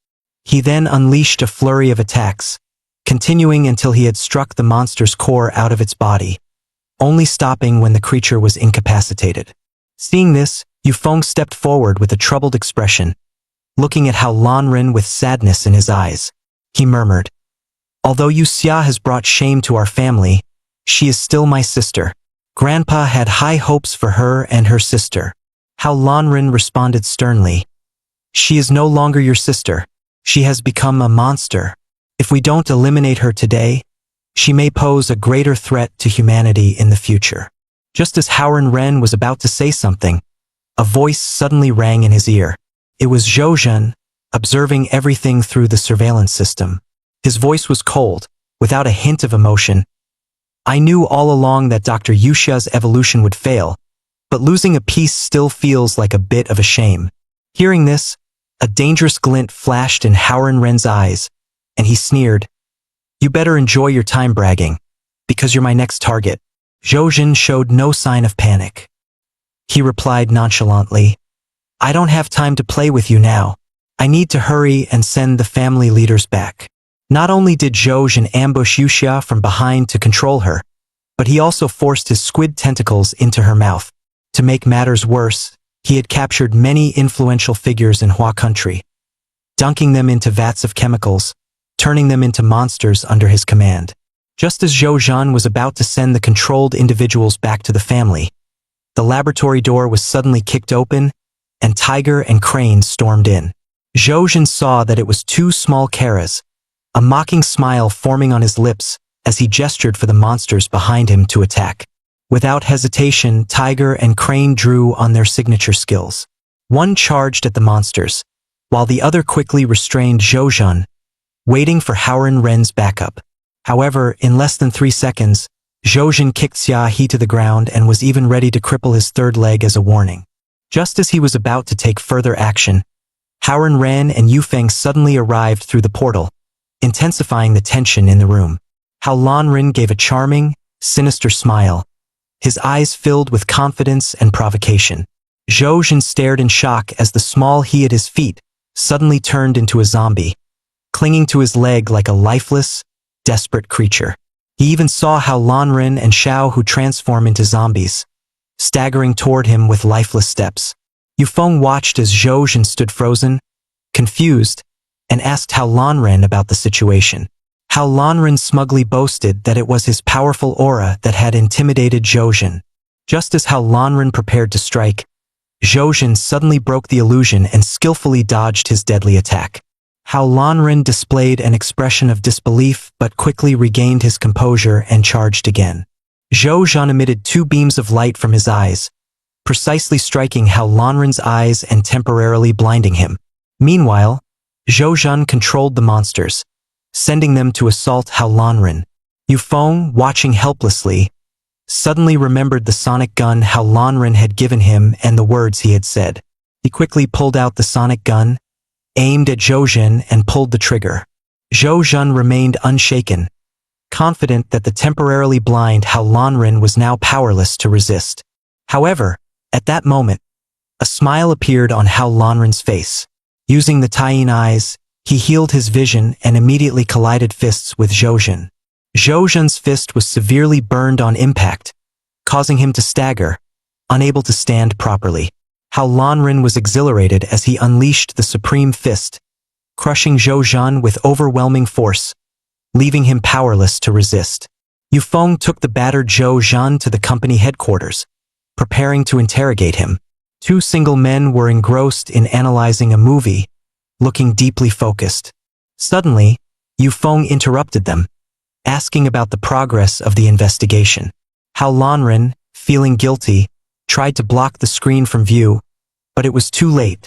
He then unleashed a flurry of attacks, continuing until he had struck the monster's core out of its body, only stopping when the creature was incapacitated. Seeing this, Yufeng stepped forward with a troubled expression, looking at Hao Lanren with sadness in his eyes. He murmured, "Although Yuxia has brought shame to our family, she is still my sister. Grandpa had high hopes for her and her sister." Hao Lanren responded sternly, "She is no longer your sister. She has become a monster. If we don't eliminate her today, she may pose a greater threat to humanity in the future." Just as Howren Ren was about to say something, a voice suddenly rang in his ear. It was Zhou, observing everything through the surveillance system. His voice was cold, without a hint of emotion. "I knew all along that Dr. Yuxia's evolution would fail, but losing a piece still feels like a bit of a shame." Hearing this, a dangerous glint flashed in Howren Ren's eyes, and he sneered, "You better enjoy your time bragging, because you're my next target." Zhou showed no sign of panic. He replied nonchalantly, "I don't have time to play with you now. I need to hurry and send the family leaders back." Not only did Zhou ambush Yuxia from behind to control her, but he also forced his squid tentacles into her mouth. To make matters worse, he had captured many influential figures in Hua country, dunking them into vats of chemicals, turning them into monsters under his command. Just as Zhou was about to send the controlled individuals back to the family, the laboratory door was suddenly kicked open, and Tiger and Crane stormed in. Zhou saw that it was two small Karas, a mocking smile forming on his lips as he gestured for the monsters behind him to attack. Without hesitation, Tiger and Crane drew on their signature skills. One charged at the monsters, while the other quickly restrained Zhou, waiting for Howren Ren's backup. However, in less than 3 seconds, Zhou kicked Xia He to the ground and was even ready to cripple his third leg as a warning. Just as he was about to take further action, Howren Ren and Yufeng suddenly arrived through the portal, intensifying the tension in the room. Hao Lanren gave a charming, sinister smile, his eyes filled with confidence and provocation. Zhou stared in shock as the small he at his feet suddenly turned into a zombie, clinging to his leg like a lifeless, desperate creature. He even saw Hao Lanren and Xiao Hu transform into zombies, staggering toward him with lifeless steps. Yufeng watched as Zhou stood frozen, confused, and asked Hao Lanren about the situation. Hao Lanren smugly boasted that it was his powerful aura that had intimidated Zhou. Just as Hao Lanren prepared to strike, Zhou suddenly broke the illusion and skillfully dodged his deadly attack. Hao Lanren displayed an expression of disbelief but quickly regained his composure and charged again. Zhou Zhan emitted 2 beams of light from his eyes, precisely striking Hao Lanren's eyes and temporarily blinding him. Meanwhile, Zhou Zhan controlled the monsters, sending them to assault Hao Lanren. Yufeng, watching helplessly, suddenly remembered the sonic gun Hao Lanren had given him and the words he had said. He quickly pulled out the sonic gun, aimed at Zhou Zhan and pulled the trigger. Zhou Zhan remained unshaken, confident that the temporarily blind Hao Lanren was now powerless to resist. However, at that moment, a smile appeared on Hao Lanren's face. Using the Taiyin eyes, he healed his vision and immediately collided fists with Zhou Zhan. Zhou Zhan's fist was severely burned on impact, causing him to stagger, unable to stand properly. Hao Lanren was exhilarated as he unleashed the supreme fist, crushing Zhou Zhan with overwhelming force, leaving him powerless to resist. Yufeng took the battered Zhou Zhan to the company headquarters, preparing to interrogate him. 2 single men were engrossed in analyzing a movie, looking deeply focused. Suddenly, Yufeng interrupted them, asking about the progress of the investigation. Hao Lanren, feeling guilty, tried to block the screen from view, but it was too late.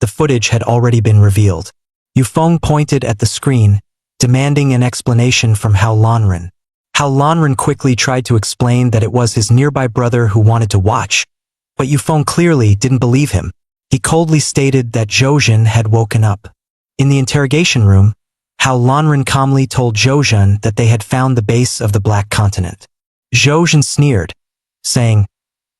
The footage had already been revealed. Yufeng pointed at the screen, demanding an explanation from Hao Lanren. Hao Lanren quickly tried to explain that it was his nearby brother who wanted to watch, but Yufeng clearly didn't believe him. He coldly stated that Zhou Zhan had woken up. In the interrogation room, Hao Lanren calmly told Zhou Zhan that they had found the base of the Black Continent. Zhou Zhan sneered, saying,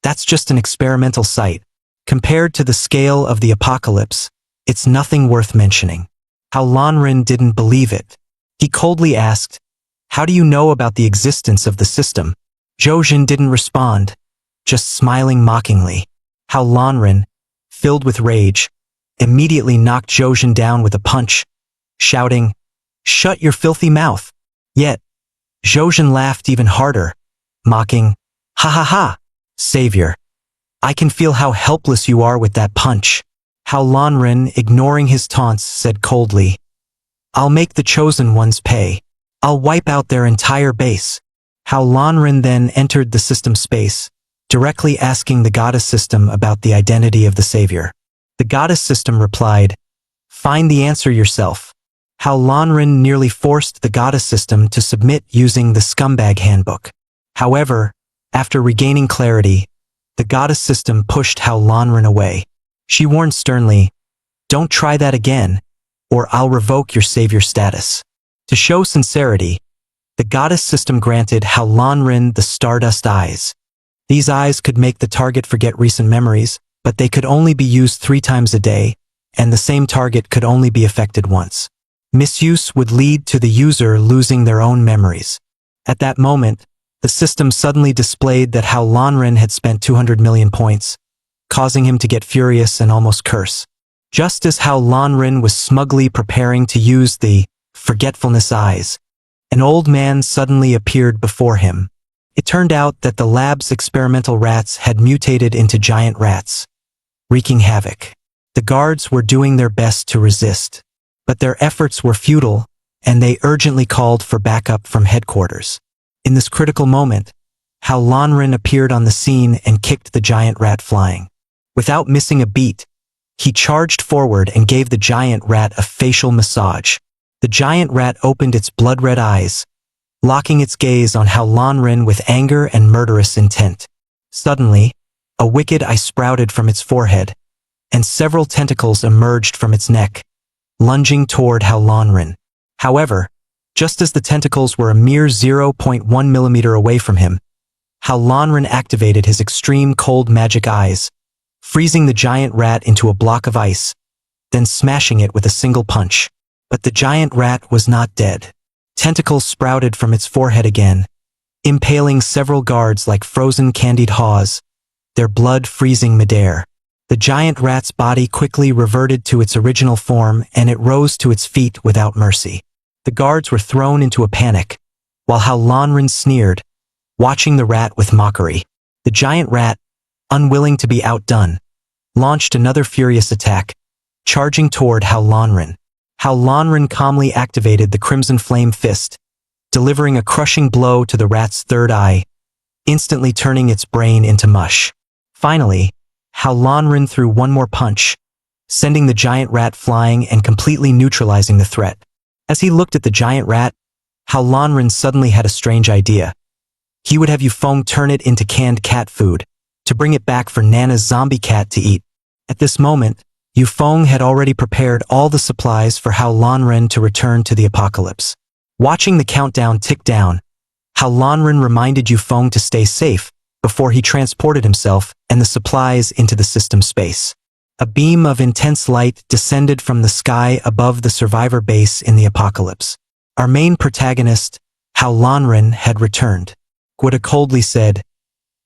"That's just an experimental site. Compared to the scale of the apocalypse, it's nothing worth mentioning." Hao Lanren didn't believe it. He coldly asked, "How do you know about the existence of the system?" Zhou Zhan didn't respond, just smiling mockingly. Hao Lanren, filled with rage, immediately knocked Zhou Zhan down with a punch, shouting, "Shut your filthy mouth." Yet, Zhou Zhan laughed even harder, mocking, "Ha ha ha, savior. I can feel how helpless you are with that punch." Hao Lanren, ignoring his taunts, said coldly, "I'll make the chosen ones pay. I'll wipe out their entire base." Hao Lanren then entered the system space, directly asking the goddess system about the identity of the savior. The goddess system replied, "Find the answer yourself." Hao Lanren nearly forced the goddess system to submit using the scumbag handbook. However, after regaining clarity, the goddess system pushed Hao Lanren away. She warned sternly, "Don't try that again, or I'll revoke your savior status." To show sincerity, the goddess system granted Hao Lanren the Stardust Eyes. These eyes could make the target forget recent memories, but they could only be used 3 times a day, and the same target could only be affected once. Misuse would lead to the user losing their own memories. At that moment, the system suddenly displayed that Hao Lanren had spent 200 million points, causing him to get furious and almost curse. Just as Hao Lanren was smugly preparing to use the forgetfulness eyes, an old man suddenly appeared before him. It turned out that the lab's experimental rats had mutated into giant rats, wreaking havoc. The guards were doing their best to resist, but their efforts were futile, and they urgently called for backup from headquarters. In this critical moment, Hao Lanren appeared on the scene and kicked the giant rat flying. Without missing a beat, he charged forward and gave the giant rat a facial massage. The giant rat opened its blood-red eyes, locking its gaze on Hao Lanren with anger and murderous intent. Suddenly, a wicked eye sprouted from its forehead, and several tentacles emerged from its neck, lunging toward Hao Lanren. However, just as the tentacles were a mere 0.1 millimeter away from him, Hao Lanren activated his extreme cold magic eyes, freezing the giant rat into a block of ice, then smashing it with a single punch. But the giant rat was not dead. Tentacles sprouted from its forehead again, impaling several guards like frozen candied haws, their blood freezing midair. The giant rat's body quickly reverted to its original form and it rose to its feet without mercy. The guards were thrown into a panic, while Hao Lanren sneered, watching the rat with mockery. The giant rat, unwilling to be outdone, launched another furious attack, charging toward Hao Lanren. Hao Lanren calmly activated the Crimson Flame Fist, delivering a crushing blow to the rat's third eye, instantly turning its brain into mush. Finally, Hao Lanren threw one more punch, sending the giant rat flying and completely neutralizing the threat. As he looked at the giant rat, Hao Lanren suddenly had a strange idea. He would have Yufeng turn it into canned cat food, to bring it back for Nana's zombie cat to eat. At this moment, Yufeng had already prepared all the supplies for Hao Lanren to return to the apocalypse. Watching the countdown tick down, Hao Lanren reminded Yufeng to stay safe before he transported himself and the supplies into the system space. A beam of intense light descended from the sky above the survivor base in the apocalypse. Our main protagonist, Hao Lanren, had returned. Guida coldly said,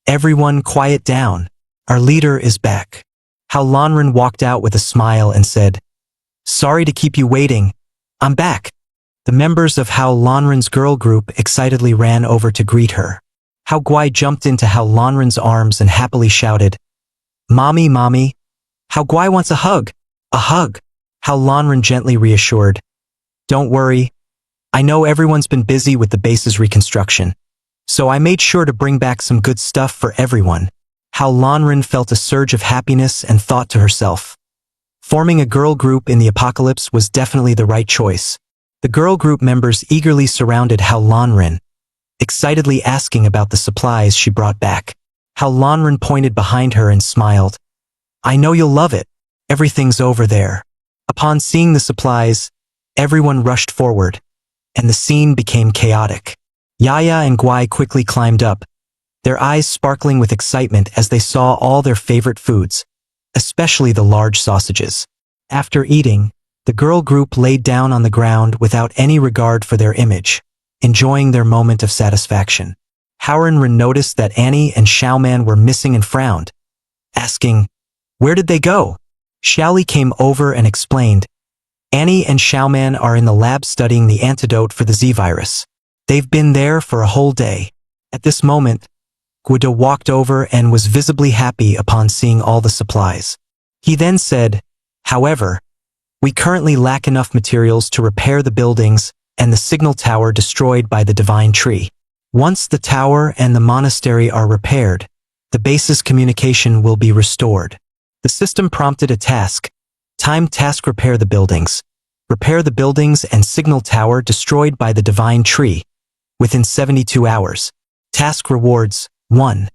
"Everyone quiet down. Our leader is back." Hao Lanren walked out with a smile and said, "Sorry to keep you waiting. I'm back." The members of Hao Lanren's girl group excitedly ran over to greet her. Hao Guai jumped into Hao Lanren's arms and happily shouted, "Mommy, mommy, Hao Guai wants a hug." "A hug," Hao Lanren gently reassured. "Don't worry. I know everyone's been busy with the base's reconstruction, so I made sure to bring back some good stuff for everyone." Hao Lanren felt a surge of happiness and thought to herself, forming a girl group in the apocalypse was definitely the right choice. The girl group members eagerly surrounded Hao Lanren, excitedly asking about the supplies she brought back. Hao Lanren pointed behind her and smiled. "I know you'll love it. Everything's over there." Upon seeing the supplies, everyone rushed forward, and the scene became chaotic. Yaya and Guai quickly climbed up, their eyes sparkling with excitement as they saw all their favorite foods, especially the large sausages. After eating, the girl group laid down on the ground without any regard for their image, enjoying their moment of satisfaction. Howrenren noticed that Annie and Xiaoman were missing and frowned, asking, "Where did they go?" Xiaoli came over and explained, "Annie and Xiaoman are in the lab studying the antidote for the Z-virus. They've been there for a whole day." At this moment, Guida walked over and was visibly happy upon seeing all the supplies. He then said, "However, we currently lack enough materials to repair the buildings and the signal tower destroyed by the divine tree. Once the tower and the monastery are repaired, the base's communication will be restored." The system prompted a task. Time task repair the buildings. Repair the buildings and signal tower destroyed by the divine tree within 72 hours. Task rewards: 1.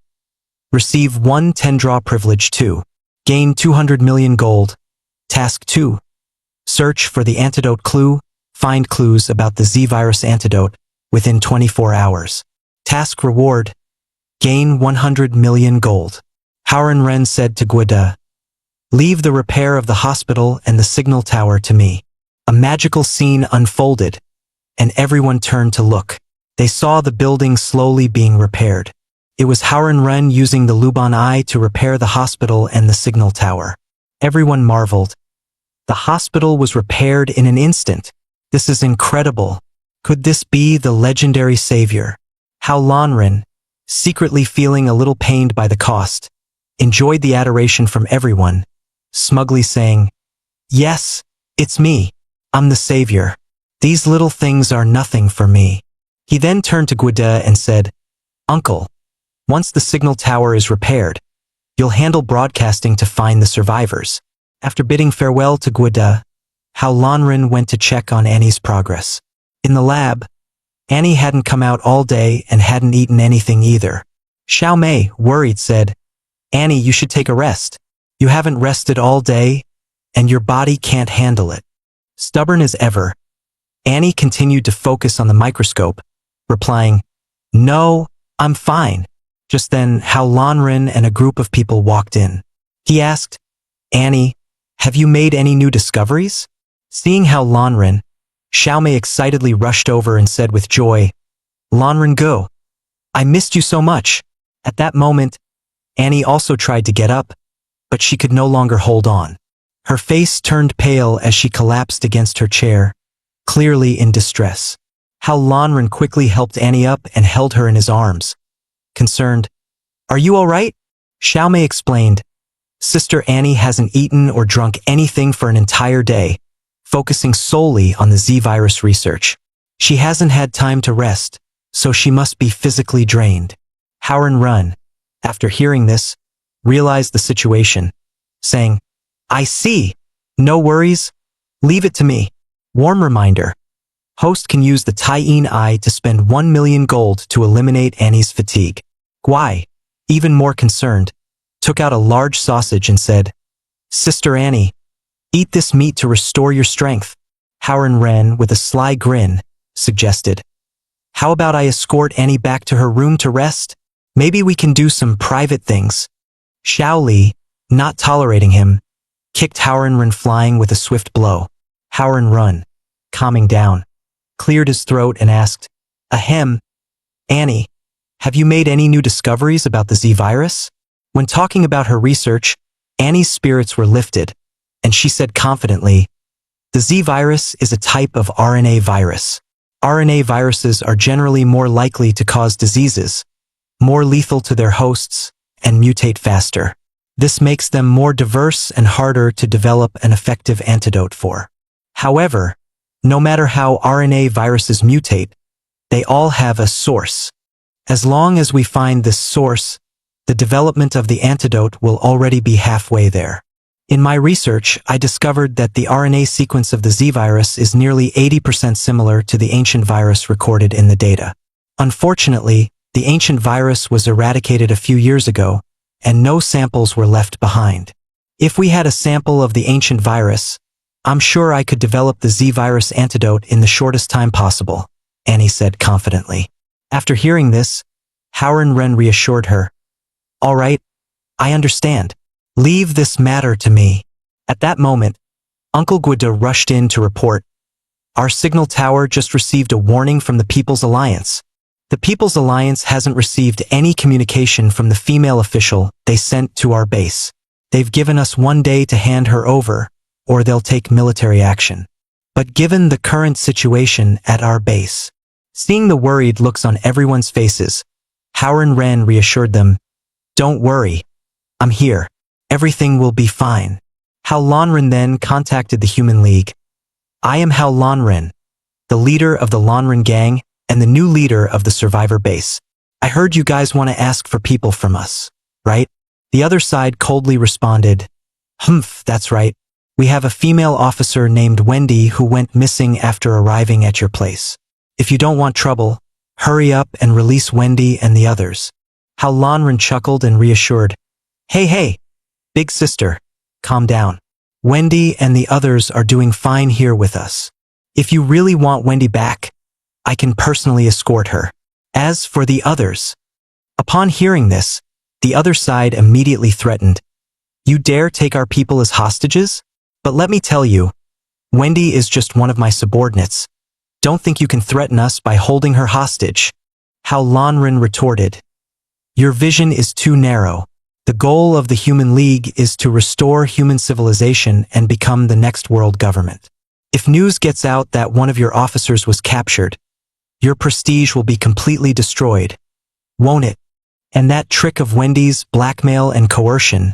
Receive 1 10-draw privilege. 2. Gain 200 million gold. Task 2. Search for the antidote clue. Find clues about the Z-virus antidote within 24 hours. Task reward: gain 100 million gold. Howrenren said to Guida, "Leave the repair of the hospital and the signal tower to me." A magical scene unfolded, and everyone turned to look. They saw the building slowly being repaired. It was Howrenren using the Luban Eye to repair the hospital and the signal tower. Everyone marveled. The hospital was repaired in an instant. This is incredible. Could this be the legendary savior? Hao Lanren, secretly feeling a little pained by the cost, enjoyed the adoration from everyone, smugly saying, "Yes, it's me. I'm the savior. These little things are nothing for me." He then turned to Guida and said, "Uncle, once the signal tower is repaired, you'll handle broadcasting to find the survivors." After bidding farewell to Guida, Hao Lanren went to check on Annie's progress. In the lab, Annie hadn't come out all day and hadn't eaten anything either. Xiao Mei, worried, said, "Annie, you should take a rest. You haven't rested all day, and your body can't handle it." Stubborn as ever, Annie continued to focus on the microscope, replying, "No, I'm fine." Just then, Hao Lanren and a group of people walked in. He asked, "Annie, have you made any new discoveries?" Seeing Hao Lanren, Xiaomei excitedly rushed over and said with joy, "Lanren go. I missed you so much." At that moment, Annie also tried to get up, but she could no longer hold on. Her face turned pale as she collapsed against her chair, clearly in distress. Hao Lanren quickly helped Annie up and held her in his arms. Concerned, "Are you all right?" Xiaomei explained, "Sister Annie hasn't eaten or drunk anything for an entire day, focusing solely on the Z-virus research. She hasn't had time to rest, so she must be physically drained." Howren Run, after hearing this, realized the situation, saying, I see. No worries. Leave it to me. Warm reminder. Host can use the tie-in eye to spend 1 million gold to eliminate Annie's fatigue. Guai, even more concerned, took out a large sausage and said, Sister Annie, eat this meat to restore your strength. Howren Ren, with a sly grin, suggested, How about I escort Annie back to her room to rest? Maybe we can do some private things. Xiao Li, not tolerating him, kicked Howren Ren flying with a swift blow. Howren Run, calming down, cleared his throat and asked, Ahem, Annie, have you made any new discoveries about the Z virus? When talking about her research, Annie's spirits were lifted, and she said confidently, The Z virus is a type of RNA virus. RNA viruses are generally more likely to cause diseases, more lethal to their hosts, and mutate faster. This makes them more diverse and harder to develop an effective antidote for. However, no matter how RNA viruses mutate, they all have a source. As long as we find this source, the development of the antidote will already be halfway there. In my research, I discovered that the RNA sequence of the Z virus is nearly 80% similar to the ancient virus recorded in the data. Unfortunately, the ancient virus was eradicated a few years ago, and no samples were left behind. If we had a sample of the ancient virus, I'm sure I could develop the Z virus antidote in the shortest time possible, Annie said confidently. After hearing this, Howren Ren reassured her. All right, I understand. Leave this matter to me. At that moment, Uncle Guida rushed in to report, Our signal tower just received a warning from the People's Alliance. The People's Alliance hasn't received any communication from the female official they sent to our base. They've given us 1 day to hand her over, or they'll take military action. But given the current situation at our base, seeing the worried looks on everyone's faces, Howren Ren reassured them, Don't worry. I'm here. Everything will be fine. Hao Lanren then contacted the Human League. I am Hao Lanren, the leader of the Lanren gang and the new leader of the survivor base. I heard you guys want to ask for people from us, right? The other side coldly responded, Humph, that's right. We have a female officer named Wendy who went missing after arriving at your place. If you don't want trouble, hurry up and release Wendy and the others. Hao Lanren chuckled and reassured, Hey, big sister, calm down. Wendy and the others are doing fine here with us. If you really want Wendy back, I can personally escort her. As for the others, upon hearing this, the other side immediately threatened, You dare take our people as hostages? But let me tell you, Wendy is just one of my subordinates. Don't think you can threaten us by holding her hostage. Hao Lanren retorted, Your vision is too narrow. The goal of the Human League is to restore human civilization and become the next world government. If news gets out that one of your officers was captured, your prestige will be completely destroyed, won't it? And that trick of Wendy's, blackmail and coercion,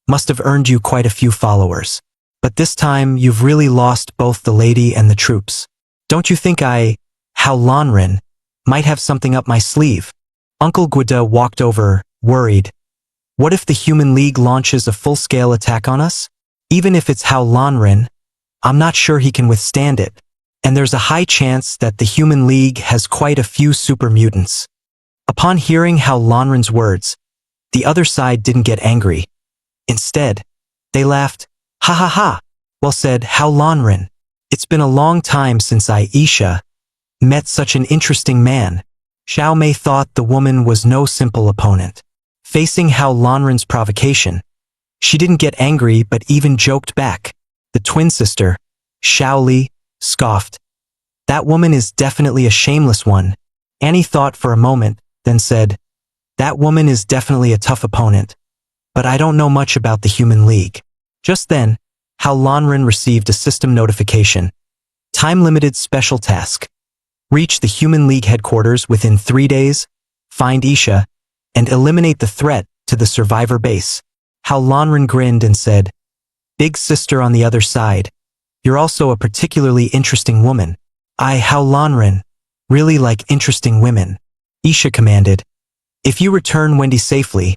must have earned you quite a few followers. But this time you've really lost both the lady and the troops. Don't you think I, Hao Lanren, might have something up my sleeve? Uncle Guida walked over, worried. What if the Human League launches a full-scale attack on us? Even if it's Hao Lanren, I'm not sure he can withstand it. And there's a high chance that the Human League has quite a few super mutants. Upon hearing Hao Lanren's words, the other side didn't get angry. Instead, they laughed. Ha ha ha. Well said, Hao Lanren. It's been a long time since Aisha met such an interesting man. Xiao Mei thought the woman was no simple opponent. Facing Hao Lanren's provocation, she didn't get angry but even joked back. The twin sister, Xiao Li, scoffed. That woman is definitely a shameless one. Annie thought for a moment, then said, That woman is definitely a tough opponent. But I don't know much about the Human League. Just then, Hao Lanren received a system notification. Time-limited special task. Reach the Human League headquarters within 3 days, find Isha, and eliminate the threat to the survivor base. Hao Lanren grinned and said, Big sister on the other side, you're also a particularly interesting woman. I, Hao Lanren, really like interesting women. Isha commanded, If you return Wendy safely,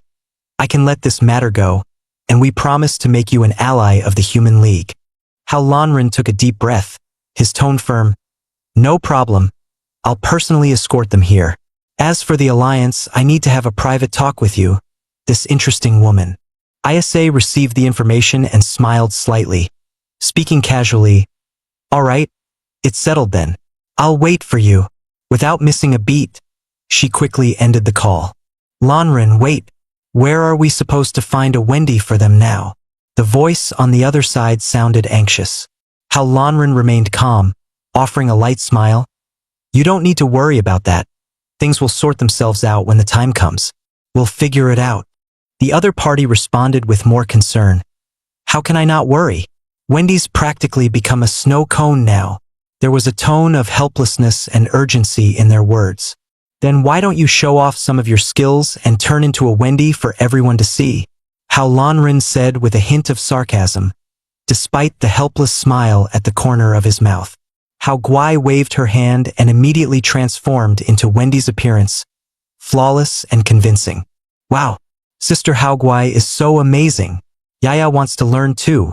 I can let this matter go, and we promise to make you an ally of the Human League. Hao Lanren took a deep breath, his tone firm. No problem. I'll personally escort them here. As for the alliance, I need to have a private talk with you, this interesting woman. Isa received the information and smiled slightly, speaking casually. All right, it's settled then. I'll wait for you. Without missing a beat, she quickly ended the call. Lanren, wait. Where are we supposed to find a Wendy for them now? The voice on the other side sounded anxious. Hao Lanren remained calm, offering a light smile. You don't need to worry about that. Things will sort themselves out when the time comes. We'll figure it out. The other party responded with more concern. How can I not worry? Wendy's practically become a snow cone now. There was a tone of helplessness and urgency in their words. Then why don't you show off some of your skills and turn into a Wendy for everyone to see? Hao Lanren said with a hint of sarcasm, despite the helpless smile at the corner of his mouth. Hao Guai waved her hand and immediately transformed into Wendy's appearance, flawless and convincing. Wow, Sister Hao Guai is so amazing. Yaya wants to learn too.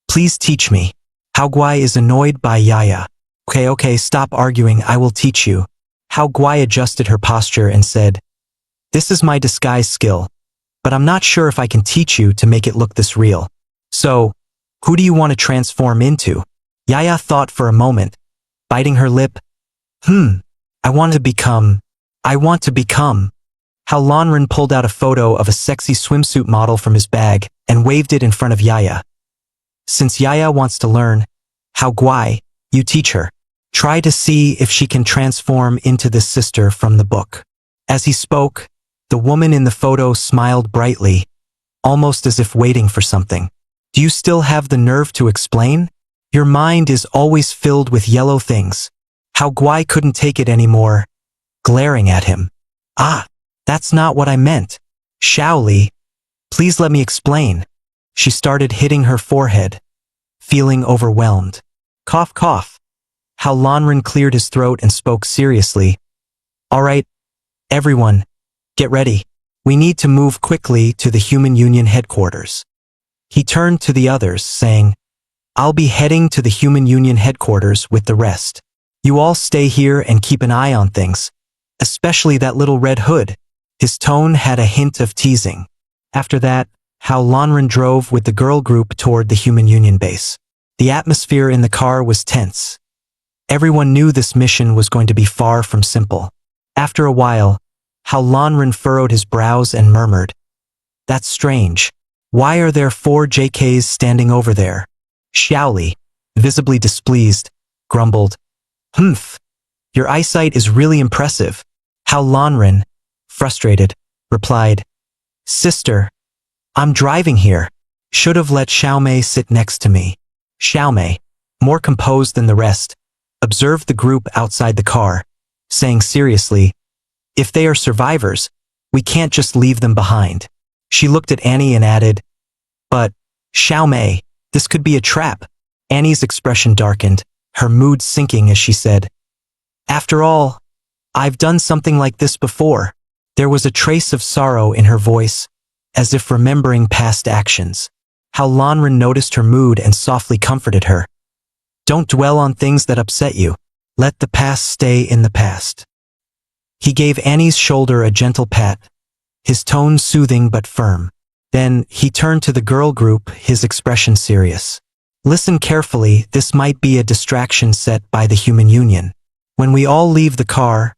Please teach me. Hao Guai is annoyed by Yaya. Okay, stop arguing, I will teach you. Hao Guai adjusted her posture and said, This is my disguise skill, but I'm not sure if I can teach you to make it look this real. So, who do you want to transform into? Yaya thought for a moment, biting her lip. I want to become. Hao Lanren pulled out a photo of a sexy swimsuit model from his bag and waved it in front of Yaya. Since Yaya wants to learn, Hao Guai, you teach her. Try to see if she can transform into the sister from the book. As he spoke, the woman in the photo smiled brightly, almost as if waiting for something. Do you still have the nerve to explain? Your mind is always filled with yellow things. Hao Guai couldn't take it anymore, glaring at him. That's not what I meant. Shaoli, please let me explain. She started hitting her forehead, feeling overwhelmed. Cough, cough. Hao Lanren cleared his throat and spoke seriously. All right, everyone, get ready. We need to move quickly to the Human Union headquarters. He turned to the others, saying, I'll be heading to the Human Union headquarters with the rest. You all stay here and keep an eye on things, especially that little red hood. His tone had a hint of teasing. After that, Hao Lanren drove with the girl group toward the Human Union base. The atmosphere in the car was tense. Everyone knew this mission was going to be far from simple. After a while, Hao Lanren furrowed his brows and murmured, That's strange. Why are there 4 JKs standing over there? Shaoli, visibly displeased, grumbled, Your eyesight is really impressive. Hao Lanren, frustrated, replied, Sister, I'm driving here. Should have let Xiaomei sit next to me. Xiaomei, more composed than the rest, observed the group outside the car, saying seriously, If they are survivors, we can't just leave them behind. She looked at Annie and added, But, Xiaomei, this could be a trap. Annie's expression darkened, her mood sinking as she said, After all, I've done something like this before. There was a trace of sorrow in her voice, as if remembering past actions. Hao Lanren noticed her mood and softly comforted her. Don't dwell on things that upset you. Let the past stay in the past. He gave Annie's shoulder a gentle pat, his tone soothing but firm. Then he turned to the girl group, his expression serious. Listen carefully, this might be a distraction set by the Human Union. When we all leave the car,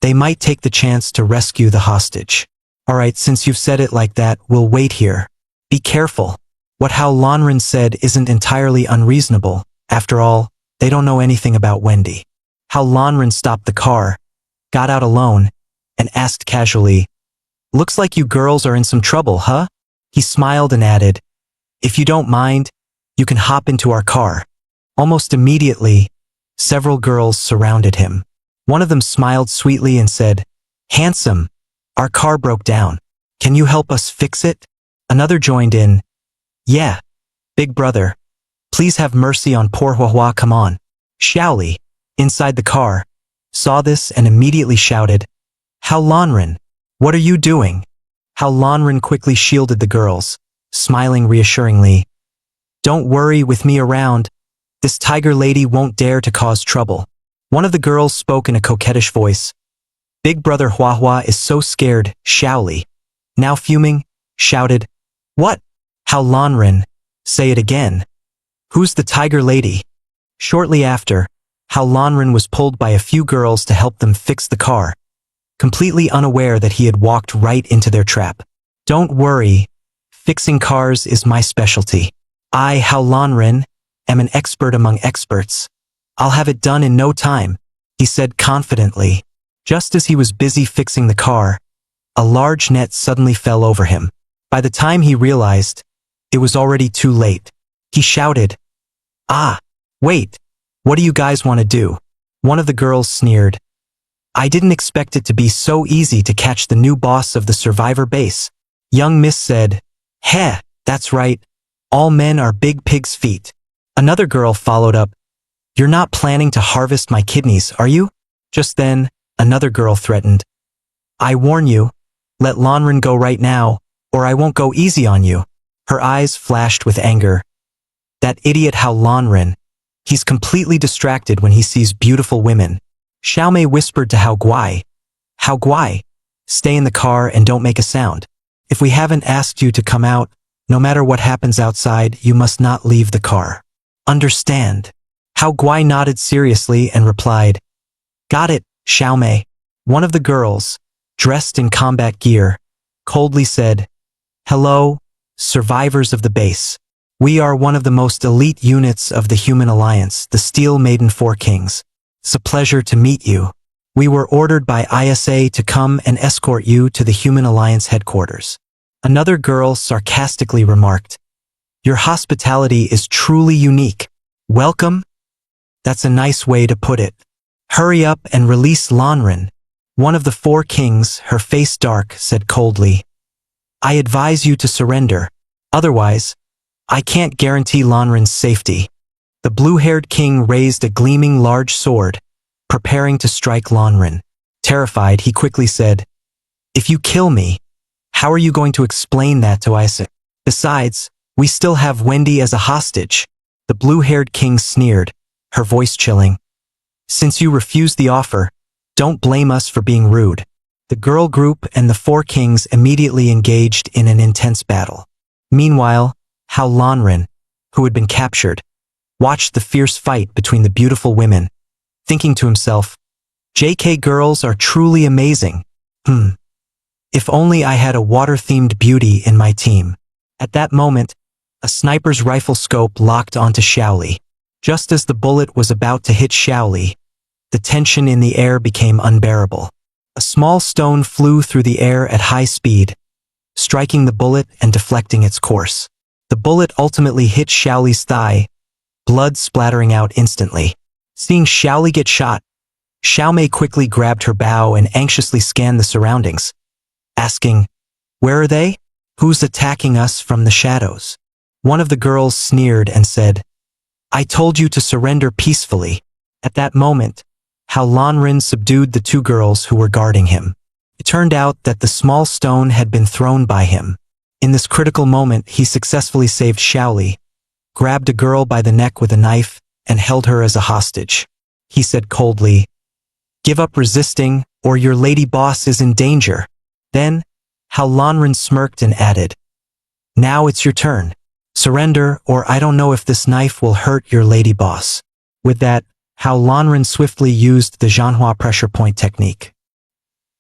they might take the chance to rescue the hostage. All right, since you've said it like that, we'll wait here. Be careful. What Hao Lanren said isn't entirely unreasonable. After all, they don't know anything about Wendy. Hao Lanren stopped the car, got out alone, and asked casually, Looks like you girls are in some trouble, huh? He smiled and added, If you don't mind, you can hop into our car. Almost immediately, several girls surrounded him. One of them smiled sweetly and said, Handsome, our car broke down. Can you help us fix it? Another joined in, Yeah, big brother. Please have mercy on poor Huahua, come on. Shaoli, inside the car, saw this and immediately shouted, Hao Lanren, What are you doing? How Lanren quickly shielded the girls, smiling reassuringly. Don't worry with me around. This tiger lady won't dare to cause trouble. One of the girls spoke in a coquettish voice. Big brother Hua is so scared, Xiaoli, now fuming, shouted. What? How Lanren? Say it again. Who's the tiger lady? Shortly after, How Lanren was pulled by a few girls to help them fix the car, completely unaware that he had walked right into their trap. Don't worry, fixing cars is my specialty. I, How Lanren, am an expert among experts. I'll have it done in no time, he said confidently. Just as he was busy fixing the car, a large net suddenly fell over him. By the time he realized, it was already too late. He shouted, Ah, wait, what do you guys want to do? One of the girls sneered. I didn't expect it to be so easy to catch the new boss of the survivor base. Young Miss said, Heh, that's right. All men are big pig's feet. Another girl followed up. You're not planning to harvest my kidneys, are you? Just then, another girl threatened. I warn you, let Lanren go right now, or I won't go easy on you. Her eyes flashed with anger. That idiot How Lanren. He's completely distracted when he sees beautiful women. Xiaomei whispered to How Guai. How Guai, stay in the car and don't make a sound. If we haven't asked you to come out, no matter what happens outside, you must not leave the car. Understand? How Guai nodded seriously and replied, Got it, Xiaomei. One of the girls, dressed in combat gear, coldly said, Hello, survivors of the base. We are one of the most elite units of the Human Alliance, the Steel Maiden Four Kings. It's a pleasure to meet you. We were ordered by ISA to come and escort you to the Human Alliance headquarters. Another girl sarcastically remarked, Your hospitality is truly unique. Welcome? That's a nice way to put it. Hurry up and release Lanren. One of the four kings, her face dark, said coldly. I advise you to surrender. Otherwise, I can't guarantee Lanren's safety. The blue-haired king raised a gleaming large sword, preparing to strike Lanren. Terrified, he quickly said, If you kill me, how are you going to explain that to Isa? Besides, we still have Wendy as a hostage. The blue-haired king sneered, her voice chilling. Since you refused the offer, don't blame us for being rude. The girl group and the four kings immediately engaged in an intense battle. Meanwhile, How Lanren, who had been captured, watched the fierce fight between the beautiful women, thinking to himself, JK girls are truly amazing. If only I had a water-themed beauty in my team. At that moment, a sniper's rifle scope locked onto Xiaoli. Just as the bullet was about to hit Xiaoli, the tension in the air became unbearable. A small stone flew through the air at high speed, striking the bullet and deflecting its course. The bullet ultimately hit Xiaoli's thigh, blood splattering out instantly. Seeing Xiaoli get shot, Xiaomei quickly grabbed her bow and anxiously scanned the surroundings, asking, Where are they? Who's attacking us from the shadows? One of the girls sneered and said, I told you to surrender peacefully. At that moment, How Lanren subdued the two girls who were guarding him. It turned out that the small stone had been thrown by him. In this critical moment, he successfully saved Xiaoli, grabbed a girl by the neck with a knife, and held her as a hostage. He said coldly, Give up resisting, or your lady boss is in danger. Then, How Lanren smirked and added, Now it's your turn. Surrender, or I don't know if this knife will hurt your lady boss. With that, How Lanren swiftly used the Manhwa pressure point technique.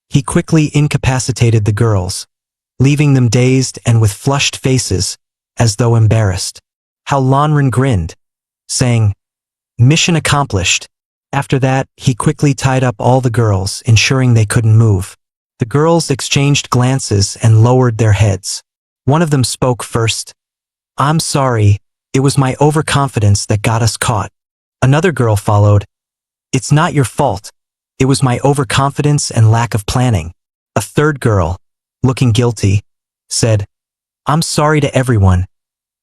He quickly incapacitated the girls, leaving them dazed and with flushed faces, as though embarrassed. How Lanren grinned, saying, Mission accomplished. After that, he quickly tied up all the girls, ensuring they couldn't move. The girls exchanged glances and lowered their heads. One of them spoke first. I'm sorry, it was my overconfidence that got us caught. Another girl followed. It's not your fault. It was my overconfidence and lack of planning. A third girl, looking guilty, said, I'm sorry to everyone.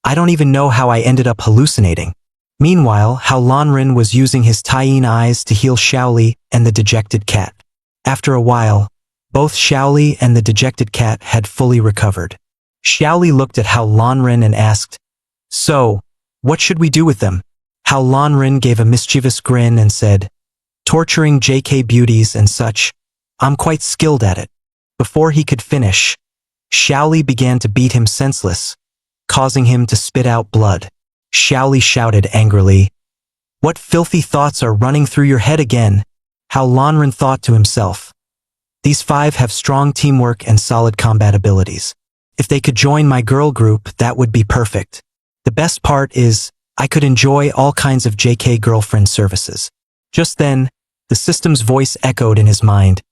I don't even know how I ended up hallucinating. Meanwhile, How Lanren was using his Taiyin eyes to heal Xiaoli and the dejected cat. After a while, Both Xiaoli and the dejected cat had fully recovered. Xiaoli looked at Hao Lanren and asked, "So, what should we do with them?" Hao Lanren gave a mischievous grin and said, "Torturing JK beauties and such. I'm quite skilled at it." Before he could finish, Xiaoli began to beat him senseless, causing him to spit out blood. Xiaoli shouted angrily, "What filthy thoughts are running through your head again?" Hao Lanren thought to himself, "These 5 have strong teamwork and solid combat abilities. If they could join my girl group, that would be perfect. The best part is, I could enjoy all kinds of JK girlfriend services." Just then, the system's voice echoed in his mind.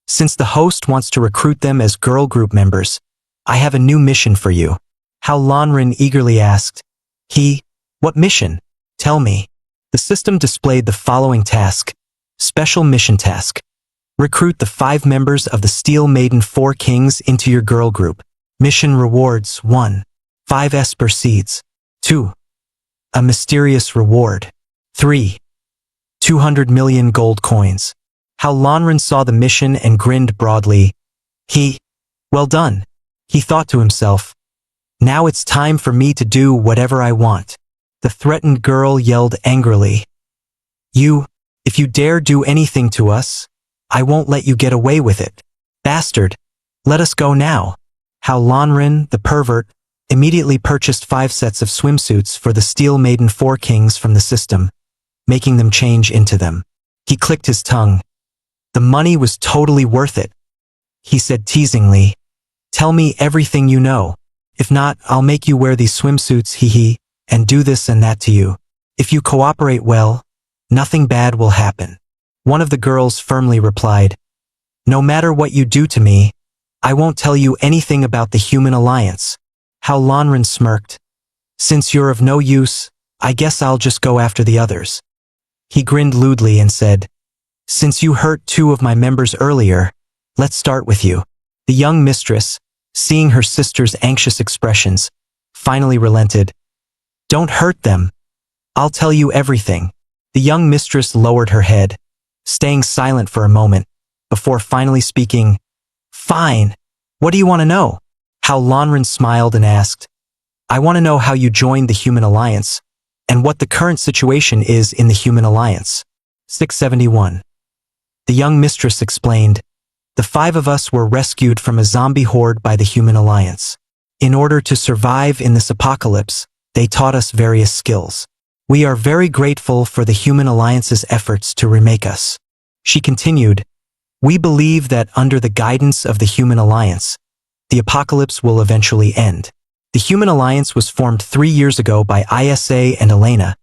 "Since the host wants to recruit them as girl group members, I have a new mission for you." Hao Lanren eagerly asked, "What mission? Tell me." The system displayed the following task. Special mission task. Recruit the 5 members of the Steel Maiden 4 Kings into your girl group. Mission rewards: 1. 5 Esper seeds. 2. A mysterious reward. 3. 200 million gold coins. Hao Lanren saw the mission and grinned broadly. Well done. He thought to himself, "Now it's time for me to do whatever I want." The threatened girl yelled angrily, If you dare do anything to us, I won't let you get away with it. Bastard, let us go now." Hao Lanren, the pervert, immediately purchased 5 sets of swimsuits for the Steel Maiden 4 Kings from the system, making them change into them. He clicked his tongue. The money was totally worth it. He said teasingly, "Tell me everything you know. If not, I'll make you wear these swimsuits, and do this and that to you. If you cooperate well, nothing bad will happen." One of the girls firmly replied, "No matter what you do to me, I won't tell you anything about the human alliance." Hao Lanren smirked. "Since you're of no use, I guess I'll just go after the others." He grinned lewdly and said, "Since you hurt 2 of my members earlier, let's start with you." The young mistress, seeing her sister's anxious expressions, finally relented. "Don't hurt them. I'll tell you everything." The young mistress lowered her head, staying silent for a moment, before finally speaking. "Fine. What do you want to know?" Hao Lanren smiled and asked, "I want to know how you joined the Human Alliance, and what the current situation is in the Human Alliance." 671. The young mistress explained, "The 5 of us were rescued from a zombie horde by the Human Alliance. In order to survive in this apocalypse, they taught us various skills. We are very grateful for the Human Alliance's efforts to remake us." She continued, "We believe that under the guidance of the Human Alliance, the apocalypse will eventually end. The Human Alliance was formed 3 years ago by Isa and Elena,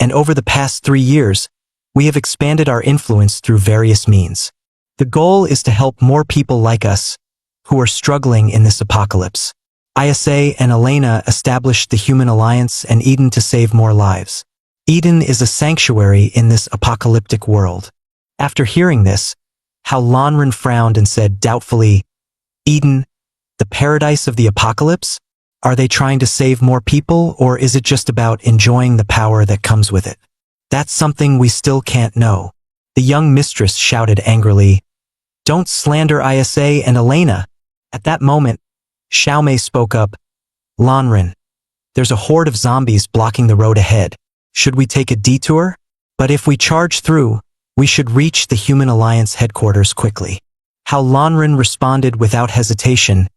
and over the past 3 years, we have expanded our influence through various means. The goal is to help more people like us, who are struggling in this apocalypse. Isa and Elena established the Human Alliance and Eden to save more lives. Eden is a sanctuary in this apocalyptic world." After hearing this, Hao Lanren frowned and said doubtfully, "Eden, the paradise of the apocalypse? Are they trying to save more people, or is it just about enjoying the power that comes with it? That's something we still can't know." The young mistress shouted angrily, "Don't slander Isa and Elena." At that moment, Xiaomei spoke up, "Lanren, there's a horde of zombies blocking the road ahead. Should we take a detour? But if we charge through, we should reach the Human Alliance headquarters quickly." Hao Lanren responded without hesitation,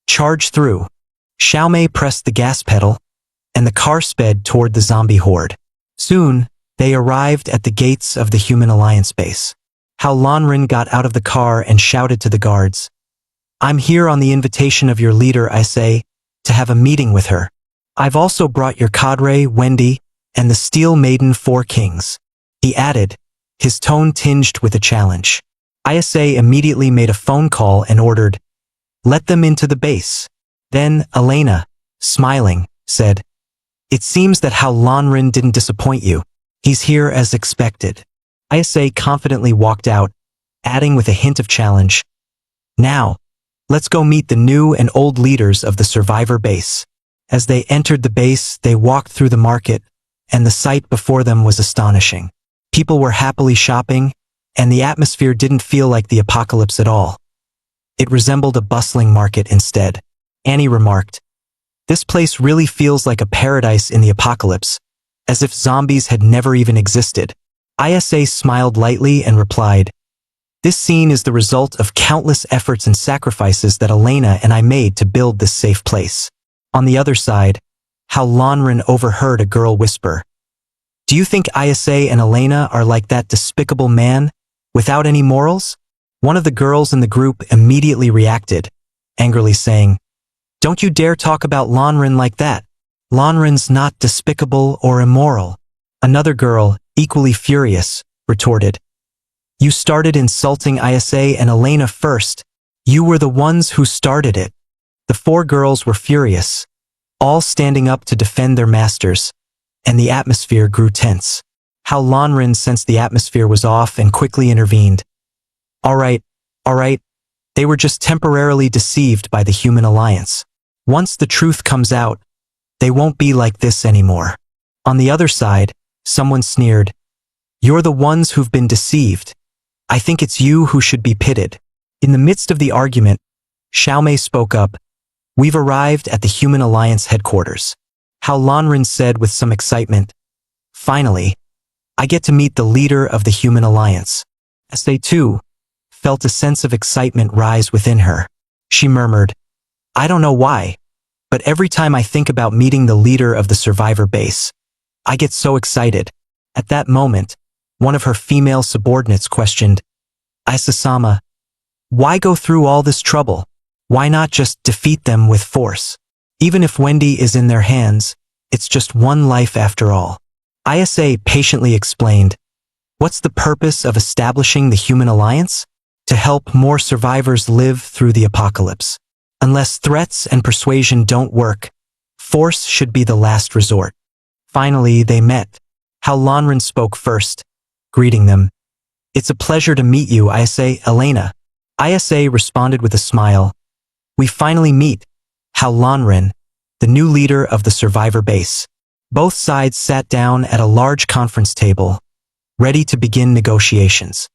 "Charge through." Xiaomei pressed the gas pedal, and the car sped toward the zombie horde. Soon, they arrived at the gates of the Human Alliance base. Hao Lanren got out of the car and shouted to the guards, "I'm here on the invitation of your leader, I say, to have a meeting with her. I've also brought your cadre, Wendy, and the Steel Maiden 4 Kings." He added, his tone tinged with a challenge. Isa immediately made a phone call and ordered, "Let them into the base." Then Elena, smiling, said, "It seems that Hao Lanren didn't disappoint you. He's here as expected." Isa confidently walked out, adding with a hint of challenge, "Now, let's go meet the new and old leaders of the survivor base." As they entered the base, they walked through the market, and the sight before them was astonishing. People were happily shopping, and the atmosphere didn't feel like the apocalypse at all. It resembled a bustling market instead. Annie remarked, "This place really feels like a paradise in the apocalypse, as if zombies had never even existed." Isa smiled lightly and replied, "This scene is the result of countless efforts and sacrifices that Elena and I made to build this safe place." On the other side, how Lanren overheard a girl whisper, "Do you think Isa and Elena are like that despicable man, without any morals?" One of the girls in the group immediately reacted, angrily saying, "Don't you dare talk about Lanren like that. Lanren's not despicable or immoral." Another girl, equally furious, retorted, "You started insulting Isa and Elena first. You were the ones who started it." The four girls were furious, all standing up to defend their masters, and the atmosphere grew tense. How Lanren sensed the atmosphere was off and quickly intervened. All right, they were just temporarily deceived by the human alliance. Once the truth comes out, they won't be like this anymore." On the other side, someone sneered, "You're the ones who've been deceived. I think it's you who should be pitted." In the midst of the argument, Xiaomei spoke up, "We've arrived at the Human Alliance headquarters." How Lanren said with some excitement, "Finally, I get to meet the leader of the Human Alliance." Sa too felt a sense of excitement rise within her. She murmured, "I don't know why, but every time I think about meeting the leader of the survivor base, I get so excited." At that moment, one of her female subordinates questioned, "Isa-sama, why go through all this trouble? Why not just defeat them with force? Even if Wendy is in their hands, it's just one life after all." Isa patiently explained, "What's the purpose of establishing the Human Alliance? To help more survivors live through the apocalypse. Unless threats and persuasion don't work, force should be the last resort." Finally, they met. How Lanren spoke first, greeting them. "It's a pleasure to meet you, Isa, Elena." Isa responded with a smile. "We finally meet, How Lanren, the new leader of the survivor base." Both sides sat down at a large conference table, ready to begin negotiations.